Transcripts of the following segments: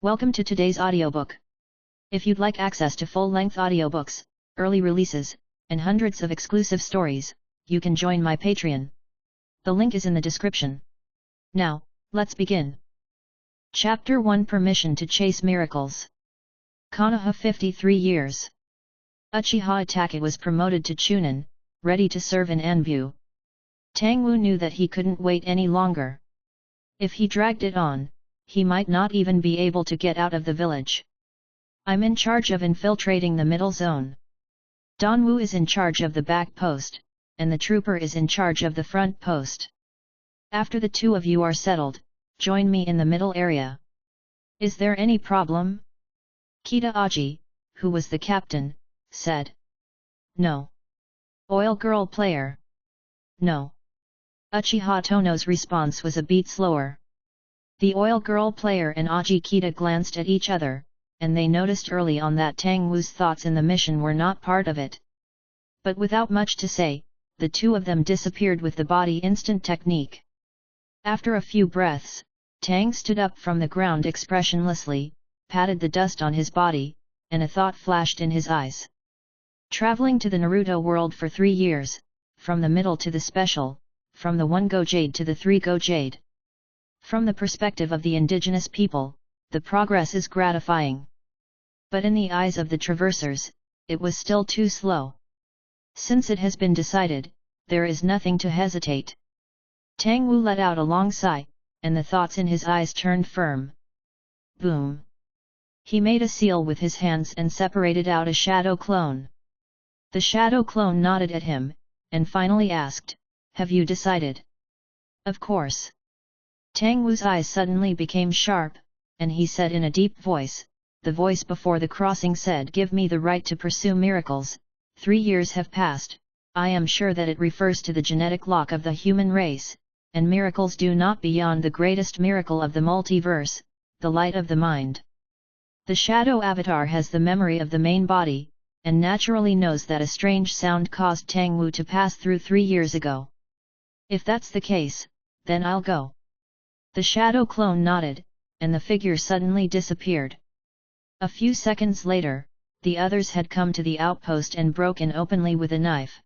Welcome to today's audiobook. If you'd like access to full-length audiobooks, early releases, and hundreds of exclusive stories, you can join my Patreon. The link is in the description. Now, let's begin. Chapter 1: Permission to Chase Miracles. Konoha 53 years. Uchiha Itachi was promoted to Chunin, ready to serve in Anbu. Tang Wu knew that he couldn't wait any longer. If he dragged it on, he might not even be able to get out of the village. I'm in charge of infiltrating the middle zone. Don Wu is in charge of the back post, and the trooper is in charge of the front post. After the two of you are settled, join me in the middle area. Is there any problem? Kita Aji, who was the captain, said. No. Oil girl player. No. Uchiha Tono's response was a beat slower. The oil girl player and Aji Kita glanced at each other, and they noticed early on that Tang Wu's thoughts in the mission were not part of it. But without much to say, the two of them disappeared with the body instant technique. After a few breaths, Tang stood up from the ground expressionlessly, patted the dust on his body, and a thought flashed in his eyes. Traveling to the Naruto world for 3 years, from the middle to the special, from the 1 Go Jade to the 3 Go Jade. From the perspective of the indigenous people, the progress is gratifying. But in the eyes of the traversers, it was still too slow. Since it has been decided, there is nothing to hesitate. Tang Wu let out a long sigh, and the thoughts in his eyes turned firm. Boom! He made a seal with his hands and separated out a shadow clone. The shadow clone nodded at him, and finally asked, "Have you decided?" Of course. Tang Wu's eyes suddenly became sharp, and he said in a deep voice, the voice before the crossing said, "Give me the right to pursue miracles. 3 years have passed, I am sure that it refers to the genetic lock of the human race, and miracles do not beyond the greatest miracle of the multiverse, the light of the mind." The shadow avatar has the memory of the main body, and naturally knows that a strange sound caused Tang Wu to pass through 3 years ago. If that's the case, then I'll go. The shadow clone nodded, and the figure suddenly disappeared. A few seconds later, the others had come to the outpost and broken openly with a knife.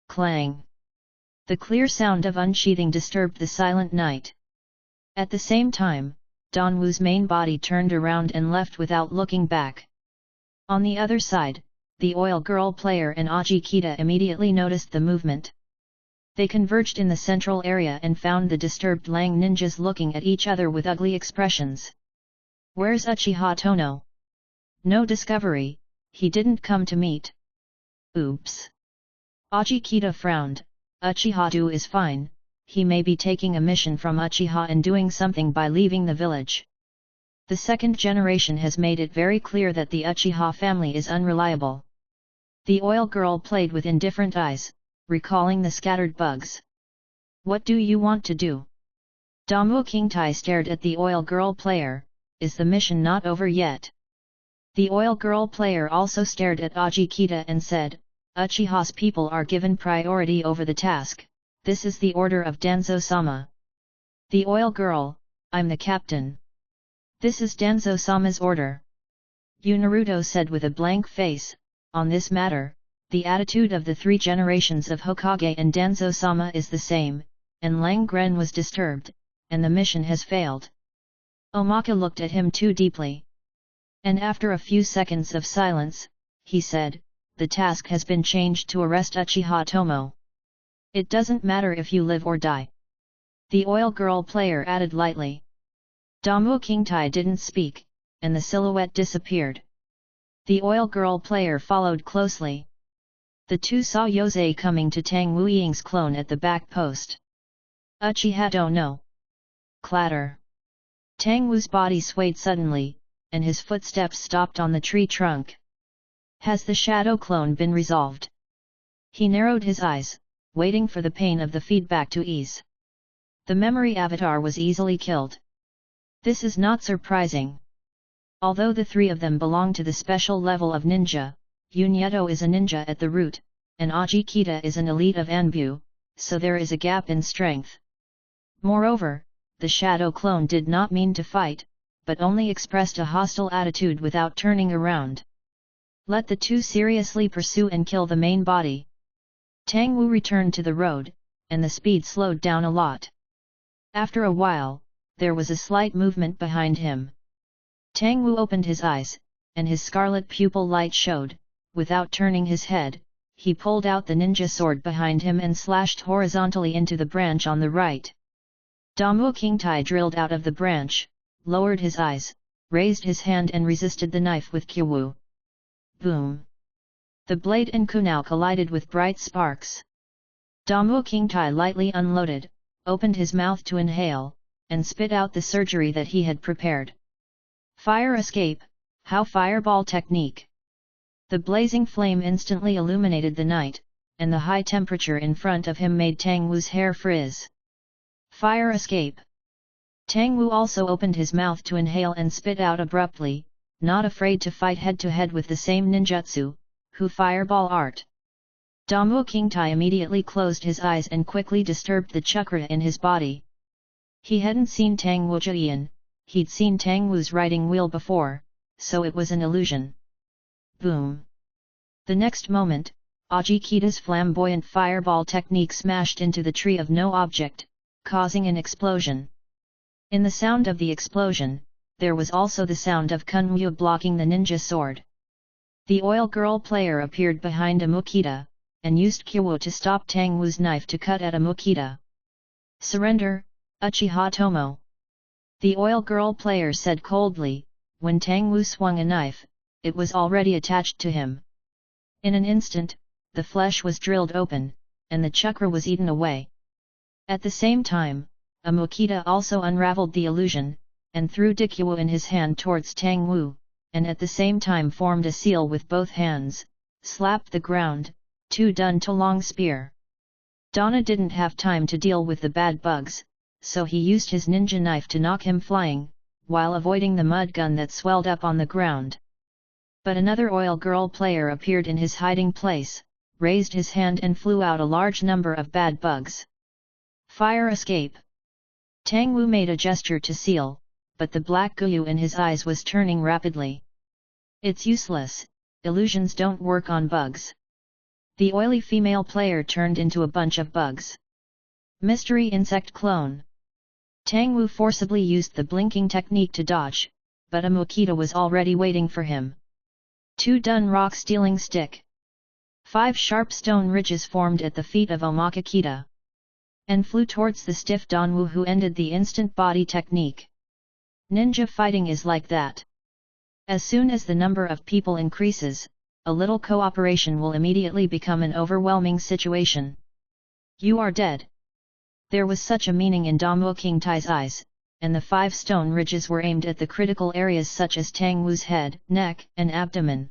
Clang! The clear sound of unsheathing disturbed the silent night. At the same time, Don Wu's main body turned around and left without looking back. On the other side, the oil girl player and Aji Kita immediately noticed the movement. They converged in the central area and found the disturbed Lang ninjas looking at each other with ugly expressions. Where's Uchiha Tono? No discovery, he didn't come to meet. Oops. Aji Kita frowned. Uchiha-do is fine, he may be taking a mission from Uchiha and doing something by leaving the village. The second generation has made it very clear that the Uchiha family is unreliable. The oil girl played with indifferent eyes, recalling the scattered bugs. What do you want to do? Damu Kingtai stared at the oil girl player. Is the mission not over yet? The oil girl player also stared at Aji Kita and said, Uchiha's people are given priority over the task. This is the order of Danzo-sama. The oil girl, I'm the captain. This is Danzo-sama's order. Yu Naruto said with a blank face, on this matter, the attitude of the 3 generations of Hokage and Danzo-sama is the same, and Lang Gren was disturbed, and the mission has failed. Omaka looked at him too deeply. And after a few seconds of silence, he said, the task has been changed to arrest Uchiha Tomo. It doesn't matter if you live or die. The oil girl player added lightly. Damu Kingtai didn't speak, and the silhouette disappeared. The oil girl player followed closely. The two saw Yosei coming to Tang Wuying's clone at the back post. Uchiha Tono. Clatter. Tang Wu's body swayed suddenly, and his footsteps stopped on the tree trunk. Has the shadow clone been resolved? He narrowed his eyes, waiting for the pain of the feedback to ease. The memory avatar was easily killed. This is not surprising. Although the 3 of them belong to the special level of ninja, Yunyeto is a ninja at the root, and Aji Kita is an elite of Anbu, so there is a gap in strength. Moreover, the shadow clone did not mean to fight, but only expressed a hostile attitude without turning around. Let the two seriously pursue and kill the main body. Tang Wu returned to the road, and the speed slowed down a lot. After a while, there was a slight movement behind him. Tang Wu opened his eyes, and his scarlet pupil light showed. Without turning his head, he pulled out the ninja sword behind him and slashed horizontally into the branch on the right. Damu Qingtai drilled out of the branch, lowered his eyes, raised his hand and resisted the knife with Qiwu. Boom! The blade and kunao collided with bright sparks. Damu Qingtai lightly unloaded, opened his mouth to inhale, and spit out the surgery that he had prepared. Fire escape, how fireball technique! The blazing flame instantly illuminated the night, and the high temperature in front of him made Tang Wu's hair frizz. Fire escape! Tang Wu also opened his mouth to inhale and spit out abruptly, not afraid to fight head-to-head with the same ninjutsu, Hu fireball art. Damu Qingtai immediately closed his eyes and quickly disturbed the chakra in his body. He hadn't seen Tang Wu Jian, he'd seen Tang Wu's riding wheel before, so it was an illusion. Boom! The next moment, Ajikita's flamboyant fireball technique smashed into the tree of no object, causing an explosion. In the sound of the explosion, there was also the sound of Kunwu blocking the ninja sword. The oil girl player appeared behind Amukita, and used Qiwu to stop Tang Wu's knife to cut at Amukita. Surrender, Uchiha Tomo! The oil girl player said coldly. When Tang Wu swung a knife, it was already attached to him. In an instant, the flesh was drilled open, and the chakra was eaten away. At the same time, Amukita also unraveled the illusion, and threw Dikyu in his hand towards Tang Wu, and at the same time formed a seal with both hands, slapped the ground, to dun to long spear. Donna didn't have time to deal with the bad bugs, so he used his ninja knife to knock him flying, while avoiding the mud gun that swelled up on the ground. But another oil girl player appeared in his hiding place, raised his hand and flew out a large number of bad bugs. Fire escape! Tang Wu made a gesture to seal, but the black guyu in his eyes was turning rapidly. It's useless, illusions don't work on bugs. The oily female player turned into a bunch of bugs. Mystery insect clone. Tang Wu forcibly used the blinking technique to dodge, but Amukita was already waiting for him. 2 dun rock stealing stick. 5 sharp stone ridges formed at the feet of Omakakita, and flew towards the stiff Danwu, who ended the instant body technique. Ninja fighting is like that. As soon as the number of people increases, a little cooperation will immediately become an overwhelming situation. You are dead. There was such a meaning in Damu Qingtai's eyes, and the 5 stone ridges were aimed at the critical areas such as Tang Wu's head, neck, and abdomen.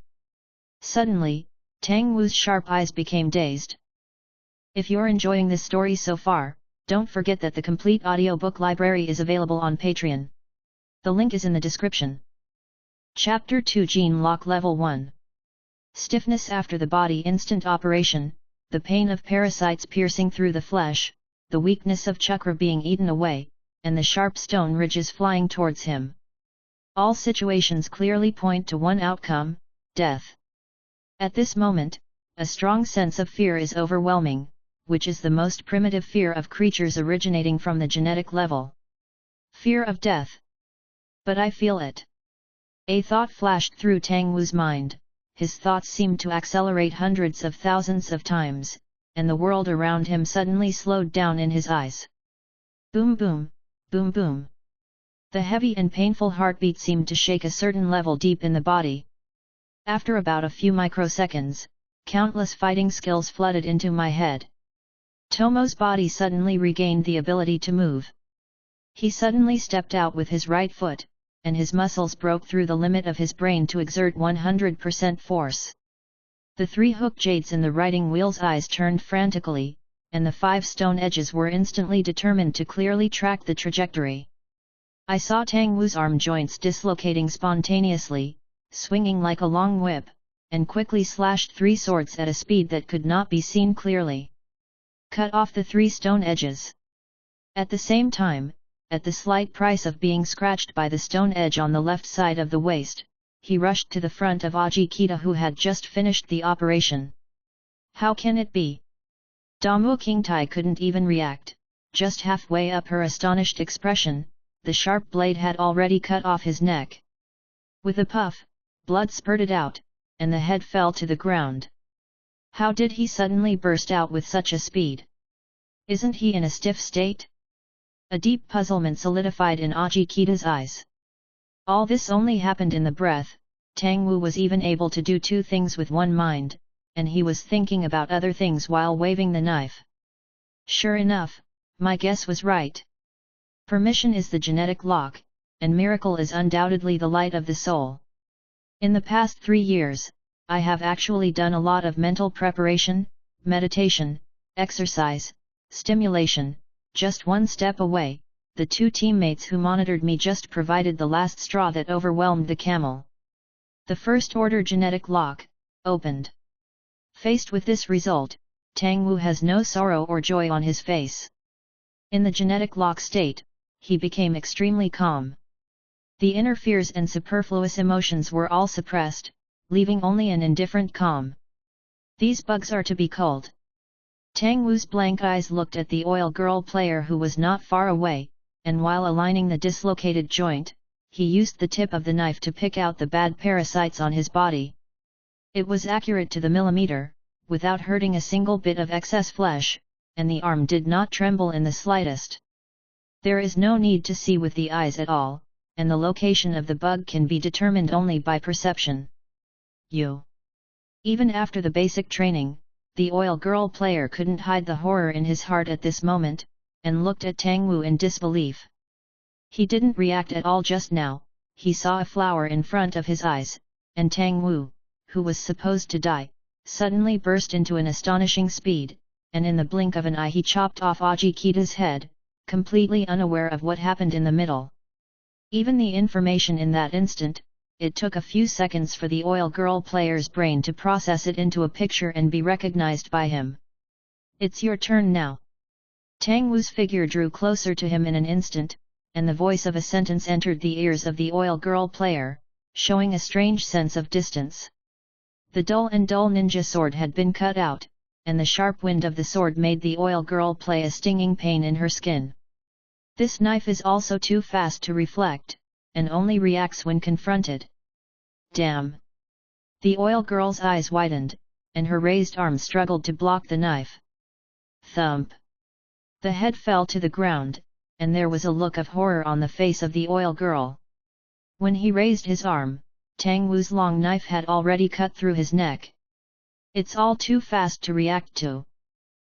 Suddenly, Tang Wu's sharp eyes became dazed. If you're enjoying this story so far, don't forget that the complete audiobook library is available on Patreon. The link is in the description. Chapter 2 Gene Lock Level 1. Stiffness after the body instant operation, the pain of parasites piercing through the flesh, the weakness of chakra being eaten away, and the sharp stone ridges flying towards him. All situations clearly point to one outcome, death. At this moment, a strong sense of fear is overwhelming, which is the most primitive fear of creatures originating from the genetic level. Fear of death. But I feel it. A thought flashed through Tang Wu's mind. His thoughts seemed to accelerate hundreds of thousands of times, and the world around him suddenly slowed down in his eyes. Boom boom, boom boom. The heavy and painful heartbeat seemed to shake a certain level deep in the body. After about a few microseconds, countless fighting skills flooded into my head. Tomo's body suddenly regained the ability to move. He suddenly stepped out with his right foot, and his muscles broke through the limit of his brain to exert 100% force. The 3 hook jades in the riding wheel's eyes turned frantically, and the 5 stone edges were instantly determined to clearly track the trajectory. I saw Tang Wu's arm joints dislocating spontaneously, swinging like a long whip, and quickly slashed 3 swords at a speed that could not be seen clearly. Cut off the 3 stone edges. At the same time, at the slight price of being scratched by the stone edge on the left side of the waist, he rushed to the front of Ajikita, who had just finished the operation. How can it be? Damu Kingtai couldn't even react. Just halfway up her astonished expression, the sharp blade had already cut off his neck. With a puff, blood spurted out, and the head fell to the ground. How did he suddenly burst out with such a speed? Isn't he in a stiff state? A deep puzzlement solidified in Ajikita's eyes. All this only happened in the breath. Tang Wu was even able to do two things with one mind, and he was thinking about other things while waving the knife. Sure enough, my guess was right. Permission is the genetic lock, and miracle is undoubtedly the light of the soul. In the past 3 years, I have actually done a lot of mental preparation, meditation, exercise, stimulation. Just one step away, the 2 teammates who monitored me just provided the last straw that overwhelmed the camel. The first order genetic lock opened. Faced with this result, Tang Wu has no sorrow or joy on his face. In the genetic lock state, he became extremely calm. The inner fears and superfluous emotions were all suppressed, leaving only an indifferent calm. These bugs are to be culled. Tang Wu's blank eyes looked at the oil girl player who was not far away, and while aligning the dislocated joint, he used the tip of the knife to pick out the bad parasites on his body. It was accurate to the millimeter, without hurting a single bit of excess flesh, and the arm did not tremble in the slightest. There is no need to see with the eyes at all, and the location of the bug can be determined only by perception. Even after the basic training, the oil girl player couldn't hide the horror in his heart at this moment, and looked at Tang Wu in disbelief. He didn't react at all just now. He saw a flower in front of his eyes, and Tang Wu, who was supposed to die, suddenly burst into an astonishing speed, and in the blink of an eye he chopped off Ajikita's head, completely unaware of what happened in the middle. Even the information in that instant, it took a few seconds for the oil girl player's brain to process it into a picture and be recognized by him. It's your turn now. Tang Wu's figure drew closer to him in an instant, and the voice of a sentence entered the ears of the oil girl player, showing a strange sense of distance. The dull ninja sword had been cut out, and the sharp wind of the sword made the oil girl play a stinging pain in her skin. This knife is also too fast to reflect, and only reacts when confronted. Damn! The oil girl's eyes widened, and her raised arm struggled to block the knife. Thump! The head fell to the ground, and there was a look of horror on the face of the oil girl. When he raised his arm, Tang Wu's long knife had already cut through his neck. It's all too fast to react to.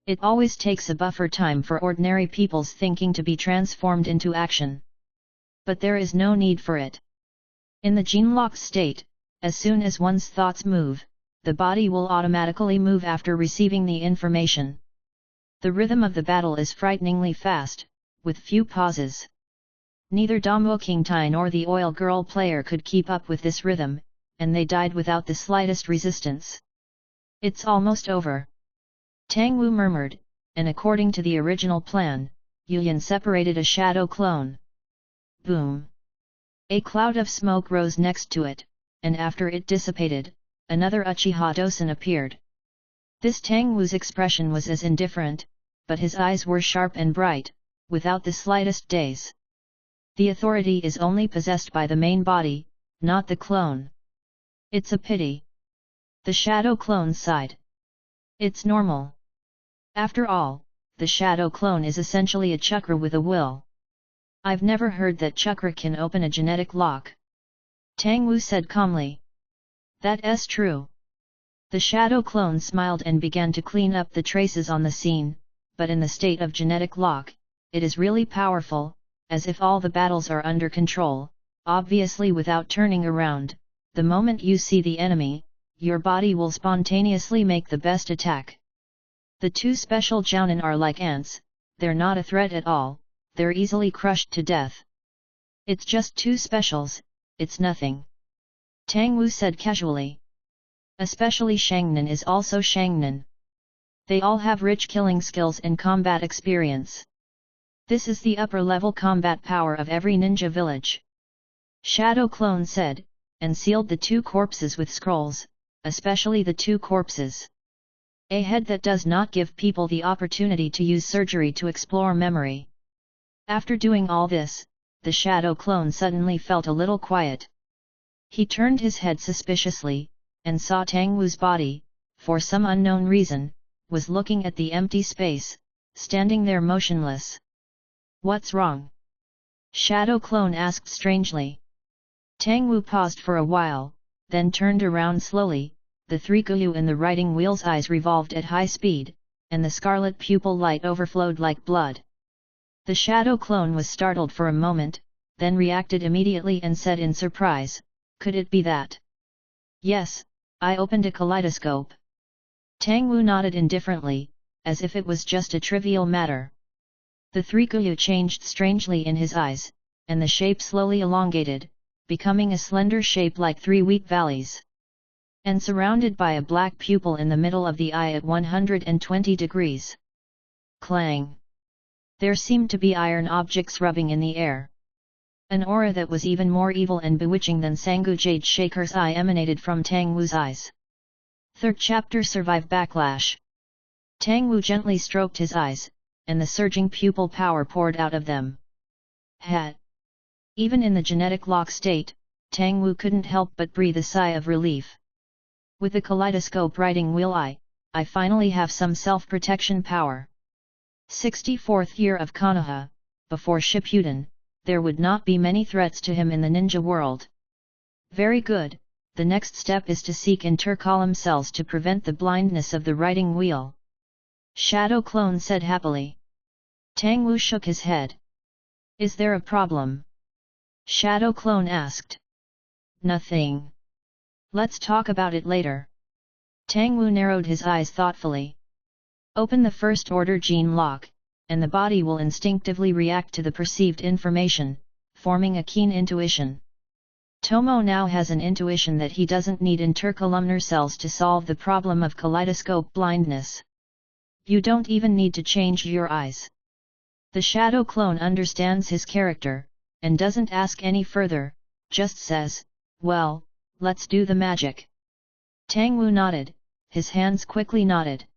It always takes a buffer time for ordinary people's thinking to be transformed into action. But there is no need for it. In the gene-locked state, as soon as one's thoughts move, the body will automatically move after receiving the information. The rhythm of the battle is frighteningly fast, with few pauses. Neither Damu Kingtai nor the oil girl player could keep up with this rhythm, and they died without the slightest resistance. It's almost over. Tang Wu murmured, and according to the original plan, Yuyan separated a shadow clone. Boom! A cloud of smoke rose next to it, and after it dissipated, another Uchiha Dosen appeared. This Tang Wu's expression was as indifferent, but his eyes were sharp and bright, without the slightest daze. The authority is only possessed by the main body, not the clone. It's a pity. The shadow clone sighed. It's normal. After all, the shadow clone is essentially a chakra with a will. I've never heard that chakra can open a genetic lock. Tang Wu said calmly. That's true. The shadow clone smiled and began to clean up the traces on the scene, but in the state of genetic lock, it is really powerful, as if all the battles are under control, obviously without turning around. The moment you see the enemy, your body will spontaneously make the best attack. The 2 special Jounin are like ants, they're not a threat at all, they're easily crushed to death. It's just 2 specials, it's nothing. Tang Wu said casually. Especially Shangnan is also Shangnan. They all have rich killing skills and combat experience. This is the upper-level combat power of every ninja village. Shadow Clone said, and sealed the 2 corpses with scrolls, especially the 2 corpses. A head that does not give people the opportunity to use surgery to explore memory. After doing all this, the Shadow Clone suddenly felt a little quiet. He turned his head suspiciously, and saw Tang Wu's body, for some unknown reason, was looking at the empty space, standing there motionless. "What's wrong?" Shadow Clone asked strangely. Tang Wu paused for a while, then turned around slowly. The 3 Guyu in the writing wheel's eyes revolved at high speed, and the scarlet pupil light overflowed like blood. The Shadow Clone was startled for a moment, then reacted immediately and said in surprise, "Could it be that?" "Yes, I opened a kaleidoscope." Tang Wu nodded indifferently, as if it was just a trivial matter. The 3 Guyu changed strangely in his eyes, and the shape slowly elongated, becoming a slender shape like 3 wheat valleys. And surrounded by a black pupil in the middle of the eye at 120 degrees. Clang! There seemed to be iron objects rubbing in the air. An aura that was even more evil and bewitching than Sangu Jade Shaker's eye emanated from Tang Wu's eyes. 3rd chapter Survive Backlash. Tang Wu gently stroked his eyes, and the surging pupil power poured out of them. Hat! Even in the genetic lock state, Tang Wu couldn't help but breathe a sigh of relief. With the kaleidoscope writing wheel I finally have some self-protection power. 64th year of Konoha, before Shippuden, there would not be many threats to him in the ninja world. Very good, the next step is to seek intercolumn cells to prevent the blindness of the writing wheel. Shadow Clone said happily. Tang Wu shook his head. Is there a problem? Shadow Clone asked. Nothing. Let's talk about it later. Tang Wu narrowed his eyes thoughtfully. Open the first order gene lock, and the body will instinctively react to the perceived information, forming a keen intuition. Tomo now has an intuition that he doesn't need intercolumnar cells to solve the problem of kaleidoscope blindness. You don't even need to change your eyes. The Shadow Clone understands his character, and doesn't ask any further, just says, "Well, let's do the magic." Tang Wu nodded, his hands quickly nodded.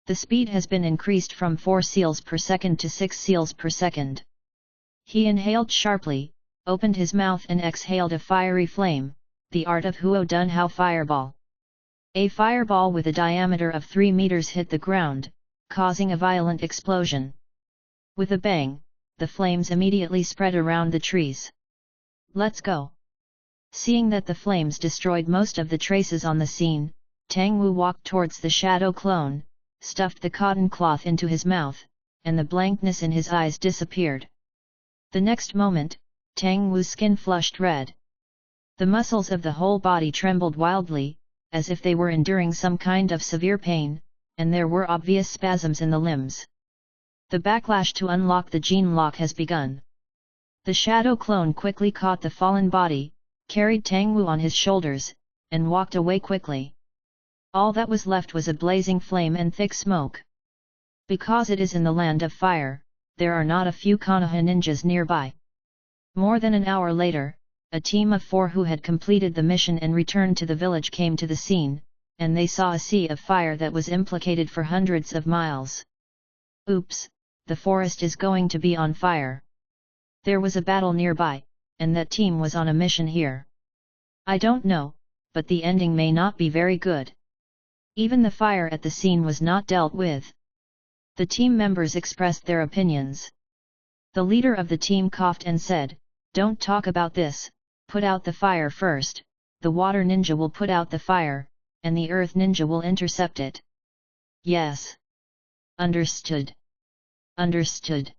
The speed has been increased from 4 seals per second to 6 seals per second. He inhaled sharply, opened his mouth and exhaled a fiery flame, the art of Huo Dunhao fireball. A fireball with a diameter of 3 meters hit the ground, causing a violent explosion. With a bang, the flames immediately spread around the trees. Let's go. Seeing that the flames destroyed most of the traces on the scene, Tang Wu walked towards the Shadow Clone, stuffed the cotton cloth into his mouth, and the blankness in his eyes disappeared. The next moment, Tang Wu's skin flushed red. The muscles of the whole body trembled wildly, as if they were enduring some kind of severe pain, and there were obvious spasms in the limbs. The backlash to unlock the gene lock has begun. The Shadow Clone quickly caught the fallen body, carried Tang Wu on his shoulders, and walked away quickly. All that was left was a blazing flame and thick smoke. Because it is in the land of fire, there are not a few Konoha ninjas nearby. More than an hour later, a team of 4 who had completed the mission and returned to the village came to the scene, and they saw a sea of fire that was implicated for hundreds of miles. Oops, the forest is going to be on fire. There was a battle nearby, and that team was on a mission here. I don't know, but the ending may not be very good. Even the fire at the scene was not dealt with. The team members expressed their opinions. The leader of the team coughed and said, "Don't talk about this, put out the fire first, the water ninja will put out the fire, and the earth ninja will intercept it." Yes. Understood. Understood.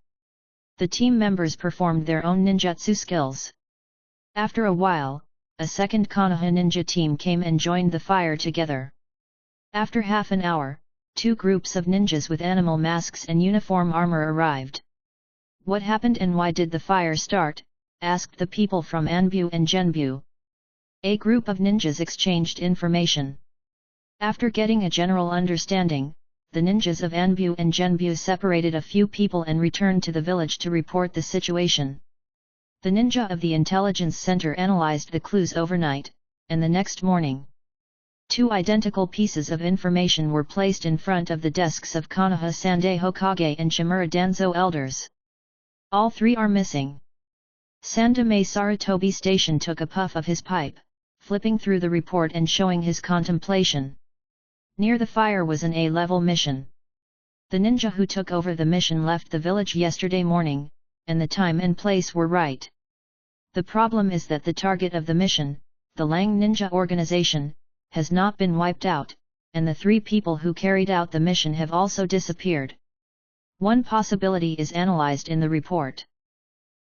The team members performed their own ninjutsu skills. After a while, a second Konoha ninja team came and joined the fire together. After half an hour, 2 groups of ninjas with animal masks and uniform armor arrived. What happened and why did the fire start? Asked the people from Anbu and Genbu. A group of ninjas exchanged information. After getting a general understanding, the ninjas of Anbu and Genbu separated a few people and returned to the village to report the situation. The ninja of the intelligence center analyzed the clues overnight, and the next morning, 2 identical pieces of information were placed in front of the desks of Konoha Sandai Hokage and Shimura Danzo elders. All 3 are missing. Sandame Sarutobi Station took a puff of his pipe, flipping through the report and showing his contemplation. Near the fire was an A-level mission. The ninja who took over the mission left the village yesterday morning, and the time and place were right. The problem is that the target of the mission, the Lang Ninja organization, has not been wiped out, and the 3 people who carried out the mission have also disappeared. One possibility is analyzed in the report.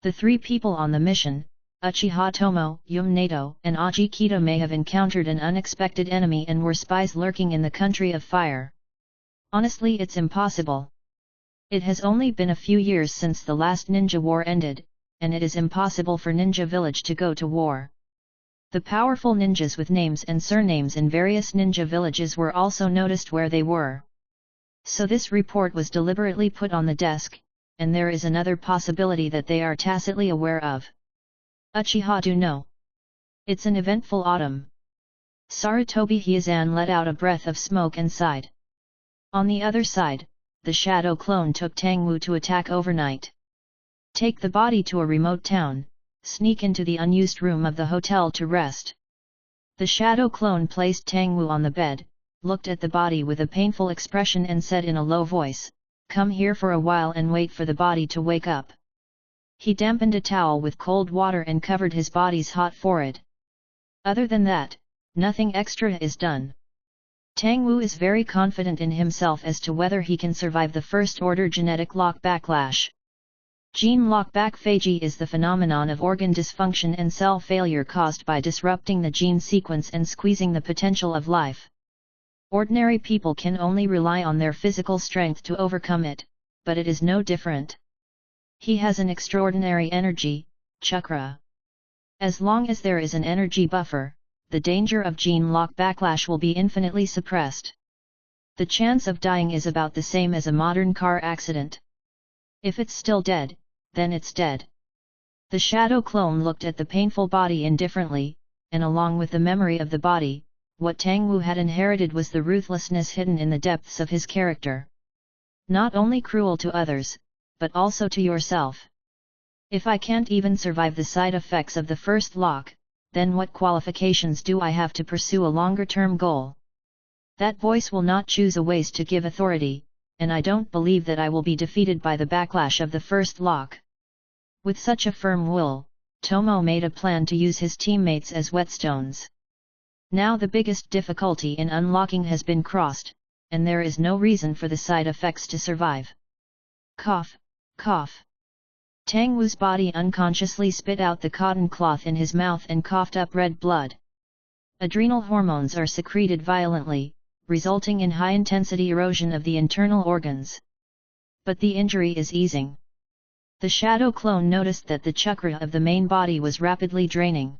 The 3 people on the mission, Uchiha Tomo, Yum Nato, and Aji Kito may have encountered an unexpected enemy and were spies lurking in the country of fire. Honestly, it's impossible. It has only been a few years since the last ninja war ended, and it is impossible for Ninja Village to go to war. The powerful ninjas with names and surnames in various ninja villages were also noticed where they were. So this report was deliberately put on the desk, and there is another possibility that they are tacitly aware of. Uchiha do know. It's an eventful autumn. Sarutobi Hyazan let out a breath of smoke and sighed. On the other side, the shadow clone took Tangwu to attack overnight. Take the body to a remote town, sneak into the unused room of the hotel to rest. The shadow clone placed Tangwu on the bed, looked at the body with a painful expression and said in a low voice, "Come here for a while and wait for the body to wake up." He dampened a towel with cold water and covered his body's hot forehead. Other than that, nothing extra is done. Tangwu is very confident in himself as to whether he can survive the first-order genetic lock backlash. Gene lock-backphagy is the phenomenon of organ dysfunction and cell failure caused by disrupting the gene sequence and squeezing the potential of life. Ordinary people can only rely on their physical strength to overcome it, but it is no different. He has an extraordinary energy, chakra. As long as there is an energy buffer, the danger of gene lock backlash will be infinitely suppressed. The chance of dying is about the same as a modern car accident. If it's still dead, then it's dead. The shadow clone looked at the painful body indifferently, and along with the memory of the body, what Tangwu had inherited was the ruthlessness hidden in the depths of his character. Not only cruel to others, but also to yourself. If I can't even survive the side effects of the first lock, then what qualifications do I have to pursue a longer-term goal? That voice will not choose a ways to give authority, and I don't believe that I will be defeated by the backlash of the first lock. With such a firm will, Tomo made a plan to use his teammates as whetstones. Now the biggest difficulty in unlocking has been crossed, and there is no reason for the side effects to survive. Cough, cough. Tangwu's body unconsciously spit out the cotton cloth in his mouth and coughed up red blood. Adrenal hormones are secreted violently, resulting in high-intensity erosion of the internal organs. But the injury is easing. The shadow clone noticed that the chakra of the main body was rapidly draining.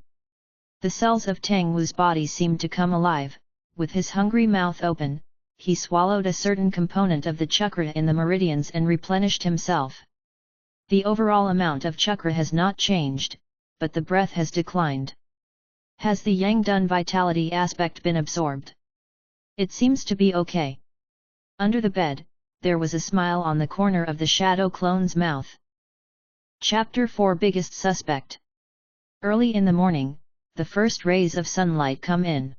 The cells of Tangwu's body seemed to come alive. With his hungry mouth open, he swallowed a certain component of the chakra in the meridians and replenished himself. The overall amount of chakra has not changed, but the breath has declined. Has the Yang-Dun vitality aspect been absorbed? It seems to be okay. Under the bed, there was a smile on the corner of the shadow clone's mouth. Chapter 4 Biggest Suspect. Early in the morning, the first rays of sunlight come in.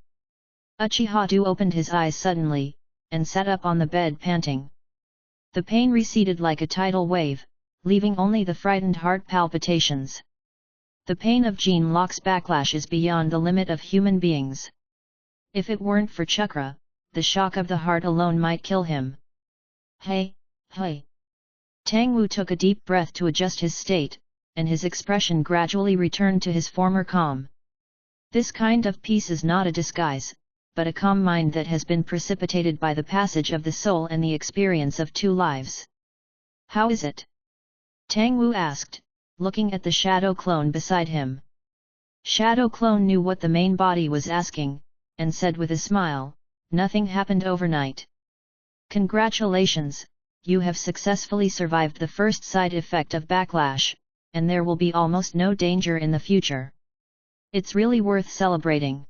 Uchiha Do opened his eyes suddenly, and sat up on the bed panting. The pain receded like a tidal wave, leaving only the frightened heart palpitations. The pain of gene lock's backlash is beyond the limit of human beings. If it weren't for chakra, the shock of the heart alone might kill him. Hey. Tangwu took a deep breath to adjust his state, and his expression gradually returned to his former calm. This kind of peace is not a disguise, but a calm mind that has been precipitated by the passage of the soul and the experience of 2 lives. How is it? Tangwu asked, looking at the shadow clone beside him. Shadow clone knew what the main body was asking, and said with a smile, "Nothing happened overnight. Congratulations, you have successfully survived the first side effect of backlash, and there will be almost no danger in the future. It's really worth celebrating.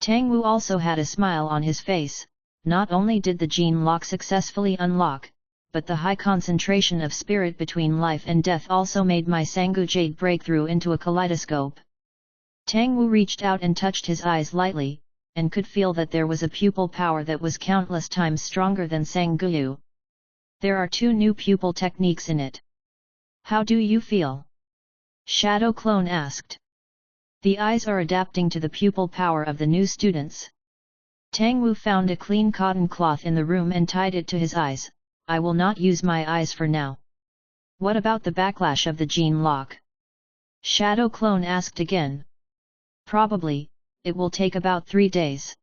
Tang Wu also had a smile on his face. Not only did the gene lock successfully unlock, but the high concentration of spirit between life and death also made my Sangu Jade break through into a kaleidoscope. Tang Wu reached out and touched his eyes lightly, and could feel that there was a pupil power that was countless times stronger than Sanguyu. There are 2 new pupil techniques in it. How do you feel? Shadow Clone asked. The eyes are adapting to the pupil power of the new students. Tang Wu found a clean cotton cloth in the room and tied it to his eyes. I will not use my eyes for now. What about the backlash of the gene lock? Shadow Clone asked again. Probably, it will take about 3 days.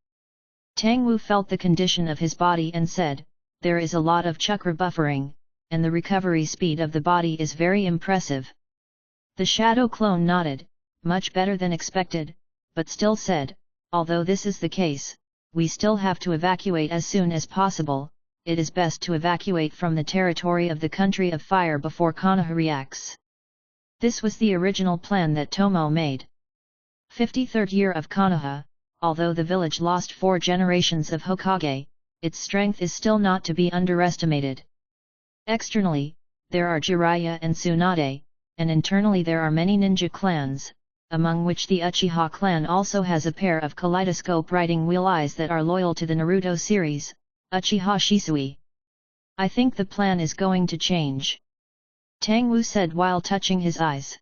Tang Wu felt the condition of his body and said, there is a lot of chakra buffering, and the recovery speed of the body is very impressive. The Shadow Clone nodded, much better than expected, but still said, although this is the case, we still have to evacuate as soon as possible. It is best to evacuate from the territory of the country of fire before Konoha reacts. This was the original plan that Tomo made. 53rd year of Konoha, although the village lost 4 generations of Hokage, its strength is still not to be underestimated. Externally, there are Jiraiya and Tsunade, and internally there are many ninja clans, among which the Uchiha clan also has a pair of kaleidoscope riding wheel eyes that are loyal to the Naruto series, Uchiha Shisui. I think the plan is going to change. Tang Wu said while touching his eyes.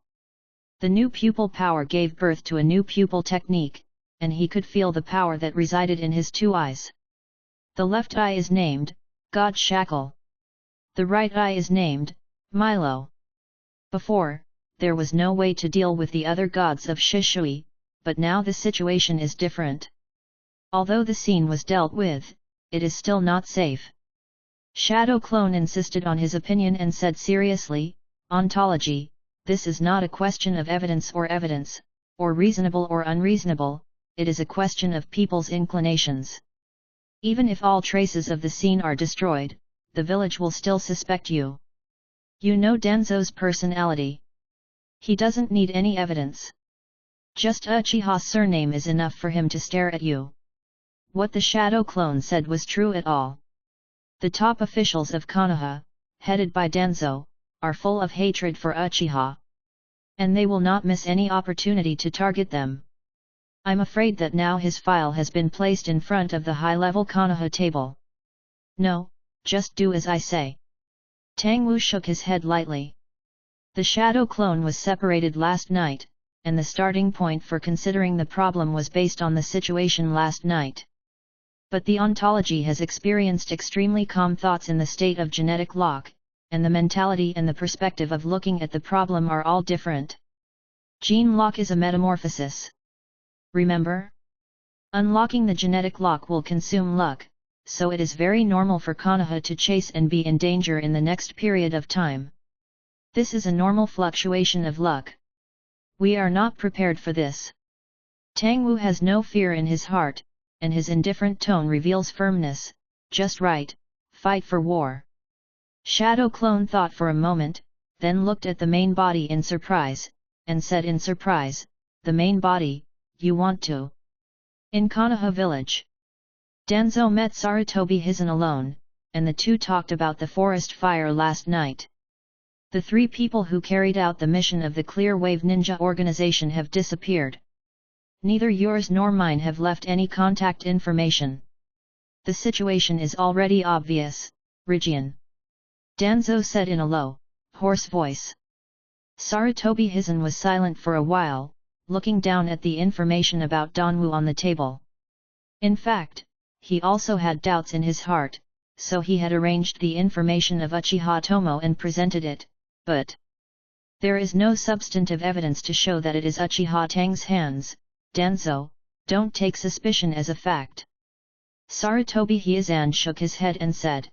The new pupil power gave birth to a new pupil technique, and he could feel the power that resided in his 2 eyes. The left eye is named, God Shackle. The right eye is named, Milo. Before, there was no way to deal with the other gods of Shisui, but now the situation is different. Although the scene was dealt with, it is still not safe. Shadow Clone insisted on his opinion and said seriously, ontology, this is not a question of evidence, or reasonable or unreasonable, it is a question of people's inclinations. Even if all traces of the scene are destroyed, the village will still suspect you. You know Danzo's personality. He doesn't need any evidence. Just Uchiha's surname is enough for him to stare at you. What the Shadow Clone said was true at all. The top officials of Konoha, headed by Danzo, are full of hatred for Uchiha. And they will not miss any opportunity to target them. I'm afraid that now his file has been placed in front of the high-level Konoha table. No, just do as I say. Tang Wu shook his head lightly. The Shadow Clone was separated last night, and the starting point for considering the problem was based on the situation last night. But the ontology has experienced extremely calm thoughts in the state of genetic lock, and the mentality and the perspective of looking at the problem are all different. Gene lock is a metamorphosis. Remember? Unlocking the genetic lock will consume luck, so it is very normal for Konoha to chase and be in danger in the next period of time. This is a normal fluctuation of luck. We are not prepared for this. Tang Wu has no fear in his heart, and his indifferent tone reveals firmness. Just right, fight for war. Shadow Clone thought for a moment, then looked at the main body in surprise, and said in surprise, the main body, you want to? In Konoha village. Danzo met Sarutobi Hizen alone, and the 2 talked about the forest fire last night. The 3 people who carried out the mission of the Clear Wave Ninja organization have disappeared. Neither yours nor mine have left any contact information. The situation is already obvious, Rigian. Danzo said in a low, hoarse voice. Sarutobi Hizen was silent for a while, looking down at the information about Danwu on the table. In fact, he also had doubts in his heart, so he had arranged the information of Uchiha Tomo and presented it, but there is no substantive evidence to show that it is Uchiha Tang's hands. Danzo, don't take suspicion as a fact. Sarutobi Hizen shook his head and said.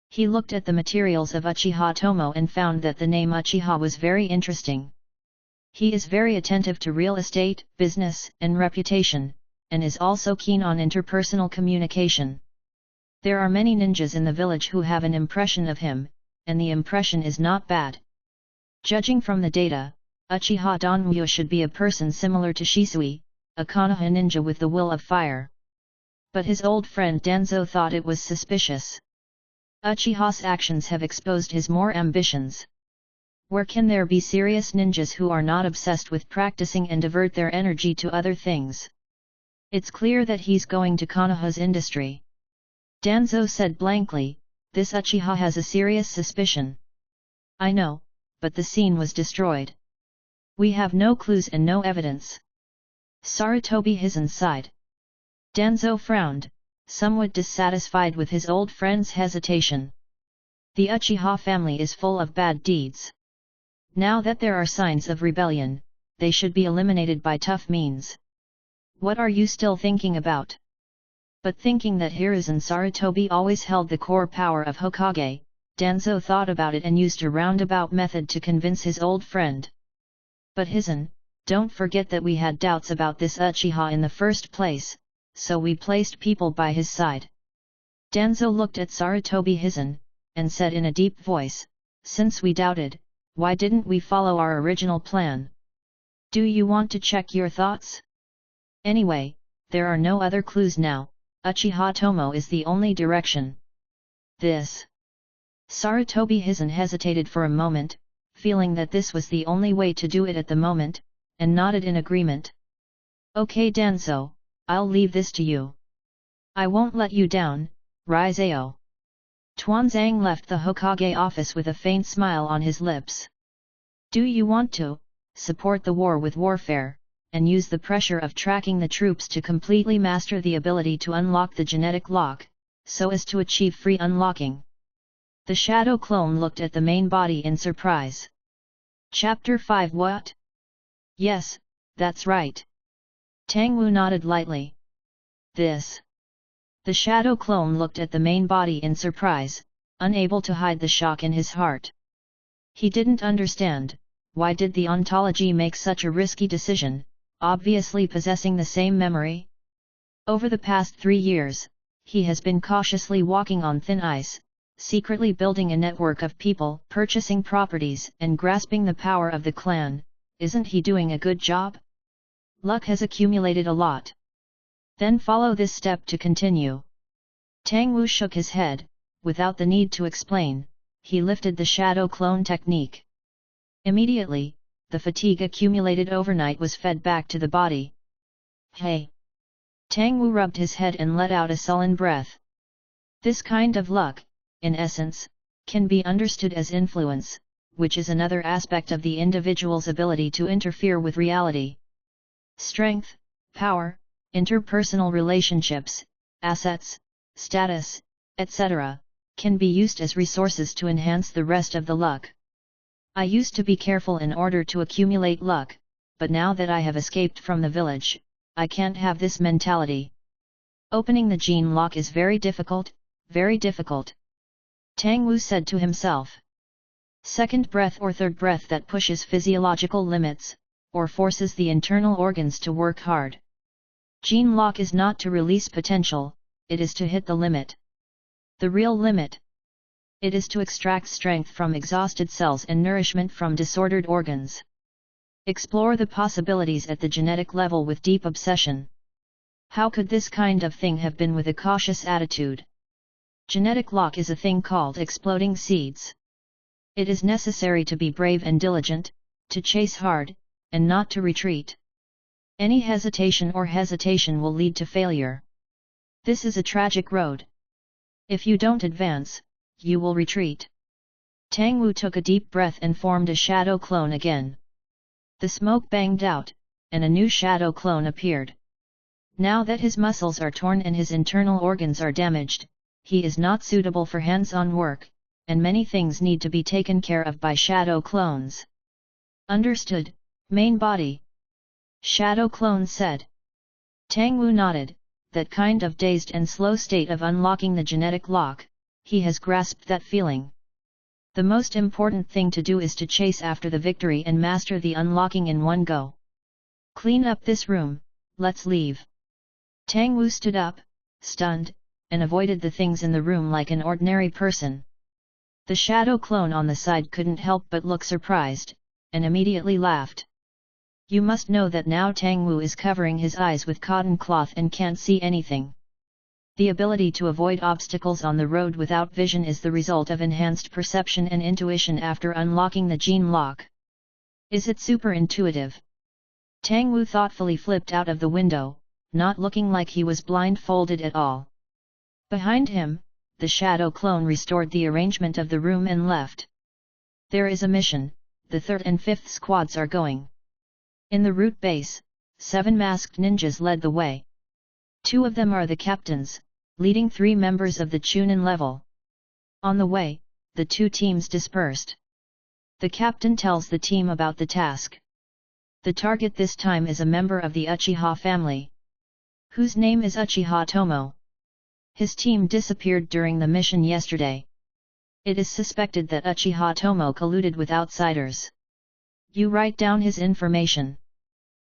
He looked at the materials of Uchiha Tomo and found that the name Uchiha was very interesting. He is very attentive to real estate, business, and reputation, and is also keen on interpersonal communication. There are many ninjas in the village who have an impression of him, and the impression is not bad. Judging from the data, Uchiha Danmyo should be a person similar to Shisui, a Konoha ninja with the will of fire. But his old friend Danzo thought it was suspicious. Uchiha's actions have exposed his more ambitions. Where can there be serious ninjas who are not obsessed with practicing and divert their energy to other things? It's clear that he's going to Konoha's industry. Danzo said blankly, this Uchiha has a serious suspicion. I know, but the scene was destroyed. We have no clues and no evidence. Sarutobi Hizen sighed. Danzo frowned, somewhat dissatisfied with his old friend's hesitation. The Uchiha family is full of bad deeds. Now that there are signs of rebellion, they should be eliminated by tough means. What are you still thinking about? But thinking that Hiruzen Sarutobi always held the core power of Hokage, Danzo thought about it and used a roundabout method to convince his old friend. But Hizen, don't forget that we had doubts about this Uchiha in the first place, so we placed people by his side. Danzo looked at Sarutobi Hizen, and said in a deep voice, since we doubted, why didn't we follow our original plan? Do you want to check your thoughts? Anyway, there are no other clues now, Uchiha Tomo is the only direction. This. Sarutobi Hizen hesitated for a moment, feeling that this was the only way to do it at the moment, and nodded in agreement. Okay Danzo, I'll leave this to you. I won't let you down, Rizao. Tuanzang left the Hokage office with a faint smile on his lips. Do you want to support the war with warfare, and use the pressure of tracking the troops to completely master the ability to unlock the genetic lock, so as to achieve free unlocking? The shadow clone looked at the main body in surprise. Chapter 5 What? Yes, that's right. Tangwu nodded lightly. This. The shadow clone looked at the main body in surprise, unable to hide the shock in his heart. He didn't understand, why did the ontology make such a risky decision, obviously possessing the same memory? Over the past 3 years, he has been cautiously walking on thin ice, secretly building a network of people, purchasing properties and grasping the power of the clan. Isn't he doing a good job? Luck has accumulated a lot. Then follow this step to continue. Tangwu shook his head, without the need to explain, he lifted the shadow clone technique. Immediately, the fatigue accumulated overnight was fed back to the body. Hey! Tangwu rubbed his head and let out a sullen breath. This kind of luck, in essence, can be understood as influence, which is another aspect of the individual's ability to interfere with reality. Strength, power, interpersonal relationships, assets, status, etc., can be used as resources to enhance the rest of the luck. I used to be careful in order to accumulate luck, but now that I have escaped from the village, I can't have this mentality. Opening the gene lock is very difficult, very difficult. Tangwu said to himself. Second breath or third breath that pushes physiological limits, or forces the internal organs to work hard. Gene lock is not to release potential, it is to hit the limit. The real limit. It is to extract strength from exhausted cells and nourishment from disordered organs. Explore the possibilities at the genetic level with deep obsession. How could this kind of thing have been with a cautious attitude? Genetic lock is a thing called exploding seeds. It is necessary to be brave and diligent, to chase hard, and not to retreat. Any hesitation will lead to failure. This is a tragic road. If you don't advance, you will retreat. Tangwu took a deep breath and formed a shadow clone again. The smoke banged out, and a new shadow clone appeared. Now that his muscles are torn and his internal organs are damaged, he is not suitable for hands-on work, and many things need to be taken care of by shadow clones. Understood, main body? Shadow clone said. Tangwu nodded, that kind of dazed and slow state of unlocking the genetic lock, he has grasped that feeling. The most important thing to do is to chase after the victory and master the unlocking in one go. Clean up this room, let's leave. Tangwu stood up, stunned, and avoided the things in the room like an ordinary person. The shadow clone on the side couldn't help but look surprised, and immediately laughed. You must know that now Tang Wu is covering his eyes with cotton cloth and can't see anything. The ability to avoid obstacles on the road without vision is the result of enhanced perception and intuition after unlocking the gene lock. Is it super intuitive? Tang Wu thoughtfully flipped out of the window, not looking like he was blindfolded at all. Behind him, the shadow clone restored the arrangement of the room and left. There is a mission, the 3rd and 5th squads are going. In the route base, 7 masked ninjas led the way. 2 of them are the captains, leading 3 members of the Chunin level. On the way, the 2 teams dispersed. The captain tells the team about the task. The target this time is a member of the Uchiha family, whose name is Uchiha Tomo. His team disappeared during the mission yesterday. It is suspected that Uchiha Tomo colluded with outsiders. You write down his information.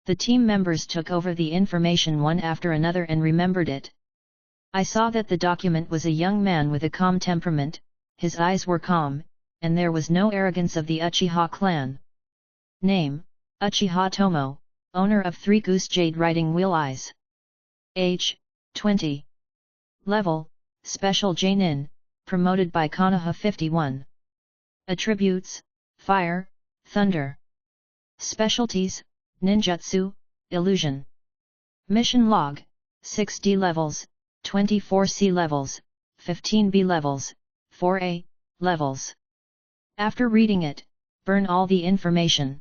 The team members took over the information one after another and remembered it. I saw that the document was a young man with a calm temperament, his eyes were calm, and there was no arrogance of the Uchiha clan. Name, Uchiha Tomo, owner of 3 goose jade riding wheel eyes. Age, 20. Level, Special Jainin, promoted by Konoha 51. Attributes, Fire, Thunder. Specialties, Ninjutsu, Illusion. Mission Log, 6D levels, 24C levels, 15B levels, 4A levels. After reading it, burn all the information.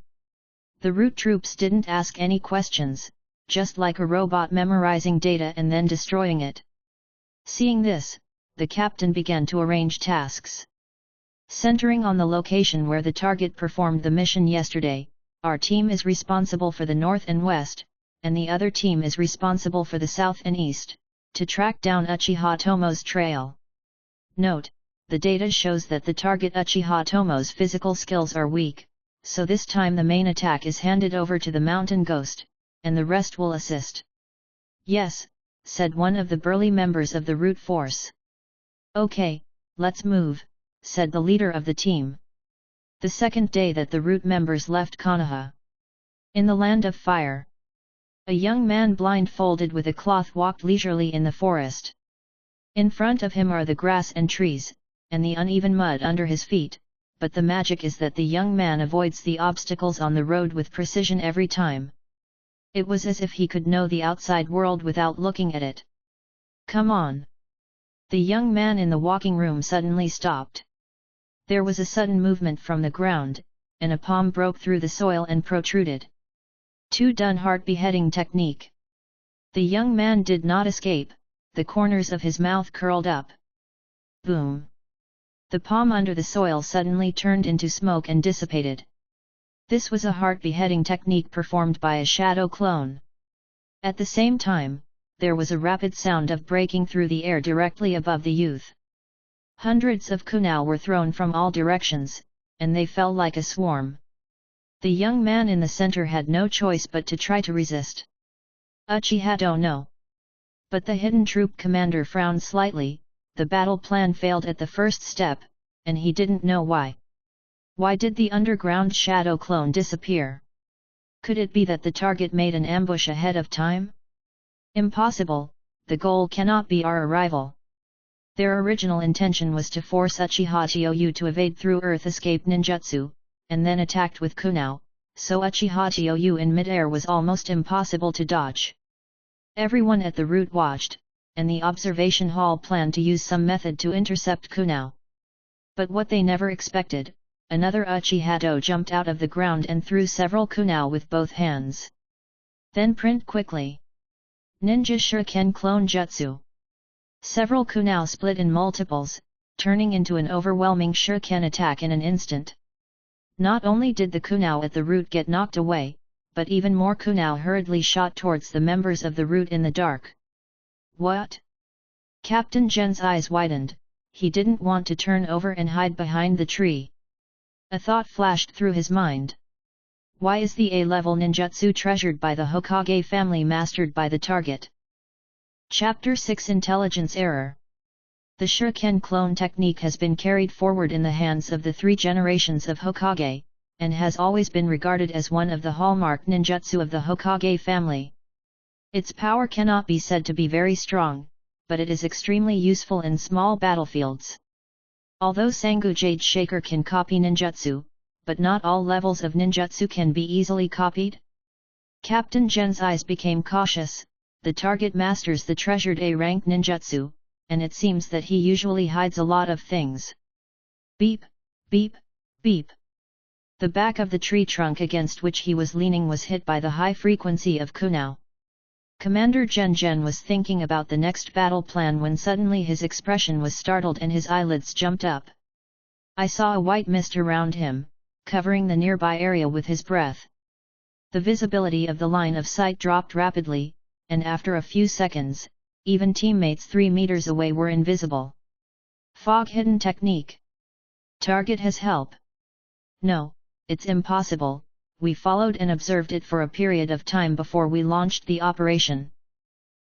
The root troops didn't ask any questions, just like a robot memorizing data and then destroying it. Seeing this, the captain began to arrange tasks. Centering on the location where the target performed the mission yesterday, our team is responsible for the north and west, and the other team is responsible for the south and east, to track down Uchiha Tomo's trail. Note, the data shows that the target Uchiha Tomo's physical skills are weak, so this time the main attack is handed over to the mountain ghost, and the rest will assist. Yes, said one of the burly members of the root force. Okay, let's move, said the leader of the team. The second day that the root members left Konoha. In the land of fire. A young man blindfolded with a cloth walked leisurely in the forest. In front of him are the grass and trees, and the uneven mud under his feet, but the magic is that the young man avoids the obstacles on the road with precision every time. It was as if he could know the outside world without looking at it. Come on! The young man in the walking room suddenly stopped. There was a sudden movement from the ground, and a palm broke through the soil and protruded. 2 done heart beheading technique. The young man did not escape, the corners of his mouth curled up. Boom! The palm under the soil suddenly turned into smoke and dissipated. This was a heart beheading technique performed by a shadow clone. At the same time, there was a rapid sound of breaking through the air directly above the youth. Hundreds of kunai were thrown from all directions, and they fell like a swarm. The young man in the center had no choice but to try to resist. Uchiha no. But the hidden troop commander frowned slightly. The battle plan failed at the first step, and he didn't know why. Why did the underground shadow clone disappear? Could it be that the target made an ambush ahead of time? Impossible, the goal cannot be our arrival. Their original intention was to force Uchiha Tou to evade through earth escape ninjutsu, and then attacked with kunai, so Uchiha Tou in midair was almost impossible to dodge. Everyone at the route watched, and the observation hall planned to use some method to intercept kunai. But what they never expected, another Uchiha jumped out of the ground and threw several kunai with both hands. Then print quickly. Ninja Shuriken Clone Jutsu. Several kunai split in multiples, turning into an overwhelming shuriken attack in an instant. Not only did the kunai at the route get knocked away, but even more kunai hurriedly shot towards the members of the route in the dark. What? Captain Gen's eyes widened, he didn't want to turn over and hide behind the tree. A thought flashed through his mind. Why is the A-level ninjutsu treasured by the Hokage family mastered by the target? Chapter 6 Intelligence Error, The shuriken clone technique has been carried forward in the hands of the 3 generations of Hokage, and has always been regarded as one of the hallmark ninjutsu of the Hokage family. Its power cannot be said to be very strong, but it is extremely useful in small battlefields. Although Sangu Jade Shaker can copy ninjutsu, but not all levels of ninjutsu can be easily copied. Captain Gen's eyes became cautious. The target masters the treasured A-rank ninjutsu, and it seems that he usually hides a lot of things. Beep, beep, beep. The back of the tree trunk against which he was leaning was hit by the high frequency of kunao. Commander Gen was thinking about the next battle plan when suddenly his expression was startled and his eyelids jumped up. I saw a white mist around him, covering the nearby area with his breath. The visibility of the line of sight dropped rapidly, and after a few seconds, even teammates 3 meters away were invisible. Fog hidden technique. Target has help. No, it's impossible. We followed and observed it for a period of time before we launched the operation.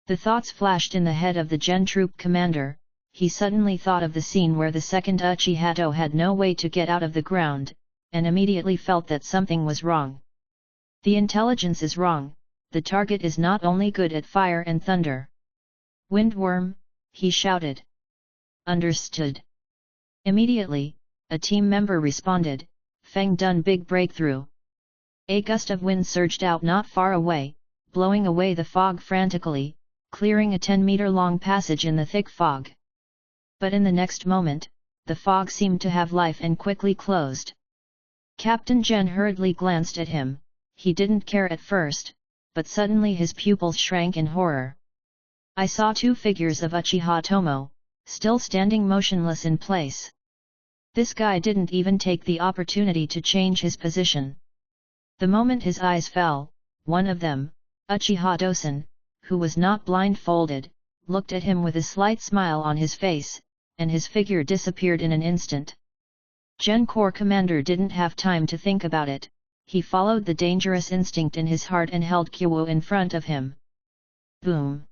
The thoughts flashed in the head of the Gen troop commander. He suddenly thought of the scene where the second Uchihato had no way to get out of the ground, and immediately felt that something was wrong. The intelligence is wrong. The target is not only good at fire and thunder. Windworm, he shouted. Understood. Immediately, a team member responded, Feng done big breakthrough. A gust of wind surged out not far away, blowing away the fog frantically, clearing a 10-meter-long passage in the thick fog. But in the next moment, the fog seemed to have life and quickly closed. Captain Gen hurriedly glanced at him. He didn't care at first, but suddenly his pupils shrank in horror. I saw 2 figures of Uchiha Tomo, still standing motionless in place. This guy didn't even take the opportunity to change his position. The moment his eyes fell, one of them, Uchiha Dosen, who was not blindfolded, looked at him with a slight smile on his face, and his figure disappeared in an instant. Gen Corps Commander didn't have time to think about it. He followed the dangerous instinct in his heart and held Kyo in front of him. Boom!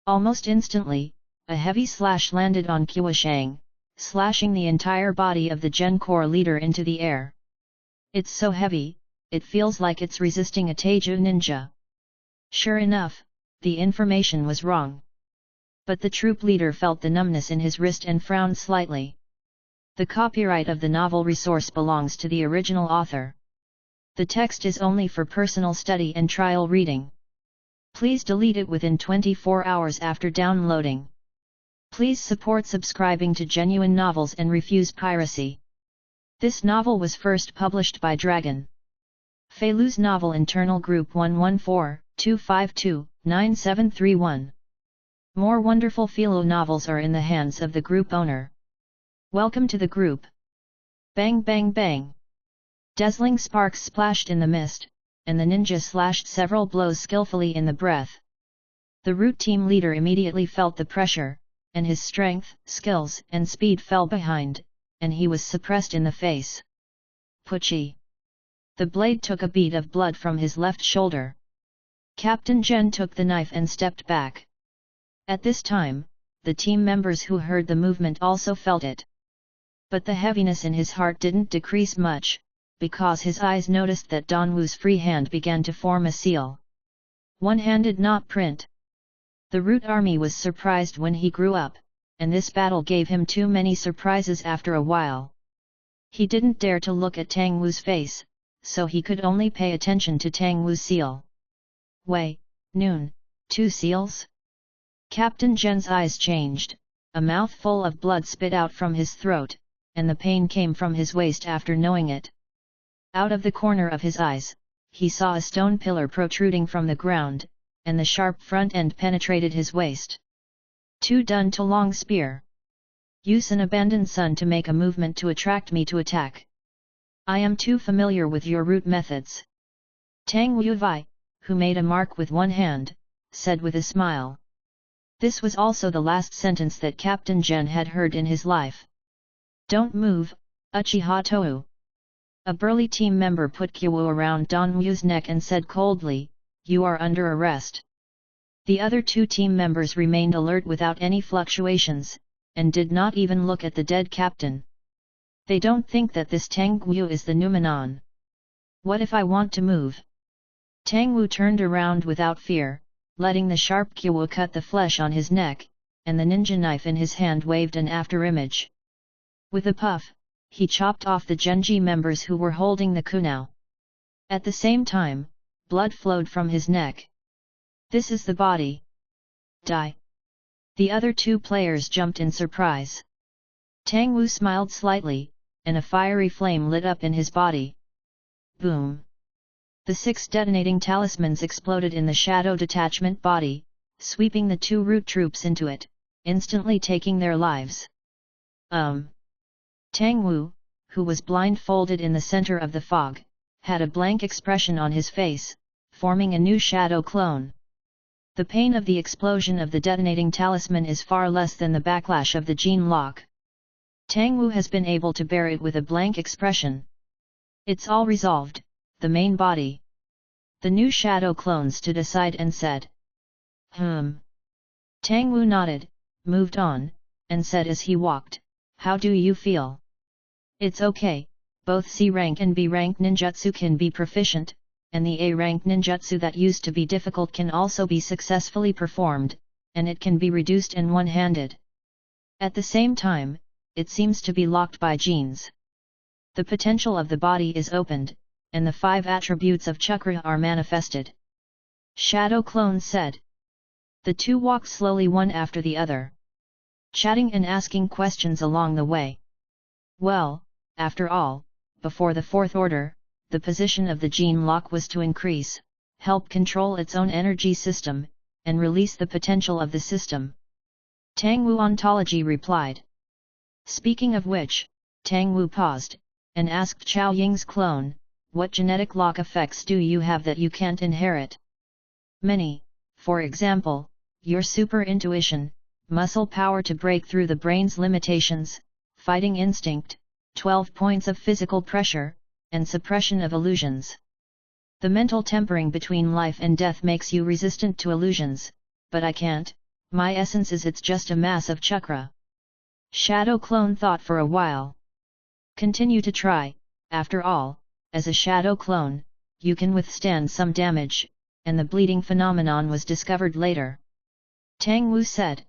Almost instantly, a heavy slash landed on Kyo-shang, slashing the entire body of the Gen Corps leader into the air. It's so heavy, it feels like it's resisting a Taiju ninja. Sure enough, the information was wrong. But the troop leader felt the numbness in his wrist and frowned slightly. The copyright of the novel resource belongs to the original author. The text is only for personal study and trial reading. Please delete it within 24 hours after downloading. Please support subscribing to genuine novels and refuse piracy. This novel was first published by Dragon. Feilu's Novel Internal Group 114-252-9731. More wonderful Feilu novels are in the hands of the group owner. Welcome to the group. Bang bang bang. Dazzling sparks splashed in the mist, and the ninja slashed several blows skillfully in the breath. The root team leader immediately felt the pressure, and his strength, skills, and speed fell behind, and he was suppressed in the face. Puchi! The blade took a bead of blood from his left shoulder. Captain Gen took the knife and stepped back. At this time, the team members who heard the movement also felt it. But the heaviness in his heart didn't decrease much, because his eyes noticed that Donwu's free hand began to form a seal. One-handed knot print. The root army was surprised when he grew up, and this battle gave him too many surprises after a while. He didn't dare to look at Tang Wu's face, so he could only pay attention to Tang Wu's seal. Wei, Noon, 2 seals? Captain Gen's eyes changed, a mouthful of blood spit out from his throat, and the pain came from his waist after knowing it. Out of the corner of his eyes, he saw a stone pillar protruding from the ground, and the sharp front end penetrated his waist. 2 dun to long spear. Use an abandoned son to make a movement to attract me to attack. I am too familiar with your root methods. Tang Wu-vai, who made a mark with one hand, said with a smile. This was also the last sentence that Captain Gen had heard in his life. Don't move, Uchiha Tohu. A burly team member put Kyo around Donwu's neck and said coldly, you are under arrest. The other 2 team members remained alert without any fluctuations, and did not even look at the dead captain. They don't think that this Tang Wu is the Numenon. What if I want to move? Tang Wu turned around without fear, letting the sharp Qiwu cut the flesh on his neck, and the ninja knife in his hand waved an afterimage. With a puff, he chopped off the Genji members who were holding the kunao. At the same time, blood flowed from his neck. This is the body. Die. The other two players jumped in surprise. Tang Wu smiled slightly, and a fiery flame lit up in his body. Boom! The 6 detonating talismans exploded in the shadow detachment body, sweeping the 2 root troops into it, instantly taking their lives. Tang Wu, who was blindfolded in the center of the fog, had a blank expression on his face, forming a new shadow clone. The pain of the explosion of the detonating talisman is far less than the backlash of the gene lock. Tang Wu has been able to bear it with a blank expression. It's all resolved, the main body. The new shadow clone stood aside and said. Tang Wu nodded, moved on, and said as he walked, how do you feel? It's okay, both C rank and B rank ninjutsu can be proficient, and the A rank ninjutsu that used to be difficult can also be successfully performed, and it can be reduced and one-handed. At the same time, it seems to be locked by genes. The potential of the body is opened, and the 5 attributes of chakra are manifested. Shadow Clone said. The two walked slowly one after the other, chatting and asking questions along the way. Well, after all, before the 4th order, the position of the gene lock was to increase, help control its own energy system, and release the potential of the system. Tang Wu Ontology replied. Speaking of which, Tang Wu paused, and asked Chao Ying's clone, what genetic lock effects do you have that you can't inherit? Many, for example, your super intuition, muscle power to break through the brain's limitations, fighting instinct, 12 points of physical pressure, and suppression of illusions. The mental tempering between life and death makes you resistant to illusions, but I can't, my essence is it's just a mass of chakra. Shadow Clone thought for a while. Continue to try, after all, as a shadow clone, you can withstand some damage, and the bleeding phenomenon was discovered later. Tang Wu said.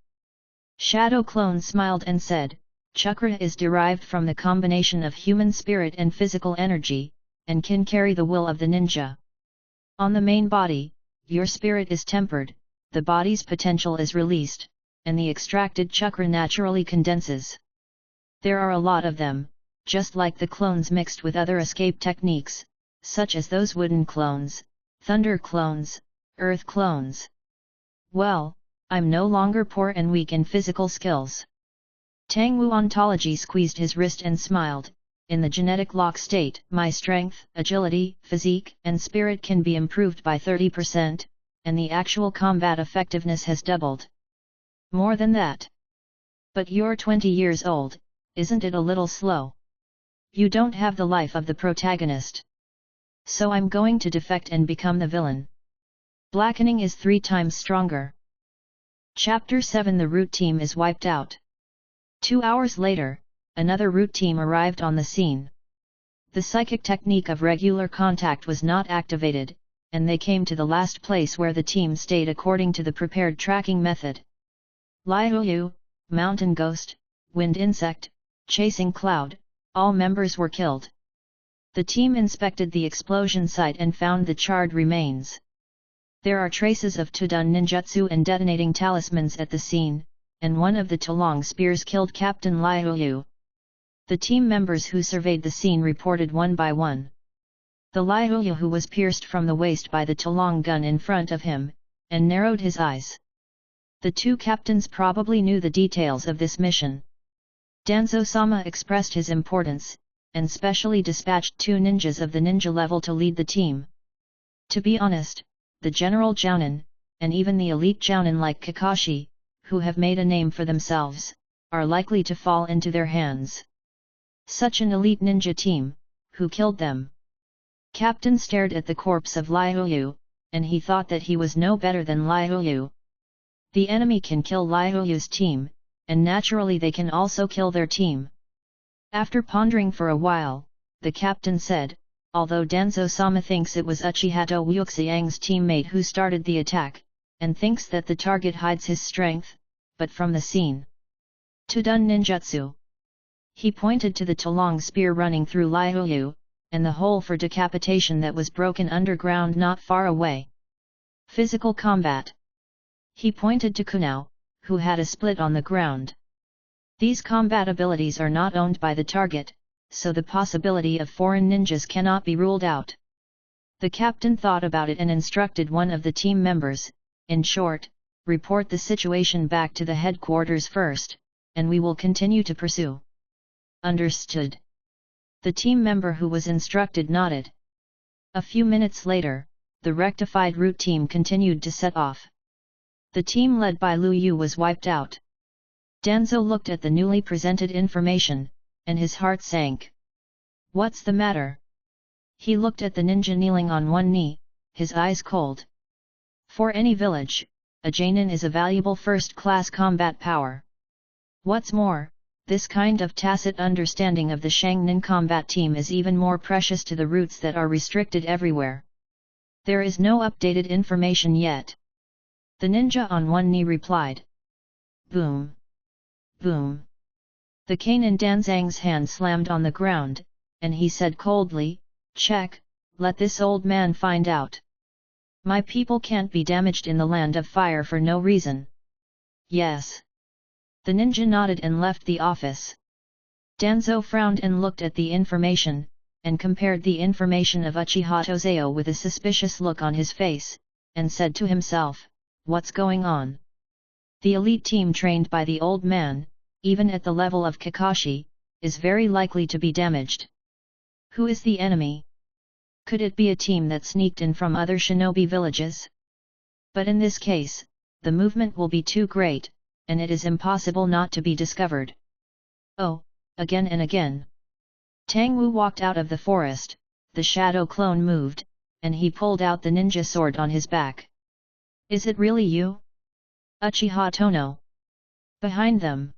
Shadow Clone smiled and said, chakra is derived from the combination of human spirit and physical energy, and can carry the will of the ninja. On the main body, your spirit is tempered, the body's potential is released, and the extracted chakra naturally condenses. There are a lot of them, just like the clones mixed with other escape techniques, such as those wooden clones, thunder clones, earth clones. Well, I'm no longer poor and weak in physical skills. Tang Wu Ontology squeezed his wrist and smiled. In the genetic lock state, my strength, agility, physique, and spirit can be improved by 30%, and the actual combat effectiveness has doubled. More than that. But you're 20 years old, isn't it a little slow? You don't have the life of the protagonist. So I'm going to defect and become the villain. Blackening is 3 times stronger. Chapter 7 The root team is wiped out. 2 hours later, another root team arrived on the scene. The psychic technique of regular contact was not activated, and they came to the last place where the team stayed according to the prepared tracking method. Liu, Mountain Ghost, Wind Insect, Chasing Cloud, all members were killed. The team inspected the explosion site and found the charred remains. There are traces of Tudun ninjutsu and detonating talismans at the scene, and one of the Tulong spears killed Captain Liu. The team members who surveyed the scene reported one by one. The Liu who was pierced from the waist by the Tulong gun in front of him, and narrowed his eyes. The 2 captains probably knew the details of this mission. Danzo-sama expressed his importance, and specially dispatched 2 ninjas of the ninja level to lead the team. To be honest, the general Jounin, and even the elite Jounin like Kakashi, who have made a name for themselves, are likely to fall into their hands. Such an elite ninja team, who killed them? Captain stared at the corpse of Liu, and he thought that he was no better than Liu. The enemy can kill Liu's team, and naturally they can also kill their team. After pondering for a while, the captain said, although Danzo-sama thinks it was Uchihato Wuxiang's teammate who started the attack, and thinks that the target hides his strength, but from the scene Tudun ninjutsu. He pointed to the Talong spear running through Liuyu, and the hole for decapitation that was broken underground not far away. Physical combat. He pointed to Kunao, who had a split on the ground. These combat abilities are not owned by the target, so the possibility of foreign ninjas cannot be ruled out. The captain thought about it and instructed one of the team members, in short, report the situation back to the headquarters first, and we will continue to pursue. Understood. The team member who was instructed nodded. A few minutes later, the rectified route team continued to set off. The team led by Lu Yu was wiped out. Danzo looked at the newly presented information, and his heart sank. What's the matter? He looked at the ninja kneeling on one knee, his eyes cold. For any village, a Jainin is a valuable first-class combat power. What's more, this kind of tacit understanding of the Shangnin combat team is even more precious to the routes that are restricted everywhere. There is no updated information yet. The ninja on one knee replied. Boom. Boom. The cane in Danzang's hand slammed on the ground, and he said coldly, check, let this old man find out. My people can't be damaged in the land of fire for no reason. Yes. The ninja nodded and left the office. Danzo frowned and looked at the information, and compared the information of Uchihato Zao with a suspicious look on his face, and said to himself, what's going on? The elite team trained by the old man, even at the level of Kakashi, is very likely to be damaged. Who is the enemy? Could it be a team that sneaked in from other shinobi villages? But in this case, the movement will be too great, and it is impossible not to be discovered. Oh, again and again. Tang Wu walked out of the forest, the shadow clone moved, and he pulled out the ninja sword on his back. Is it really you? Uchiha Tono. Behind them.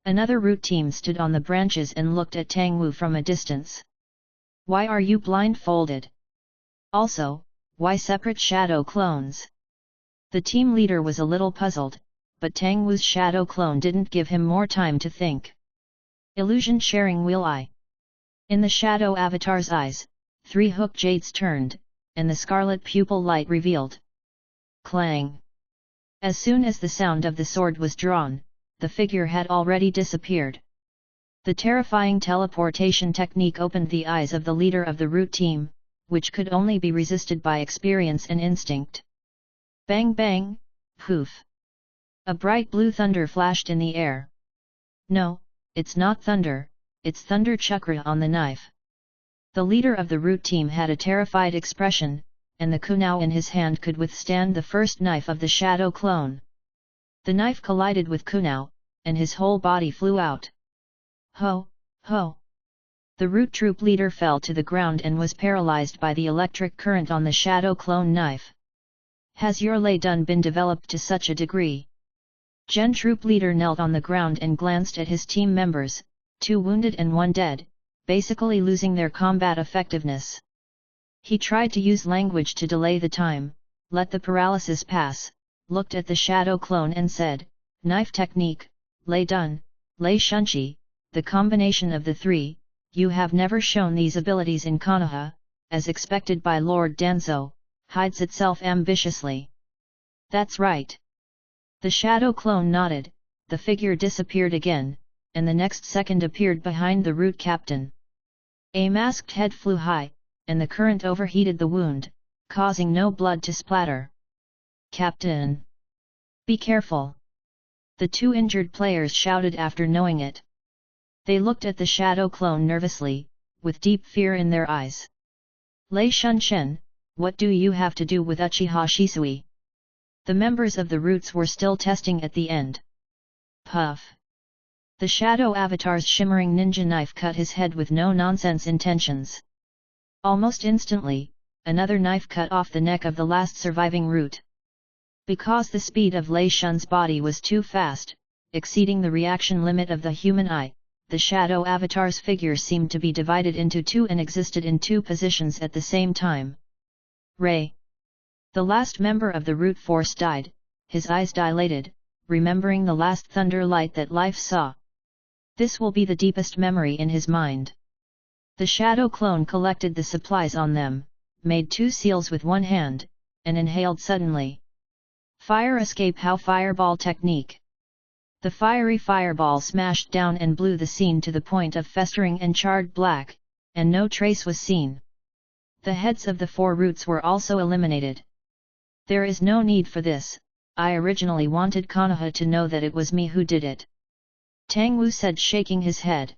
Another route team stood on the branches and looked at Tang Wu from a distance. Why are you blindfolded? Also, why separate shadow clones? The team leader was a little puzzled, but Tang Wu's shadow clone didn't give him more time to think. Illusion sharing wheel eye. In the shadow avatar's eyes, 3 hook jades turned, and the scarlet pupil light revealed. Clang! As soon as the sound of the sword was drawn, the figure had already disappeared. The terrifying teleportation technique opened the eyes of the leader of the route team, which could only be resisted by experience and instinct. Bang bang, poof! A bright blue thunder flashed in the air. No, it's not thunder, it's thunder chakra on the knife. The leader of the route team had a terrified expression, and the kunao in his hand could withstand the first knife of the shadow clone. The knife collided with kunao, and his whole body flew out. Ho, ho! The route troop leader fell to the ground and was paralyzed by the electric current on the shadow clone knife. Has your lei dun been developed to such a degree? Gen troop leader knelt on the ground and glanced at his team members, 2 wounded and 1 dead, basically losing their combat effectiveness. He tried to use language to delay the time, let the paralysis pass, looked at the shadow clone and said, knife technique, lei dun, lei shunchi, the combination of the 3, you have never shown these abilities in Konoha, as expected by Lord Danzo, hides itself ambitiously. That's right. The shadow clone nodded, the figure disappeared again, and the next second appeared behind the route captain. A masked head flew high, and the current overheated the wound, causing no blood to splatter. Captain! Be careful! The 2 injured players shouted after knowing it. They looked at the shadow clone nervously, with deep fear in their eyes. Lei Shunshen, what do you have to do with Uchiha Shisui? The members of the routes were still testing at the end. Puff! The shadow avatar's shimmering ninja knife cut his head with no-nonsense intentions. Almost instantly, another knife cut off the neck of the last surviving route. Because the speed of Lei Shun's body was too fast, exceeding the reaction limit of the human eye. The shadow avatar's figure seemed to be divided into two and existed in two positions at the same time. Ray. The last member of the Root Force died, his eyes dilated, remembering the last thunder light that life saw. This will be the deepest memory in his mind. The shadow clone collected the supplies on them, made two seals with one hand, and inhaled suddenly. Fire escape how fireball technique. The fiery fireball smashed down and blew the scene to the point of festering and charred black, and no trace was seen. The heads of the four roots were also eliminated. There is no need for this, I originally wanted Konoha to know that it was me who did it. Tang Wu said, shaking his head.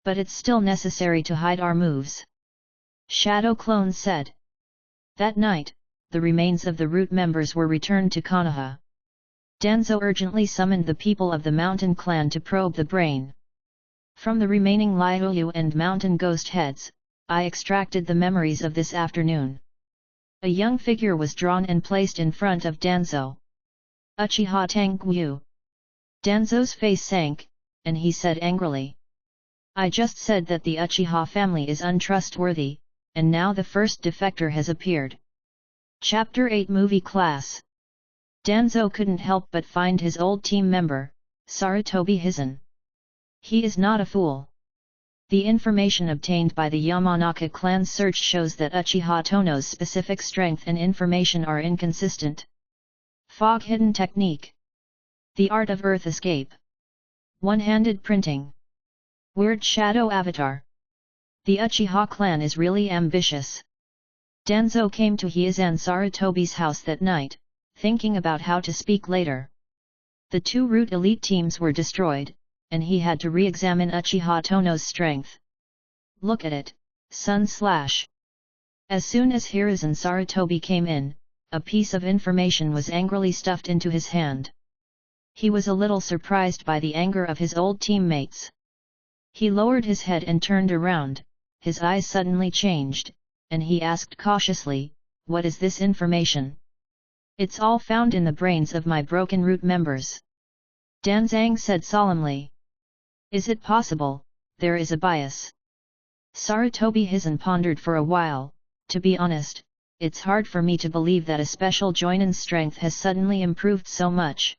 But it's still necessary to hide our moves. Shadow Clone said. That night, the remains of the root members were returned to Konoha. Danzo urgently summoned the people of the mountain clan to probe the brain. From the remaining Liuyu and mountain ghost heads, I extracted the memories of this afternoon. A young figure was drawn and placed in front of Danzo. Uchiha Tangyu. Danzo's face sank, and he said angrily. I just said that the Uchiha family is untrustworthy, and now the first defector has appeared. Chapter 8 Movie Class. Danzo couldn't help but find his old team member, Sarutobi Hizen. He is not a fool. The information obtained by the Yamanaka clan's search shows that Uchiha Tono's specific strength and information are inconsistent. Fog hidden technique. The art of earth escape. One-handed printing. Weird shadow avatar. The Uchiha clan is really ambitious. Danzo came to Hiezan Sarutobi's house that night, thinking about how to speak later. The two root elite teams were destroyed, and he had to re-examine Uchiha Tono's strength. Look at it, Sun Slash. As soon as Hiruzen Sarutobi came in, a piece of information was angrily stuffed into his hand. He was a little surprised by the anger of his old teammates. He lowered his head and turned around, his eyes suddenly changed, and he asked cautiously, "What is this information?" "It's all found in the brains of my broken root members," Danzang said solemnly. "Is it possible, there is a bias?" Sarutobi Hizen pondered for a while. To be honest, it's hard for me to believe that a special joinen's strength has suddenly improved so much.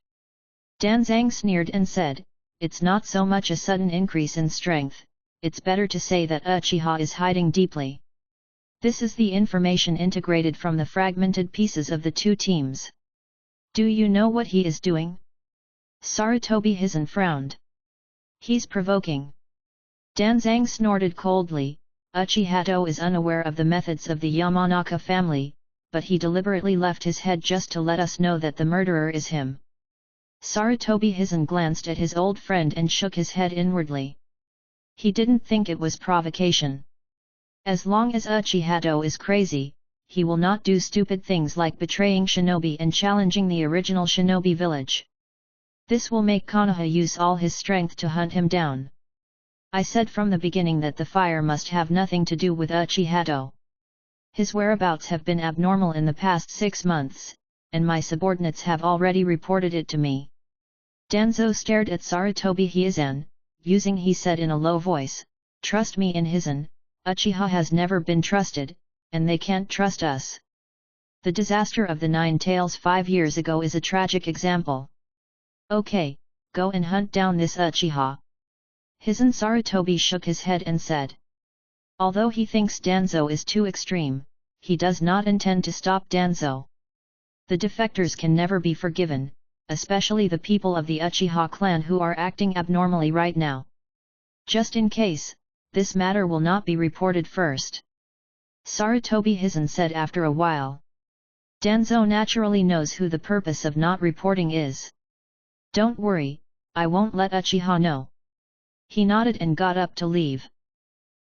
Danzang sneered and said, "It's not so much a sudden increase in strength, it's better to say that Uchiha is hiding deeply. This is the information integrated from the fragmented pieces of the two teams. Do you know what he is doing?" Sarutobi Hizen frowned. "He's provoking." Danzang snorted coldly. Uchiha is unaware of the methods of the Yamanaka family, but he deliberately left his head just to let us know that the murderer is him. Sarutobi Hizen glanced at his old friend and shook his head inwardly. He didn't think it was provocation. As long as Uchiha is crazy, he will not do stupid things like betraying shinobi and challenging the original shinobi village. This will make Konoha use all his strength to hunt him down. I said from the beginning that the fire must have nothing to do with Uchiha. His whereabouts have been abnormal in the past 6 months, and my subordinates have already reported it to me. Danzo stared at Sarutobi Hizen, he said in a low voice, "Trust me in Hizen, Uchiha has never been trusted, and they can't trust us. The disaster of the Nine Tails 5 years ago is a tragic example. Okay, go and hunt down this Uchiha." Hizen Sarutobi shook his head and said. Although he thinks Danzo is too extreme, he does not intend to stop Danzo. The defectors can never be forgiven, especially the people of the Uchiha clan who are acting abnormally right now. Just in case, this matter will not be reported first. Sarutobi Hizen said after a while. Danzo naturally knows who the purpose of not reporting is. Don't worry, I won't let Uchiha know. He nodded and got up to leave.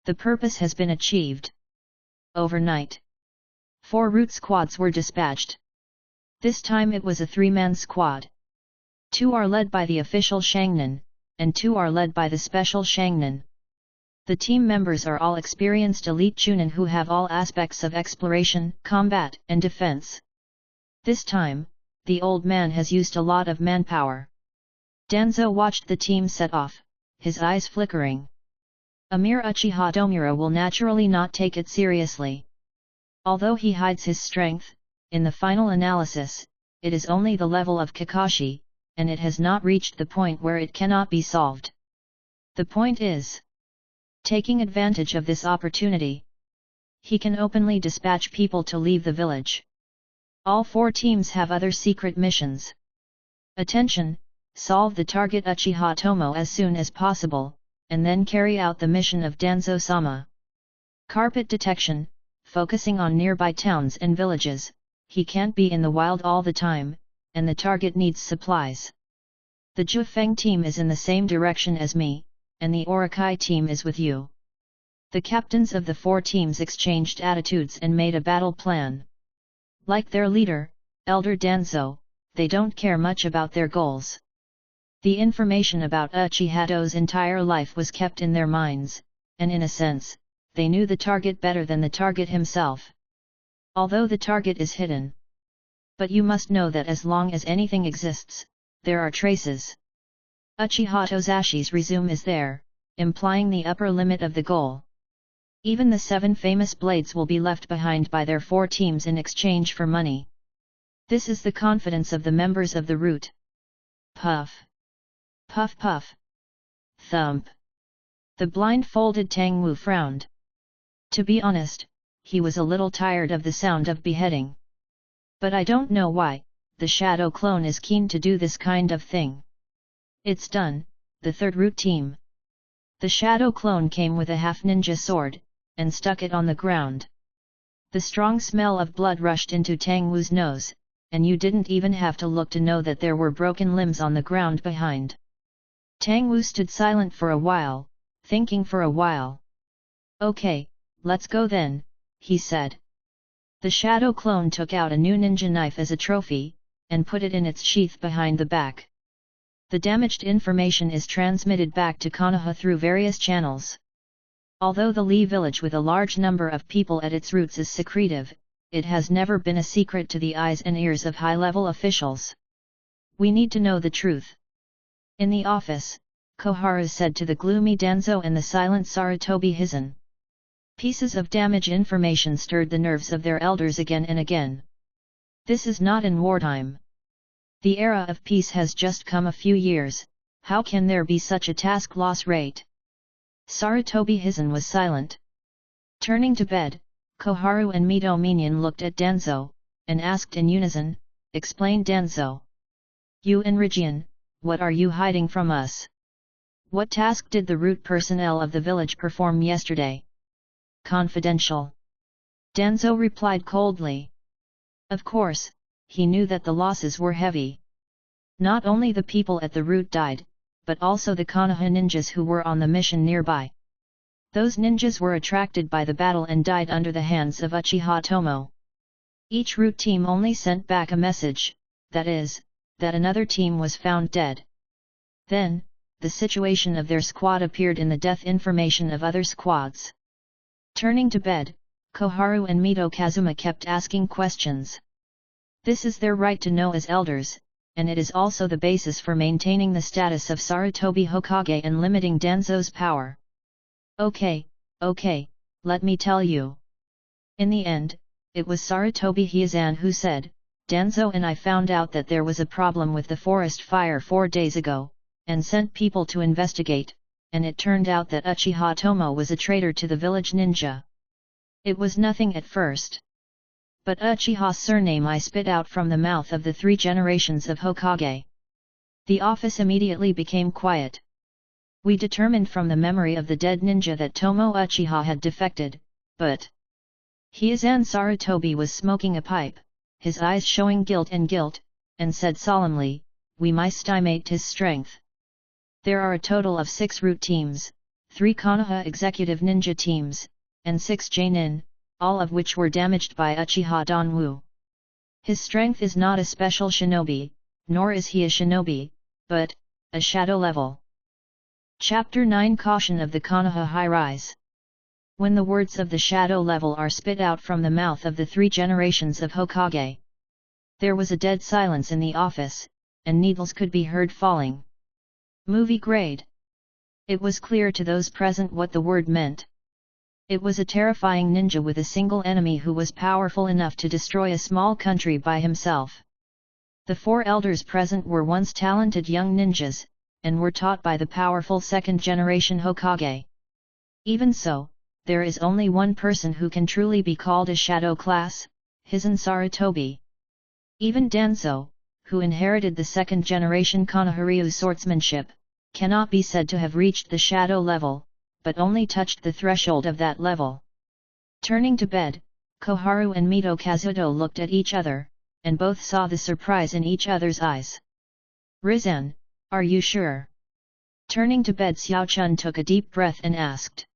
The purpose has been achieved. Overnight, 4 root squads were dispatched. This time it was a 3-man squad. 2 are led by the official Shangnan, and 2 are led by the special Shangnan. The team members are all experienced elite Chunin who have all aspects of exploration, combat, and defense. This time, the old man has used a lot of manpower. Danzo watched the team set off, his eyes flickering. A mere Uchiha Domura will naturally not take it seriously. Although he hides his strength, in the final analysis, it is only the level of Kakashi, and it has not reached the point where it cannot be solved. The point is, taking advantage of this opportunity, he can openly dispatch people to leave the village. All 4 teams have other secret missions. Attention, solve the target Uchiha Tomo as soon as possible, and then carry out the mission of Danzo-sama. Carpet detection, focusing on nearby towns and villages. He can't be in the wild all the time, and the target needs supplies. The Jufeng team is in the same direction as me, and the Orakai team is with you. The captains of the 4 teams exchanged attitudes and made a battle plan. Like their leader, Elder Danzo, they don't care much about their goals. The information about Uchiha's entire life was kept in their minds, and in a sense, they knew the target better than the target himself. Although the target is hidden. But you must know that as long as anything exists, there are traces. Uchiha Tozashi's resume is there, implying the upper limit of the goal. Even the 7 famous blades will be left behind by their 4 teams in exchange for money. This is the confidence of the members of the route. Puff. Puff puff. Thump. The blindfolded Tang Wu frowned. To be honest, he was a little tired of the sound of beheading. But I don't know why, the shadow clone is keen to do this kind of thing. It's done, the 3rd route team. The shadow clone came with a half-ninja sword, and stuck it on the ground. The strong smell of blood rushed into Tang Wu's nose, and you didn't even have to look to know that there were broken limbs on the ground behind. Tang Wu stood silent for a while, thinking for a while. Okay, let's go then, he said. The shadow clone took out a new ninja knife as a trophy, and put it in its sheath behind the back. The damaged information is transmitted back to Konoha through various channels. Although the Lee village with a large number of people at its roots is secretive, it has never been a secret to the eyes and ears of high-level officials. We need to know the truth. In the office, Koharu said to the gloomy Danzo and the silent Sarutobi Hizen. Pieces of damage information stirred the nerves of their elders again and again. This is not in wartime. The era of peace has just come a few years, how can there be such a task loss rate? Sarutobi Hizen was silent. Turning to bed, Koharu and Mito Minion looked at Danzo, and asked in unison, explain Danzo. You and Rigian, what are you hiding from us? What task did the route personnel of the village perform yesterday? Confidential. Danzo replied coldly. Of course, he knew that the losses were heavy. Not only the people at the route died, but also the Konoha ninjas who were on the mission nearby. Those ninjas were attracted by the battle and died under the hands of Uchiha Tomo. Each route team only sent back a message, that is, that another team was found dead. Then, the situation of their squad appeared in the death information of other squads. Turning to bed, Koharu and Mito Kazuma kept asking questions. This is their right to know as elders, and it is also the basis for maintaining the status of Sarutobi Hokage and limiting Danzo's power. Okay, let me tell you. In the end, it was Sarutobi Hiezan who said, Danzo and I found out that there was a problem with the forest fire 4 days ago, and sent people to investigate, and it turned out that Uchiha Tomo was a traitor to the village ninja. It was nothing at first. But Uchiha's surname I spit out from the mouth of the 3 generations of Hokage. The office immediately became quiet. We determined from the memory of the dead ninja that Tomo Uchiha had defected, but Hiezan Sarutobi was smoking a pipe, his eyes showing guilt, and said solemnly, we must estimate his strength. There are a total of 6 route teams, 3 Konoha executive ninja teams, and 6 Jainin, all of which were damaged by Uchiha Danwu. His strength is not a special shinobi, nor is he a shinobi, but a shadow level. Chapter 9 Caution of the Konoha High Rise. When the words of the shadow level are spit out from the mouth of the 3 generations of Hokage, there was a dead silence in the office, and needles could be heard falling. Movie grade. It was clear to those present what the word meant. It was a terrifying ninja with a single enemy who was powerful enough to destroy a small country by himself. The 4 elders present were once talented young ninjas, and were taught by the powerful second-generation Hokage. Even so, there is only one person who can truly be called a shadow class, Hizen Sarutobi. Even Danzo, who inherited the second-generation Konoharyu swordsmanship, cannot be said to have reached the shadow level, but only touched the threshold of that level. Turning to bed, Koharu and Mito Kazuto looked at each other, and both saw the surprise in each other's eyes. "Rizan, are you sure?" Turning to bed, Xiao Chun took a deep breath and asked.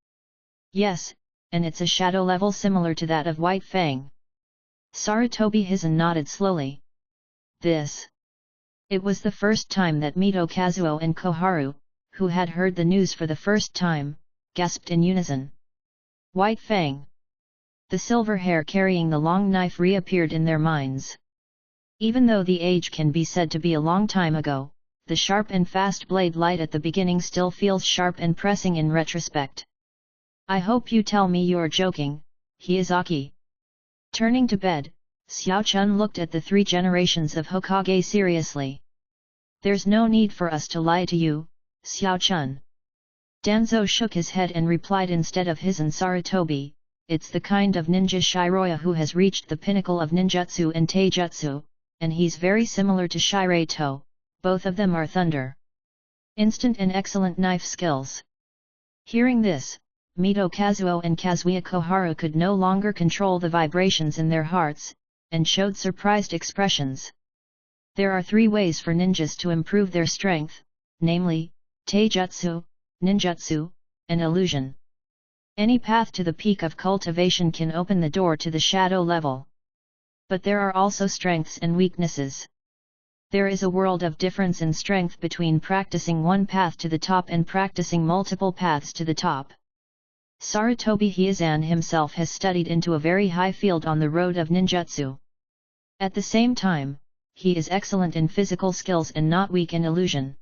"Yes, and it's a shadow level similar to that of White Fang." Sarutobi Hizen nodded slowly. It was the first time that Mito Kazuo and Koharu, who had heard the news for the first time, gasped in unison. White Fang! The silver hair carrying the long knife reappeared in their minds. Even though the age can be said to be a long time ago, the sharp and fast blade light at the beginning still feels sharp and pressing in retrospect. "I hope you tell me you're joking, Hiyazaki." Turning to bed, Xiao Chun looked at the 3 generations of Hokage seriously. "There's no need for us to lie to you, Xiao Chun." Danzo shook his head and replied instead of Hizen Sarutobi, "It's the kind of ninja Shiroya who has reached the pinnacle of ninjutsu and taijutsu, and he's very similar to Shirato, both of them are thunder. Instant and excellent knife skills." Hearing this, Mito Kazuo and Kazuya Koharu could no longer control the vibrations in their hearts, and showed surprised expressions. There are 3 ways for ninjas to improve their strength, namely, taijutsu, ninjutsu, and illusion. Any path to the peak of cultivation can open the door to the shadow level. But there are also strengths and weaknesses. There is a world of difference in strength between practicing one path to the top and practicing multiple paths to the top. Sarutobi Hiyazan himself has studied into a very high field on the road of ninjutsu. At the same time, he is excellent in physical skills and not weak in illusion.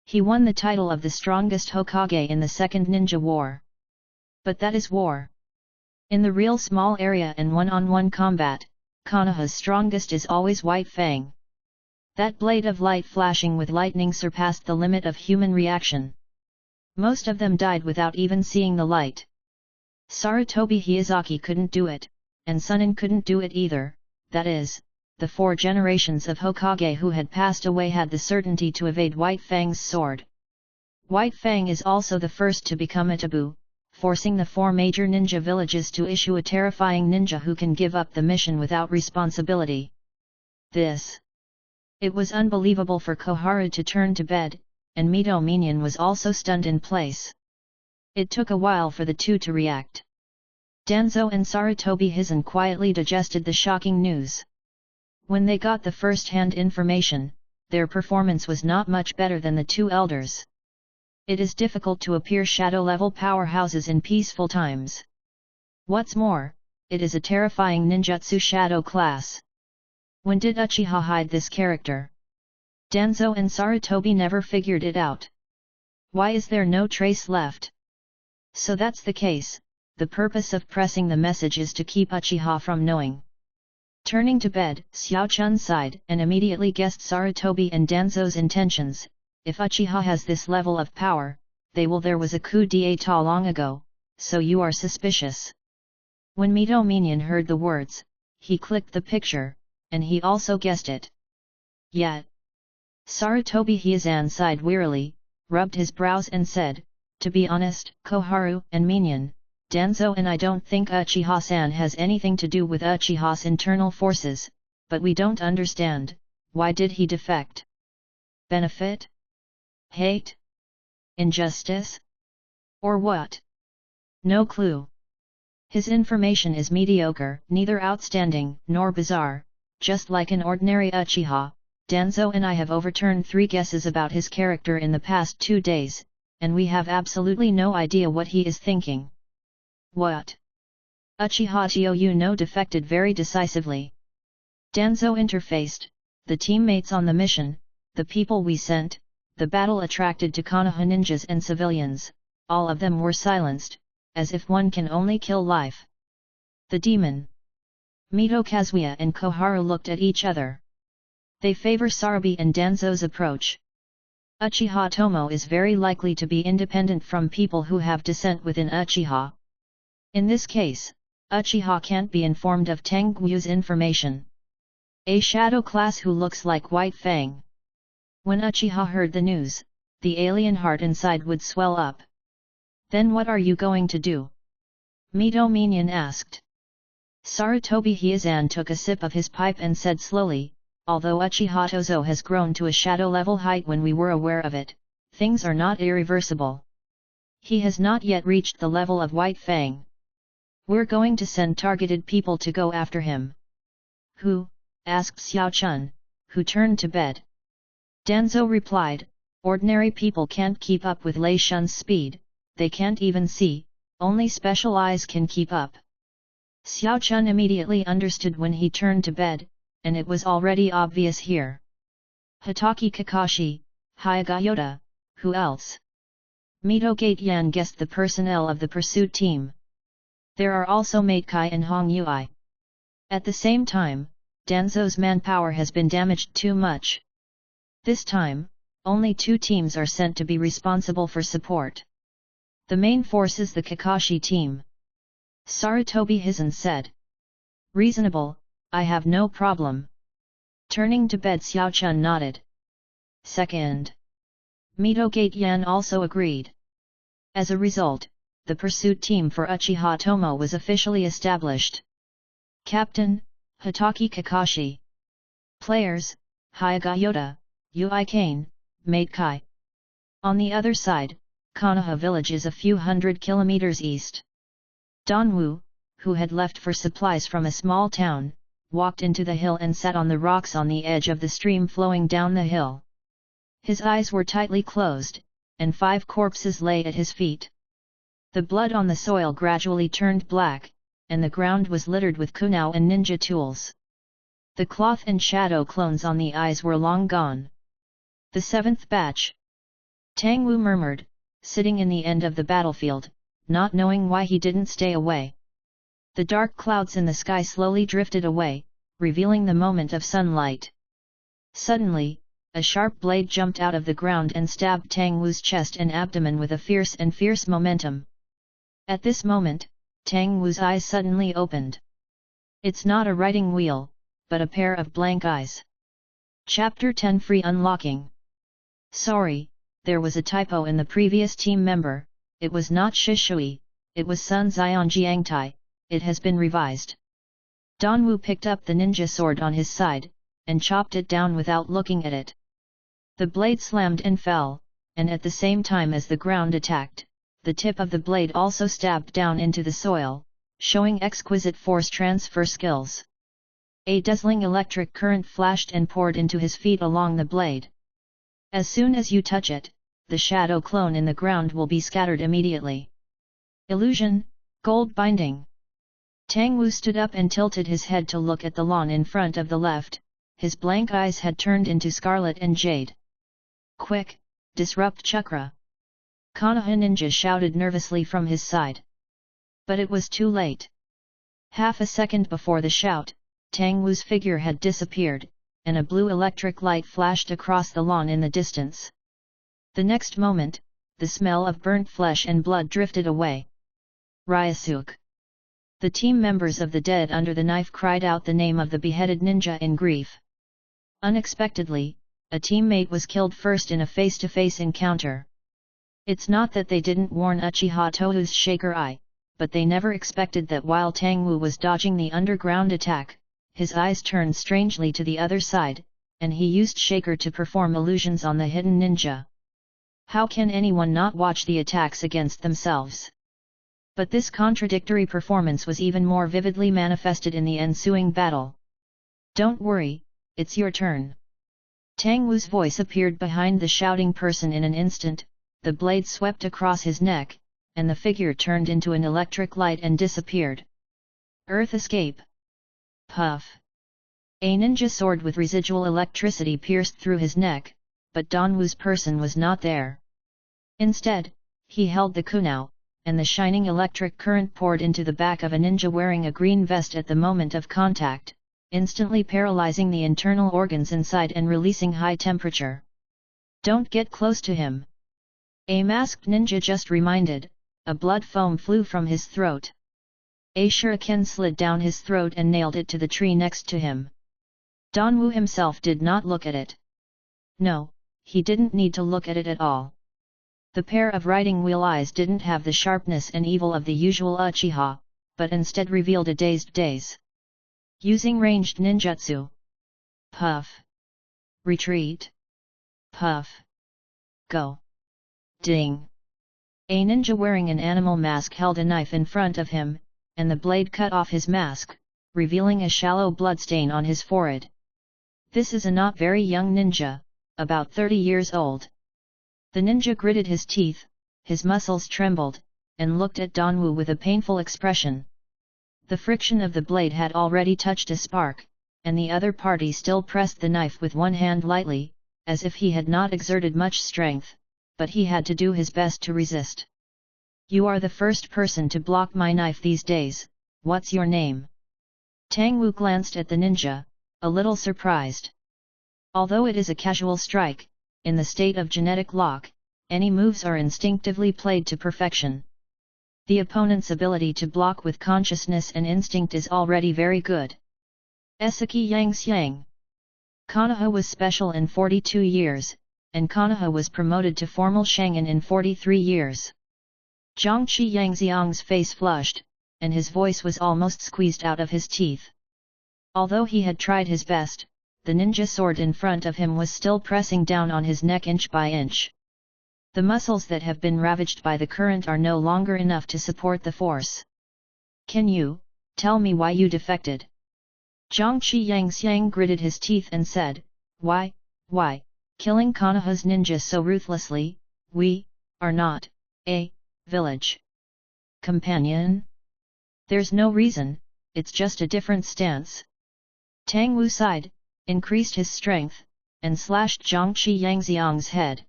He won the title of the strongest Hokage in the Second Ninja War. But that is war. In the real small area and one-on-one combat, Konoha's strongest is always White Fang. That blade of light flashing with lightning surpassed the limit of human reaction. Most of them died without even seeing the light. Sarutobi Hiyazaki couldn't do it, and Sunin couldn't do it either, that is, the 4 generations of Hokage who had passed away had the certainty to evade White Fang's sword. White Fang is also the first to become a taboo, forcing the 4 major ninja villages to issue a terrifying ninja who can give up the mission without responsibility. It was unbelievable for Koharu to turn to bed, and Mito Minion was also stunned in place. It took a while for the 2 to react. Danzo and Sarutobi Hizen quietly digested the shocking news. When they got the first-hand information, their performance was not much better than the 2 elders. It is difficult to appear shadow-level powerhouses in peaceful times. What's more, it is a terrifying ninjutsu shadow class. When did Uchiha hide this character? Danzo and Sarutobi never figured it out. Why is there no trace left? So that's the case, the purpose of pressing the message is to keep Uchiha from knowing. Turning to bed, Xiao Chun sighed and immediately guessed Sarutobi and Danzo's intentions. If Uchiha has this level of power, there was a coup d'état long ago, so you are suspicious. When Mito Minion heard the words, he clicked the picture, and he also guessed it. Yet, Sarutobi Hiyazan sighed wearily, rubbed his brows and said, "To be honest, Koharu and Minion, Danzo and I don't think Uchiha-san has anything to do with Uchiha's internal forces, but we don't understand, why did he defect? Benefit? Hate? Injustice? Or what? No clue. His information is mediocre, neither outstanding nor bizarre, just like an ordinary Uchiha. Danzo and I have overturned 3 guesses about his character in the past 2 days, and we have absolutely no idea what he is thinking." "What? Uchiha Tou defected very decisively. Danzo interfaced, the teammates on the mission, the people we sent, the battle attracted to Konoha ninjas and civilians, all of them were silenced, as if one can only kill life. The demon. Mito Kazuya and Koharu looked at each other. They favor Sarabi and Danzo's approach. Uchiha Tomo is very likely to be independent from people who have descent within Uchiha. In this case, Uchiha can't be informed of Tengu's information. A shadow class who looks like White Fang. When Uchiha heard the news, the alien heart inside would swell up. Then what are you going to do? Mito Minion asked. Sarutobi Hyazan took a sip of his pipe and said slowly, although Uchiha Tozo has grown to a shadow level height when we were aware of it, things are not irreversible. He has not yet reached the level of White Fang. We're going to send targeted people to go after him. Who? Asked Xiao Chun, who turned to bed. Danzo replied, ordinary people can't keep up with Lei Shun's speed, they can't even see, only special eyes can keep up. Xiao Chun immediately understood when he turned to bed, and it was already obvious here. Hitaki Kakashi, Hyagayoda, who else? Mito Gateyan guessed the personnel of the pursuit team. There are also Mate Kai and Hong Yui. At the same time, Danzo's manpower has been damaged too much. This time, only 2 teams are sent to be responsible for support. The main force is the Kakashi team. Sarutobi Hizen said. Reasonable, I have no problem. Turning to bed, Xiao Chun nodded. Second. Mito Gateyan also agreed. As a result, the pursuit team for Uchiha Tomo was officially established. Captain, Hitaki Kakashi. Players, Hyagayoda, Yui Kane, Mate Kai. On the other side, Konoha village is a few hundred kilometers east. Danwu, who had left for supplies from a small town, walked into the hill and sat on the rocks on the edge of the stream flowing down the hill. His eyes were tightly closed, and 5 corpses lay at his feet. The blood on the soil gradually turned black, and the ground was littered with kunao and ninja tools. The cloth and shadow clones on the eyes were long gone. The 7th batch. Tang Wu murmured, sitting in the end of the battlefield, not knowing why he didn't stay away. The dark clouds in the sky slowly drifted away, revealing the moment of sunlight. Suddenly, a sharp blade jumped out of the ground and stabbed Tang Wu's chest and abdomen with a fierce momentum. At this moment, Tang Wu's eyes suddenly opened. It's not a writing wheel, but a pair of blank eyes. Chapter 10 Free Unlocking. Sorry, there was a typo in the previous team member, it was not Shishui, it was Sun Xian Jiangtai, it has been revised. Danwu picked up the ninja sword on his side, and chopped it down without looking at it. The blade slammed and fell, and at the same time as the ground attacked, the tip of the blade also stabbed down into the soil, showing exquisite force transfer skills. A dazzling electric current flashed and poured into his feet along the blade. As soon as you touch it, the shadow clone in the ground will be scattered immediately. Illusion, gold binding. Tang Wu stood up and tilted his head to look at the lawn in front of the left, his blank eyes had turned into scarlet and jade. Quick, disrupt chakra! Konoha ninja shouted nervously from his side. But it was too late. Half a second before the shout, Tang Wu's figure had disappeared, and a blue electric light flashed across the lawn in the distance. The next moment, the smell of burnt flesh and blood drifted away. Ryasuke. The team members of the dead under the knife cried out the name of the beheaded ninja in grief. Unexpectedly, a teammate was killed first in a face-to-face encounter. It's not that they didn't warn Uchiha Tohu's Shaker Eye, but they never expected that while Tang Wu was dodging the underground attack, his eyes turned strangely to the other side, and he used Shaker to perform illusions on the hidden ninja. How can anyone not watch the attacks against themselves? But this contradictory performance was even more vividly manifested in the ensuing battle. Don't worry, it's your turn. Tang Wu's voice appeared behind the shouting person in an instant, the blade swept across his neck, and the figure turned into an electric light and disappeared. Earth escape. Puff. A ninja sword with residual electricity pierced through his neck, but Danwoo's person was not there. Instead, he held the kunao, and the shining electric current poured into the back of a ninja wearing a green vest at the moment of contact, instantly paralyzing the internal organs inside and releasing high temperature. "Don't get close to him," a masked ninja just reminded. A blood foam flew from his throat. A shuriken slid down his throat and nailed it to the tree next to him. Danwoo himself did not look at it. No, he didn't need to look at it at all. The pair of riding wheel eyes didn't have the sharpness and evil of the usual Uchiha, but instead revealed a dazed daze. Using ranged ninjutsu. Puff. Retreat. Puff. Go. Ding. A ninja wearing an animal mask held a knife in front of him, and the blade cut off his mask, revealing a shallow bloodstain on his forehead. This is a not very young ninja, about 30 years old. The ninja gritted his teeth, his muscles trembled, and looked at Danwoo with a painful expression. The friction of the blade had already touched a spark, and the other party still pressed the knife with one hand lightly, as if he had not exerted much strength, but he had to do his best to resist. "You are the first person to block my knife these days. What's your name?" Tangwoo glanced at the ninja, a little surprised. Although it is a casual strike, in the state of genetic lock, any moves are instinctively played to perfection. The opponent's ability to block with consciousness and instinct is already very good. Esaki Yang Xiang. Konoha was special in 42 years, and Konoha was promoted to formal Shangan in 43 years. Zhangqi Yangxiang's face flushed, and his voice was almost squeezed out of his teeth. Although he had tried his best, the ninja sword in front of him was still pressing down on his neck inch by inch. The muscles that have been ravaged by the current are no longer enough to support the force. "Can you tell me why you defected?" Zhangqi Yangxiang gritted his teeth and said, Why, killing Konoha's ninja so ruthlessly? We are not a village companion. There's no reason, it's just a different stance." Tangwoo sighed, increased his strength, and slashed Zhangqi Yangxiang's head.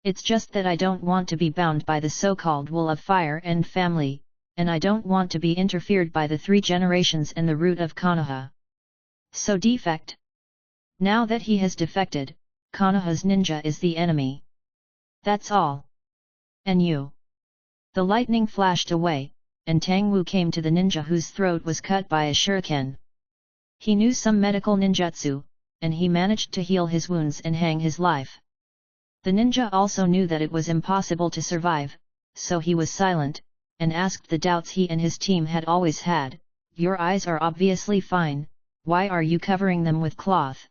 "It's just that I don't want to be bound by the so-called wool of fire and family, and I don't want to be interfered by the 3 generations and the root of Konoha. So defect. Now that he has defected, Konoha's ninja is the enemy. That's all. And you?" The lightning flashed away, and Tangwoo came to the ninja whose throat was cut by a shuriken. He knew some medical ninjutsu, and he managed to heal his wounds and hang his life. The ninja also knew that it was impossible to survive, so he was silent, and asked the doubts he and his team had always had. "Your eyes are obviously fine, why are you covering them with cloth?"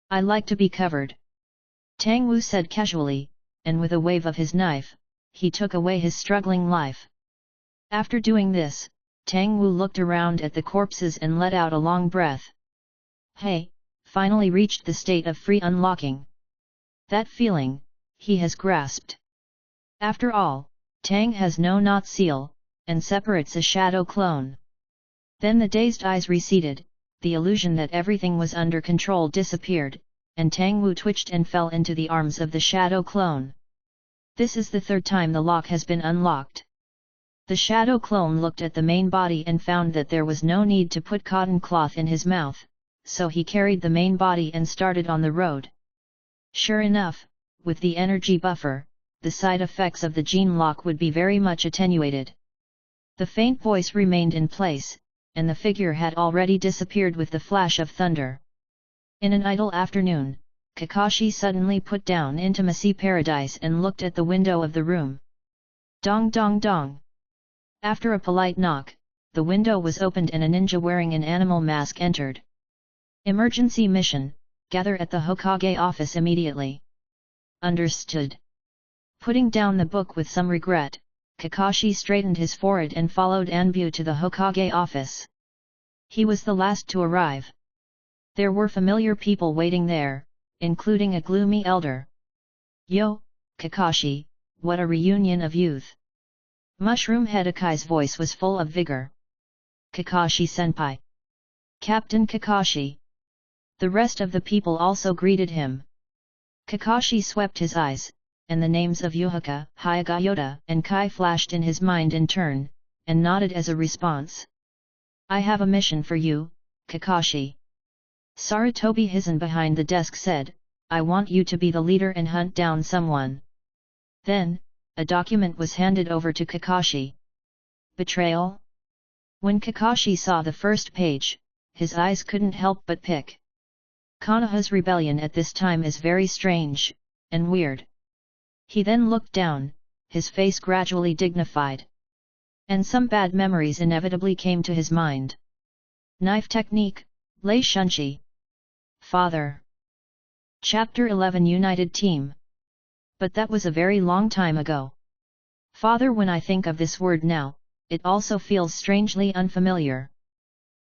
"I like to be covered," Tangwoo said casually, and with a wave of his knife, he took away his struggling life. After doing this, Tangwoo looked around at the corpses and let out a long breath. Hey, finally reached the state of free unlocking. That feeling, he has grasped. After all, Tang has no knot seal, and separates a shadow clone. Then the dazed eyes receded, the illusion that everything was under control disappeared, and Tangwoo twitched and fell into the arms of the shadow clone. This is the 3rd time the lock has been unlocked. The shadow clone looked at the main body and found that there was no need to put cotton cloth in his mouth, so he carried the main body and started on the road. Sure enough, with the energy buffer, the side effects of the gene lock would be very much attenuated. The faint voice remained in place, and the figure had already disappeared with the flash of thunder. In an idle afternoon, Kakashi suddenly put down Intimacy Paradise and looked at the window of the room. Dong dong dong. After a polite knock, the window was opened and a ninja wearing an animal mask entered. "Emergency mission, gather at the Hokage office immediately." "Understood." Putting down the book with some regret, Kakashi straightened his forehead and followed Anbu to the Hokage office. He was the last to arrive. There were familiar people waiting there, including a gloomy elder. "Yo, Kakashi, what a reunion of youth." Mushroom Head Akai's voice was full of vigor. "Kakashi-senpai. Captain Kakashi." The rest of the people also greeted him. Kakashi swept his eyes, and the names of Yuhaka, Hyagayoda, and Kai flashed in his mind in turn, and nodded as a response. I have a mission for you, Kakashi. Sarutobi Hizen behind the desk said, I want you to be the leader and hunt down someone. Then, a document was handed over to Kakashi. Betrayal? When Kakashi saw the first page, his eyes couldn't help but pick. Konoha's rebellion at this time is very strange, and weird. He then looked down, his face gradually dignified. And some bad memories inevitably came to his mind. Knife technique, Lei Shunchi. Father. Chapter 11 United Team. But that was a very long time ago. Father, when I think of this word now, it also feels strangely unfamiliar.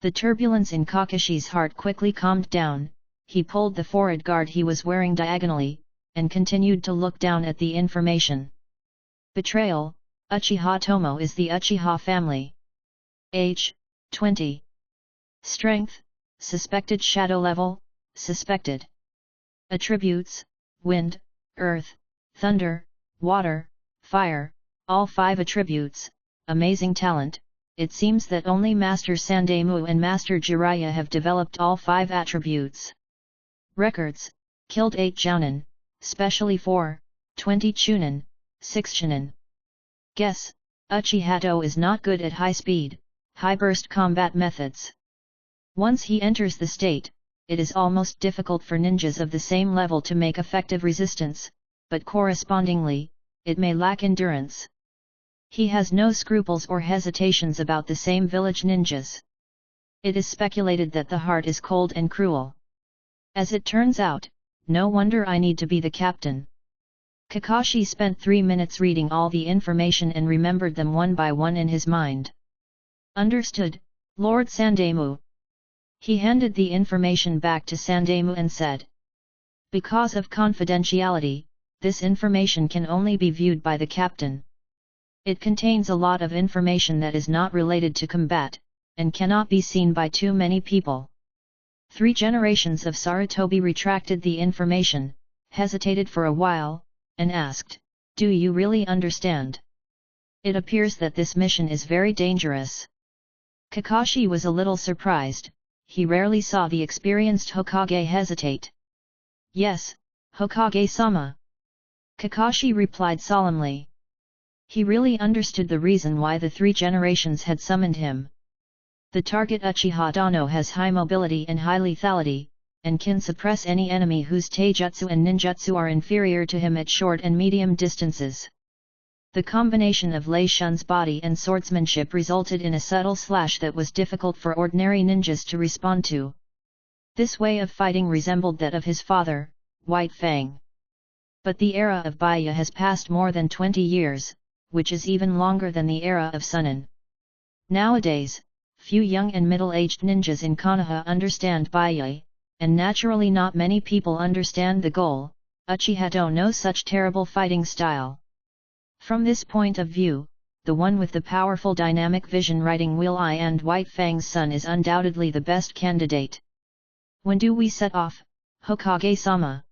The turbulence in Kakashi's heart quickly calmed down. He pulled the forehead guard he was wearing diagonally, and continued to look down at the information. Betrayal, Uchiha Tomo is the Uchiha family. Age, 20. Strength, suspected. Shadow level, suspected. Attributes, wind, earth, thunder, water, fire, all 5 attributes. Amazing talent. It seems that only Master Sandemu and Master Jiraiya have developed all 5 attributes. Records, killed 8 Jounin, specially 4, 20 Chunin, 6 Shinin. Guess, Uchiha is not good at high speed, high burst combat methods. Once he enters the state, it is almost difficult for ninjas of the same level to make effective resistance, but correspondingly, it may lack endurance. He has no scruples or hesitations about the same village ninjas. It is speculated that the heart is cold and cruel. As it turns out, no wonder I need to be the captain. Kakashi spent 3 minutes reading all the information and remembered them one by one in his mind. Understood, Lord Sandemu. He handed the information back to Sandemu and said, because of confidentiality, this information can only be viewed by the captain. It contains a lot of information that is not related to combat, and cannot be seen by too many people. 3 generations of Sarutobi retracted the information, hesitated for a while, and asked, do you really understand? It appears that this mission is very dangerous. Kakashi was a little surprised, he rarely saw the experienced Hokage hesitate. Yes, Hokage-sama. Kakashi replied solemnly. He really understood the reason why the 3 generations had summoned him. The target Uchiha Dano has high mobility and high lethality, and can suppress any enemy whose taijutsu and ninjutsu are inferior to him at short and medium distances. The combination of Lei Shun's body and swordsmanship resulted in a subtle slash that was difficult for ordinary ninjas to respond to. This way of fighting resembled that of his father, White Fang. But the era of Baiya has passed more than 20 years, which is even longer than the era of Sunin. Nowadays, few young and middle-aged ninjas in Konoha understand Baiya, and naturally not many people understand the goal. Uchiha no such terrible fighting style. From this point of view, the one with the powerful dynamic vision riding Wheel Eye and White Fang's son is undoubtedly the best candidate. When do we set off, Hokage-sama?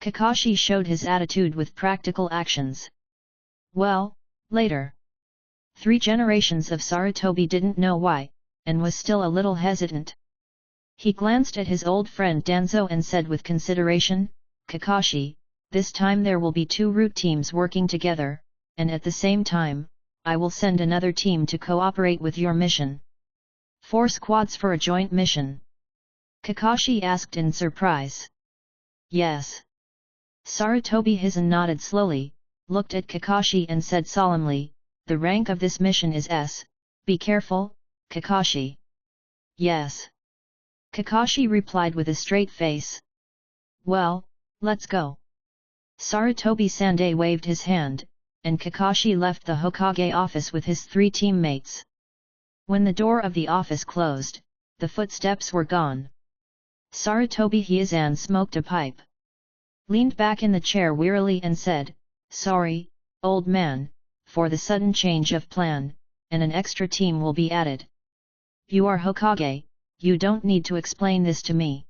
Kakashi showed his attitude with practical actions. Well, later. 3 generations of Sarutobi didn't know why, and was still a little hesitant. He glanced at his old friend Danzo and said with consideration, Kakashi, this time there will be 2 route teams working together, and at the same time, I will send another team to cooperate with your mission. 4 squads for a joint mission? Kakashi asked in surprise. Yes. Sarutobi Hizen nodded slowly, looked at Kakashi and said solemnly, the rank of this mission is S. Be careful, Kakashi. Yes. Kakashi replied with a straight face. Well, let's go. Sarutobi Sandai waved his hand, and Kakashi left the Hokage office with his 3 teammates. When the door of the office closed, the footsteps were gone. Sarutobi Hizen smoked a pipe. Leaned back in the chair wearily and said, sorry, old man, for the sudden change of plan, and an extra team will be added. You are Hokage, you don't need to explain this to me.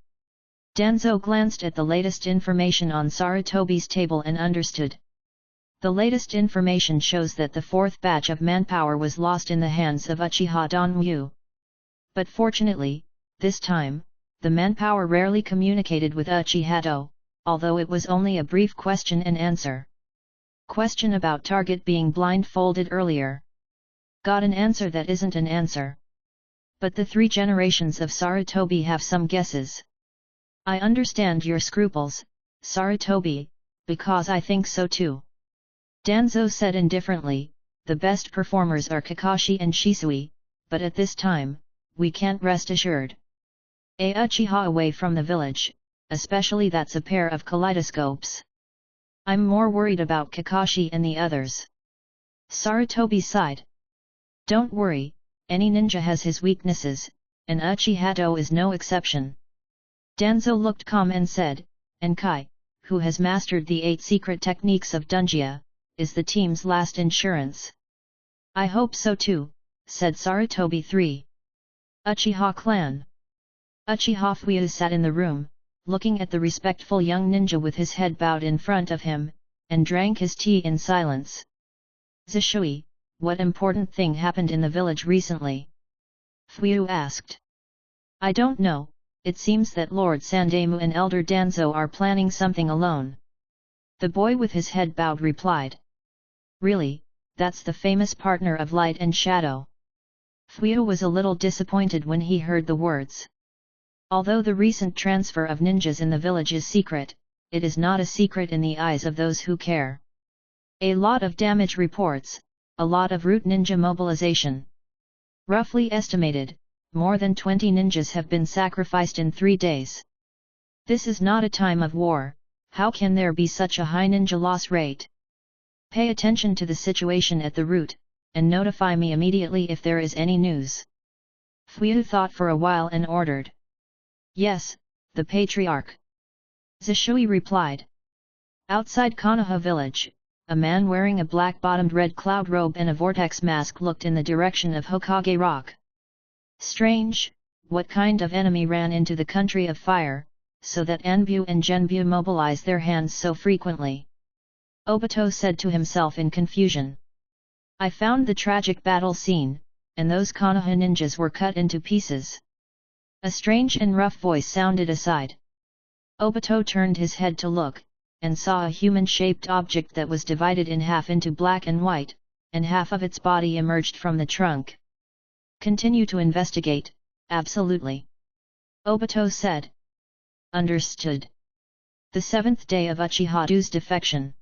Danzo glanced at the latest information on Sarutobi's table and understood. The latest information shows that the fourth batch of manpower was lost in the hands of Uchiha Danwu. But fortunately, this time, the manpower rarely communicated with Uchiha Do, although it was only a brief question and answer. Question about target being blindfolded earlier. Got an answer that isn't an answer. But the 3 generations of Sarutobi have some guesses. I understand your scruples, Sarutobi, because I think so too. Danzo said indifferently, the best performers are Kakashi and Shisui, but at this time, we can't rest assured. Uchiha away from the village, especially that's a pair of kaleidoscopes. I'm more worried about Kakashi and the others. Sarutobi sighed. Don't worry, any ninja has his weaknesses, and Uchiha Do is no exception. Danzo looked calm and said, and Kai, who has mastered the 8 secret techniques of Dunjia, is the team's last insurance. I hope so too, said Sarutobi 3. Uchiha clan. Uchiha Fuyu sat in the room, looking at the respectful young ninja with his head bowed in front of him, and drank his tea in silence. Zishui, what important thing happened in the village recently? Fuyu asked. I don't know, it seems that Lord Sandamu and Elder Danzo are planning something alone. The boy with his head bowed replied. Really, that's the famous partner of light and shadow. Fuyu was a little disappointed when he heard the words. Although the recent transfer of ninjas in the village is secret, it is not a secret in the eyes of those who care. A lot of damage reports, a lot of root ninja mobilization. Roughly estimated, more than 20 ninjas have been sacrificed in 3 days. This is not a time of war, how can there be such a high ninja loss rate? Pay attention to the situation at the root, and notify me immediately if there is any news. Fuyu thought for a while and ordered. Yes, the Patriarch. Zishui replied. Outside Konoha village, a man wearing a black-bottomed red cloud robe and a vortex mask looked in the direction of Hokage Rock. Strange, what kind of enemy ran into the country of fire, so that Anbu and Genbu mobilize their hands so frequently? Obito said to himself in confusion. I found the tragic battle scene, and those Konoha ninjas were cut into pieces. A strange and rough voice sounded aside. Obito turned his head to look, and saw a human-shaped object that was divided in half into black and white, and half of its body emerged from the trunk. Continue to investigate, absolutely. Obito said. Understood. The 7th day of Uchiha-do's defection.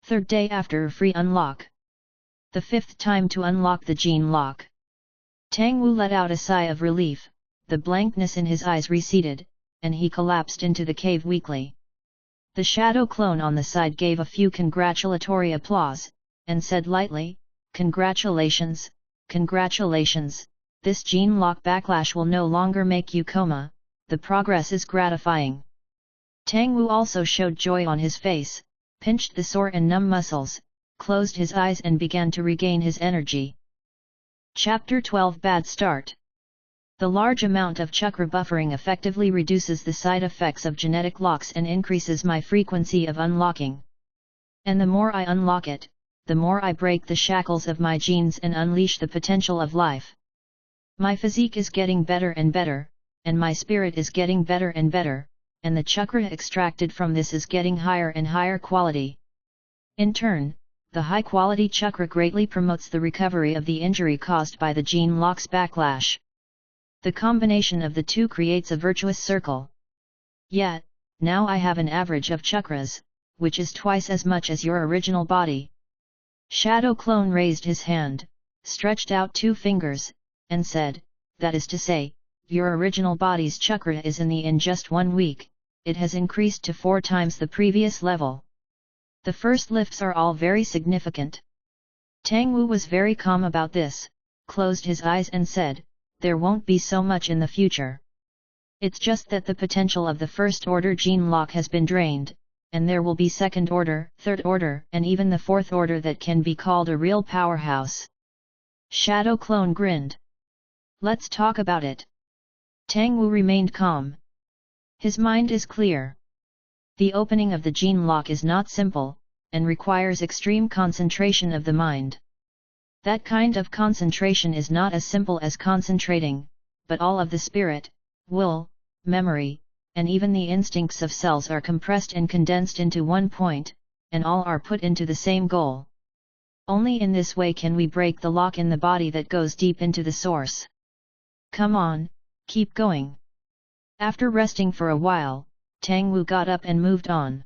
3rd day after free unlock. The 5th time to unlock the gene lock. Tang Wu let out a sigh of relief, the blankness in his eyes receded, and he collapsed into the cave weakly. The shadow clone on the side gave a few congratulatory applause, and said lightly, Congratulations, congratulations, this gene lock backlash will no longer make you coma, the progress is gratifying. Tang Wu also showed joy on his face, pinched the sore and numb muscles, closed his eyes and began to regain his energy. Chapter 12 Bad Start. The large amount of chakra buffering effectively reduces the side effects of genetic locks and increases my frequency of unlocking. And the more I unlock it, the more I break the shackles of my genes and unleash the potential of life. My physique is getting better and better, and my spirit is getting better and better, and the chakra extracted from this is getting higher and higher quality. In turn, the high-quality chakra greatly promotes the recovery of the injury caused by the gene lock's backlash. The combination of the two creates a virtuous circle. Yet, now I have an average of chakras, which is twice as much as your original body. Shadow Clone raised his hand, stretched out 2 fingers, and said, that is to say, your original body's chakra is in just 1 week, it has increased to 4 times the previous level. The first lifts are all very significant. Tang Wu was very calm about this, closed his eyes and said, there won't be so much in the future. It's just that the potential of the first order gene lock has been drained, and there will be second order, third order, and even the fourth order that can be called a real powerhouse. Shadow Clone grinned. Let's talk about it. Tang Wu remained calm. His mind is clear. The opening of the gene lock is not simple, and requires extreme concentration of the mind. That kind of concentration is not as simple as concentrating, but all of the spirit, will, memory, and even the instincts of cells are compressed and condensed into one point, and all are put into the same goal. Only in this way can we break the lock in the body that goes deep into the source. Come on, keep going. After resting for a while, Tang Wu got up and moved on.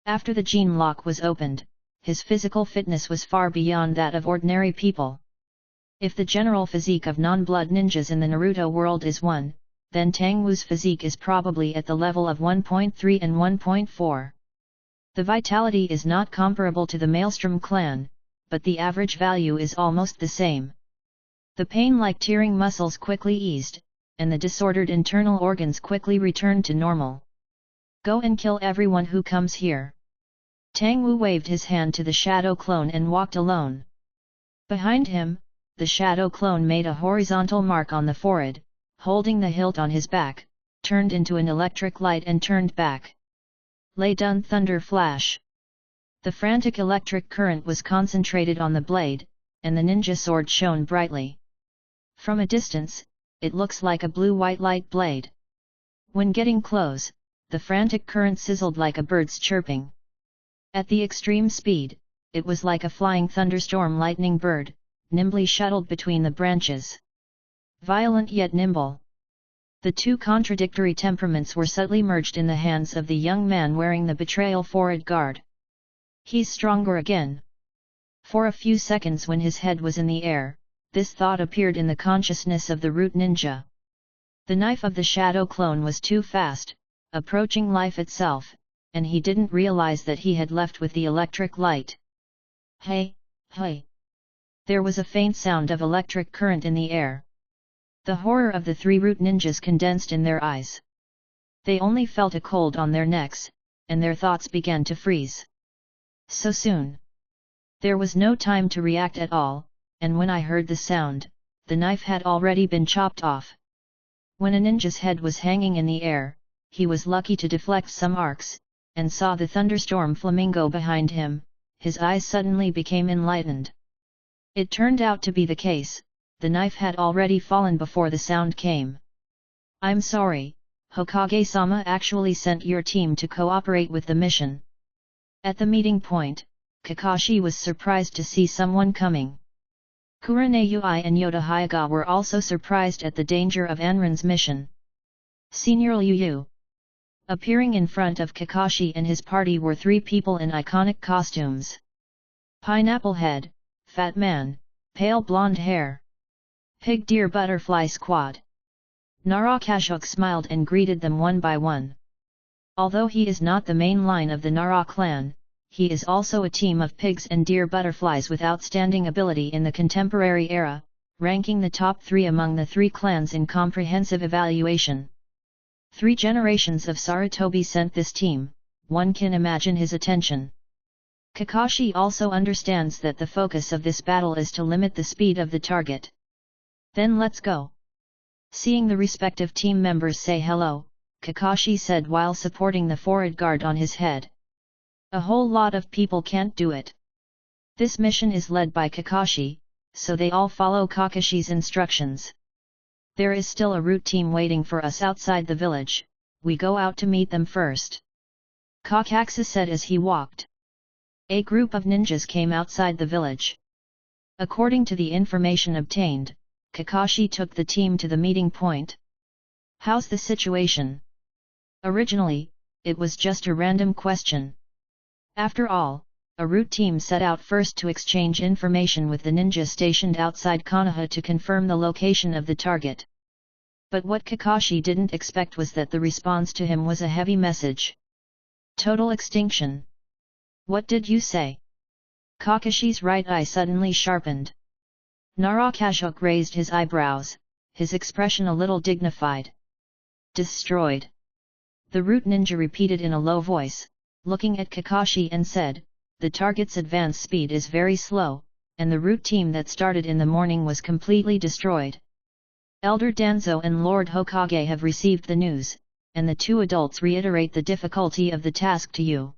After the gene lock was opened, his physical fitness was far beyond that of ordinary people. If the general physique of non-blood ninjas in the Naruto world is 1, then Tang Wu's physique is probably at the level of 1.3 and 1.4. The vitality is not comparable to the Maelstrom clan, but the average value is almost the same. The pain-like tearing muscles quickly eased, and the disordered internal organs quickly returned to normal. Go and kill everyone who comes here. Tang Wu waved his hand to the shadow clone and walked alone. Behind him, the shadow clone made a horizontal mark on the forehead, holding the hilt on his back, turned into an electric light and turned back. Lay done thunder flash. The frantic electric current was concentrated on the blade, and the ninja sword shone brightly. From a distance, it looks like a blue-white light blade. When getting close, the frantic current sizzled like a bird's chirping. At the extreme speed, it was like a flying thunderstorm lightning bird, nimbly shuttled between the branches. Violent yet nimble. The two contradictory temperaments were subtly merged in the hands of the young man wearing the betrayal forehead guard. He's stronger again. For a few seconds when his head was in the air, this thought appeared in the consciousness of the root ninja. The knife of the shadow clone was too fast, approaching life itself, and he didn't realize that he had left with the electric light. Hey, hey! There was a faint sound of electric current in the air. The horror of the three root ninjas condensed in their eyes. They only felt a cold on their necks, and their thoughts began to freeze. So soon. There was no time to react at all, and when I heard the sound, the knife had already been chopped off. When a ninja's head was hanging in the air, he was lucky to deflect some arcs, and saw the thunderstorm flamingo behind him. His eyes suddenly became enlightened. It turned out to be the case, the knife had already fallen before the sound came. I'm sorry, Hokage-sama actually sent your team to cooperate with the mission. At the meeting point, Kakashi was surprised to see someone coming. Kurane Yui and Yoda Hyuga were also surprised at the danger of Anrin's mission. Senior Yu. Appearing in front of Kakashi and his party were three people in iconic costumes. Pineapple Head, Fat Man, Pale Blonde Hair. Pig Deer Butterfly Squad. Narakashok smiled and greeted them one by one. Although he is not the main line of the Nara clan, he is also a team of pigs and deer butterflies with outstanding ability in the contemporary era, ranking the top 3 among the 3 clans in comprehensive evaluation. 3 generations of Sarutobi sent this team, one can imagine his attention. Kakashi also understands that the focus of this battle is to limit the speed of the target. Then let's go. Seeing the respective team members say hello, Kakashi said while supporting the forehead guard on his head. A whole lot of people can't do it. This mission is led by Kakashi, so they all follow Kakashi's instructions. There is still a root team waiting for us outside the village, we go out to meet them first. Kakashi said as he walked. A group of ninjas came outside the village. According to the information obtained, Kakashi took the team to the meeting point. How's the situation? Originally, it was just a random question. After all, a root team set out first to exchange information with the ninja stationed outside Konoha to confirm the location of the target. But what Kakashi didn't expect was that the response to him was a heavy message. Total extinction. What did you say? Kakashi's right eye suddenly sharpened. Narakashok raised his eyebrows, his expression a little dignified. Destroyed. The root ninja repeated in a low voice, looking at Kakashi and said, the target's advance speed is very slow, and the root team that started in the morning was completely destroyed. Elder Danzo and Lord Hokage have received the news, and the two adults reiterate the difficulty of the task to you.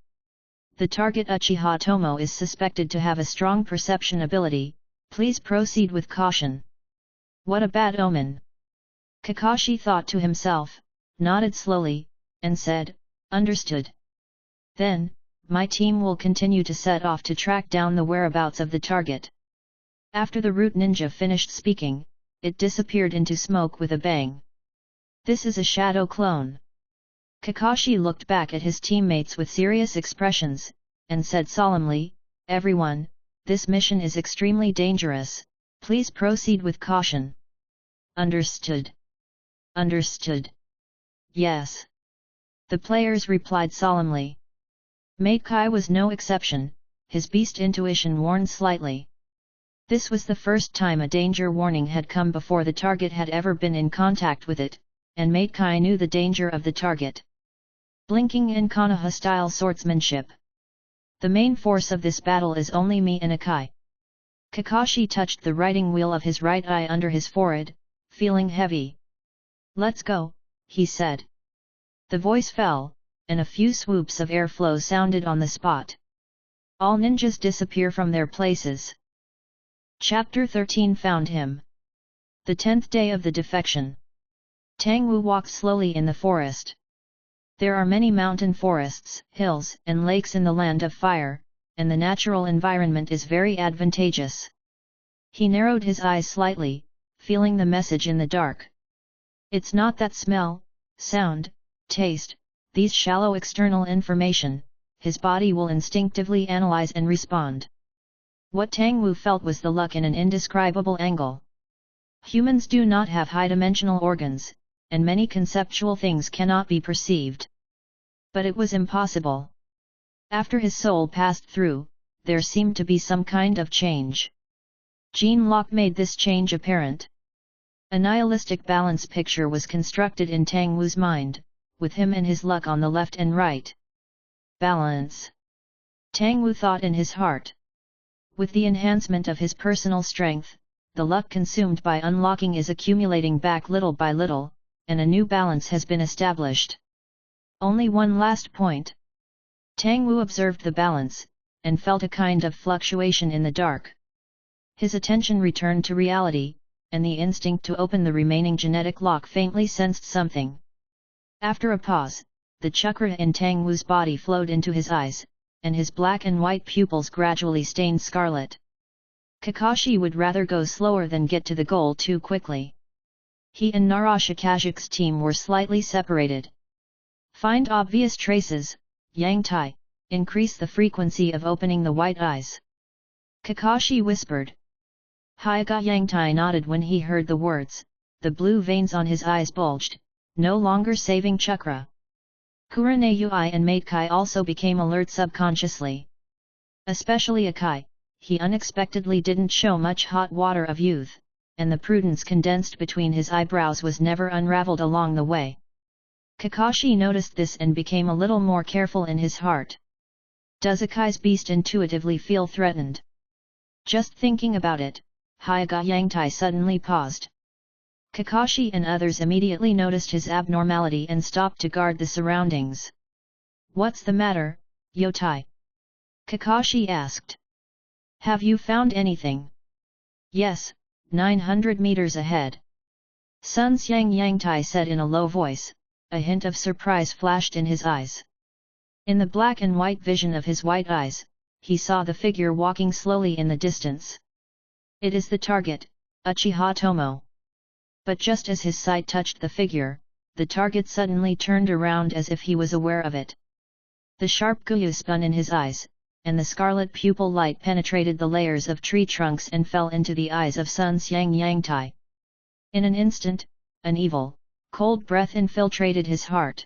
The target Uchiha Tomo is suspected to have a strong perception ability, please proceed with caution. What a bad omen! Kakashi thought to himself, nodded slowly, and said, understood. Then, my team will continue to set off to track down the whereabouts of the target. After the root ninja finished speaking, it disappeared into smoke with a bang. This is a shadow clone. Kakashi looked back at his teammates with serious expressions, and said solemnly, everyone, this mission is extremely dangerous, please proceed with caution. Understood. Understood. Yes. The players replied solemnly. Mate Kai was no exception, his beast intuition warned slightly. This was the first time a danger warning had come before the target had ever been in contact with it, and Mate Kai knew the danger of the target. Blinking in Konoha-style swordsmanship. The main force of this battle is only me and Akai. Kakashi touched the writing wheel of his right eye under his forehead, feeling heavy. Let's go, he said. The voice fell, and a few swoops of airflow sounded on the spot. All ninjas disappear from their places. Chapter 13 Found him. The 10th day of the defection. Tang Wu walked slowly in the forest. There are many mountain forests, hills, and lakes in the land of fire, and the natural environment is very advantageous. He narrowed his eyes slightly, feeling the message in the dark. It's not that smell, sound, taste, these shallow external information, his body will instinctively analyze and respond. What Tang Wu felt was the luck in an indescribable angle. Humans do not have high-dimensional organs, and many conceptual things cannot be perceived. But it was impossible. After his soul passed through, there seemed to be some kind of change. Gene Lock made this change apparent. A nihilistic balance picture was constructed in Tang Wu's mind, with him and his luck on the left and right. Balance. Tang Wu thought in his heart. With the enhancement of his personal strength, the luck consumed by unlocking is accumulating back little by little, and a new balance has been established. Only one last point. Tang Wu observed the balance, and felt a kind of fluctuation in the dark. His attention returned to reality, and the instinct to open the remaining genetic lock faintly sensed something. After a pause, the chakra in Tang Wu's body flowed into his eyes, and his black and white pupils gradually stained scarlet. Kakashi would rather go slower than get to the goal too quickly. He and Narashikajik's team were slightly separated. Find obvious traces, Yang Tai, increase the frequency of opening the white eyes. Kakashi whispered. Hyaga Yang Tai nodded when he heard the words, the blue veins on his eyes bulged, no longer saving chakra. Kurane Yui and Mate Kai also became alert subconsciously. Especially Akai, he unexpectedly didn't show much hot water of youth, and the prudence condensed between his eyebrows was never unraveled along the way. Kakashi noticed this and became a little more careful in his heart. Does Akai's beast intuitively feel threatened? Just thinking about it, Hyaga Yangtai suddenly paused. Kakashi and others immediately noticed his abnormality and stopped to guard the surroundings. What's the matter, Yotai? Kakashi asked. Have you found anything? Yes, 900 meters ahead. Sun Xiang Yangtai said in a low voice, a hint of surprise flashed in his eyes. In the black and white vision of his white eyes, he saw the figure walking slowly in the distance. It is the target, Uchiha Tomo. But just as his sight touched the figure, the target suddenly turned around as if he was aware of it. The sharp guyu spun in his eyes, and the scarlet pupil light penetrated the layers of tree trunks and fell into the eyes of Sun Xiang Yangtai. In an instant, an evil, cold breath infiltrated his heart.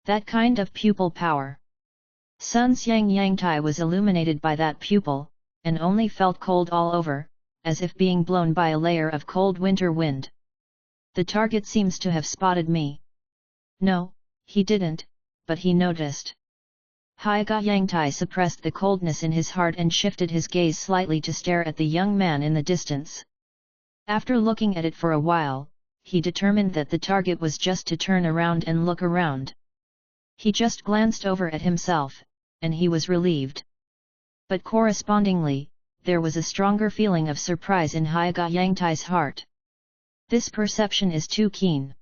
That kind of pupil power. Sun Xiang Yangtai was illuminated by that pupil, and only felt cold all over, as if being blown by a layer of cold winter wind. The target seems to have spotted me. No, he didn't, but he noticed. Hyaga Yangtai suppressed the coldness in his heart and shifted his gaze slightly to stare at the young man in the distance. After looking at it for a while, he determined that the target was just to turn around and look around. He just glanced over at himself, and he was relieved. But correspondingly, there was a stronger feeling of surprise in Hyoga Yangtai's heart. This perception is too keen.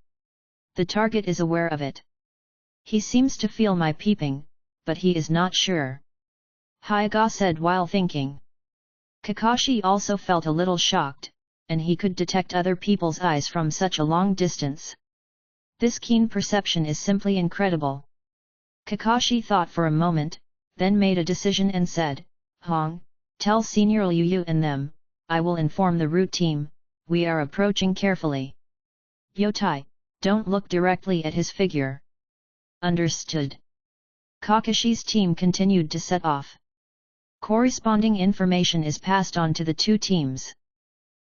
The target is aware of it. He seems to feel my peeping, but he is not sure. Hyoga said while thinking. Kakashi also felt a little shocked, and he could detect other people's eyes from such a long distance. This keen perception is simply incredible. Kakashi thought for a moment, then made a decision and said, "Hong, tell Senior Liu and them, I will inform the route team, we are approaching carefully. Yotai, don't look directly at his figure." Understood. Kakashi's team continued to set off. Corresponding information is passed on to the two teams.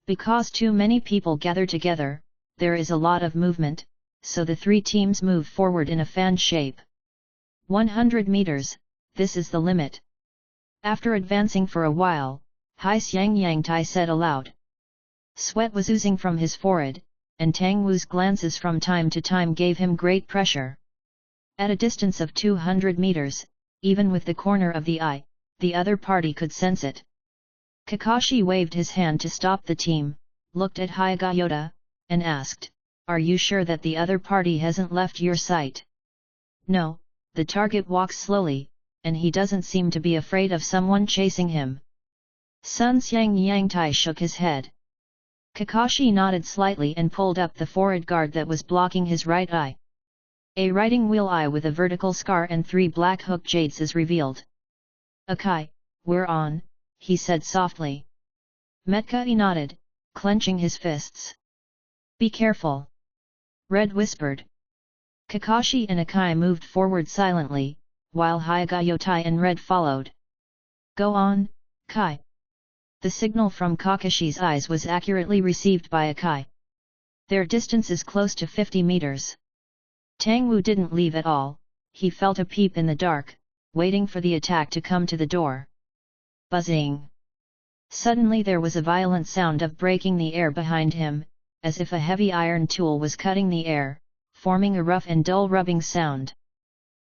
Because too many people gather together, there is a lot of movement, so the three teams move forward in a fan shape. 100 meters, this is the limit. After advancing for a while, Hai Xiang Yangtai said aloud. Sweat was oozing from his forehead, and Tang Wu's glances from time to time gave him great pressure. At a distance of 200 meters, even with the corner of the eye, the other party could sense it. Kakashi waved his hand to stop the team, looked at Hyoga, and asked, "Are you sure that the other party hasn't left your sight?" "No, the target walks slowly, and he doesn't seem to be afraid of someone chasing him." Sun Xiang Yangtai shook his head. Kakashi nodded slightly and pulled up the forehead guard that was blocking his right eye. A writing wheel eye with a vertical scar and 3 black hook jades is revealed. "Akai, we're on," he said softly. Metka nodded, clenching his fists. "Be careful," Red whispered. Kakashi and Akai moved forward silently, while Hyoga and Red followed. "Go on, Kai." The signal from Kakashi's eyes was accurately received by Akai. Their distance is close to 50 meters. Tang Wu didn't leave at all, he felt a peep in the dark, waiting for the attack to come to the door. Buzzing! Suddenly there was a violent sound of breaking the air behind him, as if a heavy iron tool was cutting the air, forming a rough and dull rubbing sound.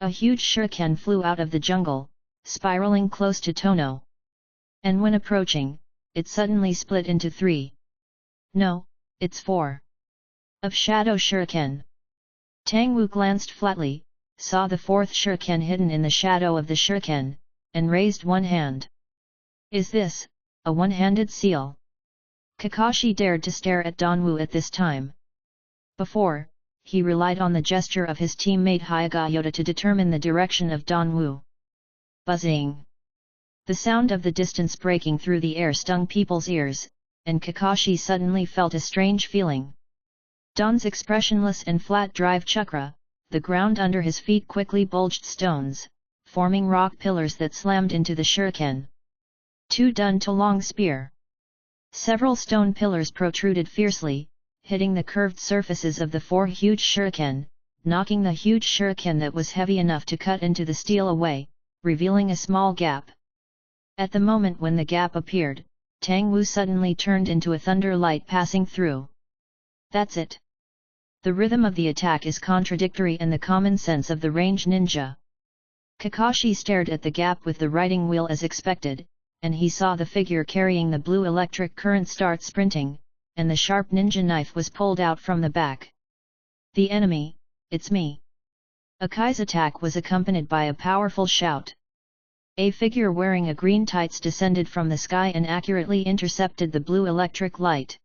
A huge shuriken flew out of the jungle, spiraling close to Tono. And when approaching, it suddenly split into 3. No, it's 4. Of shadow shuriken. Tang Wu glanced flatly, saw the 4th shuriken hidden in the shadow of the shuriken, and raised one hand. "Is this a one-handed seal?" Kakashi dared to stare at Don Wu at this time. Before, he relied on the gesture of his teammate Hyoga to determine the direction of Don Wu. Buzzing! The sound of the distance breaking through the air stung people's ears, and Kakashi suddenly felt a strange feeling. Don's expressionless and flat drive chakra, the ground under his feet quickly bulged stones, forming rock pillars that slammed into the shuriken. 2 Dun to long spear. Several stone pillars protruded fiercely, hitting the curved surfaces of the 4 huge shuriken, knocking the huge shuriken that was heavy enough to cut into the steel away, revealing a small gap. At the moment when the gap appeared, Tang Wu suddenly turned into a thunder light passing through. That's it. The rhythm of the attack is contradictory and the common sense of the range ninja. Kakashi stared at the gap with the writing wheel as expected, and he saw the figure carrying the blue electric current start sprinting, and the sharp ninja knife was pulled out from the back. "The enemy, it's me!" Akai's attack was accompanied by a powerful shout. A figure wearing a green tights descended from the sky and accurately intercepted the blue electric light.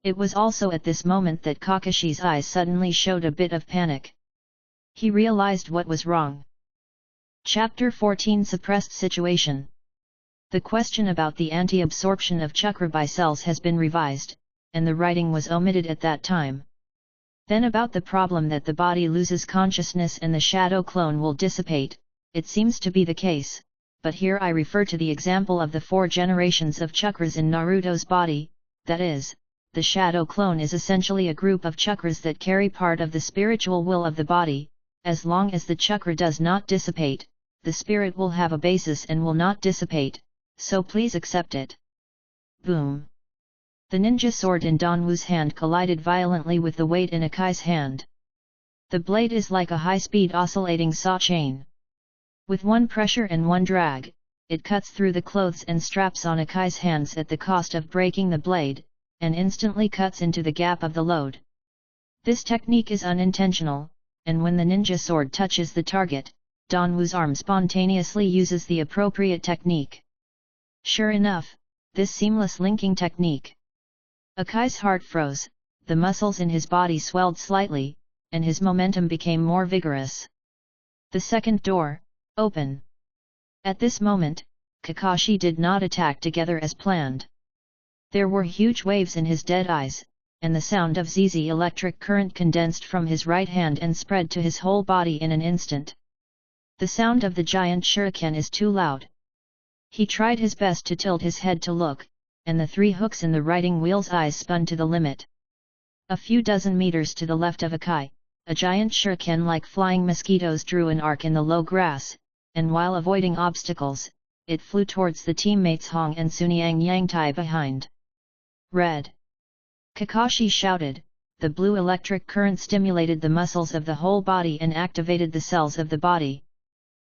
It was also at this moment that Kakashi's eyes suddenly showed a bit of panic. He realized what was wrong. Chapter 14 Suppressed Situation. The question about the anti-absorption of chakra by cells has been revised, and the writing was omitted at that time. Then about the problem that the body loses consciousness and the shadow clone will dissipate, it seems to be the case, but here I refer to the example of the 4 generations of chakras in Naruto's body, that is, the shadow clone is essentially a group of chakras that carry part of the spiritual will of the body. As long as the chakra does not dissipate, the spirit will have a basis and will not dissipate, so please accept it. Boom! The ninja sword in Danwu's hand collided violently with the weight in Akai's hand. The blade is like a high-speed oscillating saw chain. With one pressure and one drag, it cuts through the clothes and straps on Akai's hands at the cost of breaking the blade, and instantly cuts into the gap of the load. This technique is unintentional, and when the ninja sword touches the target, Danwu's arm spontaneously uses the appropriate technique. Sure enough, this seamless linking technique. Akai's heart froze, the muscles in his body swelled slightly, and his momentum became more vigorous. The second door, open. At this moment, Kakashi did not attack together as planned. There were huge waves in his dead eyes, and the sound of ZZ electric current condensed from his right hand and spread to his whole body in an instant. The sound of the giant shuriken is too loud. He tried his best to tilt his head to look, and the three hooks in the riding wheel's eyes spun to the limit. A few dozen meters to the left of Akai, a giant shuriken like flying mosquitoes drew an arc in the low grass, and while avoiding obstacles, it flew towards the teammates Hong and Sunyang Yangtai behind. Red! Kakashi shouted. The blue electric current stimulated the muscles of the whole body and activated the cells of the body.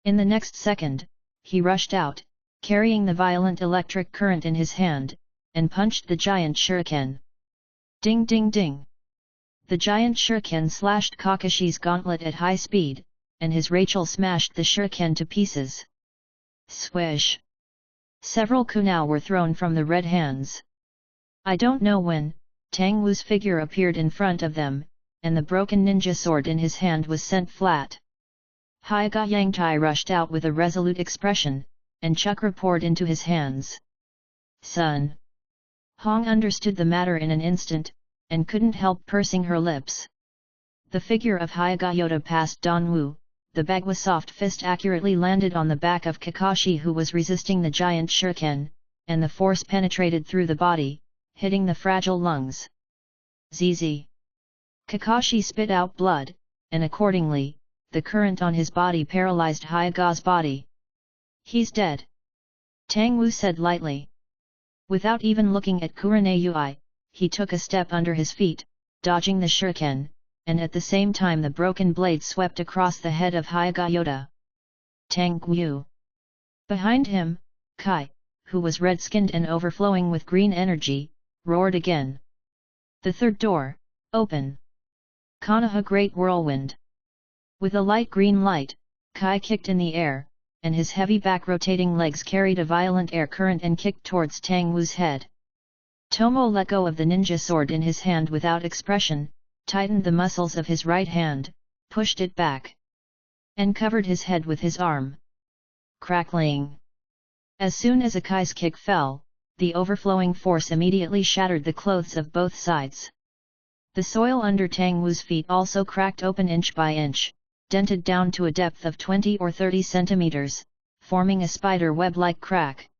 In the next second, he rushed out, carrying the violent electric current in his hand, and punched the giant shuriken. Ding ding ding! The giant shuriken slashed Kakashi's gauntlet at high speed, and his Rachel smashed the shuriken to pieces. Swish! Several kunai were thrown from the red hands. I don't know when, Tang Wu's figure appeared in front of them, and the broken ninja sword in his hand was sent flat. Hyoga Yangtai rushed out with a resolute expression, and chakra poured into his hands. Son! Hong understood the matter in an instant, and couldn't help pursing her lips. The figure of Hyoga Yoda passed Danwu, the Bagua soft fist accurately landed on the back of Kakashi who was resisting the giant shuriken, and the force penetrated through the body, hitting the fragile lungs. ZZ! Kakashi spit out blood, and accordingly, the current on his body paralyzed Hyaga's body. He's dead. Tang Wu said lightly. Without even looking at Kurane Yui, he took a step under his feet, dodging the shuriken, and at the same time the broken blade swept across the head of Hyoga Yoda. Tang Wu. Behind him, Kai, who was red-skinned and overflowing with green energy, roared again. The third door, open. Konoha Great Whirlwind. With a light green light, Kai kicked in the air, and his heavy back-rotating legs carried a violent air current and kicked towards Tang Wu's head. Tomo let go of the ninja sword in his hand without expression, tightened the muscles of his right hand, pushed it back, and covered his head with his arm. Crackling! As soon as Akai's kick fell, the overflowing force immediately shattered the clothes of both sides. The soil under Tang Wu's feet also cracked open inch by inch, dented down to a depth of 20 or 30 centimeters, forming a spider web-like crack.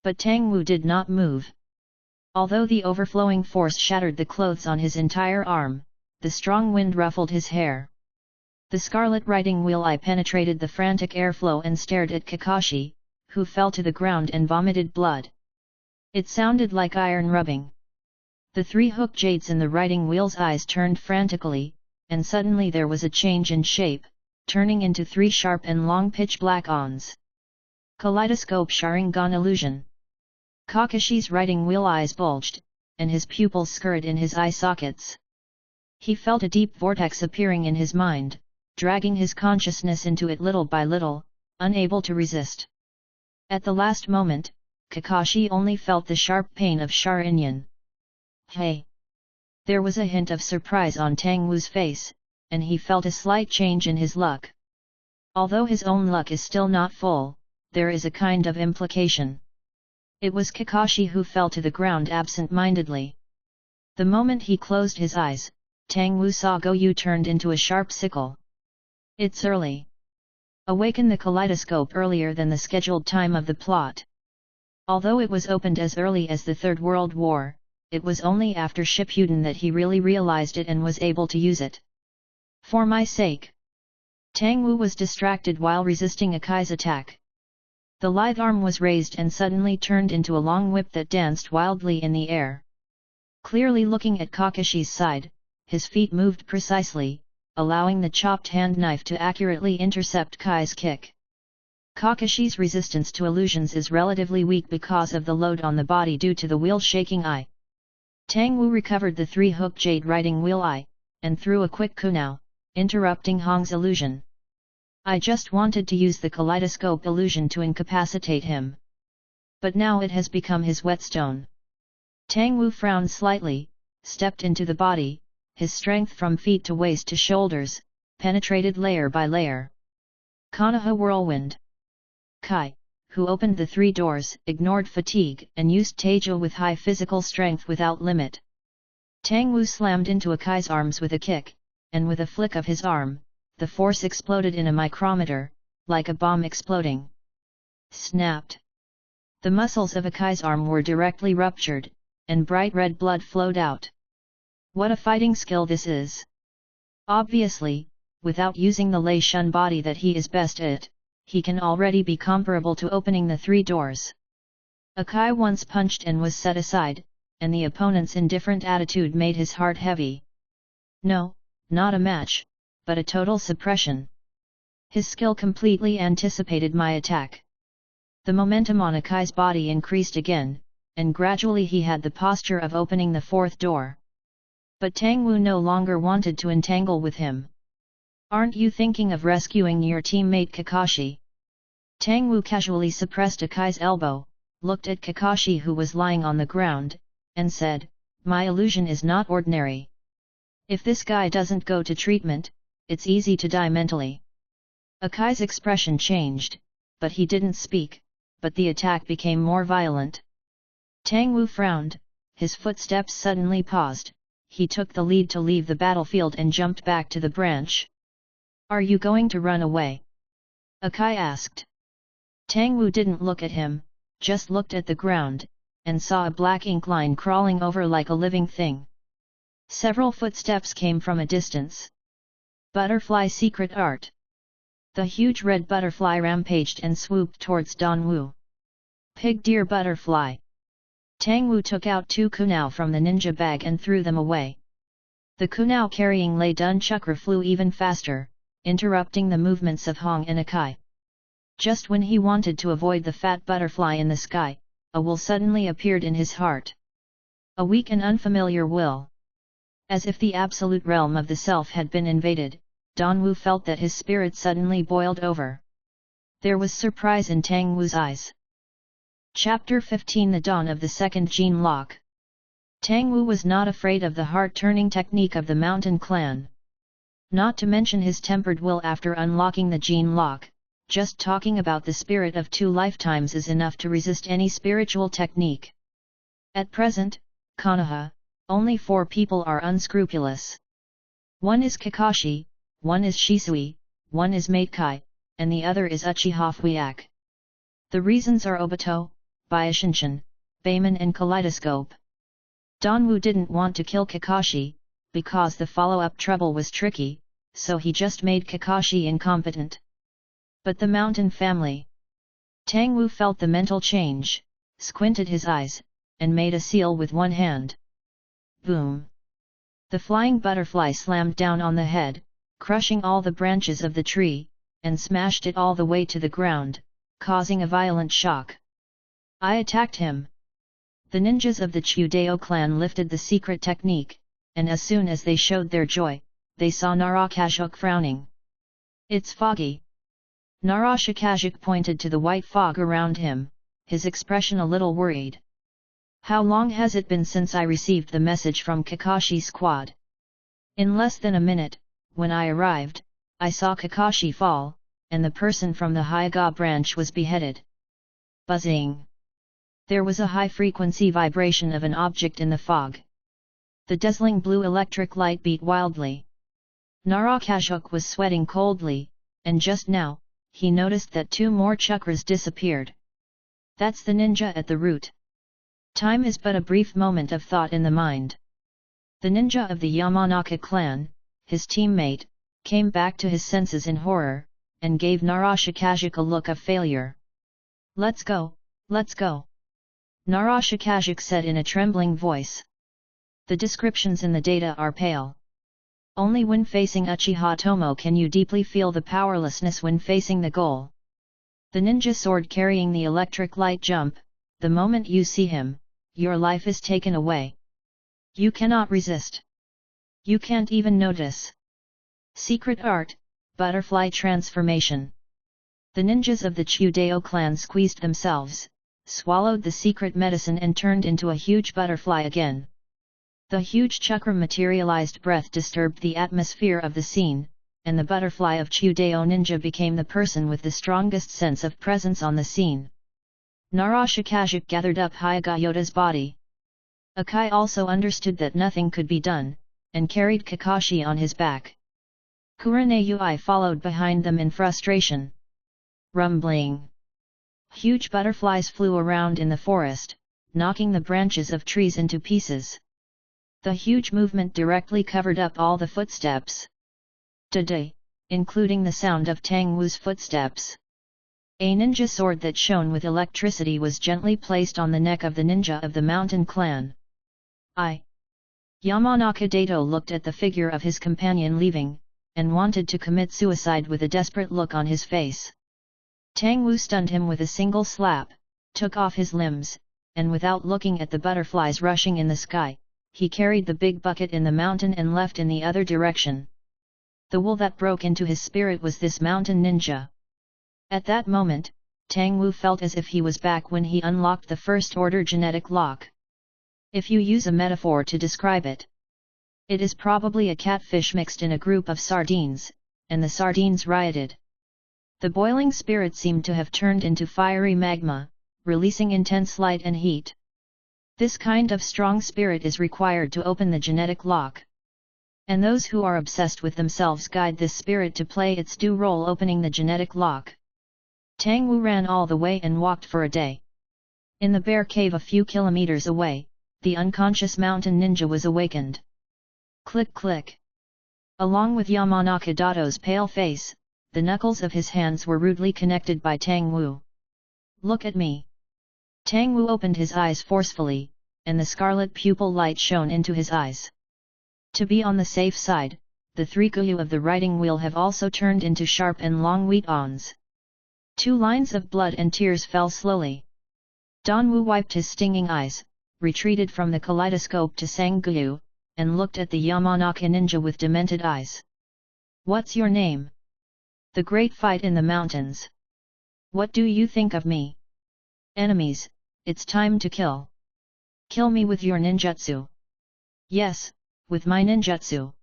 But Tang Wu did not move. Although the overflowing force shattered the clothes on his entire arm, the strong wind ruffled his hair. The scarlet riding wheel eye penetrated the frantic airflow and stared at Kakashi, who fell to the ground and vomited blood. It sounded like iron rubbing. The three hook jades in the riding wheel's eyes turned frantically, and suddenly there was a change in shape, turning into three sharp and long pitch-black ons. Kaleidoscope Sharingan illusion. Kakashi's riding wheel eyes bulged, and his pupils scurried in his eye sockets. He felt a deep vortex appearing in his mind, dragging his consciousness into it little by little, unable to resist. At the last moment, Kakashi only felt the sharp pain of Sharingan. Hey! There was a hint of surprise on Tang Wu's face, and he felt a slight change in his luck. Although his own luck is still not full, there is a kind of implication. It was Kakashi who fell to the ground absent-mindedly. The moment he closed his eyes, Tang Wu saw Goyu turned into a sharp sickle. It's early. Awaken the kaleidoscope earlier than the scheduled time of the plot. Although it was opened as early as the Third World War, it was only after Shippuden that he really realized it and was able to use it. For my sake. Tang Wu was distracted while resisting Akai's attack. The lithe arm was raised and suddenly turned into a long whip that danced wildly in the air. Clearly looking at Kakashi's side, his feet moved precisely, allowing the chopped hand knife to accurately intercept Kai's kick. Kakashi's resistance to illusions is relatively weak because of the load on the body due to the wheel-shaking eye. Tang Wu recovered the 3-hook jade riding wheel eye, and threw a quick kunao, interrupting Hong's illusion. I just wanted to use the kaleidoscope illusion to incapacitate him. But now it has become his whetstone. Tang Wu frowned slightly, stepped into the body, his strength from feet to waist to shoulders, penetrated layer by layer. Konoha whirlwind. Kai, who opened the 3 doors, ignored fatigue and used Taija with high physical strength without limit. Tang Wu slammed into Akai's arms with a kick, and with a flick of his arm, the force exploded in a micrometer, like a bomb exploding. Snapped. The muscles of Akai's arm were directly ruptured, and bright red blood flowed out. What a fighting skill this is! Obviously, without using the Lei Shun body that he is best at, he can already be comparable to opening the 3 doors. Akai once punched and was set aside, and the opponent's indifferent attitude made his heart heavy. No, not a match, but a total suppression. His skill completely anticipated my attack. The momentum on Akai's body increased again, and gradually he had the posture of opening the 4th door. But Tang Wu no longer wanted to entangle with him. Aren't you thinking of rescuing your teammate Kakashi? Tang Wu casually suppressed Akai's elbow, looked at Kakashi who was lying on the ground, and said, "My illusion is not ordinary. If this guy doesn't go to treatment, it's easy to die mentally." Akai's expression changed, but he didn't speak, but the attack became more violent. Tang Wu frowned, his footsteps suddenly paused, he took the lead to leave the battlefield and jumped back to the branch. "Are you going to run away?" Akai asked. Tang Wu didn't look at him, just looked at the ground, and saw a black ink line crawling over like a living thing. Several footsteps came from a distance. Butterfly secret art. The huge red butterfly rampaged and swooped towards Don Wu. Pig deer butterfly. Tang Wu took out 2 kunao from the ninja bag and threw them away. The kunao carrying Lei Dun Chakra flew even faster, interrupting the movements of Hong and Akai. Just when he wanted to avoid the fat butterfly in the sky, a will suddenly appeared in his heart. A weak and unfamiliar will. As if the absolute realm of the self had been invaded, Don Wu felt that his spirit suddenly boiled over. There was surprise in Tang Wu's eyes. Chapter 15 The Dawn of the Second Gene Lock. Tang Wu was not afraid of the heart-turning technique of the Mountain Clan. Not to mention his tempered will after unlocking the gene lock, just talking about the spirit of 2 lifetimes is enough to resist any spiritual technique. At present, Konoha, only 4 people are unscrupulous. One is Kakashi, one is Shisui, one is Mate Kai, and the other is Uchiha Fuyak. The reasons are Obito, Byakushin, Bayman and Kaleidoscope. Don Wu didn't want to kill Kakashi, because the follow-up trouble was tricky, so he just made Kakashi incompetent. But the Mountain family. Tang Wu felt the mental change, squinted his eyes, and made a seal with one hand. Boom! The flying butterfly slammed down on the head, crushing all the branches of the tree, and smashed it all the way to the ground, causing a violent shock. I attacked him. The ninjas of the Chudeo clan lifted the secret technique, and as soon as they showed their joy, they saw Narakajuk frowning. It's foggy. Narakajuk pointed to the white fog around him, his expression a little worried. How long has it been since I received the message from Kakashi's squad? In less than a minute, when I arrived, I saw Kakashi fall, and the person from the Hyoga branch was beheaded. Buzzing. There was a high-frequency vibration of an object in the fog. The dazzling blue electric light beat wildly. Narakajuk was sweating coldly, and just now, he noticed that 2 more chakras disappeared. That's the ninja at the root. Time is but a brief moment of thought in the mind. The ninja of the Yamanaka clan, his teammate, came back to his senses in horror, and gave Narakajuk a look of failure. Let's go, let's go. Narakajuk said in a trembling voice. The descriptions in the data are pale. Only when facing Uchiha Tomo can you deeply feel the powerlessness when facing the goal. The ninja sword carrying the electric light jump, the moment you see him, your life is taken away. You cannot resist. You can't even notice. Secret art, butterfly transformation. The ninjas of the Chudeo clan squeezed themselves, swallowed the secret medicine and turned into a huge butterfly again. The huge chakra materialized breath disturbed the atmosphere of the scene, and the butterfly of Chudeo ninja became the person with the strongest sense of presence on the scene. Narashikajik gathered up Hyagayota's body. Akai also understood that nothing could be done, and carried Kakashi on his back. Kurenei followed behind them in frustration. Rumbling. Huge butterflies flew around in the forest, knocking the branches of trees into pieces. The huge movement directly covered up all the footsteps. Today, including the sound of Tang Wu's footsteps. A ninja sword that shone with electricity was gently placed on the neck of the ninja of the mountain clan. Yamanaka Dato looked at the figure of his companion leaving, and wanted to commit suicide with a desperate look on his face. Tang Wu stunned him with a single slap, took off his limbs, and without looking at the butterflies rushing in the sky, he carried the big bucket in the mountain and left in the other direction. The wool that broke into his spirit was this mountain ninja. At that moment, Tang Wu felt as if he was back when he unlocked the first order genetic lock. If you use a metaphor to describe it, it is probably a catfish mixed in a group of sardines, and the sardines rioted. The boiling spirit seemed to have turned into fiery magma, releasing intense light and heat. This kind of strong spirit is required to open the genetic lock. And those who are obsessed with themselves guide this spirit to play its due role opening the genetic lock. Tang Wu ran all the way and walked for a day. In the bear cave a few kilometers away, the unconscious mountain ninja was awakened. Click click. Along with Yamanaka Dato's pale face, the knuckles of his hands were rudely connected by Tang Wu. Look at me. Tang Wu opened his eyes forcefully, and the scarlet pupil light shone into his eyes. To be on the safe side, the three guyu of the writing wheel have also turned into sharp and long wheat ons. 2 lines of blood and tears fell slowly. Don Wu wiped his stinging eyes, retreated from the kaleidoscope to Sang Guyu, and looked at the Yamanaka ninja with demented eyes. What's your name? The great fight in the mountains. What do you think of me? Enemies, it's time to kill. Kill me with your ninjutsu. Yes, with my ninjutsu.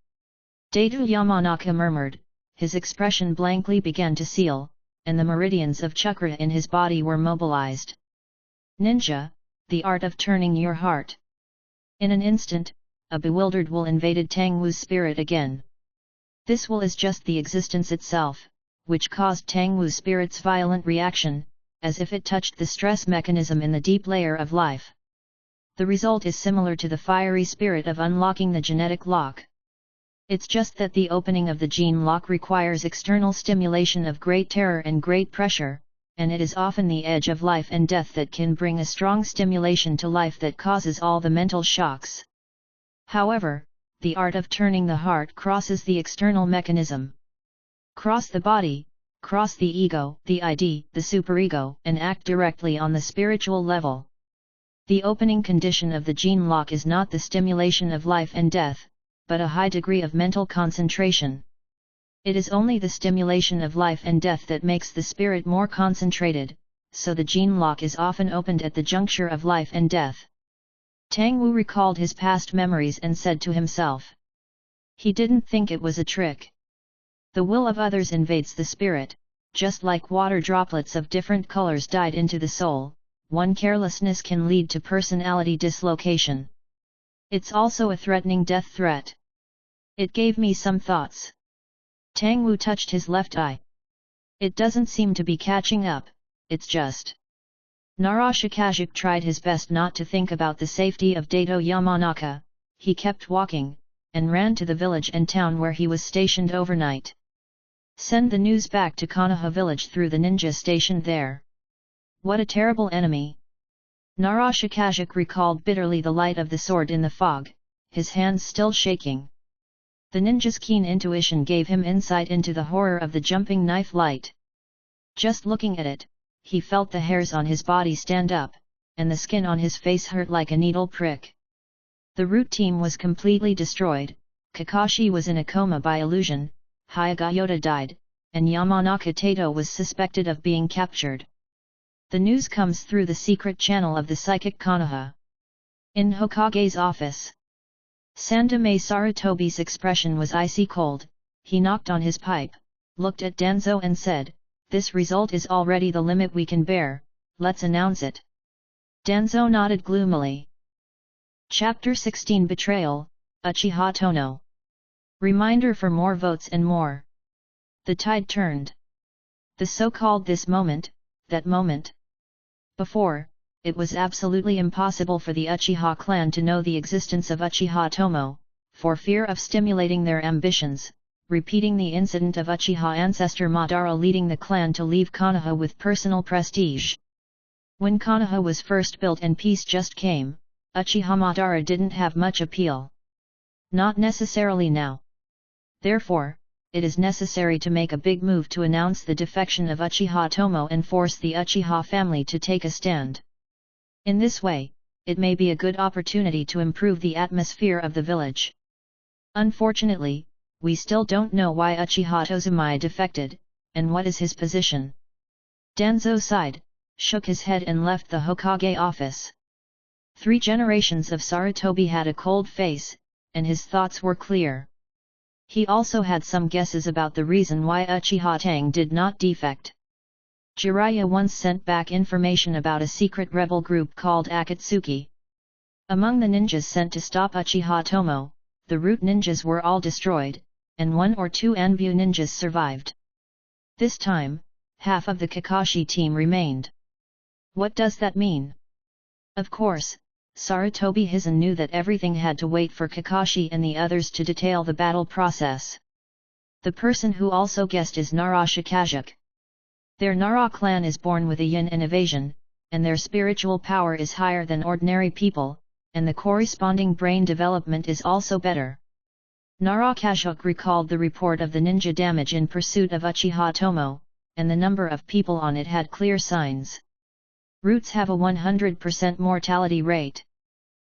Dato Yamanaka murmured, his expression blankly began to seal, and the meridians of chakra in his body were mobilized. Ninja, the art of turning your heart. In an instant, a bewildered will invaded Tang Wu's spirit again. This will is just the existence itself, which caused Tang Wu's spirit's violent reaction, as if it touched the stress mechanism in the deep layer of life. The result is similar to the fiery spirit of unlocking the genetic lock. It's just that the opening of the gene lock requires external stimulation of great terror and great pressure, and it is often the edge of life and death that can bring a strong stimulation to life that causes all the mental shocks. However, the art of turning the heart crosses the external mechanism. Cross the body, cross the ego, the ID, the superego, and act directly on the spiritual level. The opening condition of the gene lock is not the stimulation of life and death, but a high degree of mental concentration. It is only the stimulation of life and death that makes the spirit more concentrated, so the gene lock is often opened at the juncture of life and death. Tang Wu recalled his past memories and said to himself. He didn't think it was a trick. The will of others invades the spirit, just like water droplets of different colors died into the soul, one carelessness can lead to personality dislocation. It's also a threatening death threat. It gave me some thoughts. Tang Wu touched his left eye. It doesn't seem to be catching up, it's just. Narashikajik tried his best not to think about the safety of Dato Yamanaka. He kept walking, and ran to the village and town where he was stationed overnight. Send the news back to Konoha village through the ninja stationed there. What a terrible enemy! Narashikajik recalled bitterly the light of the sword in the fog, his hands still shaking. The ninja's keen intuition gave him insight into the horror of the jumping knife light. Just looking at it, he felt the hairs on his body stand up, and the skin on his face hurt like a needle prick. The root team was completely destroyed, Kakashi was in a coma by illusion, Hyoga died, and Yamanaka Tato was suspected of being captured. The news comes through the secret channel of the psychic Konoha. In Hokage's office, Sandaime Sarutobi's expression was icy cold. He knocked on his pipe, looked at Danzo and said, "This result is already the limit we can bear, let's announce it." Danzo nodded gloomily. Chapter 16 Betrayal, Uchiha Tono. Reminder for more votes and more. The tide turned. The so-called this moment, that moment. Before, it was absolutely impossible for the Uchiha clan to know the existence of Uchiha Tomo, for fear of stimulating their ambitions, repeating the incident of Uchiha ancestor Madara leading the clan to leave Konoha with personal prestige. When Konoha was first built and peace just came, Uchiha Madara didn't have much appeal. Not necessarily now. Therefore, it is necessary to make a big move to announce the defection of Uchiha Tomo and force the Uchiha family to take a stand. In this way, it may be a good opportunity to improve the atmosphere of the village. Unfortunately, we still don't know why Uchiha Tozumai defected, and what is his position. Danzo sighed, shook his head and left the Hokage office. 3 generations of Sarutobi had a cold face, and his thoughts were clear. He also had some guesses about the reason why Uchiha Tang did not defect. Jiraiya once sent back information about a secret rebel group called Akatsuki. Among the ninjas sent to stop Uchiha Tomo, the root ninjas were all destroyed, and 1 or 2 Anbu ninjas survived. This time, half of the Kakashi team remained. What does that mean? Of course, Sarutobi Hizen knew that everything had to wait for Kakashi and the others to detail the battle process. The person who also guessed is Nara Shikajuk. Their Nara clan is born with a yin and evasion, and their spiritual power is higher than ordinary people, and the corresponding brain development is also better. Nara Kajuk recalled the report of the ninja damage in pursuit of Uchiha Tomo, and the number of people on it had clear signs. Roots have a 100% mortality rate.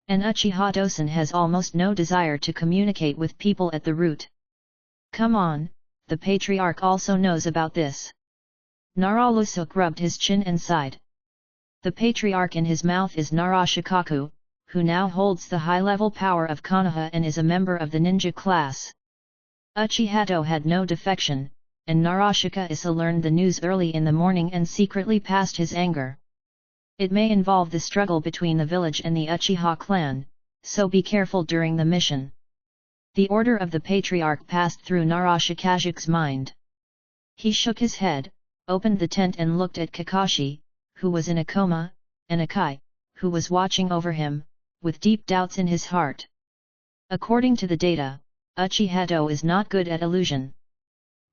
And Uchiha Dosen has almost no desire to communicate with people at the root. Come on, the patriarch also knows about this. Nara Lusuk rubbed his chin and sighed. The patriarch in his mouth is Nara Shikaku, who now holds the high-level power of Konoha and is a member of the ninja class. Uchiha To had no defection, and Narashika Isa learned the news early in the morning and secretly passed his anger. It may involve the struggle between the village and the Uchiha clan, so be careful during the mission. The order of the patriarch passed through Narashikajuk's mind. He shook his head, opened the tent and looked at Kakashi, who was in a coma, and Akai, who was watching over him, with deep doubts in his heart. According to the data, Uchiha To is not good at illusion.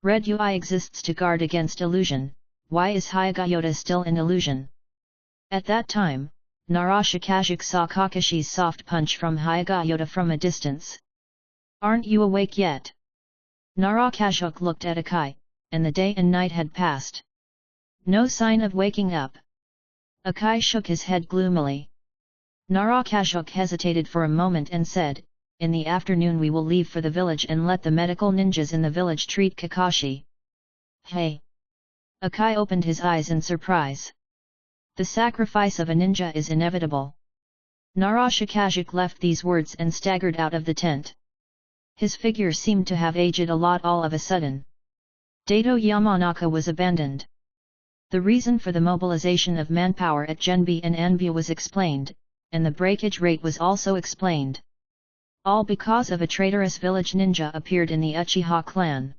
Red UI exists to guard against illusion. Why is Hyagayota still in illusion? At that time, Narashikajuk saw Kakashi's soft punch from Hyagayota from a distance. Aren't you awake yet? Narakajuk looked at Akai, and the day and night had passed. No sign of waking up. Akai shook his head gloomily. Narakajuk hesitated for a moment and said, "In the afternoon we will leave for the village and let the medical ninjas in the village treat Kakashi." Hey! Akai opened his eyes in surprise. The sacrifice of a ninja is inevitable. Narashikajuk left these words and staggered out of the tent. His figure seemed to have aged a lot all of a sudden. Dato Yamanaka was abandoned. The reason for the mobilization of manpower at Genbi and Anbu was explained, and the breakage rate was also explained. All because of a traitorous village ninja appeared in the Uchiha clan.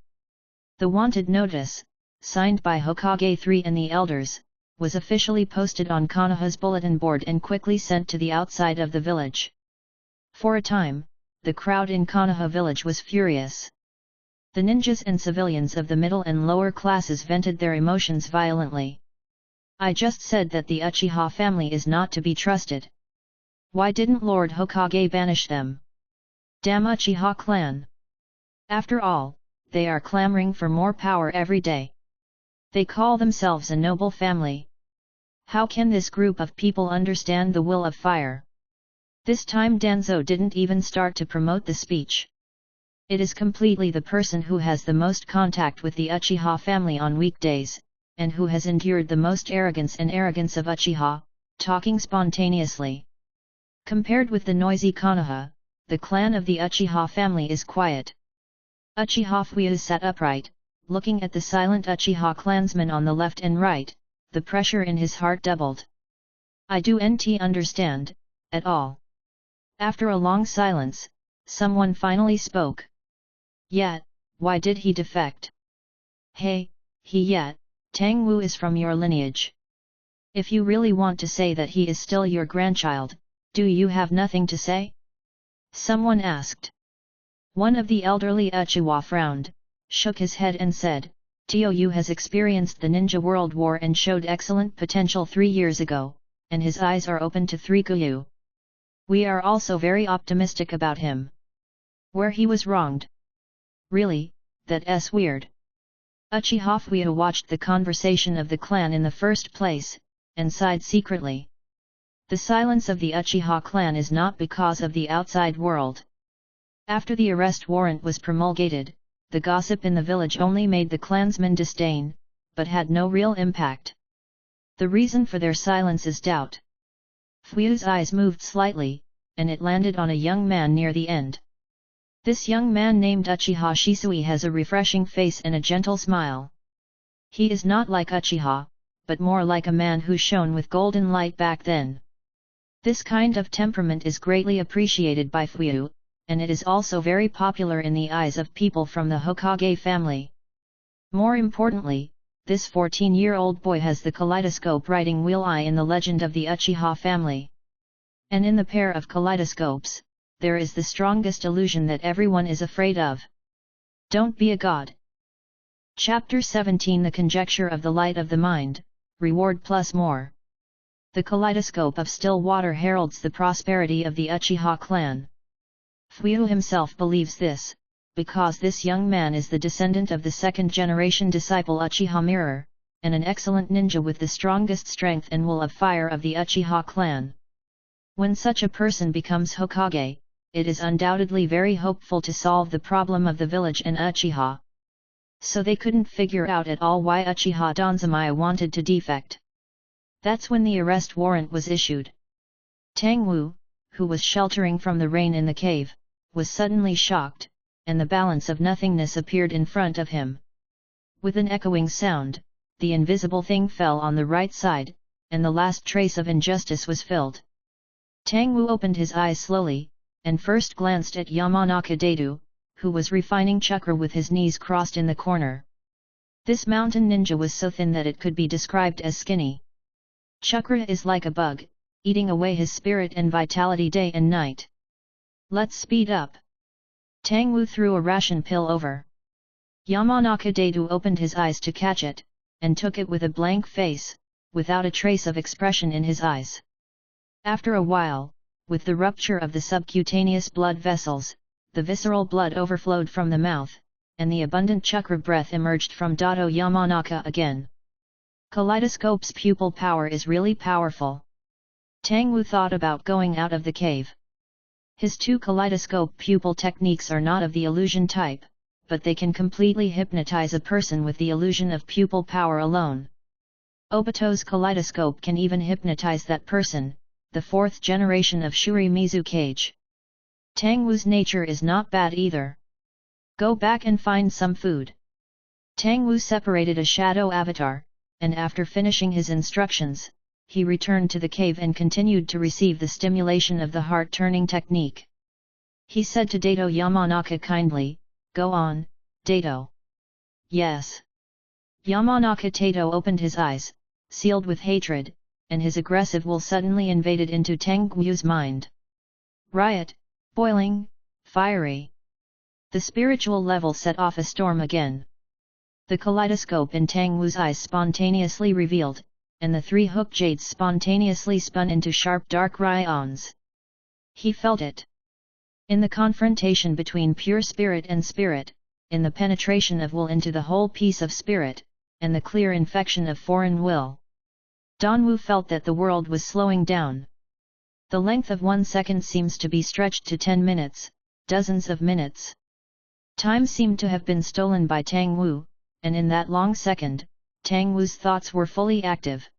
The wanted notice, signed by Hokage 3 and the elders, was officially posted on Konoha's bulletin board and quickly sent to the outside of the village. For a time, the crowd in Konoha village was furious. The ninjas and civilians of the middle and lower classes vented their emotions violently. I just said that the Uchiha family is not to be trusted. Why didn't Lord Hokage banish them? Damn Uchiha clan! After all, they are clamoring for more power every day. They call themselves a noble family. How can this group of people understand the will of fire? This time Danzo didn't even start to promote the speech. It is completely the person who has the most contact with the Uchiha family on weekdays, and who has endured the most arrogance of Uchiha, talking spontaneously. Compared with the noisy Konoha, the clan of the Uchiha family is quiet. Uchiha Fuyu sat upright, looking at the silent Uchiha clansmen on the left and right, the pressure in his heart doubled. I don't understand, at all. After a long silence, someone finally spoke. Yet, why did he defect? Hey, Tang Wu is from your lineage. If you really want to say that he is still your grandchild, do you have nothing to say? Someone asked. One of the elderly Uchiwa frowned, shook his head and said, Tou has experienced the Ninja World War and showed excellent potential 3 years ago, and his eyes are open to 3 Guyu. We are also very optimistic about him. Where he was wronged. Really, that's weird. Uchiha Fuyu watched the conversation of the clan in the first place, and sighed secretly. The silence of the Uchiha clan is not because of the outside world. After the arrest warrant was promulgated, the gossip in the village only made the clansmen disdain, but had no real impact. The reason for their silence is doubt. Fuyu's eyes moved slightly, and it landed on a young man near the end. This young man named Uchiha Shisui has a refreshing face and a gentle smile. He is not like Uchiha, but more like a man who shone with golden light back then. This kind of temperament is greatly appreciated by Fuyu, and it is also very popular in the eyes of people from the Hokage family. More importantly, this 14-year-old boy has the kaleidoscope writing wheel eye in the legend of the Uchiha family. And in the pair of kaleidoscopes, there is the strongest illusion that everyone is afraid of. Don't be a god. Chapter 17 The Conjecture of the Light of the Mind, Reward plus More. The kaleidoscope of still water heralds the prosperity of the Uchiha clan. Fuyu himself believes this, because this young man is the descendant of the second-generation disciple Uchiha Mirror, and an excellent ninja with the strongest strength and will of fire of the Uchiha clan. When such a person becomes Hokage, it is undoubtedly very hopeful to solve the problem of the village and Uchiha. So they couldn't figure out at all why Uchiha Danzamiya wanted to defect. That's when the arrest warrant was issued. Tang Wu, who was sheltering from the rain in the cave, was suddenly shocked, and the balance of nothingness appeared in front of him. With an echoing sound, the invisible thing fell on the right side, and the last trace of injustice was filled. Tang Wu opened his eyes slowly, and first glanced at Yamanaka Daidu, who was refining chakra with his knees crossed in the corner. This mountain ninja was so thin that it could be described as skinny. Chakra is like a bug, eating away his spirit and vitality day and night. Let's speed up. Tang Wu threw a ration pill over. Yamanaka Daidu opened his eyes to catch it, and took it with a blank face, without a trace of expression in his eyes. After a while, with the rupture of the subcutaneous blood vessels, the visceral blood overflowed from the mouth, and the abundant chakra breath emerged from Dato Yamanaka again. Kaleidoscope's pupil power is really powerful. Tang Wu thought about going out of the cave. His 2 kaleidoscope pupil techniques are not of the illusion type, but they can completely hypnotize a person with the illusion of pupil power alone. Obito's kaleidoscope can even hypnotize that person, the 4th generation of Shuri Mizukage. Tang Wu's nature is not bad either. Go back and find some food. Tang Wu separated a shadow avatar, and after finishing his instructions, he returned to the cave and continued to receive the stimulation of the heart-turning technique. He said to Dato Yamanaka kindly, "Go on, Dato." "Yes." Yamanaka Dato opened his eyes, sealed with hatred, and his aggressive will suddenly invaded into Tang Wu's mind. Riot, boiling, fiery. The spiritual level set off a storm again. The kaleidoscope in Tang Wu's eyes spontaneously revealed, and the 3 hook jades spontaneously spun into sharp dark ryons. He felt it. In the confrontation between pure spirit and spirit, in the penetration of will into the whole piece of spirit, and the clear infection of foreign will, Danwu felt that the world was slowing down. The length of 1 second seems to be stretched to 10 minutes, dozens of minutes. Time seemed to have been stolen by Tang Wu, and in that long second, Tang Wu's thoughts were fully active.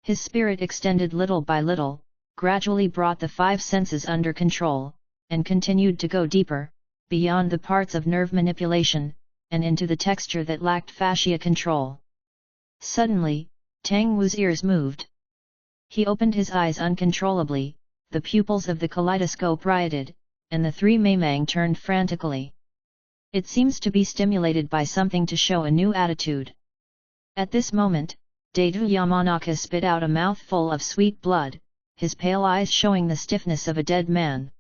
His spirit extended little by little, gradually brought the 5 senses under control, and continued to go deeper, beyond the parts of nerve manipulation, and into the texture that lacked fascia control. Suddenly, Tang Wu's ears moved. He opened his eyes uncontrollably, the pupils of the kaleidoscope rioted, and the 3 Maimang turned frantically. It seems to be stimulated by something to show a new attitude. At this moment, Daidu Yamanaka spit out a mouthful of sweet blood, his pale eyes showing the stiffness of a dead man.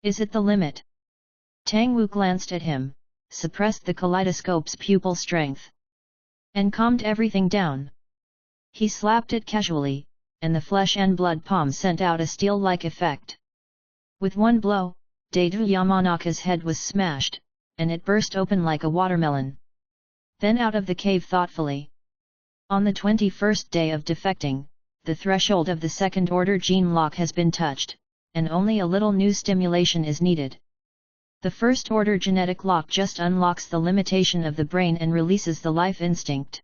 Is it the limit? Tang Wu glanced at him, suppressed the kaleidoscope's pupil strength, and calmed everything down. He slapped it casually, and the flesh and blood palm sent out a steel-like effect. With one blow, Daidu Yamanaka's head was smashed, and it burst open like a watermelon. Then out of the cave thoughtfully. On the 21st day of defecting, the threshold of the second-order gene lock has been touched, and only a little new stimulation is needed. The first-order genetic lock just unlocks the limitation of the brain and releases the life instinct.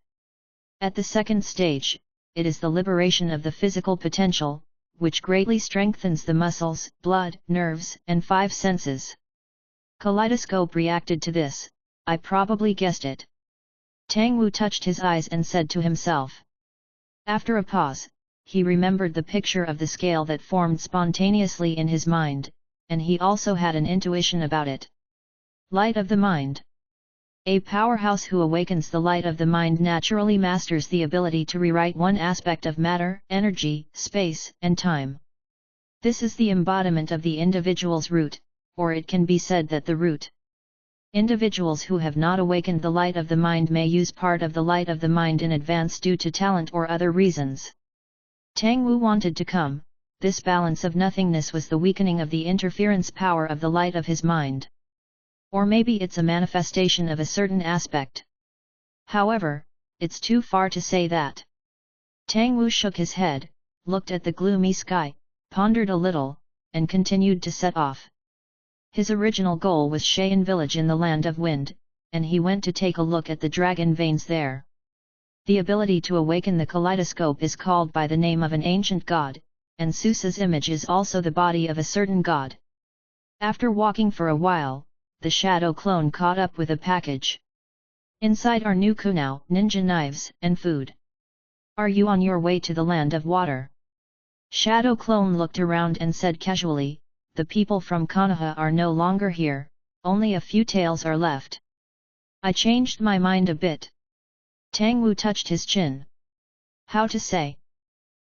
At the second stage, it is the liberation of the physical potential, which greatly strengthens the muscles, blood, nerves, and 5 senses. Kaleidoscope reacted to this. I probably guessed it. Tang Wu touched his eyes and said to himself. After a pause, he remembered the picture of the scale that formed spontaneously in his mind, and he also had an intuition about it. Light of the mind. A powerhouse who awakens the light of the mind naturally masters the ability to rewrite one aspect of matter, energy, space, and time. This is the embodiment of the individual's root, or it can be said that the root. Individuals who have not awakened the light of the mind may use part of the light of the mind in advance due to talent or other reasons. Tang Wu wanted to come. This balance of nothingness was the weakening of the interference power of the light of his mind. Or maybe it's a manifestation of a certain aspect. However, it's too far to say that. Tang Wu shook his head, looked at the gloomy sky, pondered a little, and continued to set off. His original goal was Cheyenne village in the land of wind, and he went to take a look at the dragon veins there. The ability to awaken the kaleidoscope is called by the name of an ancient god, and Susa's image is also the body of a certain god. After walking for a while, the shadow clone caught up with a package. Inside are new kunao, ninja knives, and food. Are you on your way to the land of water? Shadow clone looked around and said casually, the people from Konoha are no longer here, only a few tales are left. I changed my mind a bit. Tang Wu touched his chin. How to say?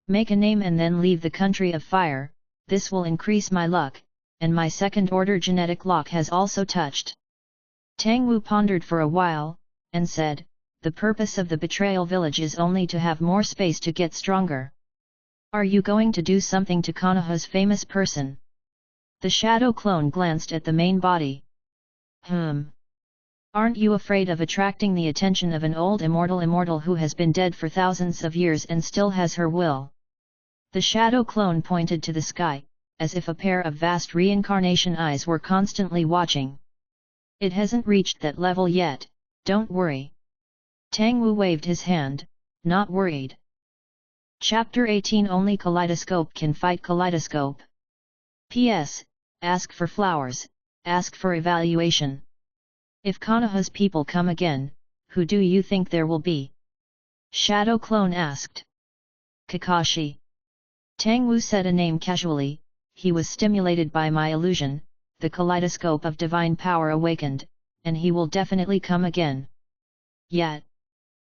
Make a name and then leave the country of fire, this will increase my luck, and my second-order genetic lock has also touched. Tang Wu pondered for a while, and said, the purpose of the betrayal village is only to have more space to get stronger. Are you going to do something to Konoha's famous person? The shadow clone glanced at the main body. Aren't you afraid of attracting the attention of an old immortal who has been dead for thousands of years and still has her will? The shadow clone pointed to the sky, as if a pair of vast reincarnation eyes were constantly watching. It hasn't reached that level yet, don't worry. Tang Wu waved his hand, not worried. Chapter 18 Only Kaleidoscope can fight Kaleidoscope. P.S. Ask for flowers, ask for evaluation. If Konoha's people come again, who do you think there will be? Shadow Clone asked. Kakashi. Tang Wu said a name casually. He was stimulated by my illusion, the kaleidoscope of divine power awakened, and he will definitely come again. Yet.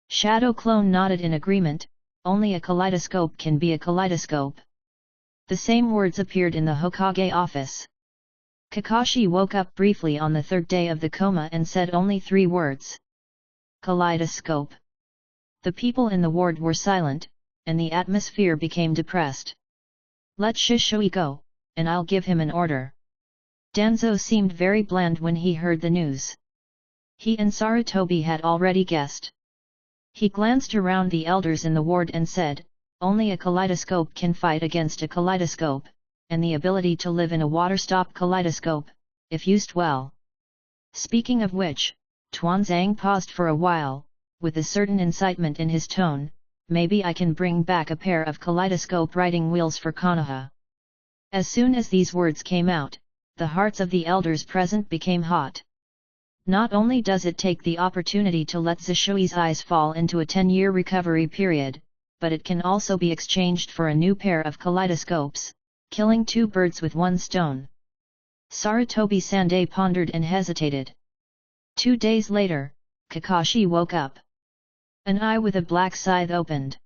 Shadow Clone nodded in agreement, only a kaleidoscope can be a kaleidoscope. The same words appeared in the Hokage office. Kakashi woke up briefly on the 3rd day of the coma and said only 3 words. Kaleidoscope. The people in the ward were silent, and the atmosphere became depressed. Let Shishui go, and I'll give him an order. Danzo seemed very bland when he heard the news. He and Sarutobi had already guessed. He glanced around the elders in the ward and said, "Only a kaleidoscope can fight against a kaleidoscope, and the ability to live in a water-stop kaleidoscope, if used well." Speaking of which, Tuanzang paused for a while, with a certain incitement in his tone, "Maybe I can bring back a pair of kaleidoscope writing wheels for Konoha." As soon as these words came out, the hearts of the elders present became hot. Not only does it take the opportunity to let Zishui's eyes fall into a 10-year recovery period, but it can also be exchanged for a new pair of kaleidoscopes, killing two birds with one stone. Sarutobi Sandai pondered and hesitated. 2 days later, Kakashi woke up. An eye with a black scythe opened.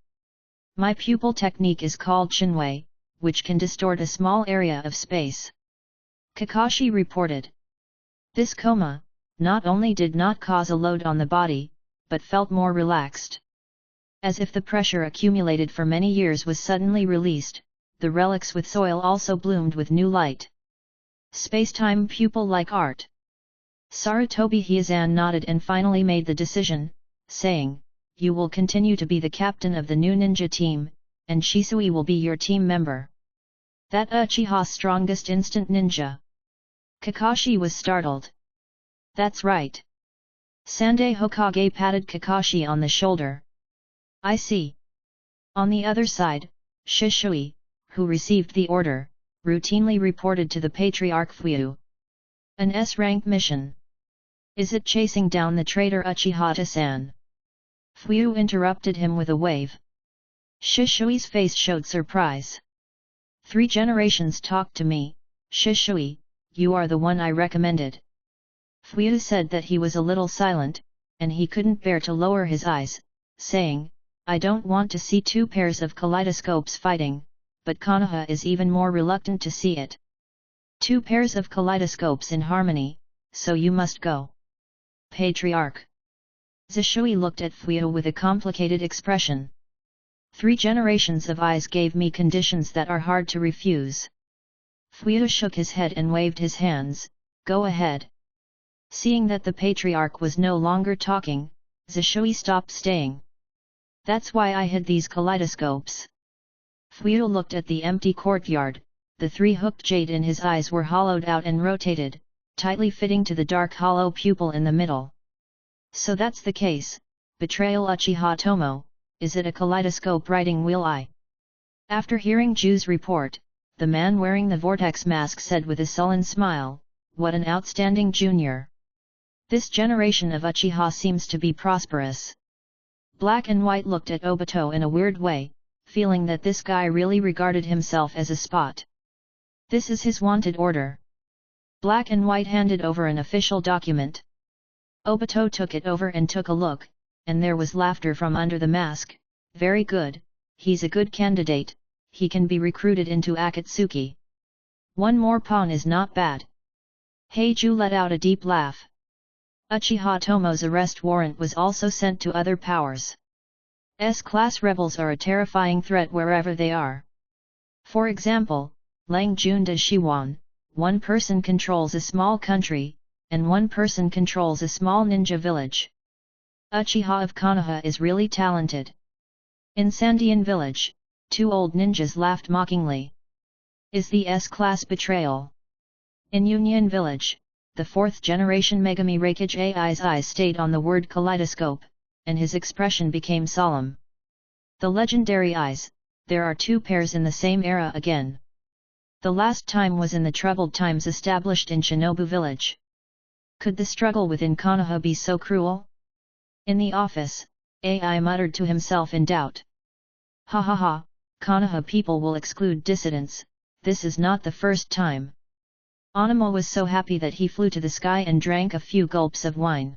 "My pupil technique is called Shinwei, which can distort a small area of space," Kakashi reported. This coma, not only did not cause a load on the body, but felt more relaxed. As if the pressure accumulated for many years was suddenly released, the relics with soil also bloomed with new light. Space-time pupil-like art. Sarutobi Hyazan nodded and finally made the decision, saying, "You will continue to be the captain of the new ninja team, and Shisui will be your team member." "That Uchiha's strongest instant ninja?" Kakashi was startled. "That's right." Sandai Hokage patted Kakashi on the shoulder. "I see." On the other side, Shisui, who received the order, routinely reported to the Patriarch Fuyu. "An S-rank mission. Is it chasing down the traitor Uchiha-san?" Fuyu interrupted him with a wave. Shishui's face showed surprise. "3 generations talked to me, Shisui, you are the one I recommended." Fuyu said that he was a little silent, and he couldn't bear to lower his eyes, saying, "I don't want to see 2 pairs of kaleidoscopes fighting, but Konoha is even more reluctant to see it. 2 pairs of kaleidoscopes in harmony, so you must go." Patriarch. Zishui looked at Fuyu with a complicated expression. 3 generations of eyes gave me conditions that are hard to refuse. Fuyu shook his head and waved his hands, "Go ahead." Seeing that the Patriarch was no longer talking, Zishui stopped staying. "That's why I hid these kaleidoscopes." Fuyu looked at the empty courtyard. The 3 hooked jade in his eyes were hollowed out and rotated, tightly fitting to the dark hollow pupil in the middle. "So that's the case, Betrayal Uchiha Tomo, is it a kaleidoscope writing wheel eye?" After hearing Ju's report, the man wearing the vortex mask said with a sullen smile, "What an outstanding junior. This generation of Uchiha seems to be prosperous." Black and White looked at Obito in a weird way, feeling that this guy really regarded himself as a spot. "This is his wanted order." Black and White handed over an official document. Obito took it over and took a look, and there was laughter from under the mask. "Very good, he's a good candidate, he can be recruited into Akatsuki. 1 more pawn is not bad." Heiju let out a deep laugh. Uchiha Tomo's arrest warrant was also sent to other powers. S-class rebels are a terrifying threat wherever they are. For example, Lang Junda Shiwan, 1 person controls a small country, and 1 person controls a small ninja village. Uchiha of Konoha is really talented. In Sandian village, 2 old ninjas laughed mockingly. Is the S-class betrayal? In Union village, the 4th generation Megami Reikage AI's eyes stayed on the word kaleidoscope, and his expression became solemn. The legendary eyes, there are 2 pairs in the same era again. The last time was in the troubled times established in Shinobu village. Could the struggle within Konoha be so cruel? In the office, AI muttered to himself in doubt. "Ha ha ha, Konoha people will exclude dissidents, this is not the first time." Anemo was so happy that he flew to the sky and drank a few gulps of wine.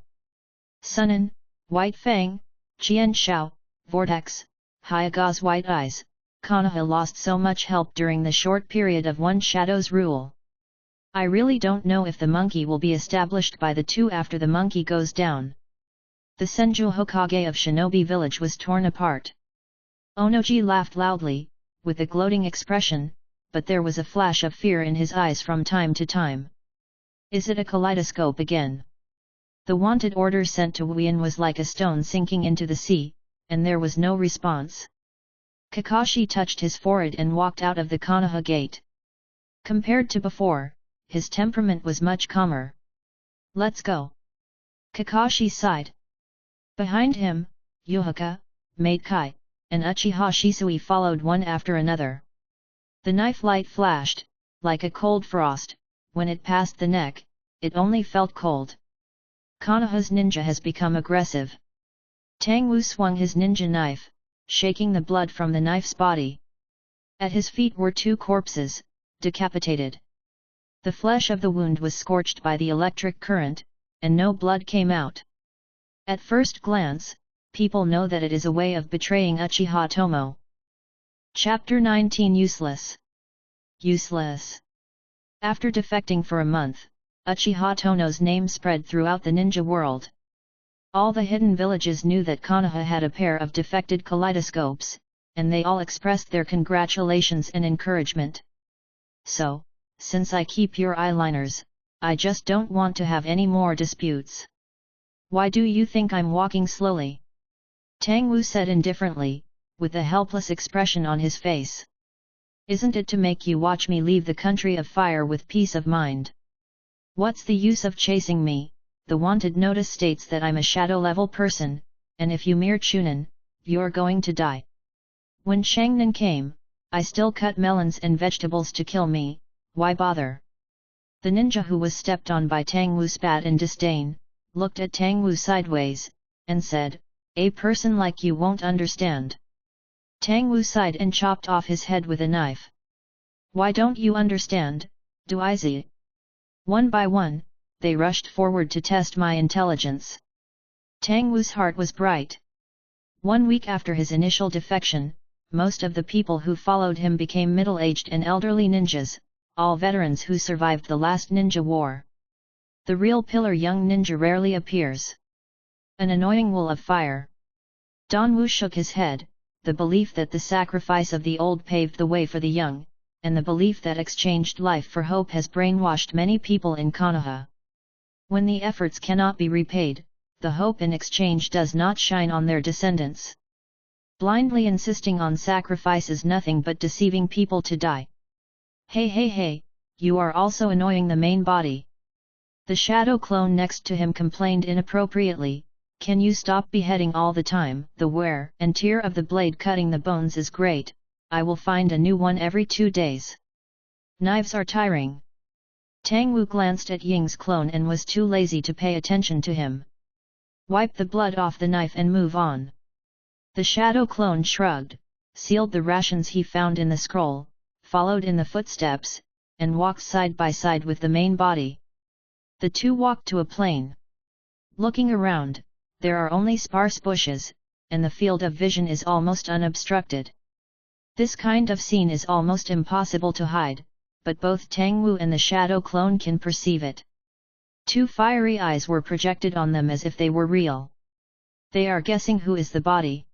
Sunan, White Fang, Qian Shao, Vortex, Hyaga's White Eyes, Konoha lost so much help during the short period of One Shadow's rule. I really don't know if the monkey will be established by the 2 after the monkey goes down. The Senju Hokage of Shinobi village was torn apart. Onoji laughed loudly, with a gloating expression, but there was a flash of fear in his eyes from time to time. Is it a kaleidoscope again? The wanted order sent to Wuyan was like a stone sinking into the sea, and there was no response. Kakashi touched his forehead and walked out of the Konoha gate. Compared to before, his temperament was much calmer. Let's go. Kakashi sighed. Behind him, Yuhaka, Maid Kai, and Uchiha Shisui followed one after another. The knife light flashed, like a cold frost. When it passed the neck, it only felt cold. Konoha's ninja has become aggressive. Tang Wu swung his ninja knife, shaking the blood from the knife's body. At his feet were two corpses, decapitated. The flesh of the wound was scorched by the electric current, and no blood came out. At first glance, people know that it is a way of betraying Uchiha Tomo. Chapter 19 Useless. Useless. After defecting for a month, Uchiha Tomo's name spread throughout the ninja world. All the hidden villages knew that Konoha had a pair of defected kaleidoscopes, and they all expressed their congratulations and encouragement. So, since I keep your eyeliners, I just don't want to have any more disputes. Why do you think I'm walking slowly? Tang Wu said indifferently, with a helpless expression on his face. Isn't it to make you watch me leave the country of fire with peace of mind? What's the use of chasing me? The wanted notice states that I'm a shadow-level person, and if you mere chunin, you're going to die. When Shangnan came, I still cut melons and vegetables to kill me, why bother? The ninja who was stepped on by Tang Wu spat in disdain, looked at Tang Wu sideways, and said, a person like you won't understand. Tang Wu sighed and chopped off his head with a knife. Why don't you understand, Duizi? One by one, they rushed forward to test my intelligence. Tang Wu's heart was bright. 1 week after his initial defection, most of the people who followed him became middle-aged and elderly ninjas, all veterans who survived the last ninja war. The real pillar young ninja rarely appears. An annoying wall of fire. Don Wu shook his head, the belief that the sacrifice of the old paved the way for the young, and the belief that exchanged life for hope has brainwashed many people in Konoha. When the efforts cannot be repaid, the hope in exchange does not shine on their descendants. Blindly insisting on sacrifice is nothing but deceiving people to die. Hey, you are also annoying the main body. The shadow clone next to him complained inappropriately, can you stop beheading all the time? The wear and tear of the blade cutting the bones is great, I will find a new one every 2 days. Knives are tiring. Tang Wu glanced at Ying's clone and was too lazy to pay attention to him. Wipe the blood off the knife and move on. The shadow clone shrugged, sealed the rations he found in the scroll, followed in the footsteps, and walked side by side with the main body. The two walked to a plain. Looking around, there are only sparse bushes, and the field of vision is almost unobstructed. This kind of scene is almost impossible to hide, but both Tang Wu and the shadow clone can perceive it. Two fiery eyes were projected on them as if they were real. They are guessing who is the body.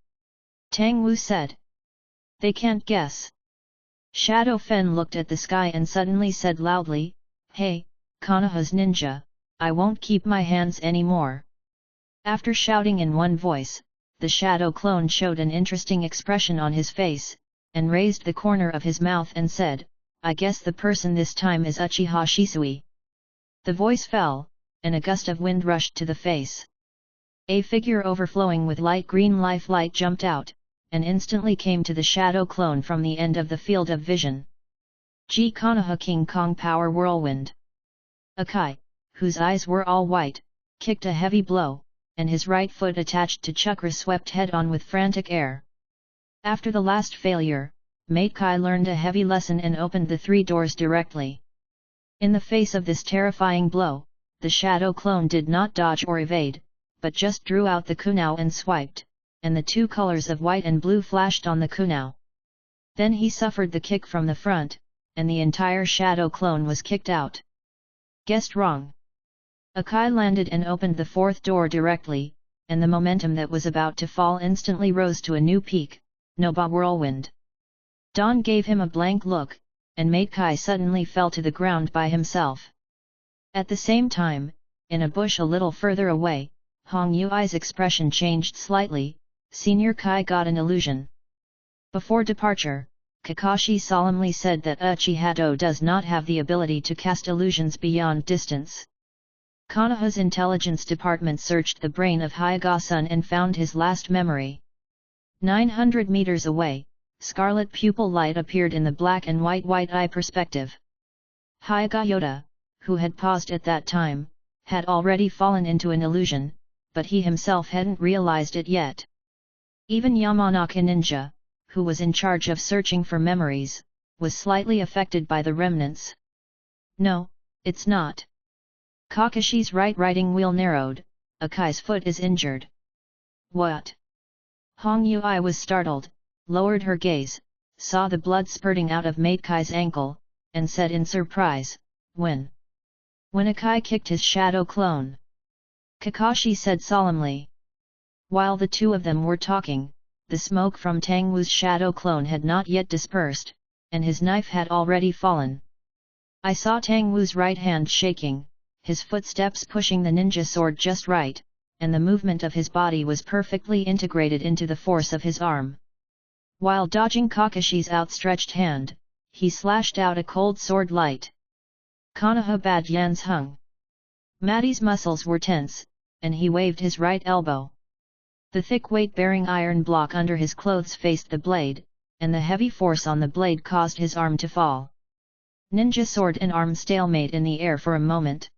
Tang Wu said. They can't guess. Shadow Fen looked at the sky and suddenly said loudly, hey, Konoha's ninja, I won't keep my hands anymore. After shouting in one voice, the shadow clone showed an interesting expression on his face, and raised the corner of his mouth and said, I guess the person this time is Uchiha Shisui. The voice fell, and a gust of wind rushed to the face. A figure overflowing with light green light jumped out, and instantly came to the shadow clone from the end of the field of vision. G. Konoha King Kong Power Whirlwind. Akai, whose eyes were all white, kicked a heavy blow, and his right foot attached to Chakra swept head-on with frantic air. After the last failure, Mate Kai learned a heavy lesson and opened the 3 doors directly. In the face of this terrifying blow, the shadow clone did not dodge or evade, but just drew out the kunao and swiped, and the 2 colors of white and blue flashed on the kunao. Then he suffered the kick from the front, and the entire shadow clone was kicked out. Guessed wrong. Akai landed and opened the 4th door directly, and the momentum that was about to fall instantly rose to a new peak, Noba Whirlwind. Don gave him a blank look, and Mate Kai suddenly fell to the ground by himself. At the same time, in a bush a little further away, Hong Yui's expression changed slightly. Senior Kai got an illusion. Before departure, Kakashi solemnly said that Uchiha does not have the ability to cast illusions beyond distance. Konoha's intelligence department searched the brain of Hyuga-san and found his last memory. 900 meters away, scarlet pupil light appeared in the black and white eye perspective. Hyuga, who had paused at that time, had already fallen into an illusion, but he himself hadn't realized it yet. Even Yamanaka Ninja, who was in charge of searching for memories, was slightly affected by the remnants. No, it's not. Kakashi's right riding wheel narrowed, Akai's foot is injured. What? Hong Yui was startled, lowered her gaze, saw the blood spurting out of Mate Kai's ankle, and said in surprise, When Akai kicked his shadow clone. Kakashi said solemnly. While the two of them were talking, the smoke from Tang Wu's shadow clone had not yet dispersed, and his knife had already fallen. I saw Tang Wu's right hand shaking, his footsteps pushing the ninja sword just right, and the movement of his body was perfectly integrated into the force of his arm. While dodging Kakashi's outstretched hand, he slashed out a cold sword light. Konoha bad Yan's hung. Matty's muscles were tense, and he waved his right elbow. The thick weight-bearing iron block under his clothes faced the blade, and the heavy force on the blade caused his arm to fall. Ninja sword and arm stalemate in the air for a moment.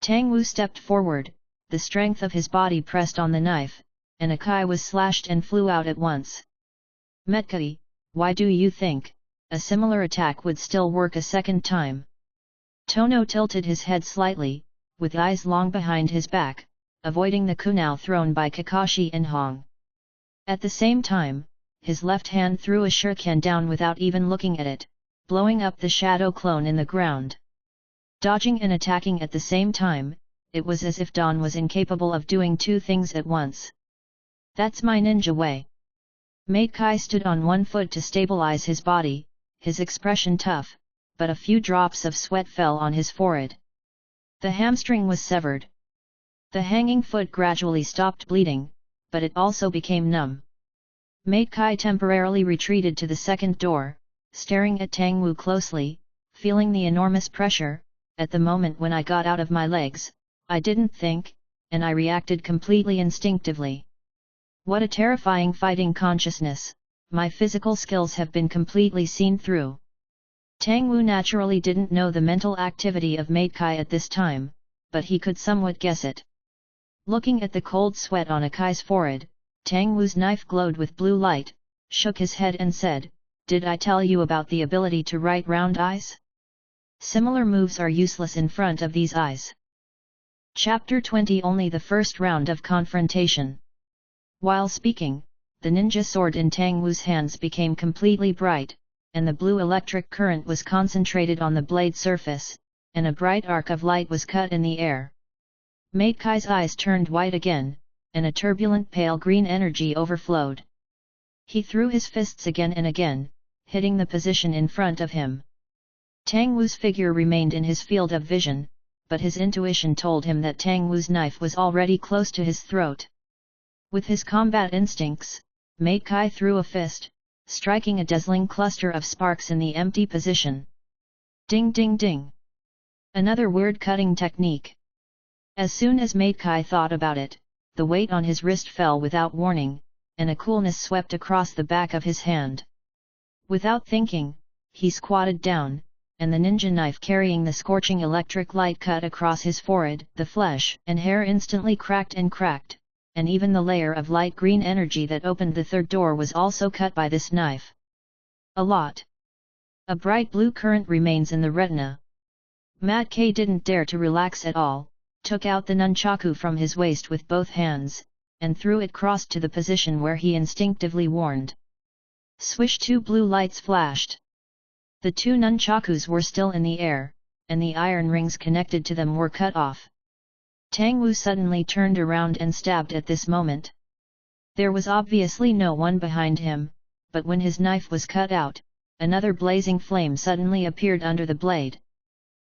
Tang Wu stepped forward, the strength of his body pressed on the knife, and Akai was slashed and flew out at once. Metkai, why do you think a similar attack would still work a second time? Tono tilted his head slightly, with eyes long behind his back, avoiding the kunai thrown by Kakashi and Hong. At the same time, his left hand threw a shuriken down without even looking at it, blowing up the shadow clone in the ground. Dodging and attacking at the same time, it was as if Dawn was incapable of doing two things at once. That's my ninja way. Mate Kai stood on one foot to stabilize his body, his expression tough, but a few drops of sweat fell on his forehead. The hamstring was severed. The hanging foot gradually stopped bleeding, but it also became numb. Mate Kai temporarily retreated to the second door, staring at Tang Wu closely, feeling the enormous pressure. At the moment when I got out of my legs, I didn't think, and I reacted completely instinctively. What a terrifying fighting consciousness, my physical skills have been completely seen through. Tang Wu naturally didn't know the mental activity of Mate Kai at this time, but he could somewhat guess it. Looking at the cold sweat on Akai's forehead, Tang Wu's knife glowed with blue light, shook his head and said, Did I tell you about the ability to write round eyes? Similar moves are useless in front of these eyes. Chapter 20 Only the first round of confrontation. While speaking, the ninja sword in Tang Wu's hands became completely bright, and the blue electric current was concentrated on the blade surface, and a bright arc of light was cut in the air. Mate Kai's eyes turned white again, and a turbulent pale green energy overflowed. He threw his fists again and again, hitting the position in front of him. Tang Wu's figure remained in his field of vision, but his intuition told him that Tang Wu's knife was already close to his throat. With his combat instincts, Mate Kai threw a fist, striking a dazzling cluster of sparks in the empty position. Ding ding ding! Another word-cutting technique. As soon as Mate Kai thought about it, the weight on his wrist fell without warning, and a coolness swept across the back of his hand. Without thinking, he squatted down, and the ninja knife carrying the scorching electric light cut across his forehead. The flesh and hair instantly cracked, and even the layer of light green energy that opened the third door was also cut by this knife. A lot. A bright blue current remains in the retina. Mat K didn't dare to relax at all, took out the nunchaku from his waist with both hands, and threw it crossed to the position where he instinctively warned. Swish, two blue lights flashed. The two nunchakus were still in the air, and the iron rings connected to them were cut off. Tang Wu suddenly turned around and stabbed at this moment. There was obviously no one behind him, but when his knife was cut out, another blazing flame suddenly appeared under the blade.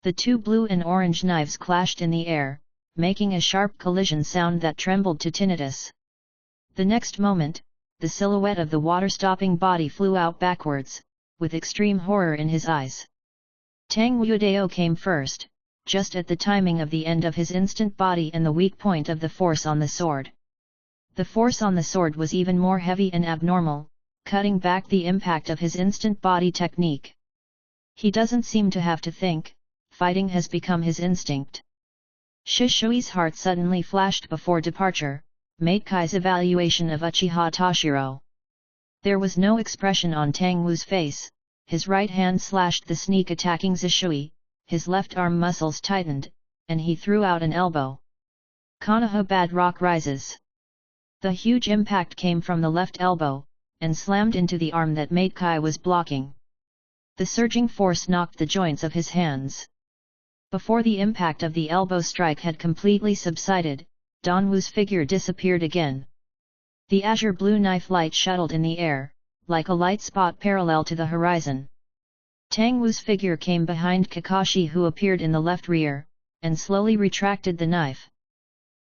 The two blue and orange knives clashed in the air, making a sharp collision sound that trembled to tinnitus. The next moment, the silhouette of the water-stopping body flew out backwards, with extreme horror in his eyes. Tang Wuodao came first, just at the timing of the end of his instant body and the weak point of the force on the sword. The force on the sword was even more heavy and abnormal, cutting back the impact of his instant body technique. He doesn't seem to have to think, fighting has become his instinct. Shishui's heart suddenly flashed before departure, Mate Kai's evaluation of Uchiha Toshiro. There was no expression on Tang Wu's face, his right hand slashed the sneak attacking Zishui, his left arm muscles tightened, and he threw out an elbow. Konoha Bad Rock rises. The huge impact came from the left elbow, and slammed into the arm that Mate Kai was blocking. The surging force knocked the joints of his hands. Before the impact of the elbow strike had completely subsided, Don Wu's figure disappeared again. The azure blue knife light shuttled in the air, like a light spot parallel to the horizon. Tang Wu's figure came behind Kakashi, who appeared in the left rear, and slowly retracted the knife.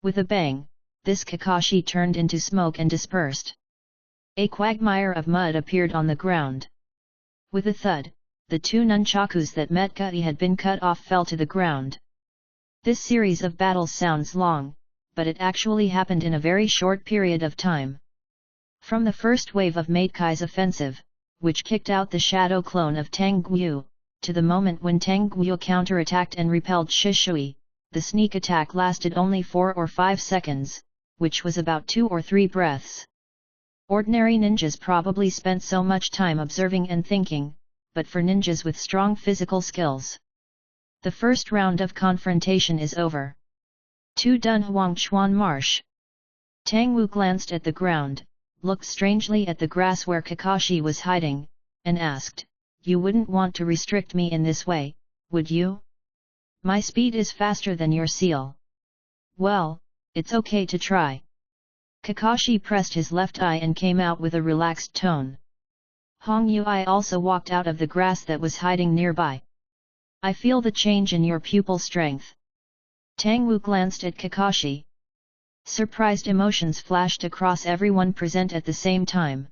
With a bang, this Kakashi turned into smoke and dispersed. A quagmire of mud appeared on the ground. With a thud, the two nunchakus that Metkai had been cut off fell to the ground. This series of battles sounds long, but it actually happened in a very short period of time. From the first wave of Mate Kai's offensive, which kicked out the shadow clone of Tang Guyu, to the moment when Tang Guyu counterattacked and repelled Shishui, the sneak attack lasted only 4 or 5 seconds, which was about 2 or 3 breaths. Ordinary ninjas probably spent so much time observing and thinking, but for ninjas with strong physical skills, the first round of confrontation is over. Tu Dun Huang Chuan Marsh. Tang Wu glanced at the ground, looked strangely at the grass where Kakashi was hiding, and asked, "You wouldn't want to restrict me in this way, would you? My speed is faster than your seal." "Well, it's okay to try." Kakashi pressed his left eye and came out with a relaxed tone. Hong Yui also walked out of the grass that was hiding nearby. "I feel the change in your pupil strength." Tang Wu glanced at Kakashi. Surprised emotions flashed across everyone present at the same time.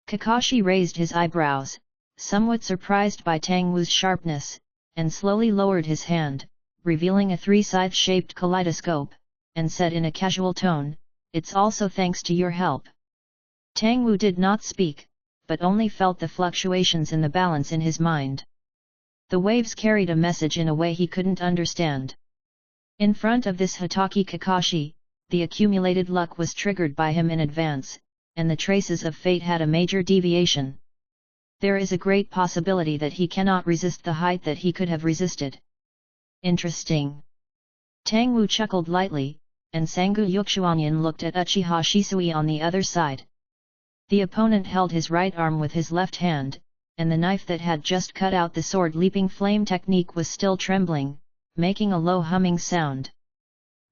Kakashi raised his eyebrows, somewhat surprised by Tang Wu's sharpness, and slowly lowered his hand, revealing a 3-scythe-shaped kaleidoscope, and said in a casual tone, "It's also thanks to your help." Tang Wu did not speak, but only felt the fluctuations in the balance in his mind. The waves carried a message in a way he couldn't understand. In front of this Hitaki Kakashi, the accumulated luck was triggered by him in advance, and the traces of fate had a major deviation. There is a great possibility that he cannot resist the height that he could have resisted. Interesting. Tang Wu chuckled lightly, and Sangu Yukshuanyan looked at Uchiha Shisui on the other side. The opponent held his right arm with his left hand, and the knife that had just cut out the sword leaping flame technique was still trembling, making a low humming sound.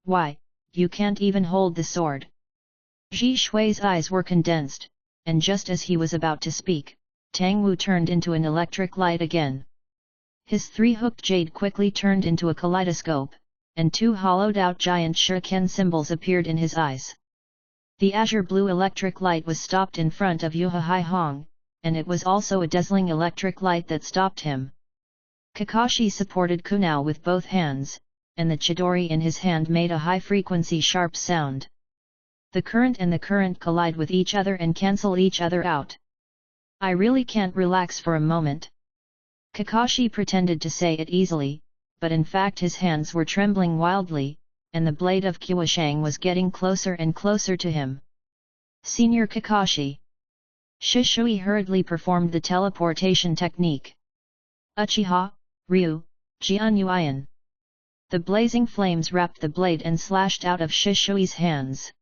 "Why, you can't even hold the sword." Ji Shui's eyes were condensed, and just as he was about to speak, Tang Wu turned into an electric light again. His 3-hooked jade quickly turned into a kaleidoscope, and 2 hollowed-out giant shuriken symbols appeared in his eyes. The azure blue electric light was stopped in front of Yuha Haihong, and it was also a dazzling electric light that stopped him. Kakashi supported Kunao with both hands, and the chidori in his hand made a high-frequency sharp sound. The current and the current collide with each other and cancel each other out. "I really can't relax for a moment." Kakashi pretended to say it easily, but in fact his hands were trembling wildly, and the blade of Kyoshang was getting closer and closer to him. "Senior Kakashi." Shishui hurriedly performed the teleportation technique. "Uchiha, Ryu, Jianyuan." The blazing flames wrapped the blade and slashed out of Shishui's hands.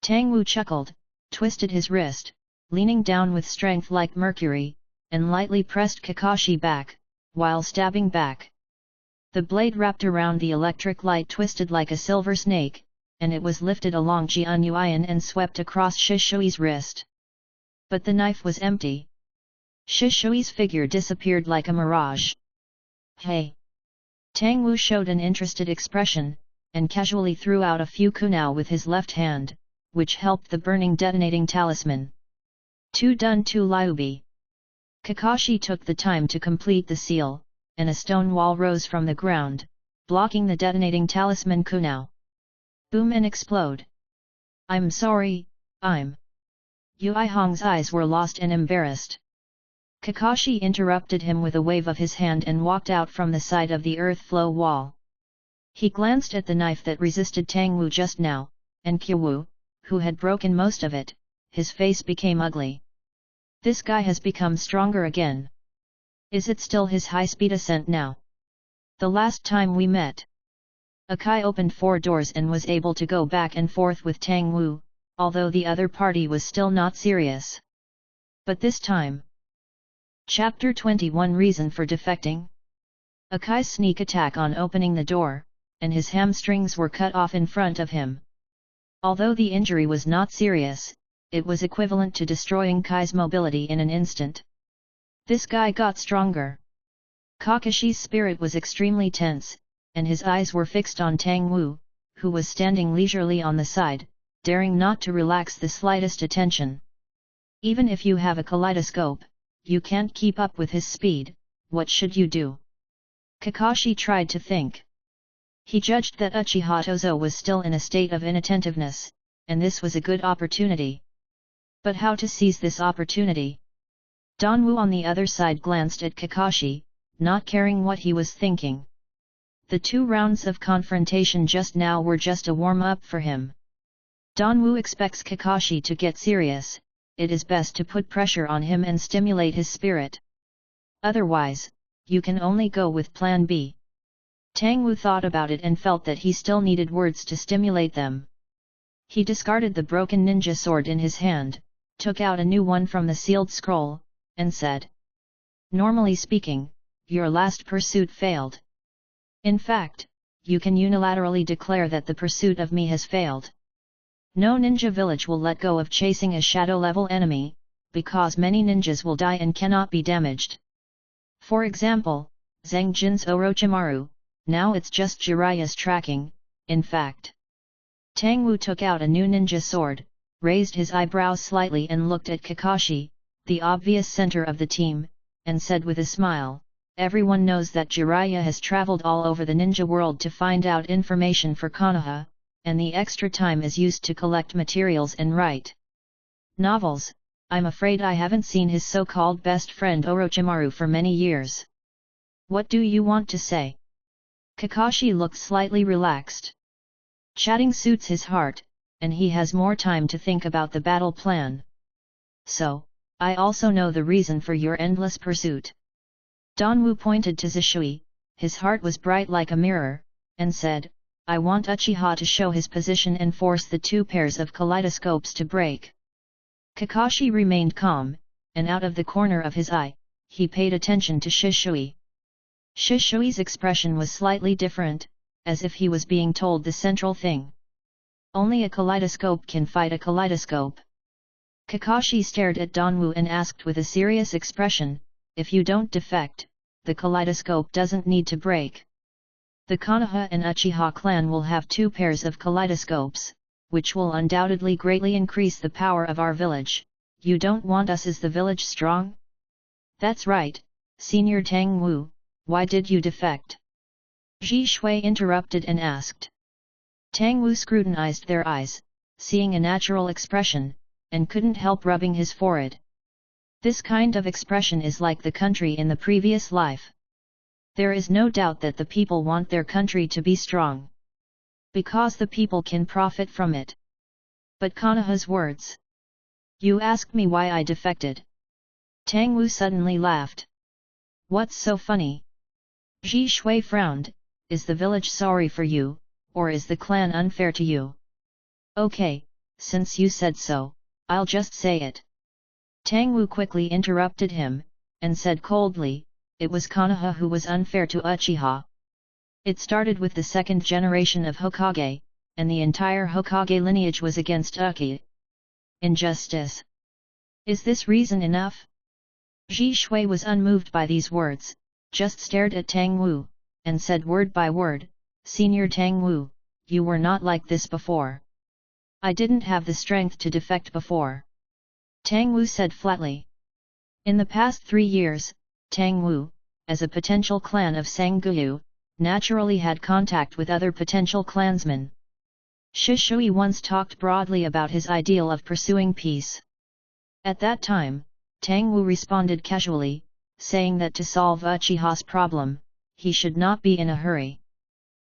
Tang Wu chuckled, twisted his wrist, leaning down with strength like mercury, and lightly pressed Kakashi back, while stabbing back. The blade wrapped around the electric light twisted like a silver snake, and it was lifted along Jianyuan and swept across Shishui's wrist. But the knife was empty. Shishui's figure disappeared like a mirage. "Hey! Tang Wu showed an interested expression, and casually threw out a few kunao with his left hand, which helped the burning detonating talisman. Tu dun tu liubi. Kakashi took the time to complete the seal, and a stone wall rose from the ground, blocking the detonating talisman kunao. Boom and explode. I'm sorry, Yui Hong's eyes were lost and embarrassed. Kakashi interrupted him with a wave of his hand and walked out from the side of the earth flow wall. He glanced at the knife that resisted Tang Wu just now, and Kyu, who had broken most of it. His face became ugly. This guy has become stronger again. Is it still his high-speed ascent now? The last time we met, Akai opened 4 doors and was able to go back and forth with Tang Wu, although the other party was still not serious. But this time... Chapter 21 Reason for Defecting. Akai's sneak attack on opening the door, and his hamstrings were cut off in front of him. Although the injury was not serious, it was equivalent to destroying Kai's mobility in an instant. This guy got stronger. Kakashi's spirit was extremely tense, and his eyes were fixed on Tang Wu, who was standing leisurely on the side, daring not to relax the slightest attention. Even if you have a kaleidoscope, you can't keep up with his speed. What should you do? Kakashi tried to think. He judged that Uchiha Tozo was still in a state of inattentiveness, and this was a good opportunity. But how to seize this opportunity? Danwu on the other side glanced at Kakashi, not caring what he was thinking. The 2 rounds of confrontation just now were just a warm-up for him. Danwu expects Kakashi to get serious. It is best to put pressure on him and stimulate his spirit. Otherwise, you can only go with Plan B. Tang Wu thought about it and felt that he still needed words to stimulate them. He discarded the broken ninja sword in his hand, took out a new one from the sealed scroll, and said, "Normally speaking, your last pursuit failed. In fact, you can unilaterally declare that the pursuit of me has failed. No ninja village will let go of chasing a shadow-level enemy, because many ninjas will die and cannot be damaged. For example, Zhang Jin's Orochimaru, now it's just Jiraiya's tracking, in fact." Tang Wu took out a new ninja sword, raised his eyebrows slightly and looked at Kakashi, the obvious center of the team, and said with a smile, "Everyone knows that Jiraiya has traveled all over the ninja world to find out information for Konoha, and the extra time is used to collect materials and write novels. I'm afraid I haven't seen his so-called best friend Orochimaru for many years. What do you want to say?" Kakashi looked slightly relaxed. Chatting suits his heart, and he has more time to think about the battle plan. "So, I also know the reason for your endless pursuit." Danwu pointed to Zishui, his heart was bright like a mirror, and said, "I want Uchiha to show his position and force the 2 pairs of kaleidoscopes to break." Kakashi remained calm, and out of the corner of his eye, he paid attention to Shishui. Shishui's expression was slightly different, as if he was being told the central thing. Only a kaleidoscope can fight a kaleidoscope. Kakashi stared at Danwu and asked with a serious expression, "If you don't defect, the kaleidoscope doesn't need to break. The Konoha and Uchiha clan will have 2 pairs of kaleidoscopes, which will undoubtedly greatly increase the power of our village. You don't want us as the village strong?" "That's right, Senior Tang Wu, why did you defect?" Ji Shui interrupted and asked. Tang Wu scrutinized their eyes, seeing a natural expression, and couldn't help rubbing his forehead. This kind of expression is like the country in the previous life. There is no doubt that the people want their country to be strong, because the people can profit from it. But Konoha's words. "You asked me why I defected." Tang Wu suddenly laughed. "What's so funny?" Ji Shui frowned. "Is the village sorry for you, or is the clan unfair to you?" "Okay, since you said so, I'll just say it." Tang Wu quickly interrupted him, and said coldly, "It was Konoha who was unfair to Uchiha. It started with the 2nd generation of Hokage, and the entire Hokage lineage was against Uchiha. Injustice. Is this reason enough?" Ji Shui was unmoved by these words, just stared at Tang Wu, and said word by word, "Senior Tang Wu, you were not like this before. I didn't have the strength to defect before." Tang Wu said flatly. In the past 3 years, Tang Wu, as a potential clan of Sangguyu, naturally had contact with other potential clansmen. Shi Shui once talked broadly about his ideal of pursuing peace. At that time, Tang Wu responded casually, saying that to solve Uchiha's problem, he should not be in a hurry.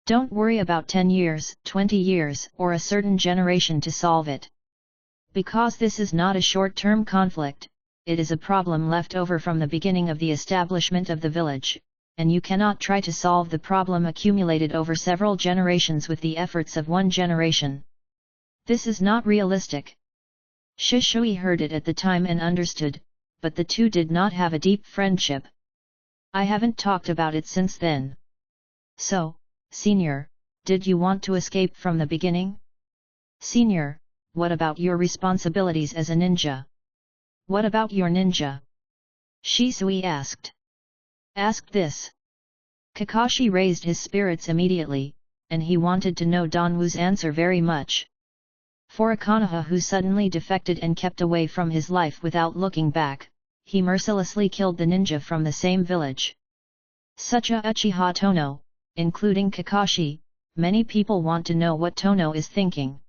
Don't worry about 10 years, 20 years, or a certain generation to solve it. Because this is not a short-term conflict, it is a problem left over from the beginning of the establishment of the village, and you cannot try to solve the problem accumulated over several generations with the efforts of one generation. This is not realistic. Shi Shui heard it at the time and understood, but the two did not have a deep friendship. I haven't talked about it since then. So, Senior, did you want to escape from the beginning? Senior, what about your responsibilities as a ninja? What about your ninja? Shisui asked. Asked this. Kakashi raised his spirits immediately, and he wanted to know Danwu's answer very much. For a Konoha who suddenly defected and kept away from his life without looking back, he mercilessly killed the ninja from the same village. Such a Uchiha Tono, including Kakashi, many people want to know what Tono is thinking.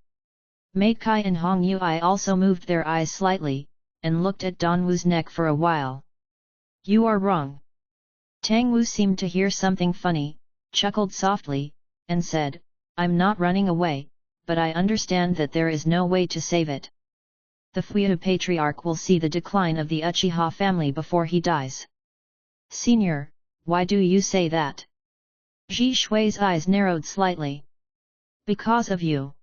Meikai and Hong Yui also moved their eyes slightly, and looked at Danwu's neck for a while. You are wrong. Tang Wu seemed to hear something funny, chuckled softly, and said, I'm not running away, but I understand that there is no way to save it. The Fuyu Patriarch will see the decline of the Uchiha family before he dies. Senior, why do you say that? Ji Shui's eyes narrowed slightly. Because of you.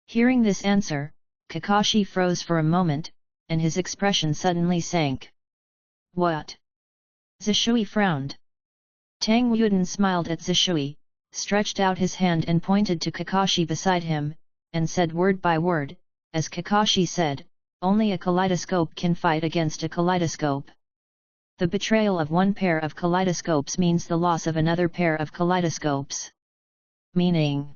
Hearing this answer, Kakashi froze for a moment, and his expression suddenly sank. What? Zishui frowned. Tang Wuden smiled at Zishui, stretched out his hand and pointed to Kakashi beside him, and said word by word, as Kakashi said, only a kaleidoscope can fight against a kaleidoscope. The betrayal of one pair of kaleidoscopes means the loss of another pair of kaleidoscopes. Meaning?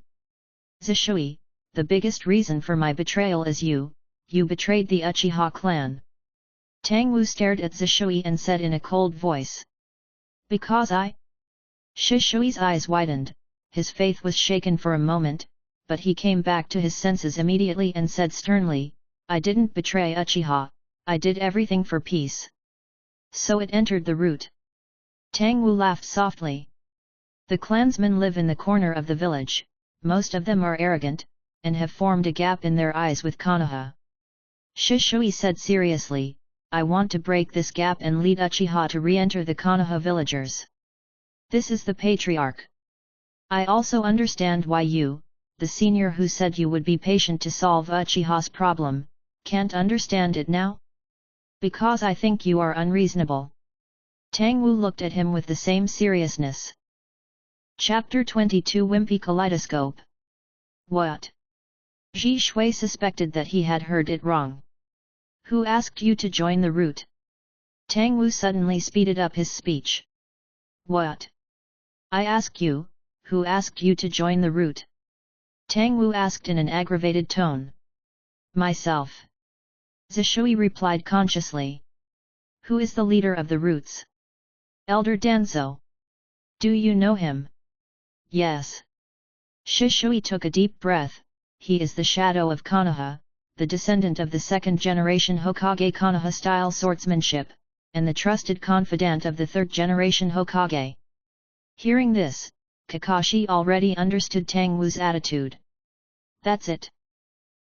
Zishui, the biggest reason for my betrayal is you betrayed the Uchiha clan. Tang Wu stared at Zishui and said in a cold voice. Because I? Shishui's eyes widened, his faith was shaken for a moment, but he came back to his senses immediately and said sternly, I didn't betray Uchiha, I did everything for peace. So it entered the root. Tang Wu laughed softly. The clansmen live in the corner of the village, most of them are arrogant, and have formed a gap in their eyes with Konoha. Shishui said seriously, I want to break this gap and lead Uchiha to re-enter the Konoha villagers. This is the Patriarch. I also understand why you, the senior who said you would be patient to solve Uchiha's problem, can't understand it now? Because I think you are unreasonable. Tang Wu looked at him with the same seriousness. Chapter 22 Wimpy Kaleidoscope. What? Ji Shui suspected that he had heard it wrong. Who asked you to join the route? Tang Wu suddenly speeded up his speech. What? I ask you, who asked you to join the route? Tang Wu asked in an aggravated tone. Myself. Zishui replied consciously. Who is the leader of the routes? Elder Danzo. Do you know him? Yes. Shishui took a deep breath. He is the shadow of Konoha, the descendant of the second-generation Hokage Konoha-style swordsmanship, and the trusted confidant of the third-generation Hokage. Hearing this, Kakashi already understood Tang Wu's attitude. That's it.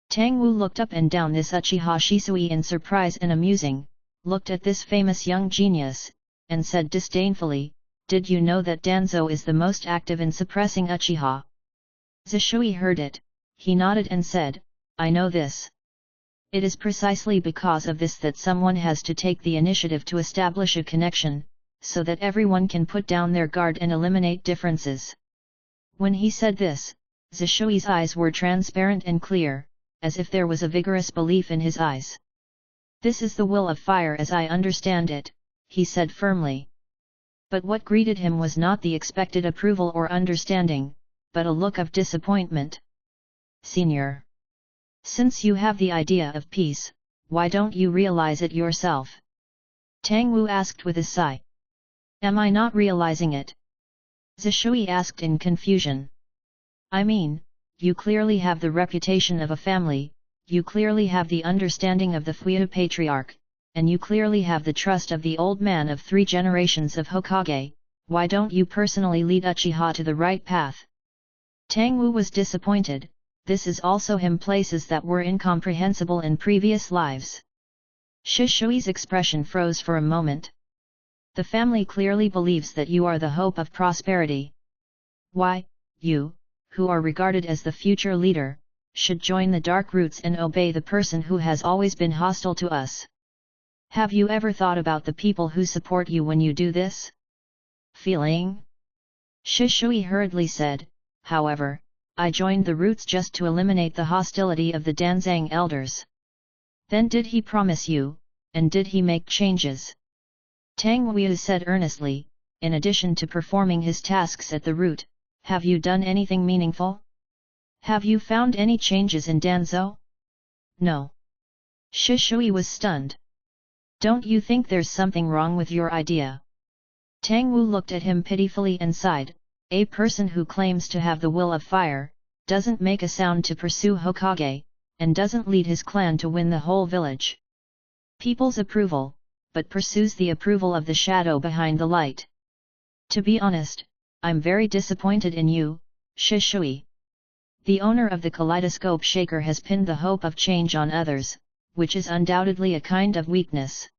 Tang Wu looked up and down this Uchiha Shisui in surprise and amusing, looked at this famous young genius, and said disdainfully, Did you know that Danzo is the most active in suppressing Uchiha? Zishui heard it, he nodded and said, I know this. It is precisely because of this that someone has to take the initiative to establish a connection, so that everyone can put down their guard and eliminate differences. When he said this, Zishui's eyes were transparent and clear, as if there was a vigorous belief in his eyes. This is the will of fire as I understand it, he said firmly. But what greeted him was not the expected approval or understanding, but a look of disappointment. Senior. Since you have the idea of peace, why don't you realize it yourself? Tang Wu asked with a sigh. Am I not realizing it? Zishui asked in confusion. I mean, you clearly have the reputation of a family, you clearly have the understanding of the Fuyu patriarch, and you clearly have the trust of the old man of 3 generations of Hokage, why don't you personally lead Uchiha to the right path? Tang Wu was disappointed. This is also him places that were incomprehensible in previous lives. Shishui's expression froze for a moment. The family clearly believes that you are the hope of prosperity. Why, you, who are regarded as the future leader, should join the dark roots and obey the person who has always been hostile to us. Have you ever thought about the people who support you when you do this? Feeling? Shishui hurriedly said, however, I joined the roots just to eliminate the hostility of the Danzang elders. Then did he promise you, and did he make changes? Tang Wu said earnestly, in addition to performing his tasks at the root, have you done anything meaningful? Have you found any changes in Danzhou? No. Shishui was stunned. Don't you think there's something wrong with your idea? Tang Wu looked at him pitifully and sighed. A person who claims to have the will of fire, doesn't make a sound to pursue Hokage, and doesn't lead his clan to win the whole village. People's approval, but pursues the approval of the shadow behind the light. To be honest, I'm very disappointed in you, Shishui. The owner of the kaleidoscope shaker has pinned the hope of change on others, which is undoubtedly a kind of weakness.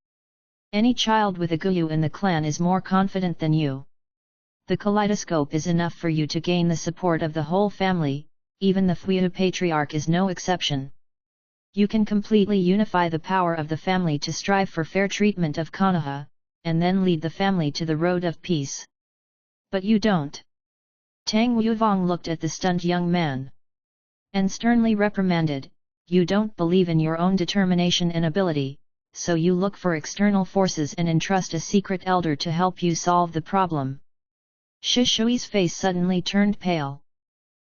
Any child with a Guyu in the clan is more confident than you. The kaleidoscope is enough for you to gain the support of the whole family, even the Fuyu patriarch is no exception. You can completely unify the power of the family to strive for fair treatment of Konoha, and then lead the family to the road of peace. But you don't. Tang Wuvong looked at the stunned young man and sternly reprimanded, you don't believe in your own determination and ability, so you look for external forces and entrust a secret elder to help you solve the problem. Shishui's face suddenly turned pale.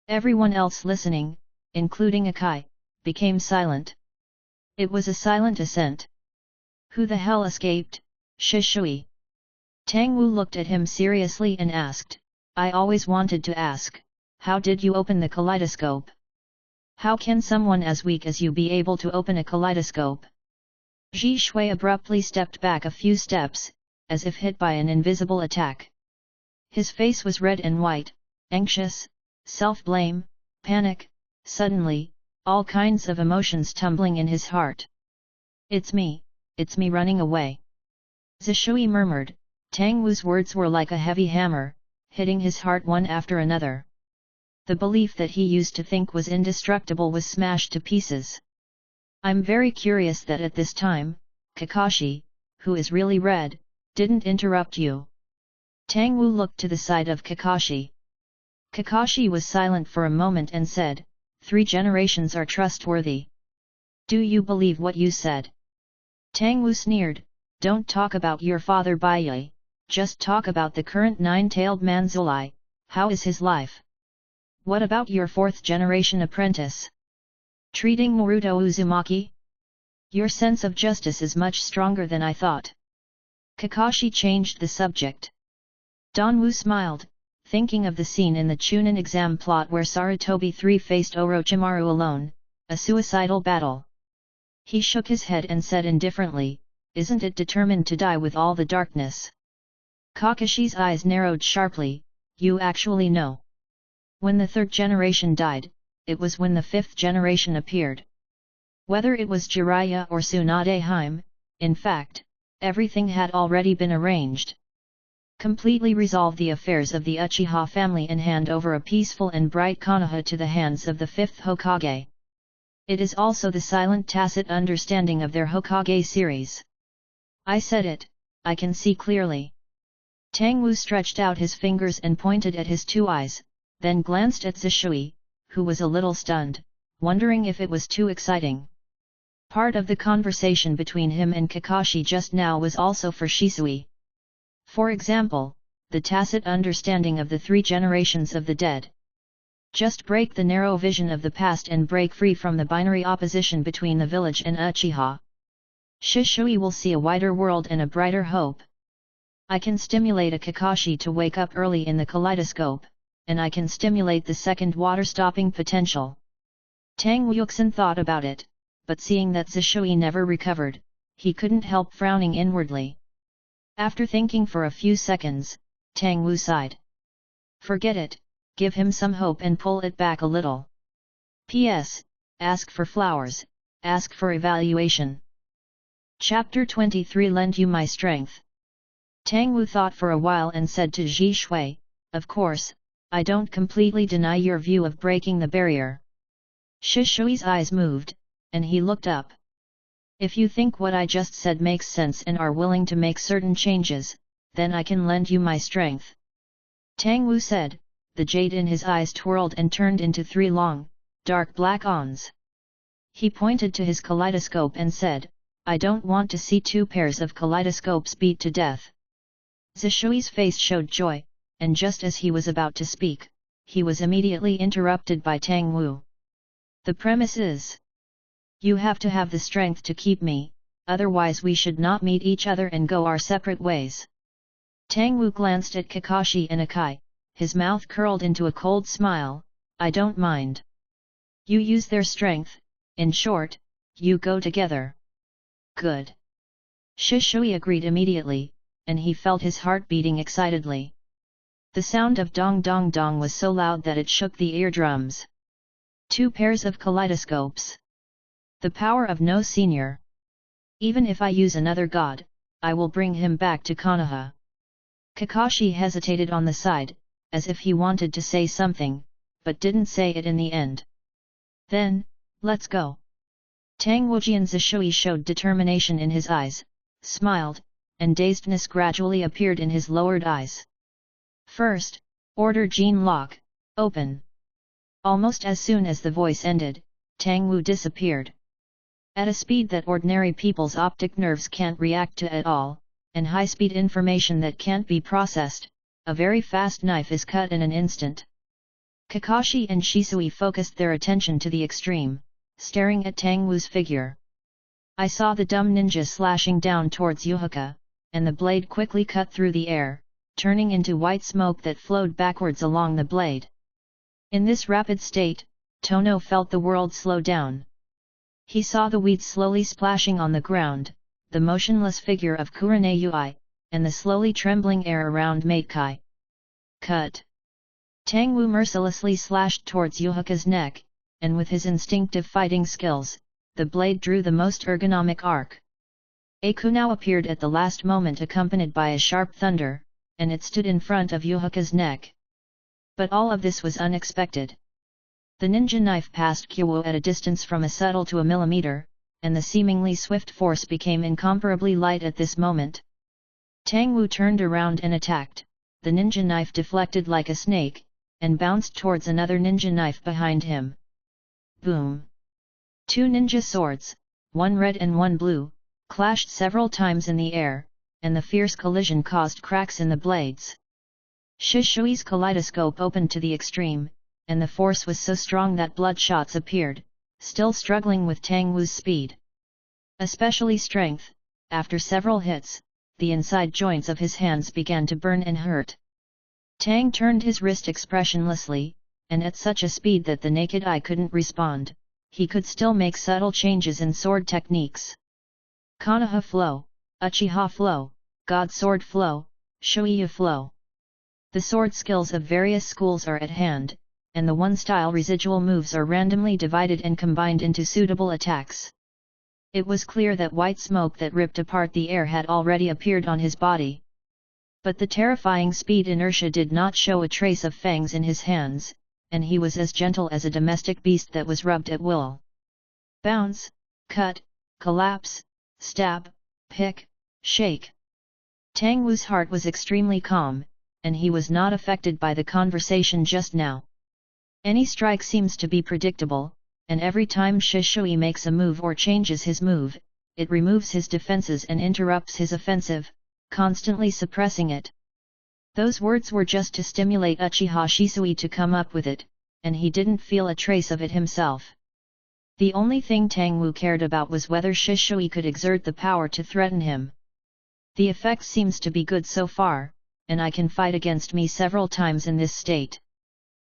Everyone else listening, including Akai, became silent. It was a silent assent. Who the hell escaped, Shishui? Tang Wu looked at him seriously and asked, I always wanted to ask, how did you open the kaleidoscope? How can someone as weak as you be able to open a kaleidoscope? Ji Shui abruptly stepped back a few steps, as if hit by an invisible attack. His face was red and white, anxious, self-blame, panic, suddenly, all kinds of emotions tumbling in his heart. It's me running away. Zishui murmured. Tang Wu's words were like a heavy hammer, hitting his heart one after another. The belief that he used to think was indestructible was smashed to pieces. I'm very curious that at this time, Kakashi, who is really red, didn't interrupt you. Tang Wu looked to the side of Kakashi. Kakashi was silent for a moment and said, 3 generations are trustworthy. Do you believe what you said? Tang Wu sneered, don't talk about your father Baiye, just talk about the current 9-tailed Manzulai, how is his life? What about your 4th generation apprentice? Treating Naruto Uzumaki? Your sense of justice is much stronger than I thought. Kakashi changed the subject. Don Wu smiled, thinking of the scene in the Chunin exam plot where Sarutobi III faced Orochimaru alone, a suicidal battle. He shook his head and said indifferently, isn't it determined to die with all the darkness? Kakashi's eyes narrowed sharply, you actually know. When the 3rd generation died, it was when the 5th generation appeared. Whether it was Jiraiya or Tsunade Hime, in fact, everything had already been arranged. Completely resolve the affairs of the Uchiha family and hand over a peaceful and bright Konoha to the hands of the 5th Hokage. It is also the silent tacit understanding of their Hokage series. I said it, I can see clearly. Tang Wu stretched out his fingers and pointed at his 2 eyes, then glanced at Zishui, who was a little stunned, wondering if it was too exciting. Part of the conversation between him and Kakashi just now was also for Shisui. For example, the tacit understanding of the 3 generations of the dead. Just break the narrow vision of the past and break free from the binary opposition between the village and Uchiha. Shishui will see a wider world and a brighter hope. I can stimulate a Kakashi to wake up early in the kaleidoscope, and I can stimulate the second water-stopping potential. Tang Wuxin thought about it, but seeing that Zishui never recovered, he couldn't help frowning inwardly. After thinking for a few seconds, Tang Wu sighed. Forget it, give him some hope and pull it back a little. P.S. Ask for flowers, ask for evaluation. Chapter 23 Lend you my strength. Tang Wu thought for a while and said to Ji Shui, of course, I don't completely deny your view of breaking the barrier. Shishui's eyes moved, and he looked up. If you think what I just said makes sense and are willing to make certain changes, then I can lend you my strength. Tang Wu said, the jade in his eyes twirled and turned into 3 long, dark black ons. He pointed to his kaleidoscope and said, I don't want to see 2 pairs of kaleidoscopes beat to death. Zishui's face showed joy, and just as he was about to speak, he was immediately interrupted by Tang Wu. The premise is, you have to have the strength to keep me, otherwise we should not meet each other and go our separate ways. Tang Wu glanced at Kakashi and Akai, his mouth curled into a cold smile, I don't mind. You use their strength, in short, you go together. Good. Shishui agreed immediately, and he felt his heart beating excitedly. The sound of dong dong dong was so loud that it shook the eardrums. 2 pairs of kaleidoscopes. The power of no senior. Even if I use another god, I will bring him back to Konoha. Kakashi hesitated on the side, as if he wanted to say something, but didn't say it in the end. Then, let's go. Tang Wuji and Zishui showed determination in his eyes, smiled, and dazedness gradually appeared in his lowered eyes. First, order gene lock, open. Almost as soon as the voice ended, Tang Wu disappeared. At a speed that ordinary people's optic nerves can't react to at all, and high-speed information that can't be processed, a very fast knife is cut in an instant. Kakashi and Shisui focused their attention to the extreme, staring at Tang Wu's figure. I saw the dumb ninja slashing down towards Yuhaka, and the blade quickly cut through the air, turning into white smoke that flowed backwards along the blade. In this rapid state, Tono felt the world slow down. He saw the weeds slowly splashing on the ground, the motionless figure of Kurane Yui, and the slowly trembling air around Matekai. Cut! Tang Wu mercilessly slashed towards Yuhaka's neck, and with his instinctive fighting skills, the blade drew the most ergonomic arc. Aku now appeared at the last moment accompanied by a sharp thunder, and it stood in front of Yuhaka's neck. But all of this was unexpected. The ninja knife passed Kyowo at a distance from a subtle to a millimeter, and the seemingly swift force became incomparably light at this moment. Tang Wu turned around and attacked, the ninja knife deflected like a snake, and bounced towards another ninja knife behind him. Boom! 2 ninja swords, one red and one blue, clashed several times in the air, and the fierce collision caused cracks in the blades. Shishui's kaleidoscope opened to the extreme, and the force was so strong that bloodshots appeared, still struggling with Tang Wu's speed. Especially strength, after several hits, the inside joints of his hands began to burn and hurt. Tang turned his wrist expressionlessly, and at such a speed that the naked eye couldn't respond, he could still make subtle changes in sword techniques. Konoha flow, Uchiha flow, God sword flow, Shoiya flow. The sword skills of various schools are at hand, and the one-style residual moves are randomly divided and combined into suitable attacks. It was clear that white smoke that ripped apart the air had already appeared on his body. But the terrifying speed inertia did not show a trace of fangs in his hands, and he was as gentle as a domestic beast that was rubbed at will. Bounce, cut, collapse, stab, pick, shake. Tang Wu's heart was extremely calm, and he was not affected by the conversation just now. Any strike seems to be predictable, and every time Shishui makes a move or changes his move, it removes his defenses and interrupts his offensive, constantly suppressing it. Those words were just to stimulate Uchiha Shisui to come up with it, and he didn't feel a trace of it himself. The only thing Tang Wu cared about was whether Shisui could exert the power to threaten him. The effect seems to be good so far, and I can fight against me several times in this state.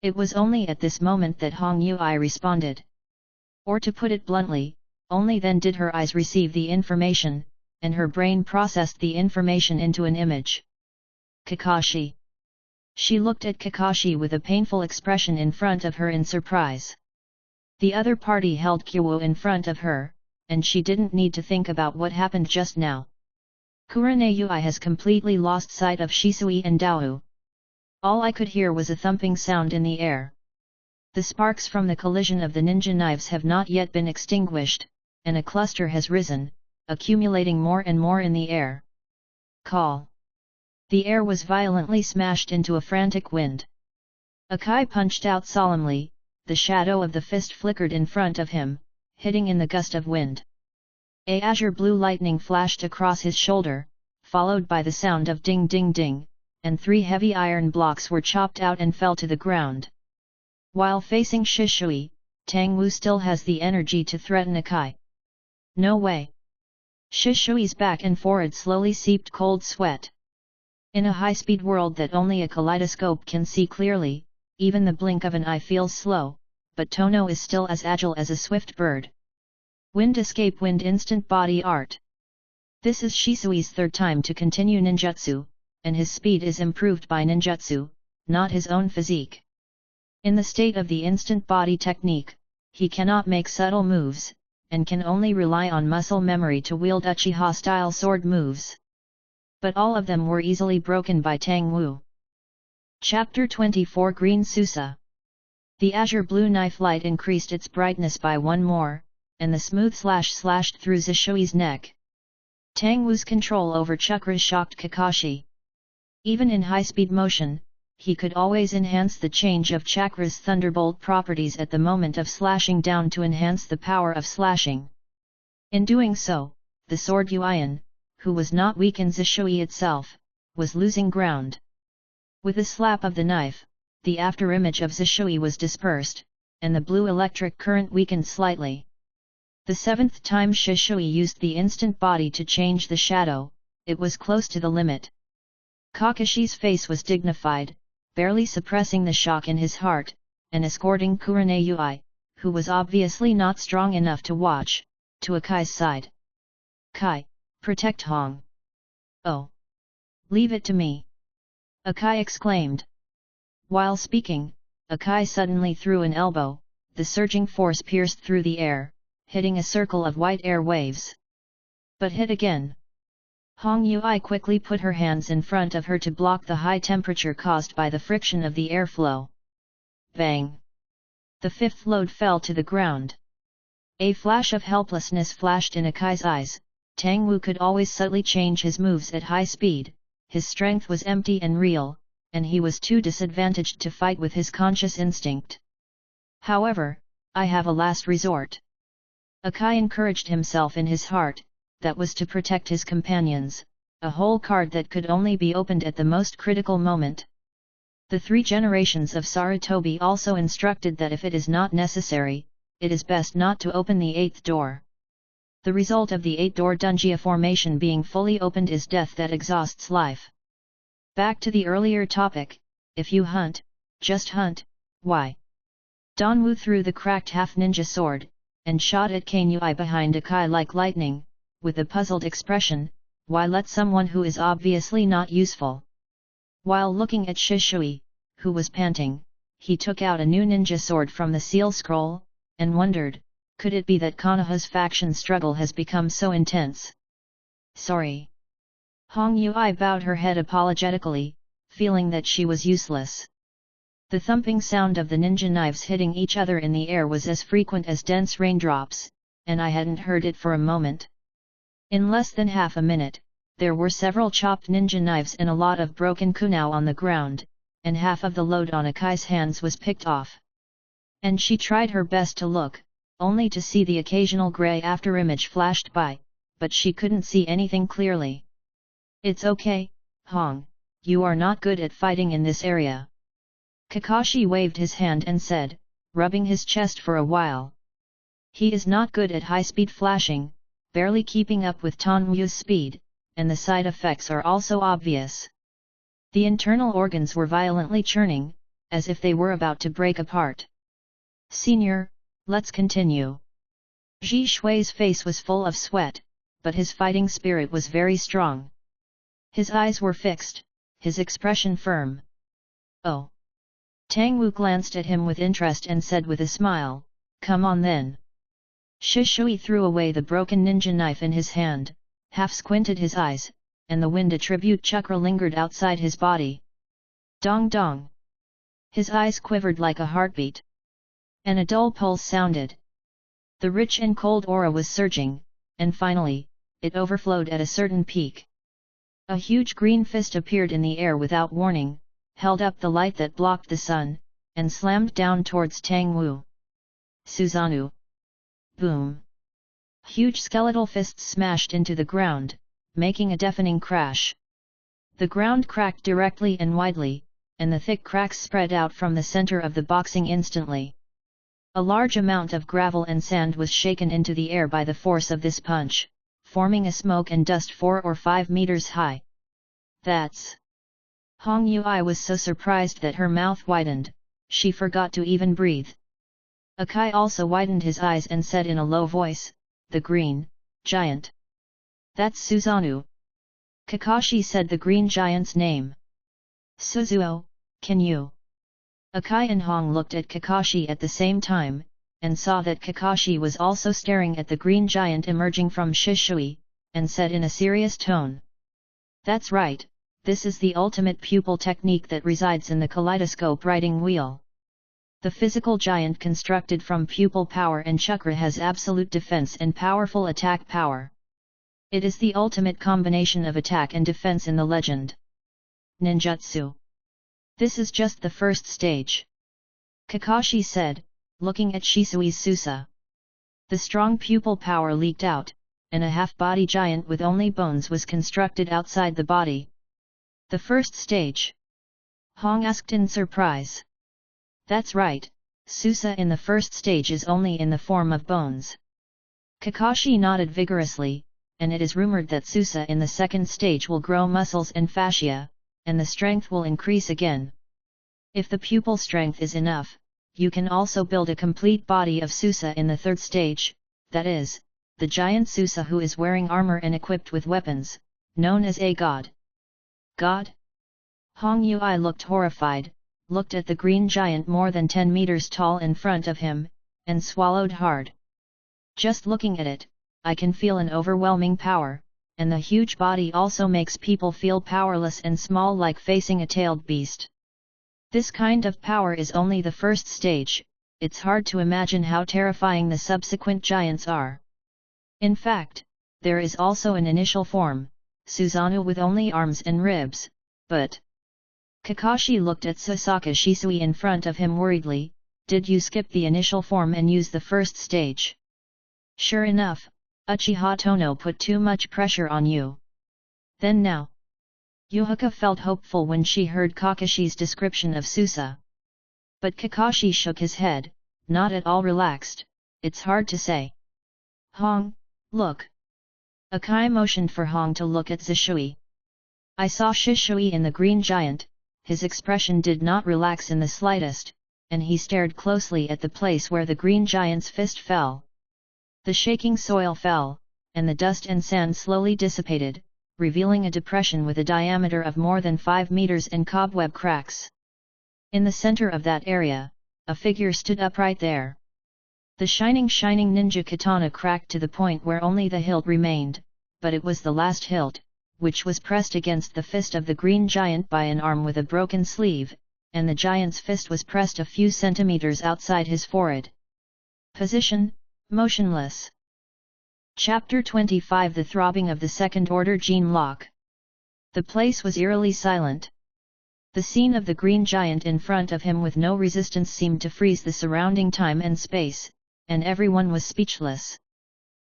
It was only at this moment that Hong Yui responded. Or to put it bluntly, only then did her eyes receive the information, and her brain processed the information into an image. Kakashi. She looked at Kakashi with a painful expression in front of her in surprise. The other party held Kyowo in front of her, and she didn't need to think about what happened just now. Kurane Yui has completely lost sight of Shisui and Daohu. All I could hear was a thumping sound in the air. The sparks from the collision of the ninja knives have not yet been extinguished, and a cluster has risen, accumulating more and more in the air. Call. The air was violently smashed into a frantic wind. Akai punched out solemnly, the shadow of the fist flickered in front of him, hitting in the gust of wind. A azure blue lightning flashed across his shoulder, followed by the sound of ding ding ding, and 3 heavy iron blocks were chopped out and fell to the ground. While facing Shisui, Tang Wu still has the energy to threaten Akai. No way. Shishui's back and forehead slowly seeped cold sweat. In a high-speed world that only a kaleidoscope can see clearly, even the blink of an eye feels slow, but Tono is still as agile as a swift bird. Wind escape wind instant body art. This is Shisui's 3rd time to continue ninjutsu, and his speed is improved by ninjutsu, not his own physique. In the state of the instant body technique, he cannot make subtle moves, and can only rely on muscle memory to wield Uchiha-style sword moves. But all of them were easily broken by Tang Wu. Chapter 24 Green Susa. The azure blue knife light increased its brightness by 1 more, and the smooth slash slashed through Zishui's neck. Tang Wu's control over chakras shocked Kakashi. Even in high-speed motion, he could always enhance the change of chakra's thunderbolt properties at the moment of slashing down to enhance the power of slashing. In doing so, the sword Yuan, who was not weak in Zishui itself, was losing ground. With a slap of the knife, the afterimage of Zishui was dispersed, and the blue electric current weakened slightly. The 7th time Shishui used the instant body to change the shadow, it was close to the limit. Kakashi's face was dignified, barely suppressing the shock in his heart, and escorting Kurane Yui, who was obviously not strong enough to watch, to Akai's side. Kai, protect Hong. Oh! Leave it to me! Akai exclaimed. While speaking, Akai suddenly threw an elbow, the surging force pierced through the air, hitting a circle of white air waves. But hit again. Hong Yui quickly put her hands in front of her to block the high temperature caused by the friction of the airflow. Bang! The 5th load fell to the ground. A flash of helplessness flashed in Akai's eyes. Tang Wu could always subtly change his moves at high speed, his strength was empty and real, and he was too disadvantaged to fight with his conscious instinct. However, I have a last resort. Akai encouraged himself in his heart, that was to protect his companions, a whole card that could only be opened at the most critical moment. The 3 generations of Sarutobi also instructed that if it is not necessary, it is best not to open the 8th door. The result of the 8-door Dungia formation being fully opened is death that exhausts life. Back to the earlier topic, if you hunt, just hunt, why? Danwu threw the cracked half-ninja sword, and shot at Kane Yui behind Akai like lightning, with a puzzled expression, why let someone who is obviously not useful? While looking at Shishui, who was panting, he took out a new ninja sword from the seal scroll, and wondered, could it be that Konoha's faction struggle has become so intense? Sorry. Hong Yui bowed her head apologetically, feeling that she was useless. The thumping sound of the ninja knives hitting each other in the air was as frequent as dense raindrops, and I hadn't heard it for a moment. In less than half a minute, there were several chopped ninja knives and a lot of broken kunao on the ground, and half of the load on Akai's hands was picked off. And she tried her best to look, only to see the occasional grey afterimage flashed by, but she couldn't see anything clearly. It's okay, Hong, you are not good at fighting in this area. Kakashi waved his hand and said, rubbing his chest for a while. He is not good at high-speed flashing, barely keeping up with Tonmu's speed, and the side effects are also obvious. The internal organs were violently churning, as if they were about to break apart. Senior, let's continue. Ji Shui's face was full of sweat, but his fighting spirit was very strong. His eyes were fixed, his expression firm. Oh! Tang Wu glanced at him with interest and said with a smile, come on then. Shi Shui threw away the broken ninja knife in his hand, half squinted his eyes, and the wind attribute chakra lingered outside his body. Dong dong! His eyes quivered like a heartbeat. And a dull pulse sounded. The rich and cold aura was surging, and finally, it overflowed at a certain peak. A huge green fist appeared in the air without warning, held up the light that blocked the sun, and slammed down towards Tang Wu. Susanoo! Boom! Huge skeletal fists smashed into the ground, making a deafening crash. The ground cracked directly and widely, and the thick cracks spread out from the center of the boxing instantly. A large amount of gravel and sand was shaken into the air by the force of this punch, forming a smoke and dust 4 or 5 meters high. That's... Hong Yui was so surprised that her mouth widened, she forgot to even breathe. Akai also widened his eyes and said in a low voice, the green giant. That's Susanoo. Kakashi said the green giant's name. Suzuo, can you? Akai and Hong looked at Kakashi at the same time, and saw that Kakashi was also staring at the green giant emerging from Shishui, and said in a serious tone. That's right, this is the ultimate pupil technique that resides in the kaleidoscope writing wheel. The physical giant constructed from pupil power and chakra has absolute defense and powerful attack power. It is the ultimate combination of attack and defense in the legend. Ninjutsu. This is just the first stage. Kakashi said, looking at Shisui's Susa. The strong pupil power leaked out, and a half-body giant with only bones was constructed outside the body. The first stage? Hong asked in surprise. That's right, Susa in the first stage is only in the form of bones. Kakashi nodded vigorously, and it is rumored that Susa in the second stage will grow muscles and fascia, and the strength will increase again. If the pupil strength is enough, you can also build a complete body of Susa in the third stage, that is, the giant Susa who is wearing armor and equipped with weapons, known as a god. God? Hong Yui looked horrified, looked at the green giant more than 10 meters tall in front of him, and swallowed hard. Just looking at it, I can feel an overwhelming power, and the huge body also makes people feel powerless and small like facing a tailed beast. This kind of power is only the first stage, it's hard to imagine how terrifying the subsequent giants are. In fact, there is also an initial form, Susanoo with only arms and ribs, but... Kakashi looked at Sasaka Shisui in front of him worriedly, did you skip the initial form and use the first stage? Sure enough, Uchiha Tono put too much pressure on you. Then now. Yuhaka felt hopeful when she heard Kakashi's description of Susa. But Kakashi shook his head, not at all relaxed, it's hard to say. Hong, look. Akai motioned for Hong to look at Zishui. I saw Shishui in the green giant, his expression did not relax in the slightest, and he stared closely at the place where the green giant's fist fell. The shaking soil fell, and the dust and sand slowly dissipated, revealing a depression with a diameter of more than 5 meters and cobweb cracks. In the center of that area, a figure stood upright there. The shining ninja katana cracked to the point where only the hilt remained, but it was the last hilt, which was pressed against the fist of the green giant by an arm with a broken sleeve, and the giant's fist was pressed a few centimeters outside his forehead. Position: motionless. Chapter 25: The throbbing of the second order gene lock. The place was eerily silent. The scene of the green giant in front of him with no resistance seemed to freeze the surrounding time and space, and everyone was speechless.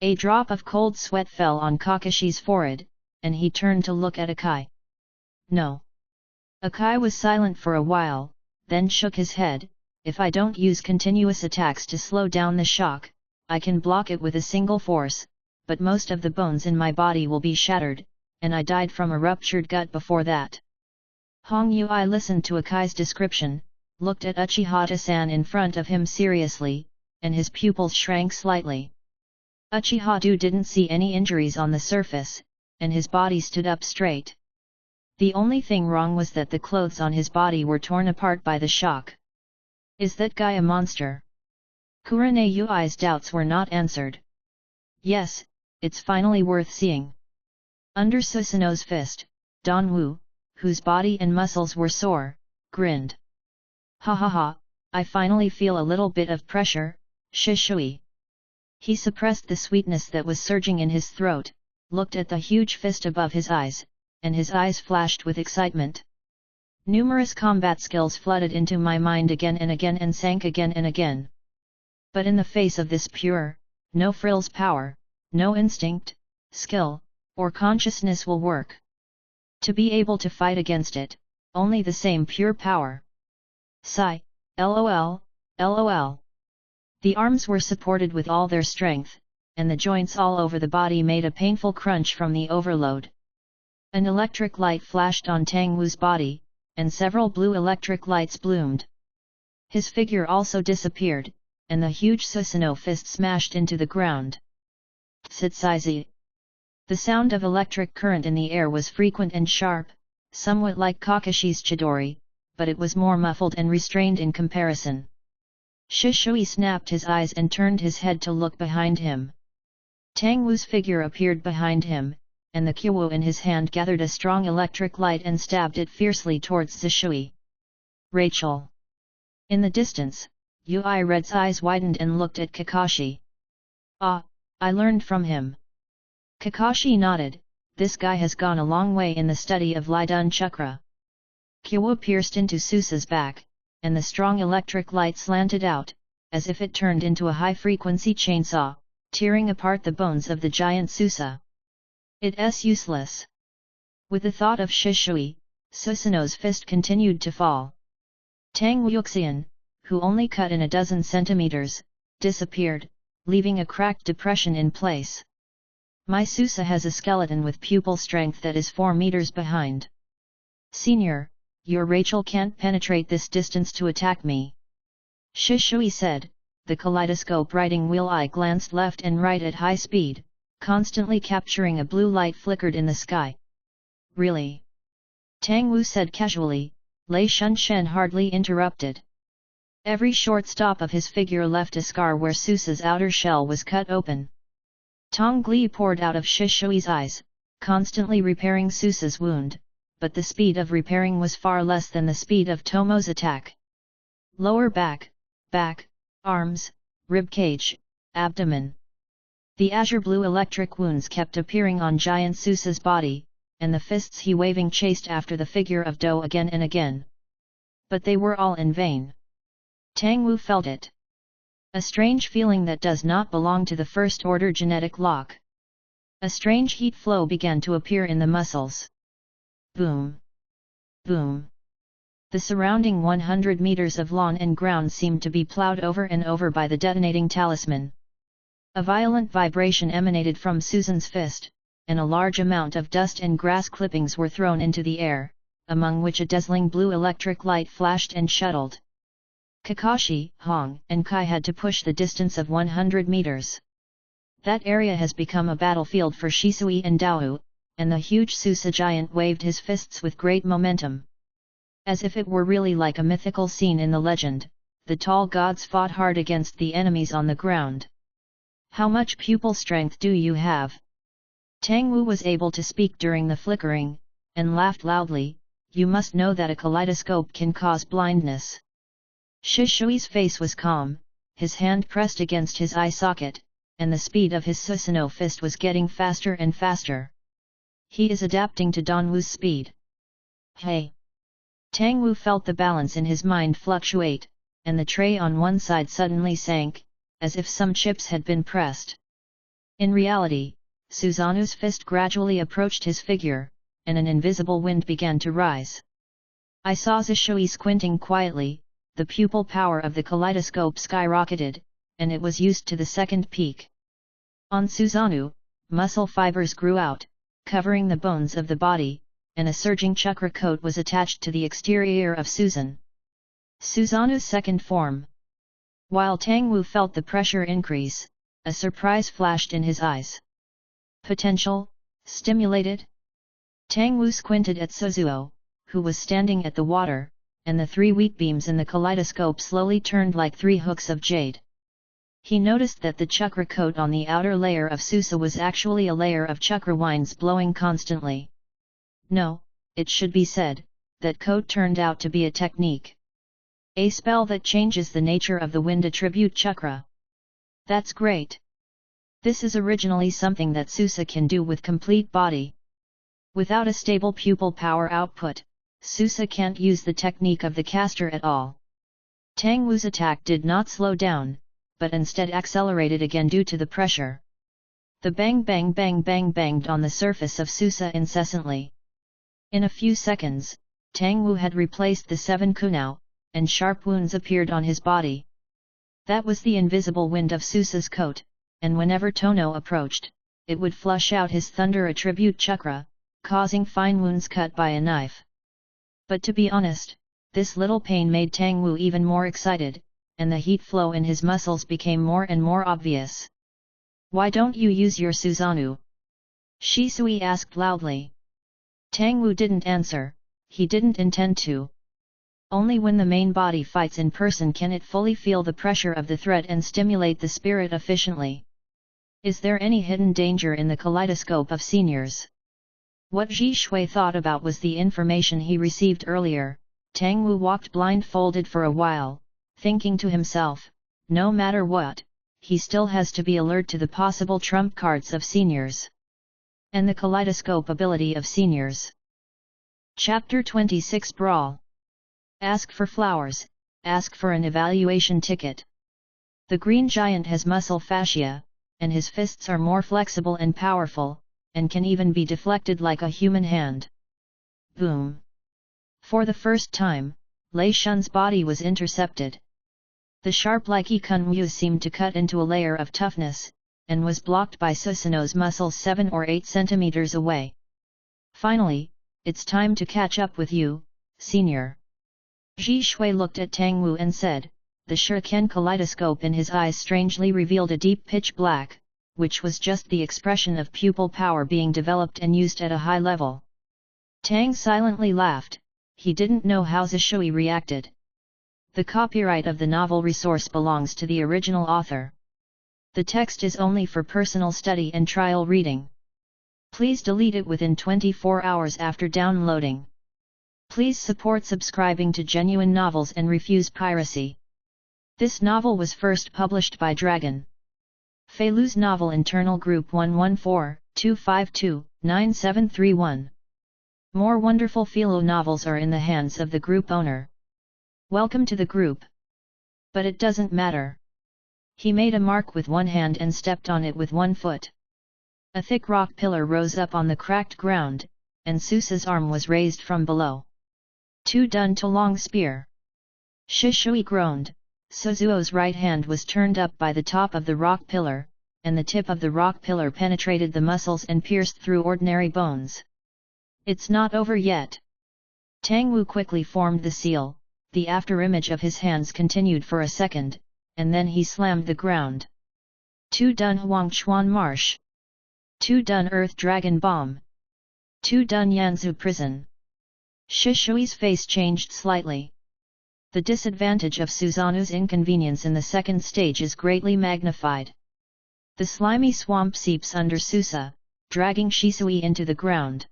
A drop of cold sweat fell on Kakashi's forehead, and he turned to look at Akai. No. Akai was silent for a while, then shook his head. If I don't use continuous attacks to slow down the shock, I can block it with a single force, but most of the bones in my body will be shattered, and I died from a ruptured gut before that. Hong Yui listened to Akai's description, looked at Uchiha-san in front of him seriously, and his pupils shrank slightly. Uchiha didn't see any injuries on the surface, and his body stood up straight. The only thing wrong was that the clothes on his body were torn apart by the shock. Is that guy a monster? Kurane Yui's doubts were not answered. Yes, it's finally worth seeing. Under Susanoo's fist, Danwu, whose body and muscles were sore, grinned. Ha ha ha, I finally feel a little bit of pressure, Shishui. He suppressed the sweetness that was surging in his throat, looked at the huge fist above his eyes, and his eyes flashed with excitement. Numerous combat skills flooded into my mind again and again and sank again and again. But in the face of this pure, no frills power, no instinct, skill, or consciousness will work. To be able to fight against it, only the same pure power. Sigh, lol, lol. The arms were supported with all their strength, and the joints all over the body made a painful crunch from the overload. An electric light flashed on Tang Wu's body, and several blue electric lights bloomed. His figure also disappeared, and the huge Susanoo fist smashed into the ground. Tsitsaizi. The sound of electric current in the air was frequent and sharp, somewhat like Kakashi's chidori, but it was more muffled and restrained in comparison. Shishui snapped his eyes and turned his head to look behind him. Tang Wu's figure appeared behind him, and the Kyowo in his hand gathered a strong electric light and stabbed it fiercely towards Shishui. Rachel. In the distance, Yui Red's eyes widened and looked at Kakashi. Ah, I learned from him. Kakashi nodded. This guy has gone a long way in the study of Lidun Chakra. Kyowo pierced into Susa's back, and the strong electric light slanted out, as if it turned into a high-frequency chainsaw, tearing apart the bones of the giant Susa. It's useless. With the thought of Shishui, Susanoo's fist continued to fall. Tang Wuxian, who only cut in a dozen centimeters, disappeared, leaving a cracked depression in place. My Susa has a skeleton with pupil strength that is 4 meters behind. Senior, your Rachel can't penetrate this distance to attack me. Shishui said, the kaleidoscope riding wheel eye glanced left and right at high speed, constantly capturing a blue light flickered in the sky. Really? Tang Wu said casually. Lei Shunshen hardly interrupted. Every short stop of his figure left a scar where Susa's outer shell was cut open. Tongli poured out of Shishui's eyes, constantly repairing Susa's wound, but the speed of repairing was far less than the speed of Tomo's attack. Lower back, arms, rib cage, abdomen. The azure blue electric wounds kept appearing on giant Susa's body, and the fists he waving chased after the figure of Do again and again. But they were all in vain. Tang Wu felt it. A strange feeling that does not belong to the first-order genetic lock. A strange heat flow began to appear in the muscles. Boom! Boom! The surrounding 100 meters of lawn and ground seemed to be plowed over and over by the detonating talisman. A violent vibration emanated from Susan's fist, and a large amount of dust and grass clippings were thrown into the air, among which a dazzling blue electric light flashed and shuttled. Kakashi, Hong, and Kai had to push the distance of 100 meters. That area has become a battlefield for Shisui and Daohu, and the huge Susa giant waved his fists with great momentum. As if it were really like a mythical scene in the legend, the tall gods fought hard against the enemies on the ground. How much pupil strength do you have? Tang Wu was able to speak during the flickering, and laughed loudly. You must know that a kaleidoscope can cause blindness. Shishui's face was calm, his hand pressed against his eye socket, and the speed of his Susanoo fist was getting faster and faster. He is adapting to Danwu's speed. Hey! Tang Wu felt the balance in his mind fluctuate, and the tray on one side suddenly sank, as if some chips had been pressed. In reality, Susanoo's fist gradually approached his figure, and an invisible wind began to rise. I saw Zishui squinting quietly. The pupil power of the kaleidoscope skyrocketed, and it was used to the second peak. On Susanoo, muscle fibers grew out, covering the bones of the body, and a surging chakra coat was attached to the exterior of Susanoo's second form. While Tang Wu felt the pressure increase, a surprise flashed in his eyes. Potential, stimulated? Tang Wu squinted at Suzuo, who was standing at the water, and the 3 wheat beams in the kaleidoscope slowly turned like 3 hooks of jade. He noticed that the chakra coat on the outer layer of Susa was actually a layer of chakra winds blowing constantly. No, it should be said, that coat turned out to be a technique. A spell that changes the nature of the wind attribute chakra. That's great. This is originally something that Susa can do with complete body. Without a stable pupil power output, Susa can't use the technique of the caster at all. Tang Wu's attack did not slow down, but instead accelerated again due to the pressure. The bang bang bang bang banged on the surface of Susa incessantly. In a few seconds, Tang Wu had replaced the 7 kunao, and sharp wounds appeared on his body. That was the invisible wind of Susa's coat, and whenever Tono approached, it would flush out his thunder attribute chakra, causing fine wounds cut by a knife. But to be honest, this little pain made Tang Wu even more excited, and the heat flow in his muscles became more and more obvious. Why don't you use your Susanoo? Shisui asked loudly. Tang Wu didn't answer. He didn't intend to. Only when the main body fights in person can it fully feel the pressure of the thread and stimulate the spirit efficiently. Is there any hidden danger in the kaleidoscope of seniors? What Ji Shui thought about was the information he received earlier. Tang Wu walked blindfolded for a while, thinking to himself, no matter what, he still has to be alert to the possible trump cards of seniors. And the kaleidoscope ability of seniors. Chapter 26 Brawl. Ask for flowers, ask for an evaluation ticket. The green giant has muscle fascia, and his fists are more flexible and powerful, and can even be deflected like a human hand. Boom! For the first time, Lei Shun's body was intercepted. The sharp like Kun Mu seemed to cut into a layer of toughness, and was blocked by Susanoo's muscles 7 or 8 centimeters away. Finally, it's time to catch up with you, senior. Ji Shui looked at Tang Wu and said, the shuriken kaleidoscope in his eyes strangely revealed a deep pitch black, which was just the expression of pupil power being developed and used at a high level. Tang silently laughed. He didn't know how Zishui reacted. The copyright of the novel resource belongs to the original author. The text is only for personal study and trial reading. Please delete it within 24 hours after downloading. Please support subscribing to Genuine Novels and refuse piracy. This novel was first published by Dragon. Feilu's novel internal group 114-252-9731. More wonderful Feilu novels are in the hands of the group owner. Welcome to the group. But it doesn't matter. He made a mark with one hand and stepped on it with one foot. A thick rock pillar rose up on the cracked ground, and Susa's arm was raised from below. Too done to long spear. Shishui groaned. Suzuo's right hand was turned up by the top of the rock pillar, and the tip of the rock pillar penetrated the muscles and pierced through ordinary bones. It's not over yet. Tang Wu quickly formed the seal. The afterimage of his hands continued for a second, and then he slammed the ground. Too done Huangchuan Marsh. Too done Earth Dragon Bomb. Too done Yanzu Prison. Shishui's face changed slightly. The disadvantage of Susanoo's inconvenience in the second stage is greatly magnified. The slimy swamp seeps under Susa, dragging Shisui into the ground.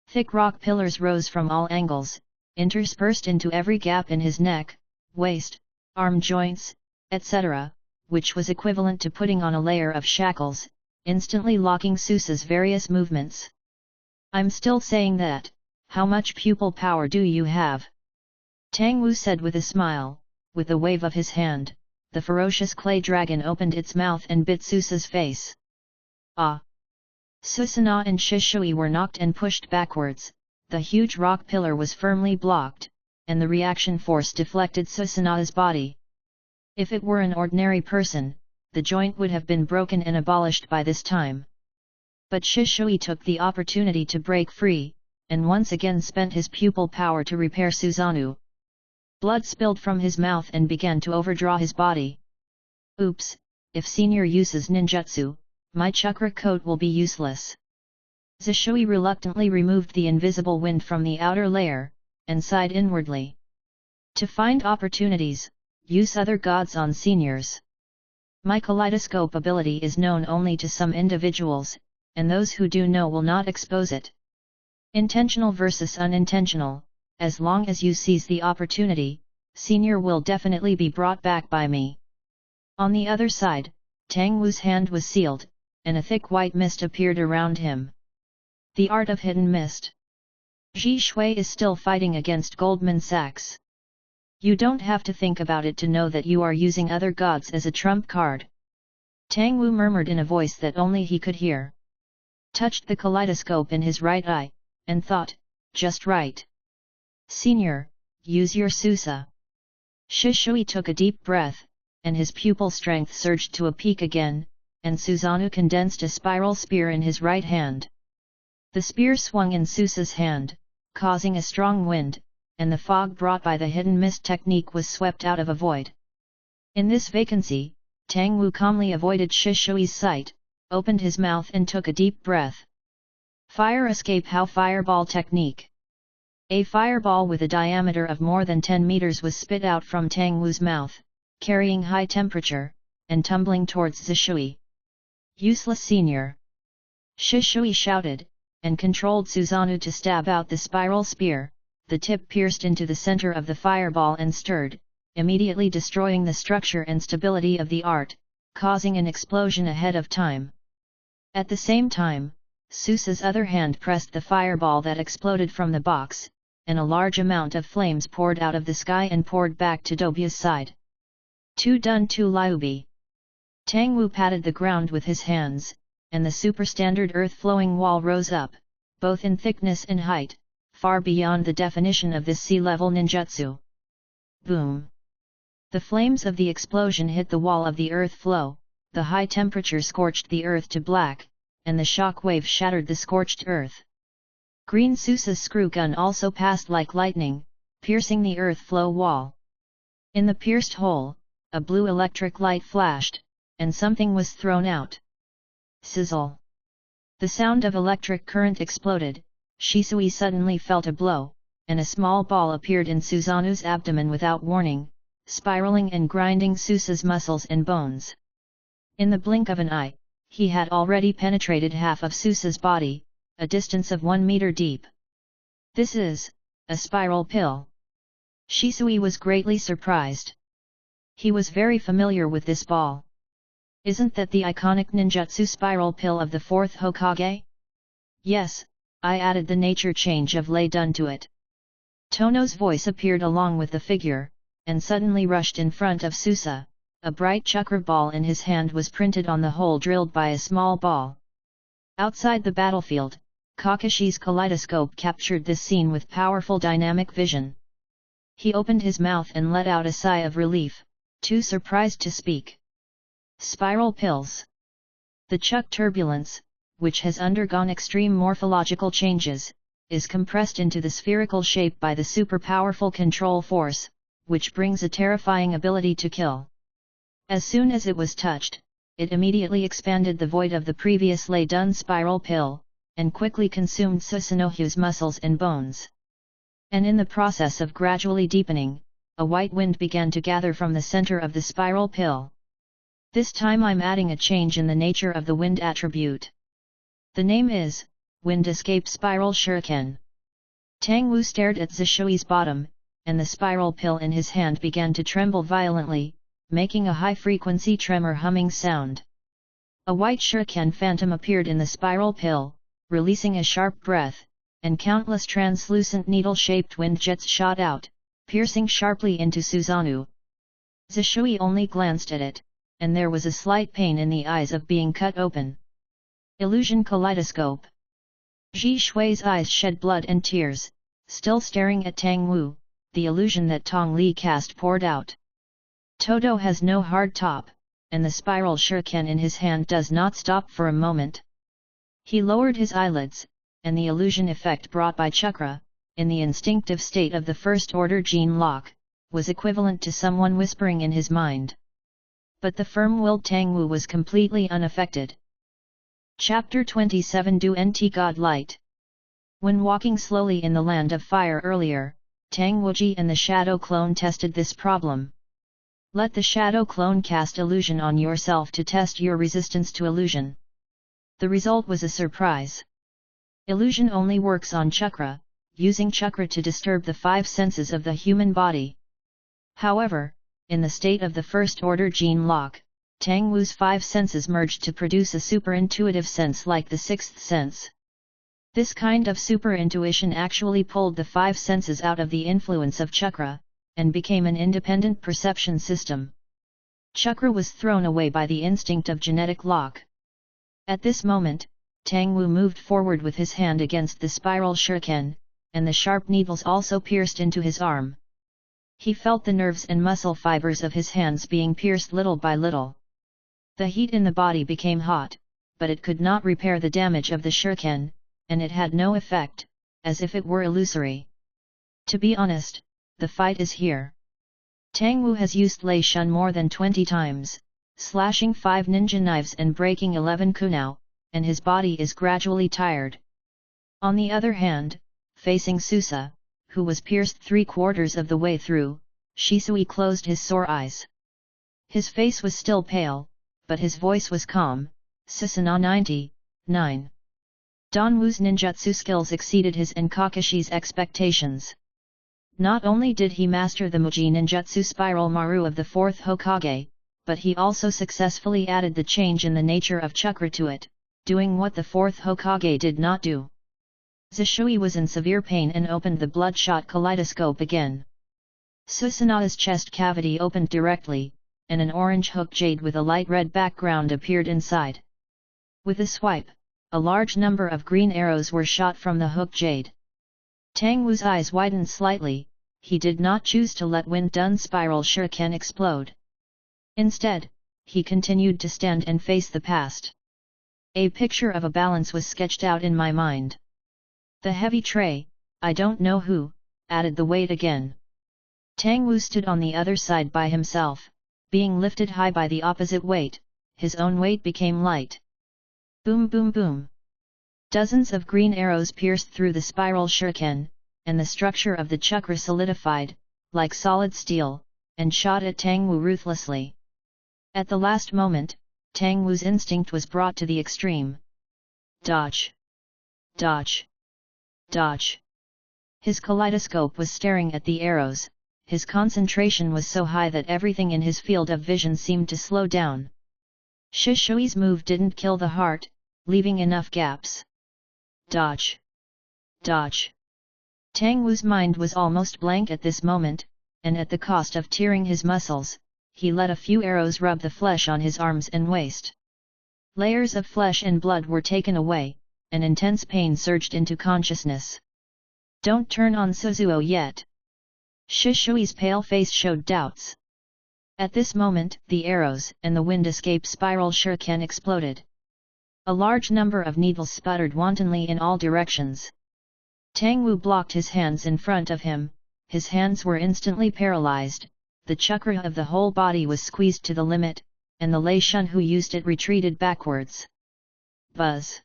Thick rock pillars rose from all angles, interspersed into every gap in his neck, waist, arm joints, etc., which was equivalent to putting on a layer of shackles, instantly locking Susa's various movements. I'm still saying that. How much pupil power do you have? Tang Wu said with a smile. With a wave of his hand, the ferocious clay dragon opened its mouth and bit Susa's face. Ah! Susanoo and Shishui were knocked and pushed backwards. The huge rock pillar was firmly blocked. and the reaction force deflected Susanaa's body. If it were an ordinary person, the joint would have been broken and abolished by this time. But Shishui took the opportunity to break free, and once again spent his pupil power to repair Susanoo. Blood spilled from his mouth and began to overdraw his body. Oops, if Senior uses ninjutsu, my chakra coat will be useless. Shishui reluctantly removed the invisible wind from the outer layer, and sighed inwardly. To find opportunities, use other gods on seniors. My kaleidoscope ability is known only to some individuals, and those who do know will not expose it. Intentional versus unintentional, as long as you seize the opportunity, senior will definitely be brought back by me. On the other side, Tang Wu's hand was sealed, and a thick white mist appeared around him. The art of hidden mist. Ji Shui is still fighting against Goldman Sachs. You don't have to think about it to know that you are using other gods as a trump card. Tang Wu murmured in a voice that only he could hear. Touched the kaleidoscope in his right eye, and thought, just right. Senior, use your Susa. Shishui took a deep breath, and his pupil strength surged to a peak again, and Susanoo condensed a spiral spear in his right hand. The spear swung in Susa's hand, causing a strong wind, and the fog brought by the hidden mist technique was swept out of a void. In this vacancy, Tang Wu calmly avoided Shishui's sight, opened his mouth and took a deep breath. Fire escape how fireball technique. A fireball with a diameter of more than 10 meters was spit out from Tang Wu's mouth, carrying high temperature, and tumbling towards Shishui. Useless senior! Shishui shouted, and controlled Susanoo to stab out the spiral spear. The tip pierced into the center of the fireball and stirred, immediately destroying the structure and stability of the art, causing an explosion ahead of time. At the same time, Susa's other hand pressed the fireball that exploded from the box, and a large amount of flames poured out of the sky and poured back to Dobu's side. Tu dun tu liubi. Tang Wu patted the ground with his hands, and the superstandard earth-flowing wall rose up, both in thickness and height, far beyond the definition of this sea-level ninjutsu. Boom! The flames of the explosion hit the wall of the earth flow, the high temperature scorched the earth to black, and the shock wave shattered the scorched earth. Green Susa's screw gun also passed like lightning, piercing the earth flow wall. In the pierced hole, a blue electric light flashed, and something was thrown out. Sizzle! The sound of electric current exploded. Shisui suddenly felt a blow, and a small ball appeared in Susanoo's abdomen without warning, spiraling and grinding Susa's muscles and bones. In the blink of an eye, he had already penetrated half of Susa's body, a distance of 1 meter deep. This is a spiral pill. Shisui was greatly surprised. He was very familiar with this ball. Isn't that the iconic ninjutsu spiral pill of the 4th Hokage? Yes, I added the nature change of Lei Dun to it. Tono's voice appeared along with the figure, and suddenly rushed in front of Susa. A bright chakra ball in his hand was printed on the hole drilled by a small ball. Outside the battlefield, Kakashi's kaleidoscope captured this scene with powerful dynamic vision. He opened his mouth and let out a sigh of relief, too surprised to speak. Spiral pills. The Chuk turbulence, which has undergone extreme morphological changes, is compressed into the spherical shape by the super-powerful control force, which brings a terrifying ability to kill. As soon as it was touched, it immediately expanded the void of the previously done spiral pill, and quickly consumed Susanoo's muscles and bones. And in the process of gradually deepening, a white wind began to gather from the center of the spiral pill. This time I'm adding a change in the nature of the wind attribute. The name is Wind Escape Spiral Shuriken. Tang Wu stared at Zishui's bottom, and the spiral pill in his hand began to tremble violently, making a high-frequency tremor humming sound. A white shuriken phantom appeared in the spiral pill, releasing a sharp breath, and countless translucent needle-shaped wind jets shot out, piercing sharply into Susanoo. Zishui only glanced at it, and there was a slight pain in the eyes of being cut open. Illusion kaleidoscope. Ji Shui's eyes shed blood and tears, still staring at Tang Wu, the illusion that Tong Li cast poured out. Todo has no hard top, and the spiral shuriken in his hand does not stop for a moment. He lowered his eyelids, and the illusion effect brought by chakra, in the instinctive state of the first-order gene lock, was equivalent to someone whispering in his mind. But the firm-willed Tang Wu was completely unaffected. Chapter 27 Du Nt God Light. When walking slowly in the land of fire earlier, Tang Wuji and the shadow clone tested this problem. Let the shadow clone cast illusion on yourself to test your resistance to illusion. The result was a surprise. Illusion only works on chakra, using chakra to disturb the five senses of the human body. However, in the state of the first-order gene lock, Tang Wu's five senses merged to produce a superintuitive sense like the sixth sense. This kind of superintuition actually pulled the five senses out of the influence of chakra, and became an independent perception system. Chakra was thrown away by the instinct of genetic lock. At this moment, Tang Wu moved forward with his hand against the spiral shuriken, and the sharp needles also pierced into his arm. He felt the nerves and muscle fibers of his hands being pierced little by little. The heat in the body became hot, but it could not repair the damage of the shuriken, and it had no effect, as if it were illusory. To be honest, the fight is here. Tang Wu has used Lei Shun more than 20 times, slashing 5 ninja knives and breaking 11 kunao, and his body is gradually tired. On the other hand, facing Susa, who was pierced 3/4 of the way through, Shisui closed his sore eyes. His face was still pale, but his voice was calm. Susanna 99. Don Wu's ninjutsu skills exceeded his and Kakashi's expectations. Not only did he master the Muji ninjutsu spiral maru of the 4th Hokage, but he also successfully added the change in the nature of chakra to it, doing what the 4th Hokage did not do. Zishui was in severe pain and opened the bloodshot kaleidoscope again. Susanna's chest cavity opened directly, and an orange hook jade with a light red background appeared inside. With a swipe, a large number of green arrows were shot from the hook jade. Tang Wu's eyes widened slightly. He did not choose to let Wind-Dun Spiral Shuriken explode. Instead, he continued to stand and face the past. A picture of a balance was sketched out in my mind. The heavy tray, I don't know who, added the weight again. Tang Wu stood on the other side by himself, being lifted high by the opposite weight, his own weight became light. Boom boom boom. Dozens of green arrows pierced through the spiral shuriken, and the structure of the chakra solidified, like solid steel, and shot at Tang Wu ruthlessly. At the last moment, Tang Wu's instinct was brought to the extreme. Dodge! Dodge! Dodge! His kaleidoscope was staring at the arrows, his concentration was so high that everything in his field of vision seemed to slow down. Shishui's move didn't kill the heart, leaving enough gaps. Dodge! Dodge! Tang Wu's mind was almost blank at this moment, and at the cost of tearing his muscles, he let a few arrows rub the flesh on his arms and waist. Layers of flesh and blood were taken away, and intense pain surged into consciousness. Don't turn on Suzuo yet. Shishui's pale face showed doubts. At this moment, the arrows and the wind escape spiral shuriken exploded. A large number of needles sputtered wantonly in all directions. Tang Wu blocked his hands in front of him, his hands were instantly paralyzed, the chakra of the whole body was squeezed to the limit, and the Lei Shun who used it retreated backwards. Buzz!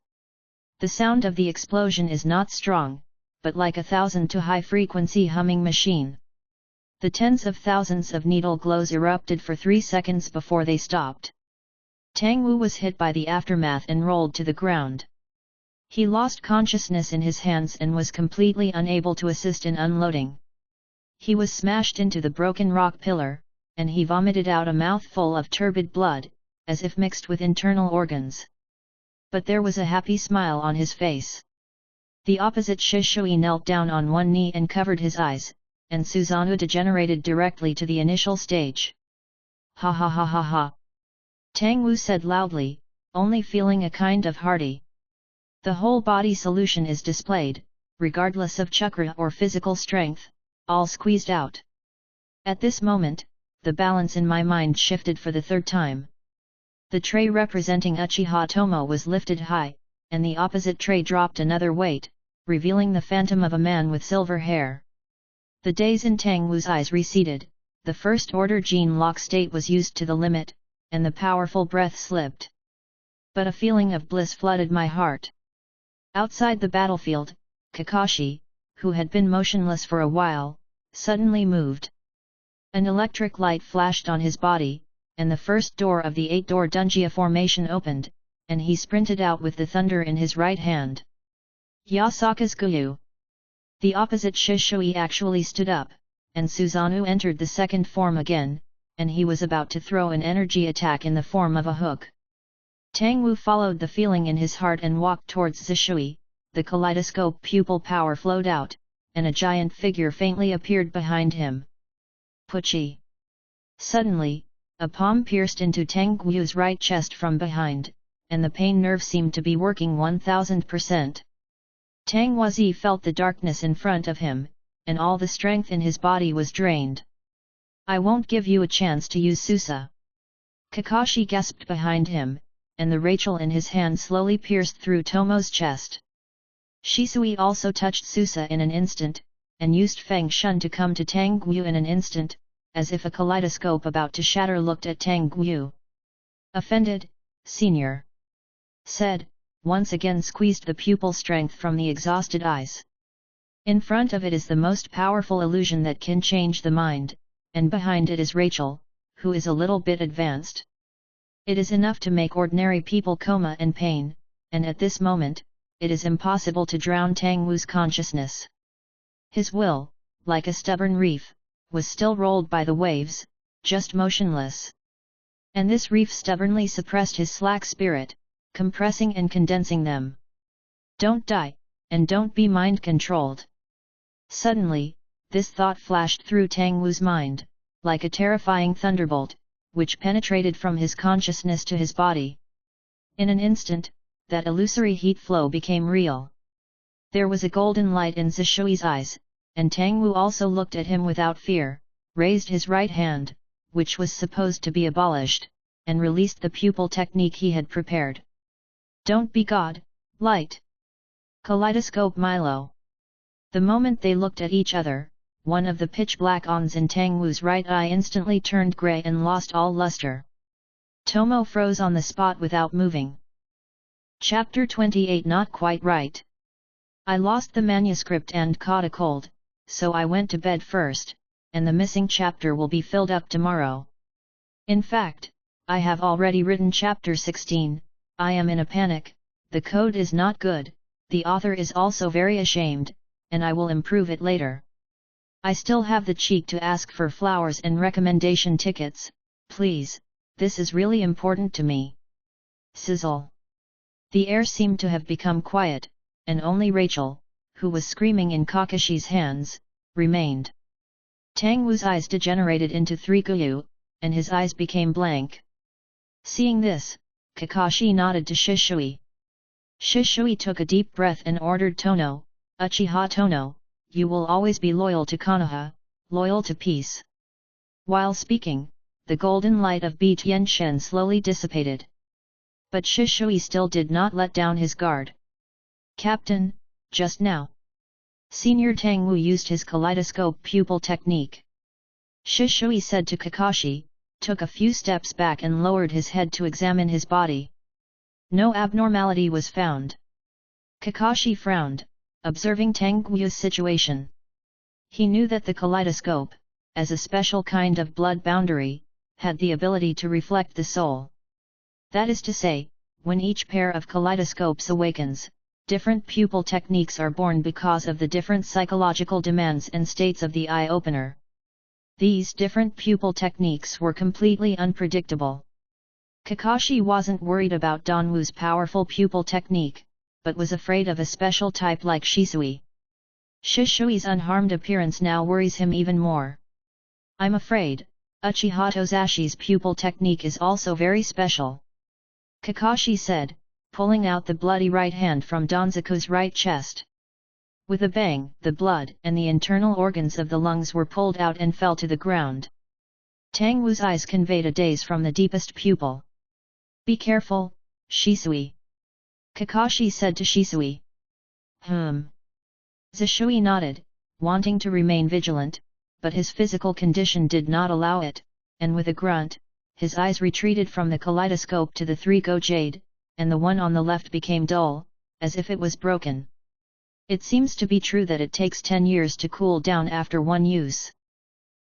The sound of the explosion is not strong, but like a 1,000 to high-frequency humming machine. The tens of thousands of needle glows erupted for 3 seconds before they stopped. Tang Wu was hit by the aftermath and rolled to the ground. He lost consciousness in his hands and was completely unable to assist in unloading. He was smashed into the broken rock pillar, and he vomited out a mouthful of turbid blood, as if mixed with internal organs. But there was a happy smile on his face. The opposite Shishui knelt down on one knee and covered his eyes, and Susanoo degenerated directly to the initial stage. Ha ha ha ha ha! Tang Wu said loudly, only feeling a kind of hearty. The whole body solution is displayed, regardless of chakra or physical strength, all squeezed out. At this moment, the balance in my mind shifted for the third time. The tray representing Uchiha Tomo was lifted high, and the opposite tray dropped another weight, revealing the phantom of a man with silver hair. The daze in Tang Wu's eyes receded, the first order gene lock state was used to the limit, and the powerful breath slipped. But a feeling of bliss flooded my heart. Outside the battlefield, Kakashi, who had been motionless for a while, suddenly moved. An electric light flashed on his body, and the first door of the 8-door Dungia formation opened, and he sprinted out with the thunder in his right hand. Yasaka's Guyu. The opposite Shishui actually stood up, and Susanoo entered the second form again, and he was about to throw an energy attack in the form of a hook. Tang Wu followed the feeling in his heart and walked towards Zishui. The kaleidoscope pupil power flowed out, and a giant figure faintly appeared behind him. Puchi! Suddenly, a palm pierced into Tang Wu's right chest from behind, and the pain nerve seemed to be working 1000%. Tang Wuzi felt the darkness in front of him, and all the strength in his body was drained. I won't give you a chance to use Susa. Kakashi gasped behind him, and the Rachel in his hand slowly pierced through Tomo's chest. Shisui also touched Susa in an instant, and used Feng Shun to come to Tang Wu in an instant, as if a kaleidoscope about to shatter looked at Tang Wu. Offended, senior. Said, once again squeezed the pupil strength from the exhausted eyes. In front of it is the most powerful illusion that can change the mind, and behind it is Rachel, who is a little bit advanced. It is enough to make ordinary people coma and pain, and at this moment, it is impossible to drown Tang Wu's consciousness. His will, like a stubborn reef, was still rolled by the waves, just motionless. And this reef stubbornly suppressed his slack spirit, compressing and condensing them. Don't die, and don't be mind-controlled. Suddenly, this thought flashed through Tang Wu's mind, like a terrifying thunderbolt, which penetrated from his consciousness to his body. In an instant, that illusory heat flow became real. There was a golden light in Zishui's eyes, and Tang Wu also looked at him without fear, raised his right hand, which was supposed to be abolished, and released the pupil technique he had prepared. Don't be God, light! Kaleidoscope Milo. The moment they looked at each other, one of the pitch-black ons in Tang Wu's right eye instantly turned grey and lost all luster. Tomo froze on the spot without moving. Chapter 28 Not quite right. I lost the manuscript and caught a cold, so I went to bed first, and the missing chapter will be filled up tomorrow. In fact, I have already written chapter 16, I am in a panic, the code is not good, the author is also very ashamed, and I will improve it later. I still have the cheek to ask for flowers and recommendation tickets, please, this is really important to me. Sizzle. The air seemed to have become quiet, and only Rachel, who was screaming in Kakashi's hands, remained. Tang Wu's eyes degenerated into 3 Guyu, and his eyes became blank. Seeing this, Kakashi nodded to Shishui. Shishui took a deep breath and ordered Tono, Uchiha Tono, you will always be loyal to Konoha, loyal to peace. While speaking, the golden light of Bi Tianshen slowly dissipated. But Shishui still did not let down his guard. Captain, just now. Senior Tang Wu used his kaleidoscope pupil technique. Shishui said to Kakashi, took a few steps back and lowered his head to examine his body. No abnormality was found. Kakashi frowned, observing Tang Wu's situation. He knew that the kaleidoscope, as a special kind of blood boundary, had the ability to reflect the soul. That is to say, when each pair of kaleidoscopes awakens, different pupil techniques are born because of the different psychological demands and states of the eye-opener. These different pupil techniques were completely unpredictable. Kakashi wasn't worried about Danwu's powerful pupil technique, but was afraid of a special type like Shisui. Shishui's unharmed appearance now worries him even more. I'm afraid, Uchiha Tozashi's pupil technique is also very special. Kakashi said, pulling out the bloody right hand from Danzaku's right chest. With a bang, the blood and the internal organs of the lungs were pulled out and fell to the ground. Tang Wu's eyes conveyed a daze from the deepest pupil. "Be careful, Shisui," Kakashi said to Shisui. Zishui nodded, wanting to remain vigilant, but his physical condition did not allow it, and with a grunt, his eyes retreated from the kaleidoscope to the three-go jade, and the one on the left became dull, as if it was broken. It seems to be true that it takes 10 years to cool down after one use.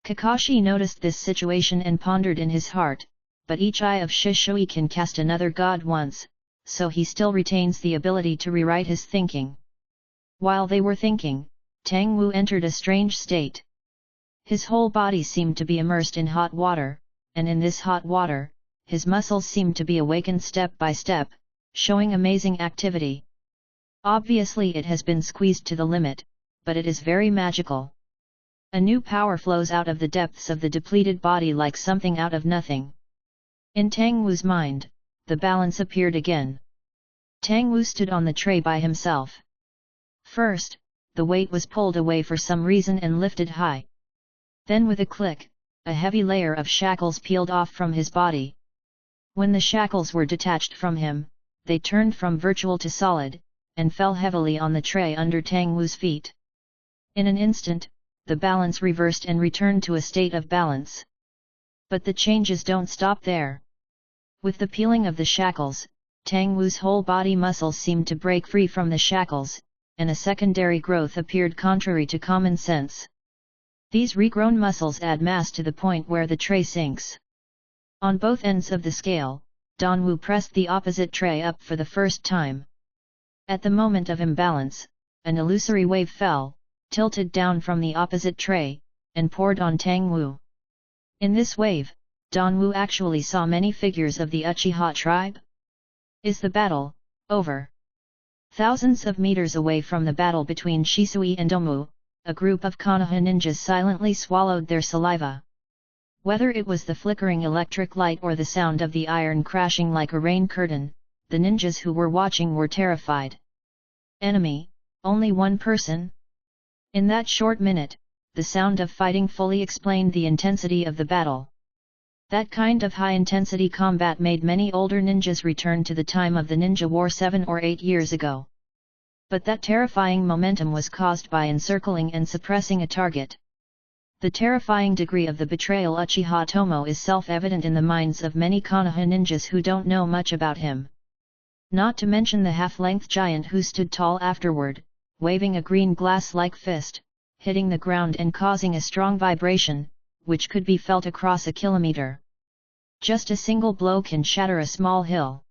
Kakashi noticed this situation and pondered in his heart, but each eye of Shishui can cast another god once, so he still retains the ability to rewrite his thinking. While they were thinking, Tang Wu entered a strange state. His whole body seemed to be immersed in hot water, and in this hot water, his muscles seemed to be awakened step by step, showing amazing activity. Obviously it has been squeezed to the limit, but it is very magical. A new power flows out of the depths of the depleted body like something out of nothing. In Tang Wu's mind, the balance appeared again. Tang Wu stood on the tray by himself. First, the weight was pulled away for some reason and lifted high. Then with a click, a heavy layer of shackles peeled off from his body. When the shackles were detached from him, they turned from virtual to solid, and fell heavily on the tray under Tang Wu's feet. In an instant, the balance reversed and returned to a state of balance. But the changes don't stop there. With the peeling of the shackles, Tang Wu's whole body muscles seemed to break free from the shackles, and a secondary growth appeared contrary to common sense. These regrown muscles add mass to the point where the tray sinks. On both ends of the scale, Dan Wu pressed the opposite tray up for the first time. At the moment of imbalance, an illusory wave fell, tilted down from the opposite tray, and poured on Tang Wu. In this wave, Dan Wu actually saw many figures of the Uchiha tribe. Is the battle over? Thousands of meters away from the battle between Shisui and Domu, a group of Konoha ninjas silently swallowed their saliva. Whether it was the flickering electric light or the sound of the iron crashing like a rain curtain, the ninjas who were watching were terrified. Enemy, only one person? In that short minute, the sound of fighting fully explained the intensity of the battle. That kind of high-intensity combat made many older ninjas return to the time of the Ninja War 7 or 8 years ago. But that terrifying momentum was caused by encircling and suppressing a target. The terrifying degree of the betrayal Uchiha Tomo is self-evident in the minds of many Konoha ninjas who don't know much about him. Not to mention the half-length giant who stood tall afterward, waving a green glass-like fist, hitting the ground and causing a strong vibration, which could be felt across a kilometer. Just a single blow can shatter a small hill.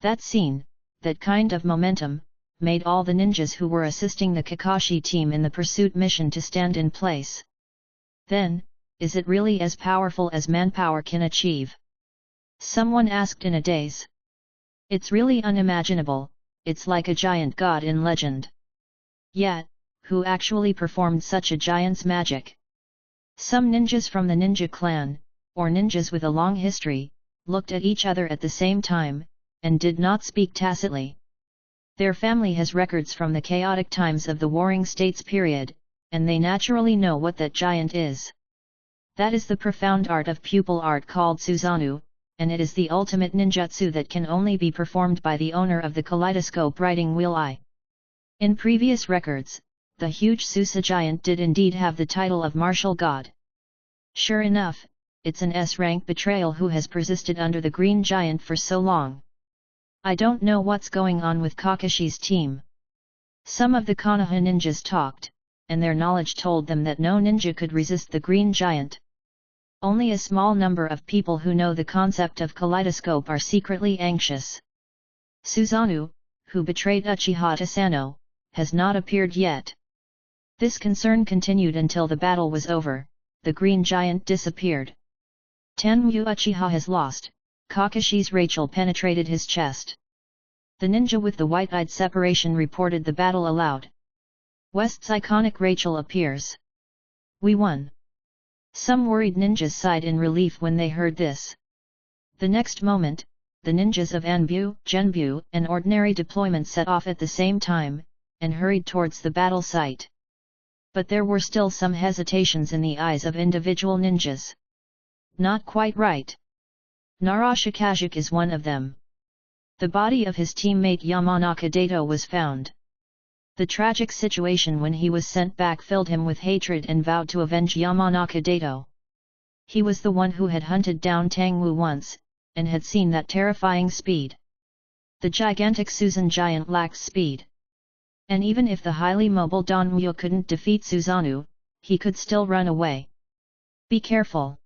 That scene, that kind of momentum, made all the ninjas who were assisting the Kakashi team in the pursuit mission to stand in place. Then, is it really as powerful as manpower can achieve? Someone asked in a daze. It's really unimaginable, it's like a giant god in legend. Yet, who actually performed such a giant's magic? Some ninjas from the ninja clan, or ninjas with a long history, looked at each other at the same time, and did not speak tacitly. Their family has records from the chaotic times of the Warring States period, and they naturally know what that giant is. That is the profound art of pupil art called Suzanu, and it is the ultimate ninjutsu that can only be performed by the owner of the kaleidoscope writing wheel eye. In previous records, the huge Susa giant did indeed have the title of martial god. Sure enough, it's an S-rank betrayal who has persisted under the green giant for so long. I don't know what's going on with Kakashi's team. Some of the Konoha ninjas talked, and their knowledge told them that no ninja could resist the green giant. Only a small number of people who know the concept of kaleidoscope are secretly anxious. Suzanu, who betrayed Uchiha Tasano, has not appeared yet. This concern continued until the battle was over, the green giant disappeared. Tenmu Uchiha has lost, Kakashi's Rachel penetrated his chest. The ninja with the white-eyed separation reported the battle aloud. West's iconic Rachel appears. We won. Some worried ninjas sighed in relief when they heard this. The next moment, the ninjas of Anbu, Genbu, and Ordinary Deployment set off at the same time, and hurried towards the battle site. But there were still some hesitations in the eyes of individual ninjas. Not quite right. Narashikajik is one of them. The body of his teammate Yamanaka Dato was found. The tragic situation when he was sent back filled him with hatred and vowed to avenge Yamanaka Dato. He was the one who had hunted down Tang Wu once, and had seen that terrifying speed. The gigantic Susan giant lacked speed. And even if the highly mobile Don Mu couldn't defeat Susanoo, he could still run away. Be careful.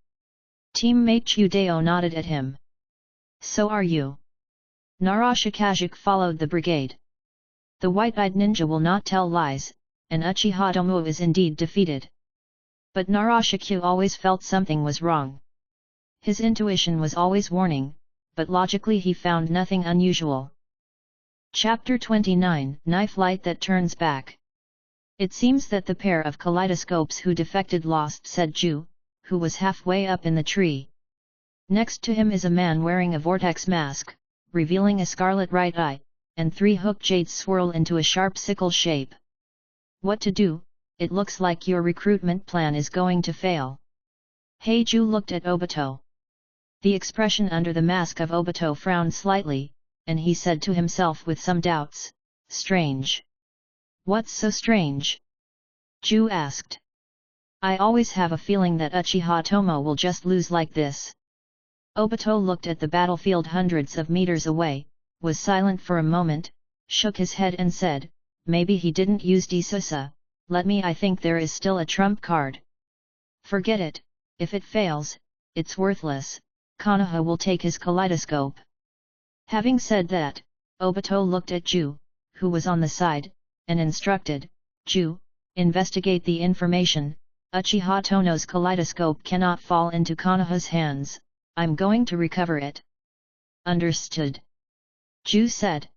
Teammate Chudeo nodded at him. So are you. Narashikajik followed the brigade. The white-eyed ninja will not tell lies, and Uchiha Tomoe is indeed defeated. But Narashikyu always felt something was wrong. His intuition was always warning, but logically he found nothing unusual. Chapter 29, Knife Light That Turns Back. It seems that the pair of kaleidoscopes who defected lost said Ju, who was halfway up in the tree. Next to him is a man wearing a vortex mask, revealing a scarlet right eye, and 3 hook jades swirl into a sharp sickle shape. What to do? It looks like your recruitment plan is going to fail. Heiju looked at Obito. The expression under the mask of Obito frowned slightly, and he said to himself with some doubts, strange. What's so strange? Ju asked. I always have a feeling that Uchiha Tomoe will just lose like this. Obito looked at the battlefield hundreds of meters away, was silent for a moment, shook his head and said, maybe he didn't use Disusa, I think there is still a trump card. Forget it, if it fails, it's worthless, Konoha will take his kaleidoscope. Having said that, Obito looked at Ju, who was on the side, and instructed, Ju, investigate the information, Uchiha Tomoe's kaleidoscope cannot fall into Konoha's hands, I'm going to recover it. Understood. Ju said.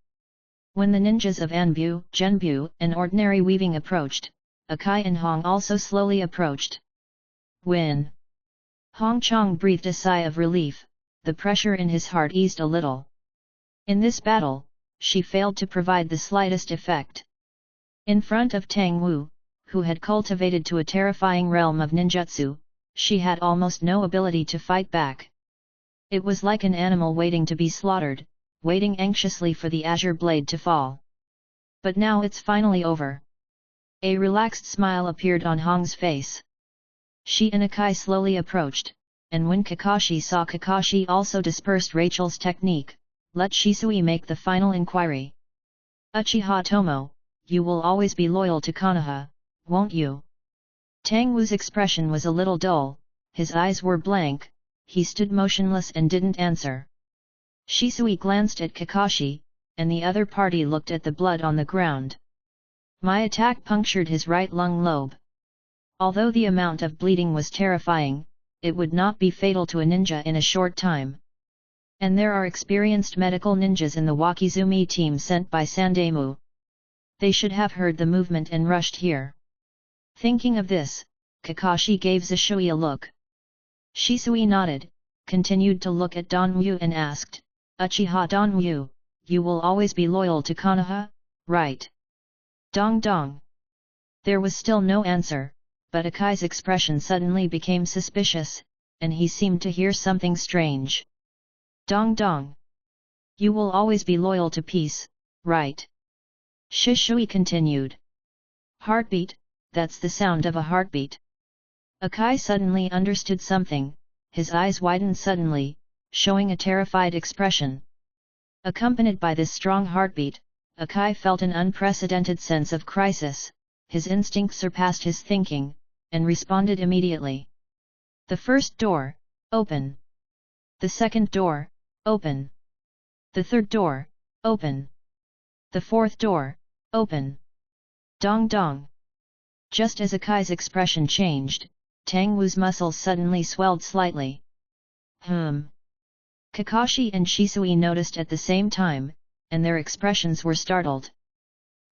When the ninjas of Anbu, Genbu, and Ordinary Weaving approached, Akai and Hong also slowly approached. Win. Hong Chong breathed a sigh of relief, the pressure in his heart eased a little. In this battle, she failed to provide the slightest effect. In front of Tang Wu, who had cultivated to a terrifying realm of ninjutsu, she had almost no ability to fight back. It was like an animal waiting to be slaughtered, waiting anxiously for the azure blade to fall. But now it's finally over. A relaxed smile appeared on Hong's face. She and Akai slowly approached, and when Kakashi saw Kakashi also dispersed Rachel's technique, let Shisui make the final inquiry. Uchiha Tomoe, you will always be loyal to Konoha, won't you? Tang Wu's expression was a little dull, his eyes were blank, he stood motionless and didn't answer. Shisui glanced at Kakashi, and the other party looked at the blood on the ground. My attack punctured his right lung lobe. Although the amount of bleeding was terrifying, it would not be fatal to a ninja in a short time. And there are experienced medical ninjas in the Wakizumi team sent by Sandemu. They should have heard the movement and rushed here. Thinking of this, Kakashi gave Shisui a look. Shisui nodded, continued to look at Donmu and asked, Uchiha Donmu, you will always be loyal to Konoha, right? Dong dong. There was still no answer, but Akai's expression suddenly became suspicious, and he seemed to hear something strange. Dong dong. You will always be loyal to peace, right? Shisui continued. Heartbeat, that's the sound of a heartbeat. Akai suddenly understood something, his eyes widened suddenly, showing a terrified expression. Accompanied by this strong heartbeat, Akai felt an unprecedented sense of crisis, his instinct surpassed his thinking, and responded immediately. The first door, open. The second door, open. The third door, open. The fourth door, open. Dong dong. Just as Akai's expression changed, Tang Wu's muscles suddenly swelled slightly. Kakashi and Shisui noticed at the same time, and their expressions were startled.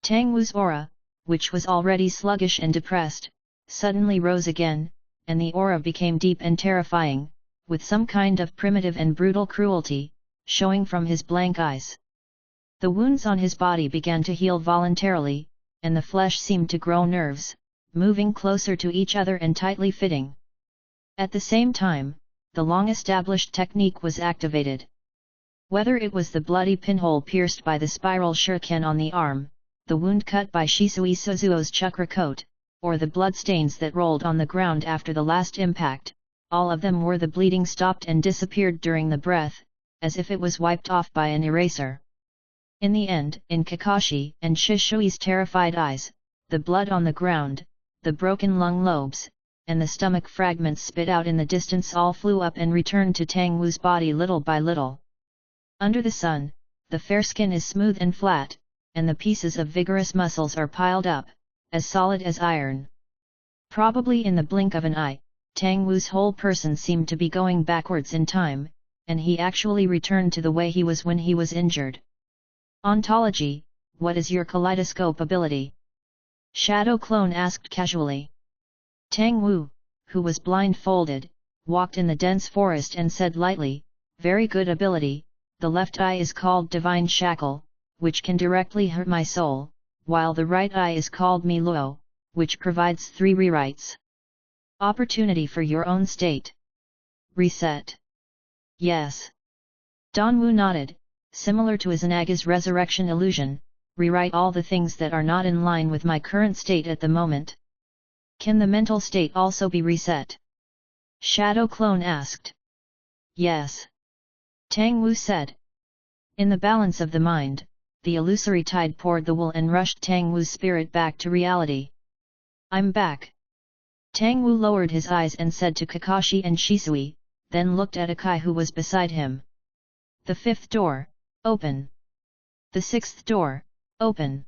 Tang Wu's aura, which was already sluggish and depressed, suddenly rose again, and the aura became deep and terrifying, with some kind of primitive and brutal cruelty, showing from his blank eyes. The wounds on his body began to heal voluntarily, and the flesh seemed to grow nerves, moving closer to each other and tightly fitting. At the same time, the long-established technique was activated. Whether it was the bloody pinhole pierced by the spiral shuriken on the arm, the wound cut by Shisui Suzuo's chakra coat, or the bloodstains that rolled on the ground after the last impact, all of them were the bleeding stopped and disappeared during the breath, as if it was wiped off by an eraser. In the end, in Kakashi and Shisui's terrified eyes, the blood on the ground, the broken lung lobes, and the stomach fragments spit out in the distance all flew up and returned to Tang Wu's body little by little. Under the sun, the fair skin is smooth and flat, and the pieces of vigorous muscles are piled up, as solid as iron. Probably in the blink of an eye, Tang Wu's whole person seemed to be going backwards in time, and he actually returned to the way he was when he was injured. Ontology, what is your kaleidoscope ability? Shadow Clone asked casually. Tang Wu, who was blindfolded, walked in the dense forest and said lightly, very good ability, the left eye is called Divine Shackle, which can directly hurt my soul, while the right eye is called Mi Luo, which provides 3 rewrites. Opportunity for your own state. Reset. Yes. Don Wu nodded, similar to Izanaga's resurrection illusion, rewrite all the things that are not in line with my current state at the moment. Can the mental state also be reset? Shadow Clone asked. Yes. Tang Wu said. In the balance of the mind, the illusory tide poured the wool and rushed Tang Wu's spirit back to reality. I'm back. Tang Wu lowered his eyes and said to Kakashi and Shisui, then looked at Akai who was beside him. The 5th door, open. The 6th door, open.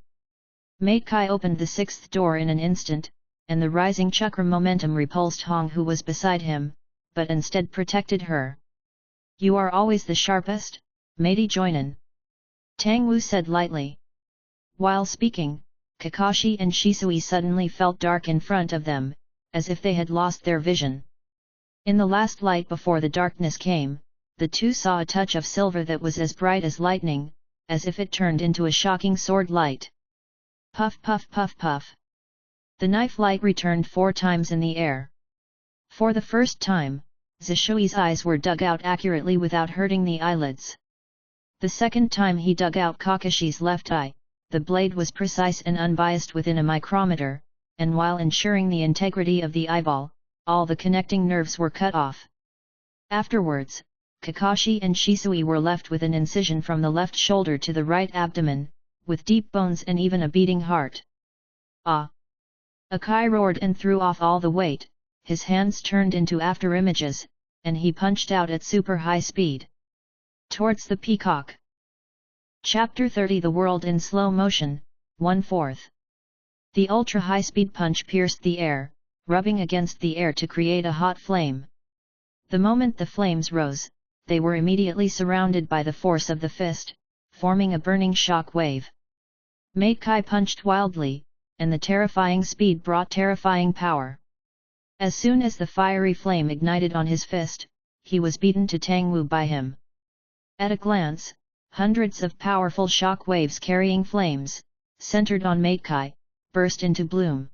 Mate Kai opened the 6th door in an instant, and the rising chakra momentum repulsed Hong who was beside him, but instead protected her. You are always the sharpest, matey joinin'. Tang Wu said lightly. While speaking, Kakashi and Shisui suddenly felt dark in front of them, as if they had lost their vision. In the last light before the darkness came, the two saw a touch of silver that was as bright as lightning, as if it turned into a shocking sword light. Puff puff puff puff. The knife light returned 4 times in the air. For the first time, Zishui's eyes were dug out accurately without hurting the eyelids. The second time he dug out Kakashi's left eye, the blade was precise and unbiased within a micrometer, and while ensuring the integrity of the eyeball, all the connecting nerves were cut off. Afterwards, Kakashi and Shisui were left with an incision from the left shoulder to the right abdomen, with deep bones and even a beating heart. Ah! Akai roared and threw off all the weight, his hands turned into afterimages, and he punched out at super high speed. Towards the peacock. Chapter 30 The World in Slow Motion, 1/4. The ultra-high-speed punch pierced the air, rubbing against the air to create a hot flame. The moment the flames rose, they were immediately surrounded by the force of the fist, forming a burning shock wave. Mate Kai punched wildly, and the terrifying speed brought terrifying power. As soon as the fiery flame ignited on his fist, he was beaten to Tang Wu by him. At a glance, hundreds of powerful shock waves carrying flames, centered on Mate Kai, burst into bloom.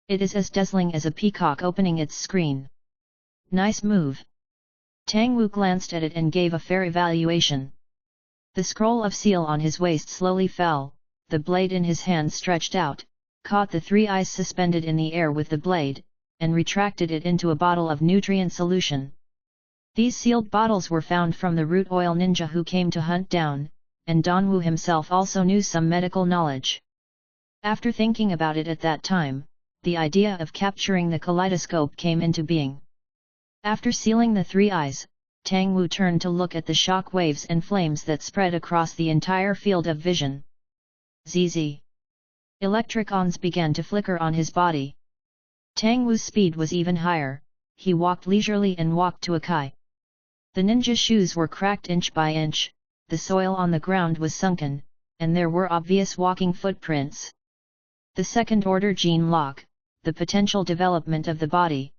It is as dazzling as a peacock opening its screen. Nice move. Tang Wu glanced at it and gave a fair evaluation. The scroll of seal on his waist slowly fell, the blade in his hand stretched out, caught the 3 eyes suspended in the air with the blade, and retracted it into a bottle of nutrient solution. These sealed bottles were found from the root oil ninja who came to hunt down, and Don Wu himself also knew some medical knowledge. After thinking about it at that time, the idea of capturing the kaleidoscope came into being. After sealing the 3 eyes, Tang Wu turned to look at the shock waves and flames that spread across the entire field of vision. ZZ. Electricons began to flicker on his body. Tang Wu's speed was even higher, he walked leisurely and walked to Akai. The ninja shoes were cracked inch by inch, the soil on the ground was sunken, and there were obvious walking footprints. The second-order gene lock, the potential development of the body.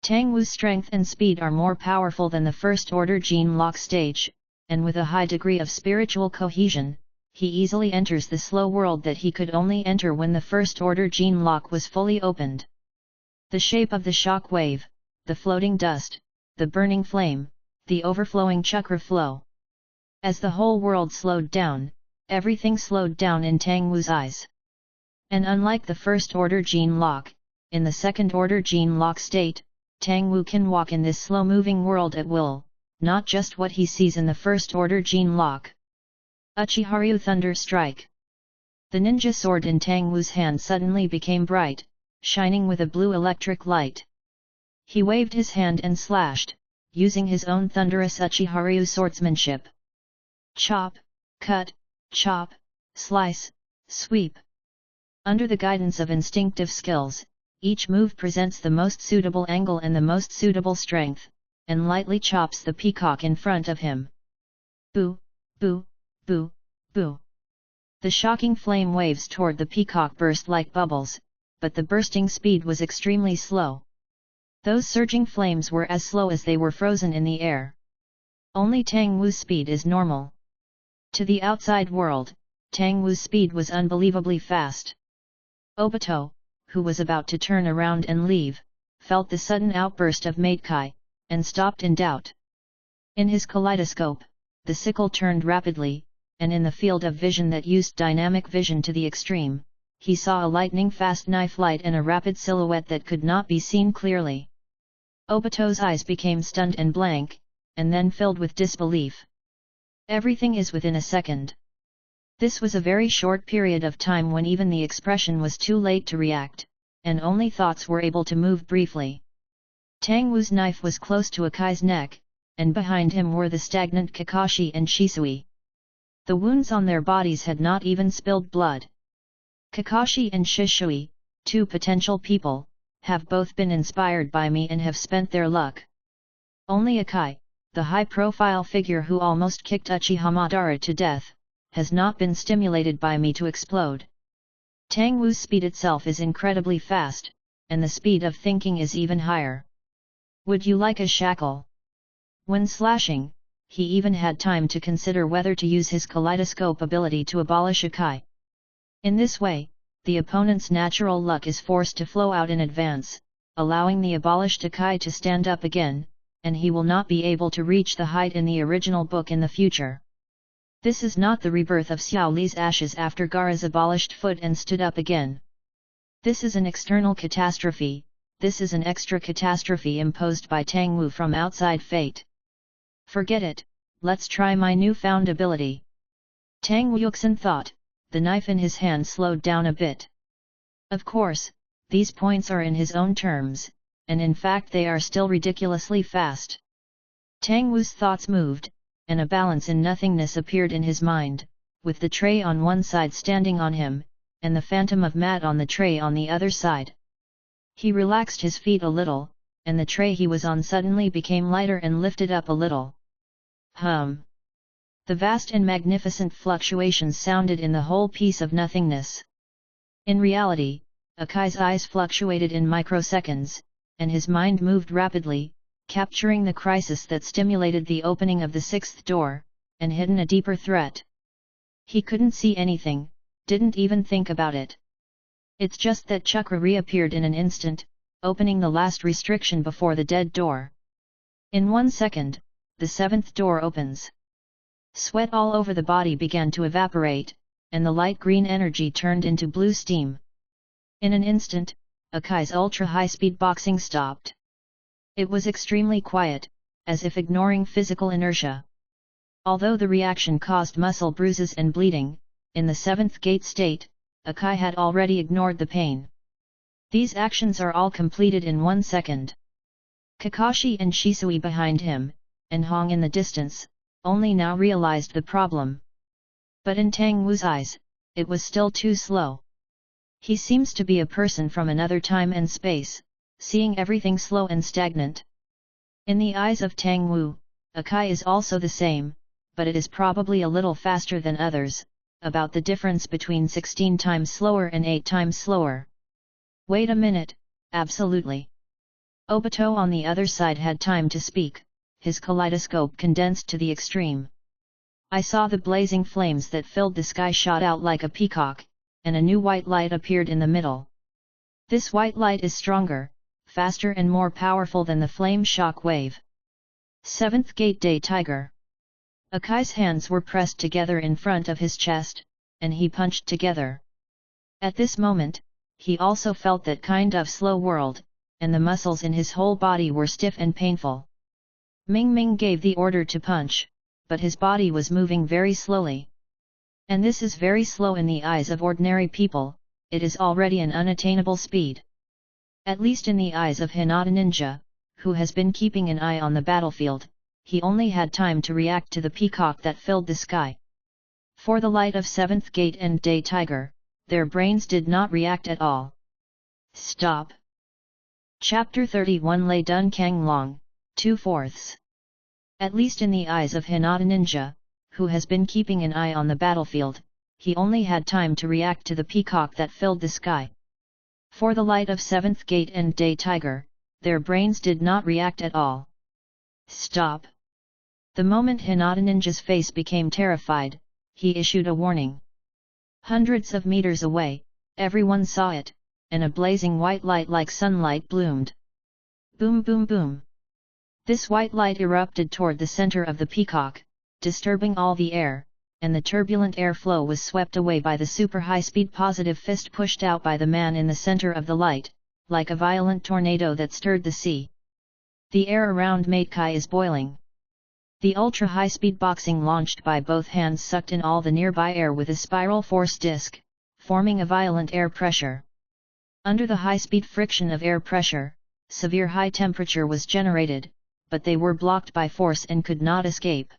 Tang Wu's strength and speed are more powerful than the first-order gene lock stage, and with a high degree of spiritual cohesion, he easily enters the slow world that he could only enter when the first order gene lock was fully opened. The shape of the shock wave, the floating dust, the burning flame, the overflowing chakra flow. As the whole world slowed down, everything slowed down in Tang Wu's eyes. And unlike the first order gene lock, in the second order gene lock state, Tang Wu can walk in this slow-moving world at will, not just what he sees in the first order gene lock. Uchiharu Thunder Strike. The ninja sword in Tang Wu's hand suddenly became bright, shining with a blue electric light. He waved his hand and slashed, using his own thunderous Uchiharu swordsmanship. Chop, cut, chop, slice, sweep. Under the guidance of instinctive skills, each move presents the most suitable angle and the most suitable strength, and lightly chops the peacock in front of him. Boo, boo, boo, boo. The shocking flame waves toward the peacock burst like bubbles, but the bursting speed was extremely slow. Those surging flames were as slow as they were frozen in the air. Only Tang Wu's speed is normal. To the outside world, Tang Wu's speed was unbelievably fast. Obito, who was about to turn around and leave, felt the sudden outburst of Matekai, and stopped in doubt. In his kaleidoscope, the sickle turned rapidly, and in the field of vision that used dynamic vision to the extreme, he saw a lightning-fast knife light and a rapid silhouette that could not be seen clearly. Obito's eyes became stunned and blank, and then filled with disbelief. Everything is within a second. This was a very short period of time when even the expression was too late to react, and only thoughts were able to move briefly. Tang Wu's knife was close to Akai's neck, and behind him were the stagnant Kakashi and Shisui. The wounds on their bodies had not even spilled blood. Kakashi and Shisui, two potential people, have both been inspired by me and have spent their luck. Only Akai, the high-profile figure who almost kicked Uchiha Madara to death, has not been stimulated by me to explode. Tang Wu's speed itself is incredibly fast, and the speed of thinking is even higher. Would you like a shackle? When slashing, he even had time to consider whether to use his kaleidoscope ability to abolish Akai. In this way, the opponent's natural luck is forced to flow out in advance, allowing the abolished Akai to stand up again, and he will not be able to reach the height in the original book in the future. This is not the rebirth of Xiao Li's ashes after Gaara's abolished foot and stood up again. This is an external catastrophe, this is an extra catastrophe imposed by Tang Wu from outside fate. Forget it, let's try my newfound ability. Tang Wuxin thought, the knife in his hand slowed down a bit. Of course, these points are in his own terms, and in fact they are still ridiculously fast. Tang Wu's thoughts moved, and a balance in nothingness appeared in his mind, with the tray on one side standing on him, and the phantom of mat on the tray on the other side. He relaxed his feet a little, and the tray he was on suddenly became lighter and lifted up a little. Hum! The vast and magnificent fluctuations sounded in the whole piece of nothingness. In reality, Akai's eyes fluctuated in microseconds, and his mind moved rapidly, capturing the crisis that stimulated the opening of the sixth door, and hidden a deeper threat. He couldn't see anything, didn't even think about it. It's just that chakra reappeared in an instant, opening the last restriction before the dead door. In 1 second, the seventh door opens. Sweat all over the body began to evaporate, and the light green energy turned into blue steam. In an instant, Akai's ultra-high-speed boxing stopped. It was extremely quiet, as if ignoring physical inertia. Although the reaction caused muscle bruises and bleeding, in the seventh gate state, Akai had already ignored the pain. These actions are all completed in 1 second. Kakashi and Shisui behind him, and Hong in the distance, only now realized the problem. But in Tang Wu's eyes, it was still too slow. He seems to be a person from another time and space, seeing everything slow and stagnant. In the eyes of Tang Wu, Akai is also the same, but it is probably a little faster than others, about the difference between 16 times slower and 8 times slower. Wait a minute, absolutely. Obito on the other side had time to speak, his kaleidoscope condensed to the extreme. I saw the blazing flames that filled the sky shot out like a peacock, and a new white light appeared in the middle. This white light is stronger, faster and more powerful than the flame shock wave. Seventh Gate Day Tiger. Akai's hands were pressed together in front of his chest, and he punched together. At this moment, he also felt that kind of slow whirled, and the muscles in his whole body were stiff and painful. Ming Ming gave the order to punch, but his body was moving very slowly. And this is very slow in the eyes of ordinary people, it is already an unattainable speed. At least in the eyes of Hinata Ninja, who has been keeping an eye on the battlefield, he only had time to react to the peacock that filled the sky. For the light of Seventh Gate and Day Tiger, their brains did not react at all. Stop. Chapter 31 Lei Dun Kang Long, 2/4. At least in the eyes of Hinata Ninja, who has been keeping an eye on the battlefield, he only had time to react to the peacock that filled the sky. For the light of Seventh Gate and Day Tiger, their brains did not react at all. Stop. The moment Hinata Ninja's face became terrified, he issued a warning. Hundreds of meters away, everyone saw it, and a blazing white light like sunlight bloomed. Boom boom boom. This white light erupted toward the center of the peacock, disturbing all the air, and the turbulent airflow was swept away by the super high-speed positive fist pushed out by the man in the center of the light, like a violent tornado that stirred the sea. The air around Maidkai is boiling. The ultra-high-speed boxing launched by both hands sucked in all the nearby air with a spiral force disk, forming a violent air pressure. Under the high-speed friction of air pressure, severe high temperature was generated, but they were blocked by force and could not escape.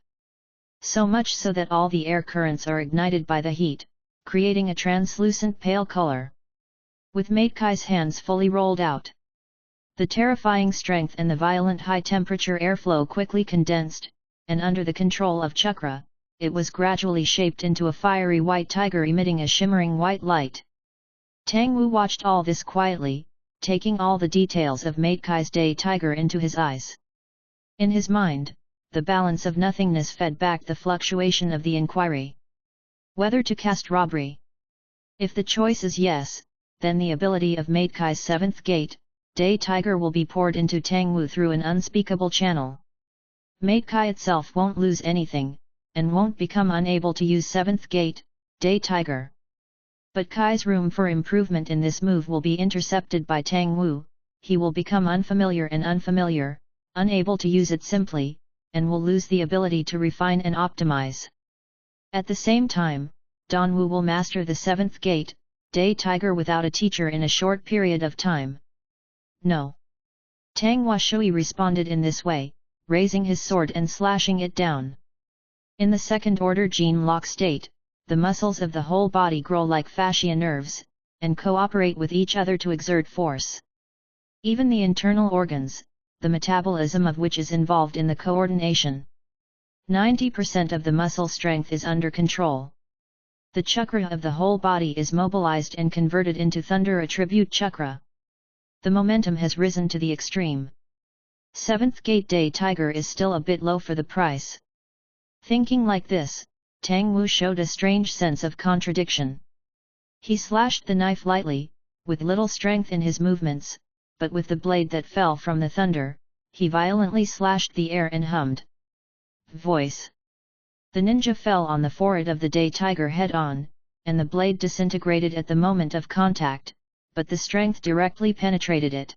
So much so that all the air currents are ignited by the heat, creating a translucent pale color. With Maidkai's hands fully rolled out, the terrifying strength and the violent high-temperature airflow quickly condensed, and under the control of Chakra, it was gradually shaped into a fiery white tiger emitting a shimmering white light. Tang Wu watched all this quietly, taking all the details of Maidkai's day tiger into his eyes. In his mind, the balance of nothingness fed back the fluctuation of the inquiry. Whether to cast robbery? If the choice is yes, then the ability of Maidkai's Seventh Gate, Day Tiger will be poured into Tang Wu through an unspeakable channel. Maidkai itself won't lose anything, and won't become unable to use Seventh Gate, Day Tiger. But Kai's room for improvement in this move will be intercepted by Tang Wu, he will become unfamiliar and unfamiliar, unable to use it simply, and will lose the ability to refine and optimize. At the same time, Dan Wu will master the Seventh Gate, Day Tiger without a teacher in a short period of time. No. Tang Washui responded in this way, raising his sword and slashing it down. In the second-order gene lock state, the muscles of the whole body grow like fascia nerves, and cooperate with each other to exert force. Even the internal organs, the metabolism of which is involved in the coordination. 90% of the muscle strength is under control. The chakra of the whole body is mobilized and converted into thunder attribute chakra. The momentum has risen to the extreme. Seventh Gate Day Tiger is still a bit low for the price. Thinking like this, Tang Wu showed a strange sense of contradiction. He slashed the knife lightly, with little strength in his movements, but with the blade that fell from the thunder, he violently slashed the air and hummed. Voice. The ninja fell on the forehead of the Day Tiger head-on, and the blade disintegrated at the moment of contact, but the strength directly penetrated it.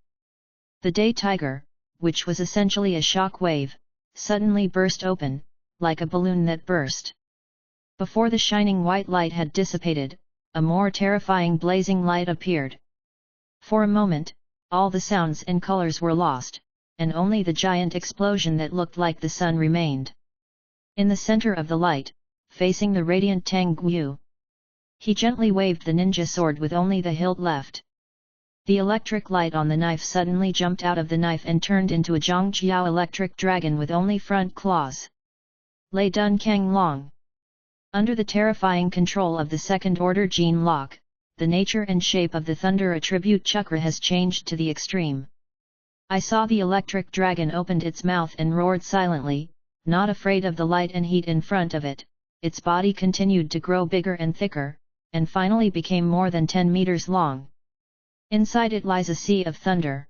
The Day Tiger, which was essentially a shock wave, suddenly burst open, like a balloon that burst. Before the shining white light had dissipated, a more terrifying blazing light appeared. For a moment, all the sounds and colors were lost, and only the giant explosion that looked like the sun remained. In the center of the light, facing the radiant Tang Wu, he gently waved the ninja sword with only the hilt left. The electric light on the knife suddenly jumped out of the knife and turned into a Zhongjiao electric dragon with only front claws. Lei Dun Kang Long. Under the terrifying control of the second-order gene lock, the nature and shape of the thunder attribute chakra has changed to the extreme. I saw the electric dragon opened its mouth and roared silently, not afraid of the light and heat in front of it, its body continued to grow bigger and thicker, and finally became more than 10 meters long. Inside it lies a sea of thunder.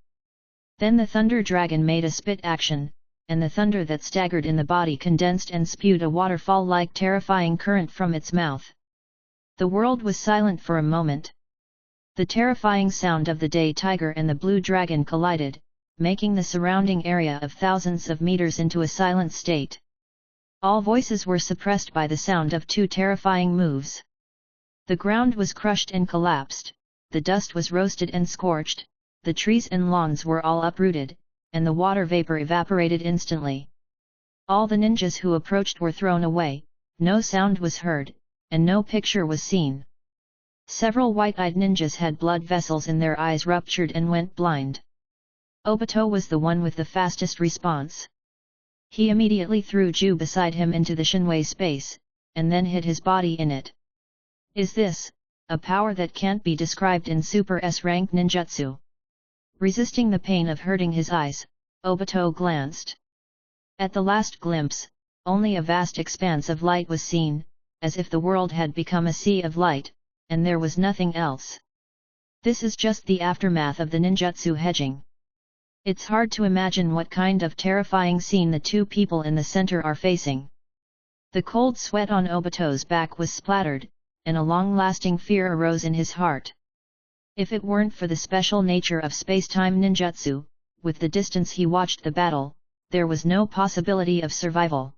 Then the thunder dragon made a spit action, and the thunder that staggered in the body condensed and spewed a waterfall-like terrifying current from its mouth. The world was silent for a moment. The terrifying sound of the day tiger and the blue dragon collided, making the surrounding area of thousands of meters into a silent state. All voices were suppressed by the sound of two terrifying moves. The ground was crushed and collapsed, the dust was roasted and scorched, the trees and lawns were all uprooted, and the water vapor evaporated instantly. All the ninjas who approached were thrown away, no sound was heard, and no picture was seen. Several white-eyed ninjas had blood vessels in their eyes ruptured and went blind. Obito was the one with the fastest response. He immediately threw Ju beside him into the Shinwei space, and then hid his body in it. Is this a power that can't be described in Super S-rank ninjutsu? Resisting the pain of hurting his eyes, Obito glanced. At the last glimpse, only a vast expanse of light was seen, as if the world had become a sea of light, and there was nothing else. This is just the aftermath of the ninjutsu hedging. It's hard to imagine what kind of terrifying scene the two people in the center are facing. The cold sweat on Obito's back was splattered, and a long-lasting fear arose in his heart. If it weren't for the special nature of space-time ninjutsu, with the distance he watched the battle, there was no possibility of survival.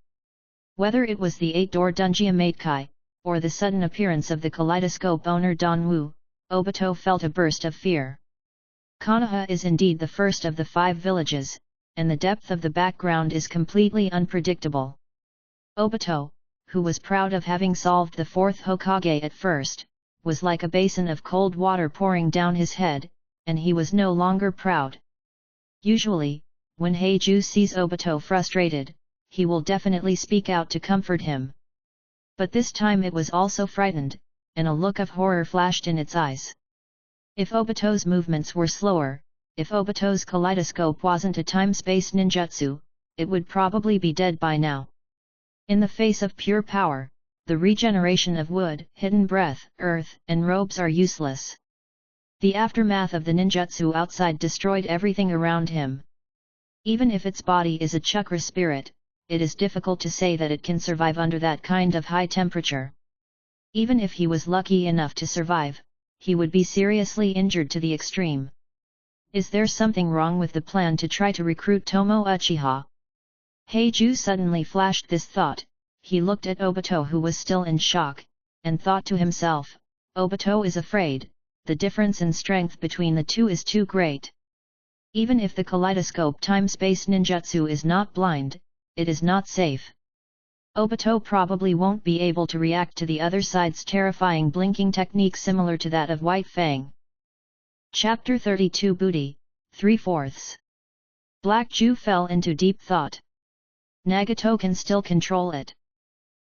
Whether it was the 8-door Dunjia Matekai, or the sudden appearance of the kaleidoscope owner Don Wu, Obito felt a burst of fear. Konoha is indeed the first of the 5 villages, and the depth of the background is completely unpredictable. Obito, who was proud of having solved the 4th Hokage at first, was like a basin of cold water pouring down his head, and he was no longer proud. Usually, when Heiju sees Obito frustrated, he will definitely speak out to comfort him. But this time it was also frightened, and a look of horror flashed in its eyes. If Obito's movements were slower, if Obito's kaleidoscope wasn't a time-space ninjutsu, it would probably be dead by now. In the face of pure power, the regeneration of wood, hidden breath, earth, and robes are useless. The aftermath of the ninjutsu outside destroyed everything around him. Even if its body is a chakra spirit, it is difficult to say that it can survive under that kind of high temperature. Even if he was lucky enough to survive, he would be seriously injured to the extreme. Is there something wrong with the plan to try to recruit Tomo Uchiha? Heiju suddenly flashed this thought. He looked at Obito, who was still in shock, and thought to himself, Obito is afraid, the difference in strength between the two is too great. Even if the kaleidoscope time-space ninjutsu is not blind, it is not safe. Obito probably won't be able to react to the other side's terrifying blinking technique similar to that of White Fang. Chapter 32 Booty, 3/4. Black Ju fell into deep thought. Nagato can still control it.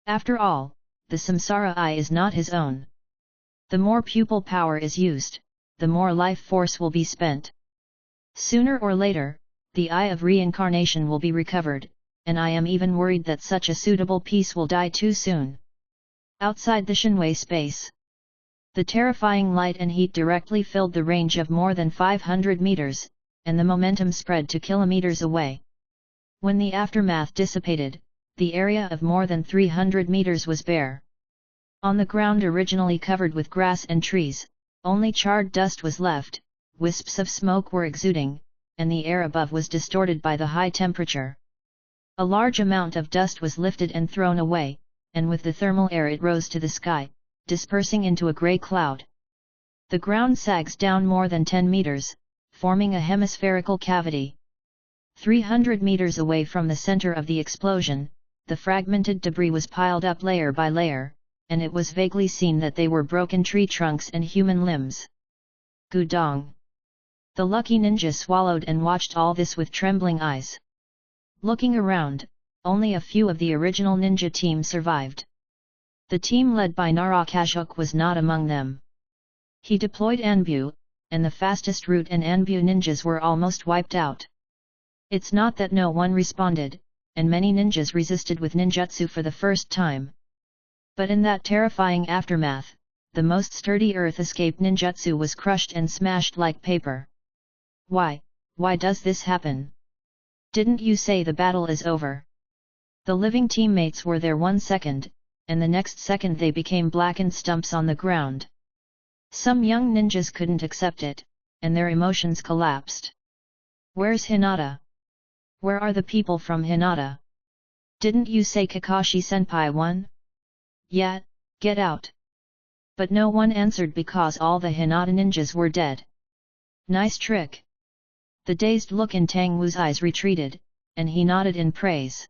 After all, the samsara eye is not his own. The more pupil power is used, the more life force will be spent. Sooner or later, the eye of reincarnation will be recovered, and I am even worried that such a suitable piece will die too soon. Outside the Shinwei space, the terrifying light and heat directly filled the range of more than 500 meters, and the momentum spread to kilometers away. When the aftermath dissipated, the area of more than 300 meters was bare. On the ground originally covered with grass and trees, only charred dust was left, wisps of smoke were exuding, and the air above was distorted by the high temperature. A large amount of dust was lifted and thrown away, and with the thermal air it rose to the sky, dispersing into a grey cloud. The ground sags down more than 10 meters, forming a hemispherical cavity. 300 meters away from the center of the explosion, the fragmented debris was piled up layer by layer, and it was vaguely seen that they were broken tree trunks and human limbs. Gudong! The lucky ninja swallowed and watched all this with trembling eyes. Looking around, only a few of the original ninja team survived. The team led by Narakashuk was not among them. He deployed Anbu, and the fastest route and Anbu ninjas were almost wiped out. It's not that no one responded, and many ninjas resisted with ninjutsu for the first time. But in that terrifying aftermath, the most sturdy earth escape ninjutsu was crushed and smashed like paper. Why does this happen? Didn't you say the battle is over? The living teammates were there 1 second, and the next second they became blackened stumps on the ground. Some young ninjas couldn't accept it, and their emotions collapsed. Where's Hinata? Where are the people from Hinata? Didn't you say Kakashi-senpai won? Yeah, get out. But no one answered because all the Hinata ninjas were dead. Nice trick. The dazed look in Tang Wu's eyes retreated, and he nodded in praise.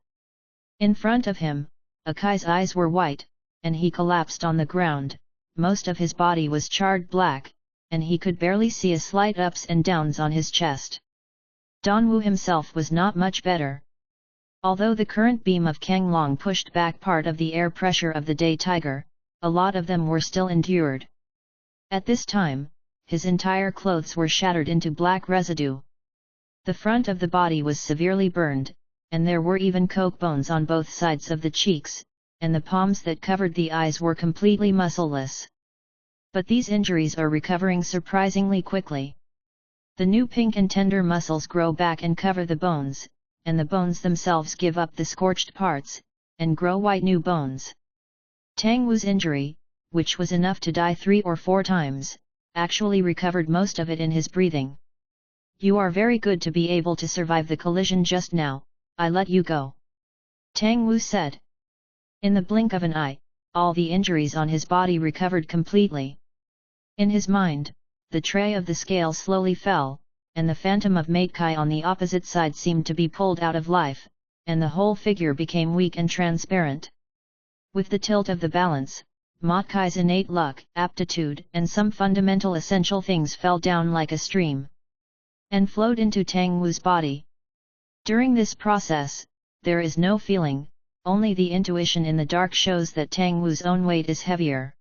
In front of him, Akai's eyes were white, and he collapsed on the ground. Most of his body was charred black, and he could barely see a slight ups and downs on his chest. Danwu himself was not much better. Although the current beam of Kanglong pushed back part of the air pressure of the day tiger, a lot of them were still endured. At this time, his entire clothes were shattered into black residue. The front of the body was severely burned, and there were even coke bones on both sides of the cheeks, and the palms that covered the eyes were completely muscleless. But these injuries are recovering surprisingly quickly. The new pink and tender muscles grow back and cover the bones, and the bones themselves give up the scorched parts, and grow white new bones. Tang Wu's injury, which was enough to die 3 or 4 times, actually recovered most of it in his breathing. You are very good to be able to survive the collision just now, I let you go. Tang Wu said. In the blink of an eye, all the injuries on his body recovered completely. In his mind, the tray of the scale slowly fell, and the phantom of Matekai on the opposite side seemed to be pulled out of life, and the whole figure became weak and transparent. With the tilt of the balance, Matkai's innate luck, aptitude, and some fundamental essential things fell down like a stream, and flowed into Tang Wu's body. During this process, there is no feeling, only the intuition in the dark shows that Tang Wu's own weight is heavier.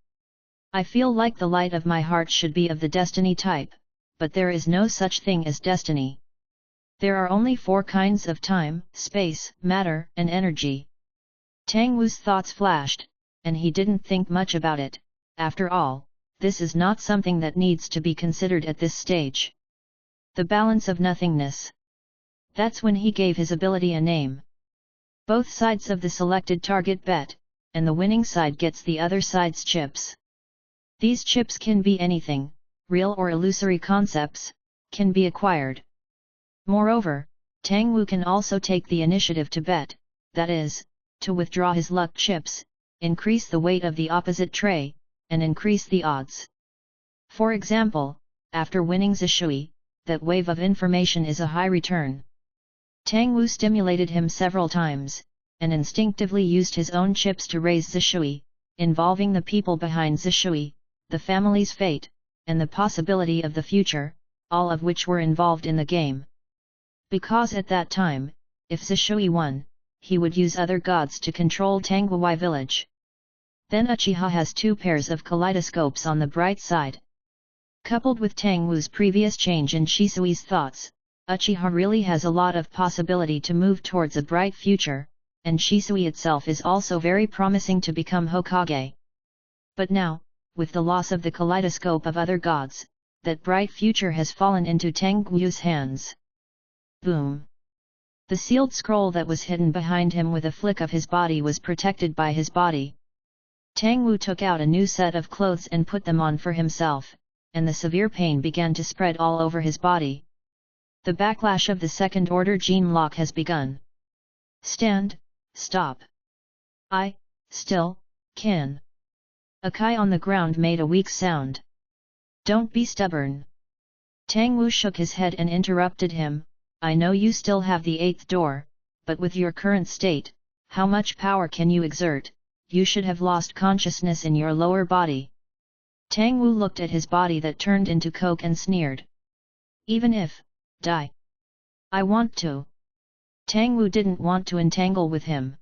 I feel like the light of my heart should be of the destiny type, but there is no such thing as destiny. There are only 4 kinds of time, space, matter, and energy. Tang Wu's thoughts flashed, and he didn't think much about it. After all, this is not something that needs to be considered at this stage. The balance of nothingness. That's when he gave his ability a name. Both sides of the selected target bet, and the winning side gets the other side's chips. These chips can be anything, real or illusory concepts, can be acquired. Moreover, Tang Wu can also take the initiative to bet, that is, to withdraw his luck chips, increase the weight of the opposite tray, and increase the odds. For example, after winning Zishui, that wave of information is a high return. Tang Wu stimulated him several times, and instinctively used his own chips to raise Zishui, involving the people behind Zishui, the family's fate, and the possibility of the future, all of which were involved in the game. Because at that time, if Zishui won, he would use other gods to control Tangwai village. Then Uchiha has 2 pairs of kaleidoscopes on the bright side. Coupled with Tang Wu's previous change in Shisui's thoughts, Uchiha really has a lot of possibility to move towards a bright future, and Shisui itself is also very promising to become Hokage. But now, with the loss of the kaleidoscope of other gods, that bright future has fallen into Tang Wu's hands. Boom! The sealed scroll that was hidden behind him with a flick of his body was protected by his body. Tang Wu took out a new set of clothes and put them on for himself, and the severe pain began to spread all over his body. The backlash of the second-order gene lock has begun. Stand, stop. I, still, can. Akai on the ground made a weak sound. Don't be stubborn. Tang Wu shook his head and interrupted him. I know you still have the 8th door, but with your current state, how much power can you exert? You should have lost consciousness in your lower body. Tang Wu looked at his body that turned into coke and sneered. Even if, die. I want to. Tang Wu didn't want to entangle with him.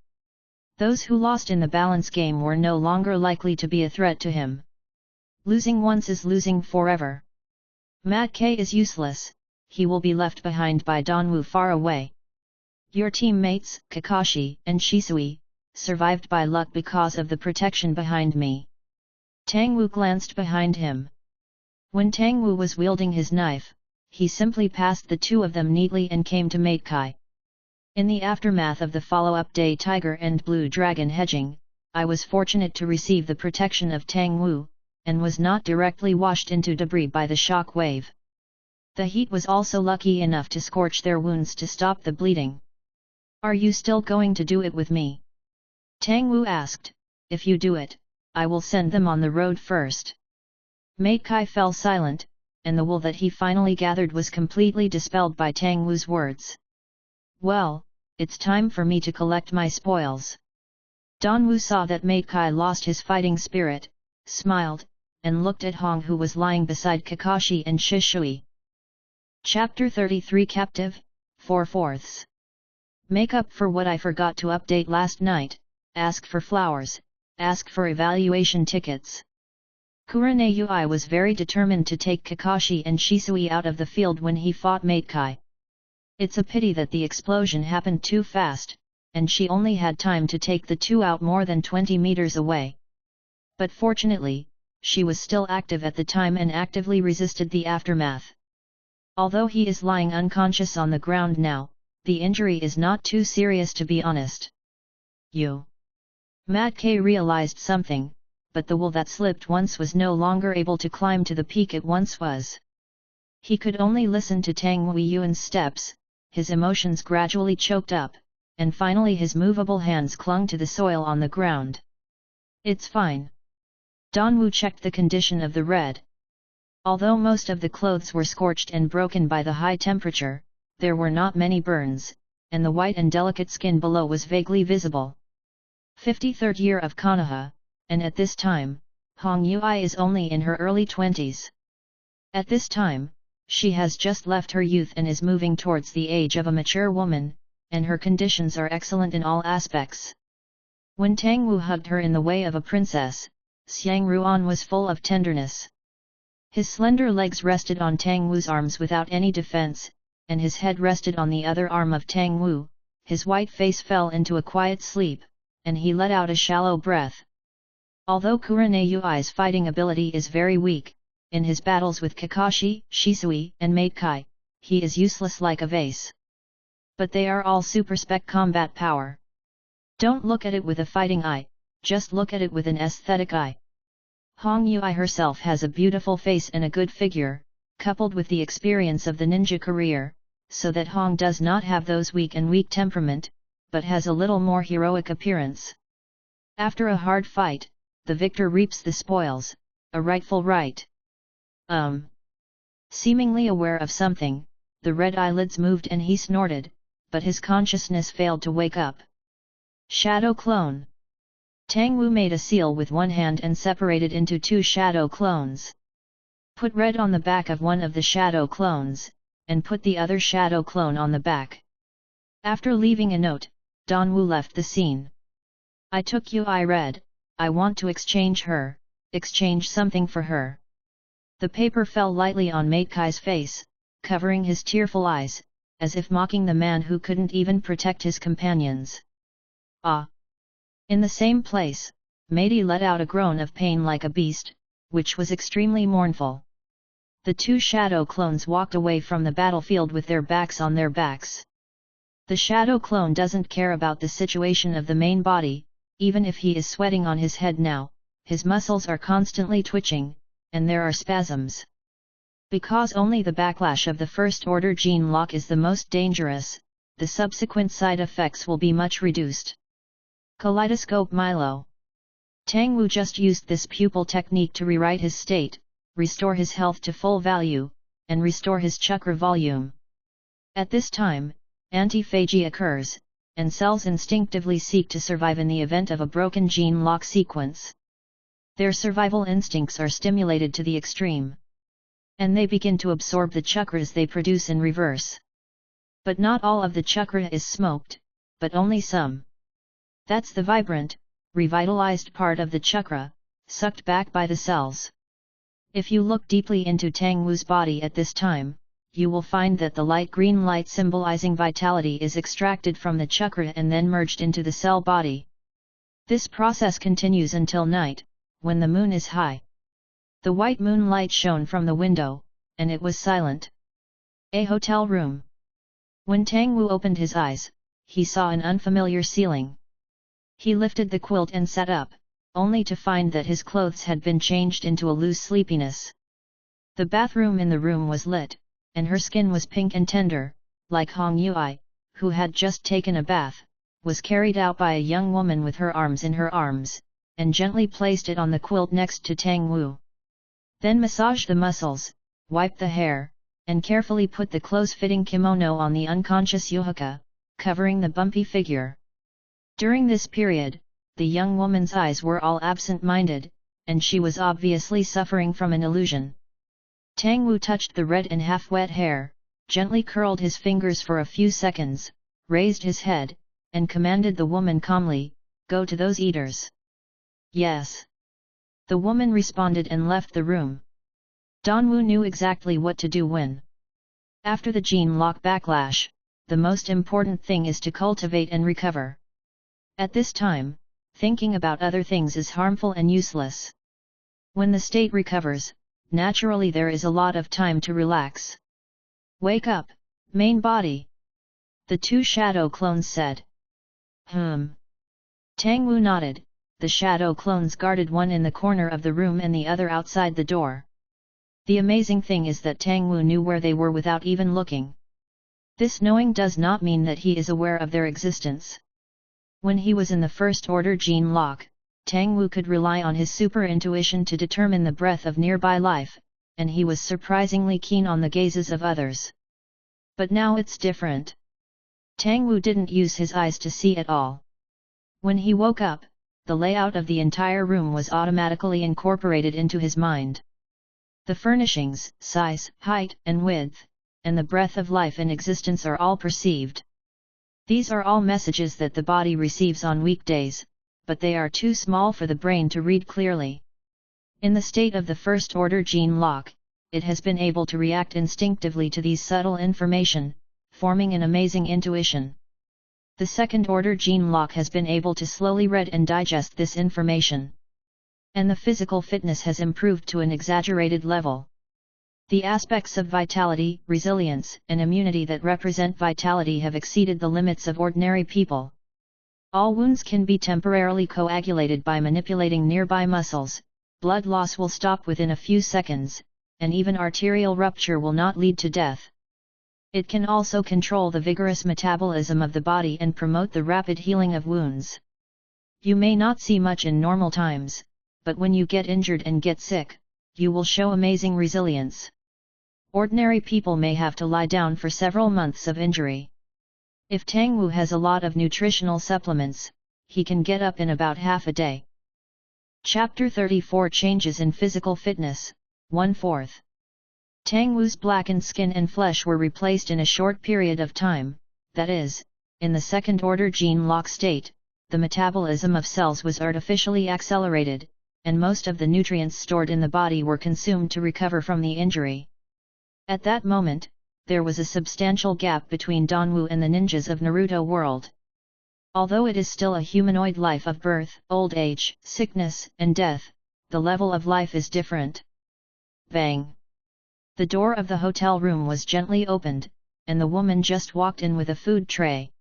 Those who lost in the balance game were no longer likely to be a threat to him. Losing once is losing forever. Mat K is useless. He will be left behind by Danwu far away. Your teammates, Kakashi and Shisui, survived by luck because of the protection behind me. Tang Wu glanced behind him. When Tang Wu was wielding his knife, he simply passed the two of them neatly and came to Mate Kai. In the aftermath of the follow-up day Tiger and Blue Dragon hedging, I was fortunate to receive the protection of Tang Wu, and was not directly washed into debris by the shock wave. The heat was also lucky enough to scorch their wounds to stop the bleeding. "Are you still going to do it with me?" Tang Wu asked. "If you do it, I will send them on the road first." Mate Kai fell silent, and the wool that he finally gathered was completely dispelled by Tang Wu's words. "Well, it's time for me to collect my spoils." Don Wu saw that Mate Kai lost his fighting spirit, smiled, and looked at Hong, who was lying beside Kakashi and Shishui. Chapter 33 Captive, 4/4. Make up for what I forgot to update last night, ask for flowers, ask for evaluation tickets. Kurane Yui was very determined to take Kakashi and Shisui out of the field when he fought Mate Kai. It's a pity that the explosion happened too fast, and she only had time to take the two out more than 20 meters away. But fortunately, she was still active at the time and actively resisted the aftermath. Although he is lying unconscious on the ground now, the injury is not too serious, to be honest. Mat K realized something, but the wool that slipped once was no longer able to climb to the peak it once was. He could only listen to Tang Wei Yuan's steps, his emotions gradually choked up, and finally his movable hands clung to the soil on the ground. "It's fine." Don Wu checked the condition of the red. Although most of the clothes were scorched and broken by the high temperature, there were not many burns, and the white and delicate skin below was vaguely visible. 53rd year of Konoha, and at this time, Hong Yui is only in her early 20s. At this time, she has just left her youth and is moving towards the age of a mature woman, and her conditions are excellent in all aspects. When Tang Wu hugged her in the way of a princess, Xiang Ruan was full of tenderness. His slender legs rested on Tang Wu's arms without any defense, and his head rested on the other arm of Tang Wu. His white face fell into a quiet sleep, and he let out a shallow breath. Although Kurane Yui's fighting ability is very weak, in his battles with Kakashi, Shisui, and Mate Kai, he is useless like a vase. But they are all super spec combat power. Don't look at it with a fighting eye, just look at it with an aesthetic eye. Hong Yui herself has a beautiful face and a good figure, coupled with the experience of the ninja career, so that Hong does not have those weak temperament, but has a little more heroic appearance. After a hard fight, the victor reaps the spoils, a rightful right. Seemingly aware of something, the red eyelids moved and he snorted, but his consciousness failed to wake up. Shadow clone. Tang Wu made a seal with one hand and separated into two shadow clones. Put red on the back of one of the shadow clones, and put the other shadow clone on the back. After leaving a note, Don Wu left the scene. "I took Yui Red, I want to exchange something for her." The paper fell lightly on Mate Kai's face, covering his tearful eyes, as if mocking the man who couldn't even protect his companions. "Ah!" In the same place, Matey let out a groan of pain like a beast, which was extremely mournful. The two shadow clones walked away from the battlefield with their backs on their backs. The shadow clone doesn't care about the situation of the main body, even if he is sweating on his head now, his muscles are constantly twitching, and there are spasms. Because only the backlash of the first order gene lock is the most dangerous, the subsequent side effects will be much reduced. Kaleidoscope Milo. Tang Wu just used this pupil technique to rewrite his state, restore his health to full value, and restore his chakra volume. At this time, antiphagy occurs, and cells instinctively seek to survive in the event of a broken gene lock sequence. Their survival instincts are stimulated to the extreme. And they begin to absorb the chakras they produce in reverse. But not all of the chakra is smoked, but only some. That's the vibrant, revitalized part of the chakra, sucked back by the cells. If you look deeply into Tang Wu's body at this time, you will find that the light green light symbolizing vitality is extracted from the chakra and then merged into the cell body. This process continues until night, when the moon is high. The white moonlight shone from the window, and it was silent. A hotel room. When Tang Wu opened his eyes, he saw an unfamiliar ceiling. He lifted the quilt and sat up, only to find that his clothes had been changed into a loose sleepiness. The bathroom in the room was lit, and her skin was pink and tender, like Hong Yui, who had just taken a bath, was carried out by a young woman with her arms in her arms, and gently placed it on the quilt next to Tang Wu. Then massaged the muscles, wiped the hair, and carefully put the close-fitting kimono on the unconscious Yuhaka, covering the bumpy figure. During this period, the young woman's eyes were all absent-minded, and she was obviously suffering from an illusion. Tang Wu touched the red and half-wet hair, gently curled his fingers for a few seconds, raised his head, and commanded the woman calmly, "Go to those eaters." "Yes." The woman responded and left the room. Don Wu knew exactly what to do when. After the gene lock backlash, the most important thing is to cultivate and recover. At this time, thinking about other things is harmful and useless. When the state recovers, naturally there is a lot of time to relax. "Wake up, main body," the two shadow clones said. Tang Wu nodded. The shadow clones guarded one in the corner of the room and the other outside the door. The amazing thing is that Tang Wu knew where they were without even looking. This knowing does not mean that he is aware of their existence. When he was in the first order gene lock, Tang Wu could rely on his super intuition to determine the breadth of nearby life, and he was surprisingly keen on the gazes of others. But now it's different. Tang Wu didn't use his eyes to see at all. When he woke up, the layout of the entire room was automatically incorporated into his mind. The furnishings, size, height, and width, and the breadth of life and existence are all perceived. These are all messages that the body receives on weekdays, but they are too small for the brain to read clearly. In the state of the first order gene lock, it has been able to react instinctively to these subtle information, forming an amazing intuition. The second order gene lock has been able to slowly read and digest this information. And the physical fitness has improved to an exaggerated level. The aspects of vitality, resilience, and immunity that represent vitality have exceeded the limits of ordinary people. All wounds can be temporarily coagulated by manipulating nearby muscles, blood loss will stop within a few seconds, and even arterial rupture will not lead to death. It can also control the vigorous metabolism of the body and promote the rapid healing of wounds. You may not see much in normal times, but when you get injured and get sick, you will show amazing resilience. Ordinary people may have to lie down for several months of injury. If Tang Wu has a lot of nutritional supplements, he can get up in about half a day. Chapter 34 Changes in Physical Fitness, 1/4. Tang Wu's blackened skin and flesh were replaced in a short period of time, that is, in the second order gene lock state, the metabolism of cells was artificially accelerated, and most of the nutrients stored in the body were consumed to recover from the injury. At that moment, there was a substantial gap between Danwu and the ninjas of Naruto world. Although it is still a humanoid life of birth, old age, sickness, and death, the level of life is different. Bang! The door of the hotel room was gently opened, and the woman just walked in with a food tray.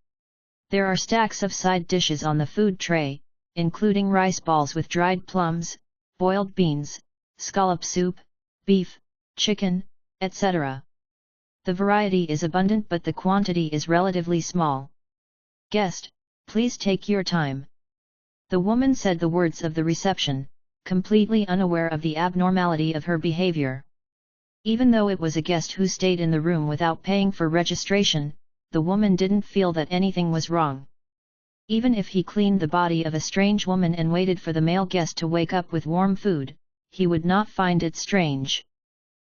There are stacks of side dishes on the food tray, including rice balls with dried plums, boiled beans, scallop soup, beef, chicken, etc. The variety is abundant but the quantity is relatively small. "Guest, please take your time." The woman said the words of the reception, completely unaware of the abnormality of her behavior. Even though it was a guest who stayed in the room without paying for registration, the woman didn't feel that anything was wrong. Even if he cleaned the body of a strange woman and waited for the male guest to wake up with warm food, he would not find it strange.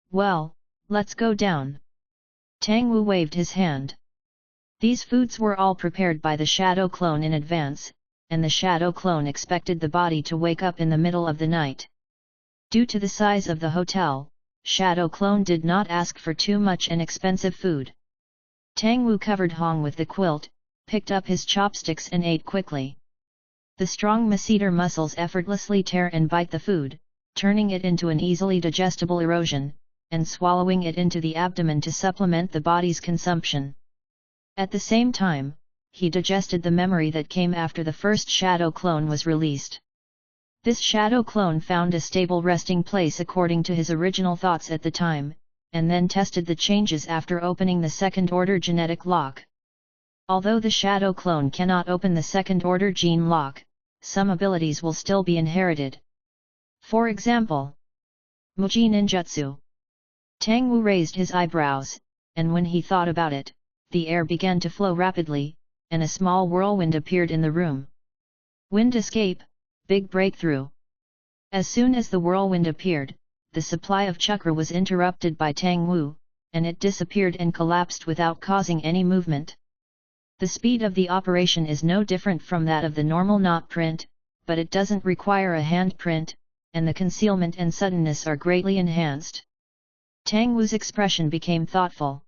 "Well, let's go down." Tang Wu waved his hand. These foods were all prepared by the shadow clone in advance, and the shadow clone expected the body to wake up in the middle of the night. Due to the size of the hotel, shadow clone did not ask for too much and expensive food. Tang Wu covered Hong with the quilt, picked up his chopsticks and ate quickly. The strong masseter muscles effortlessly tear and bite the food, turning it into an easily digestible erosion, and swallowing it into the abdomen to supplement the body's consumption. At the same time, he digested the memory that came after the first shadow clone was released. This shadow clone found a stable resting place according to his original thoughts at the time, and then tested the changes after opening the second-order genetic lock. Although the shadow clone cannot open the second-order gene lock, some abilities will still be inherited. For example, Muji Ninjutsu. Tang Wu raised his eyebrows, and when he thought about it, the air began to flow rapidly, and a small whirlwind appeared in the room. Wind escape, big breakthrough. As soon as the whirlwind appeared, the supply of chakra was interrupted by Tang Wu, and it disappeared and collapsed without causing any movement. The speed of the operation is no different from that of the normal knot print, but it doesn't require a hand print, and the concealment and suddenness are greatly enhanced. Tang Wu's expression became thoughtful.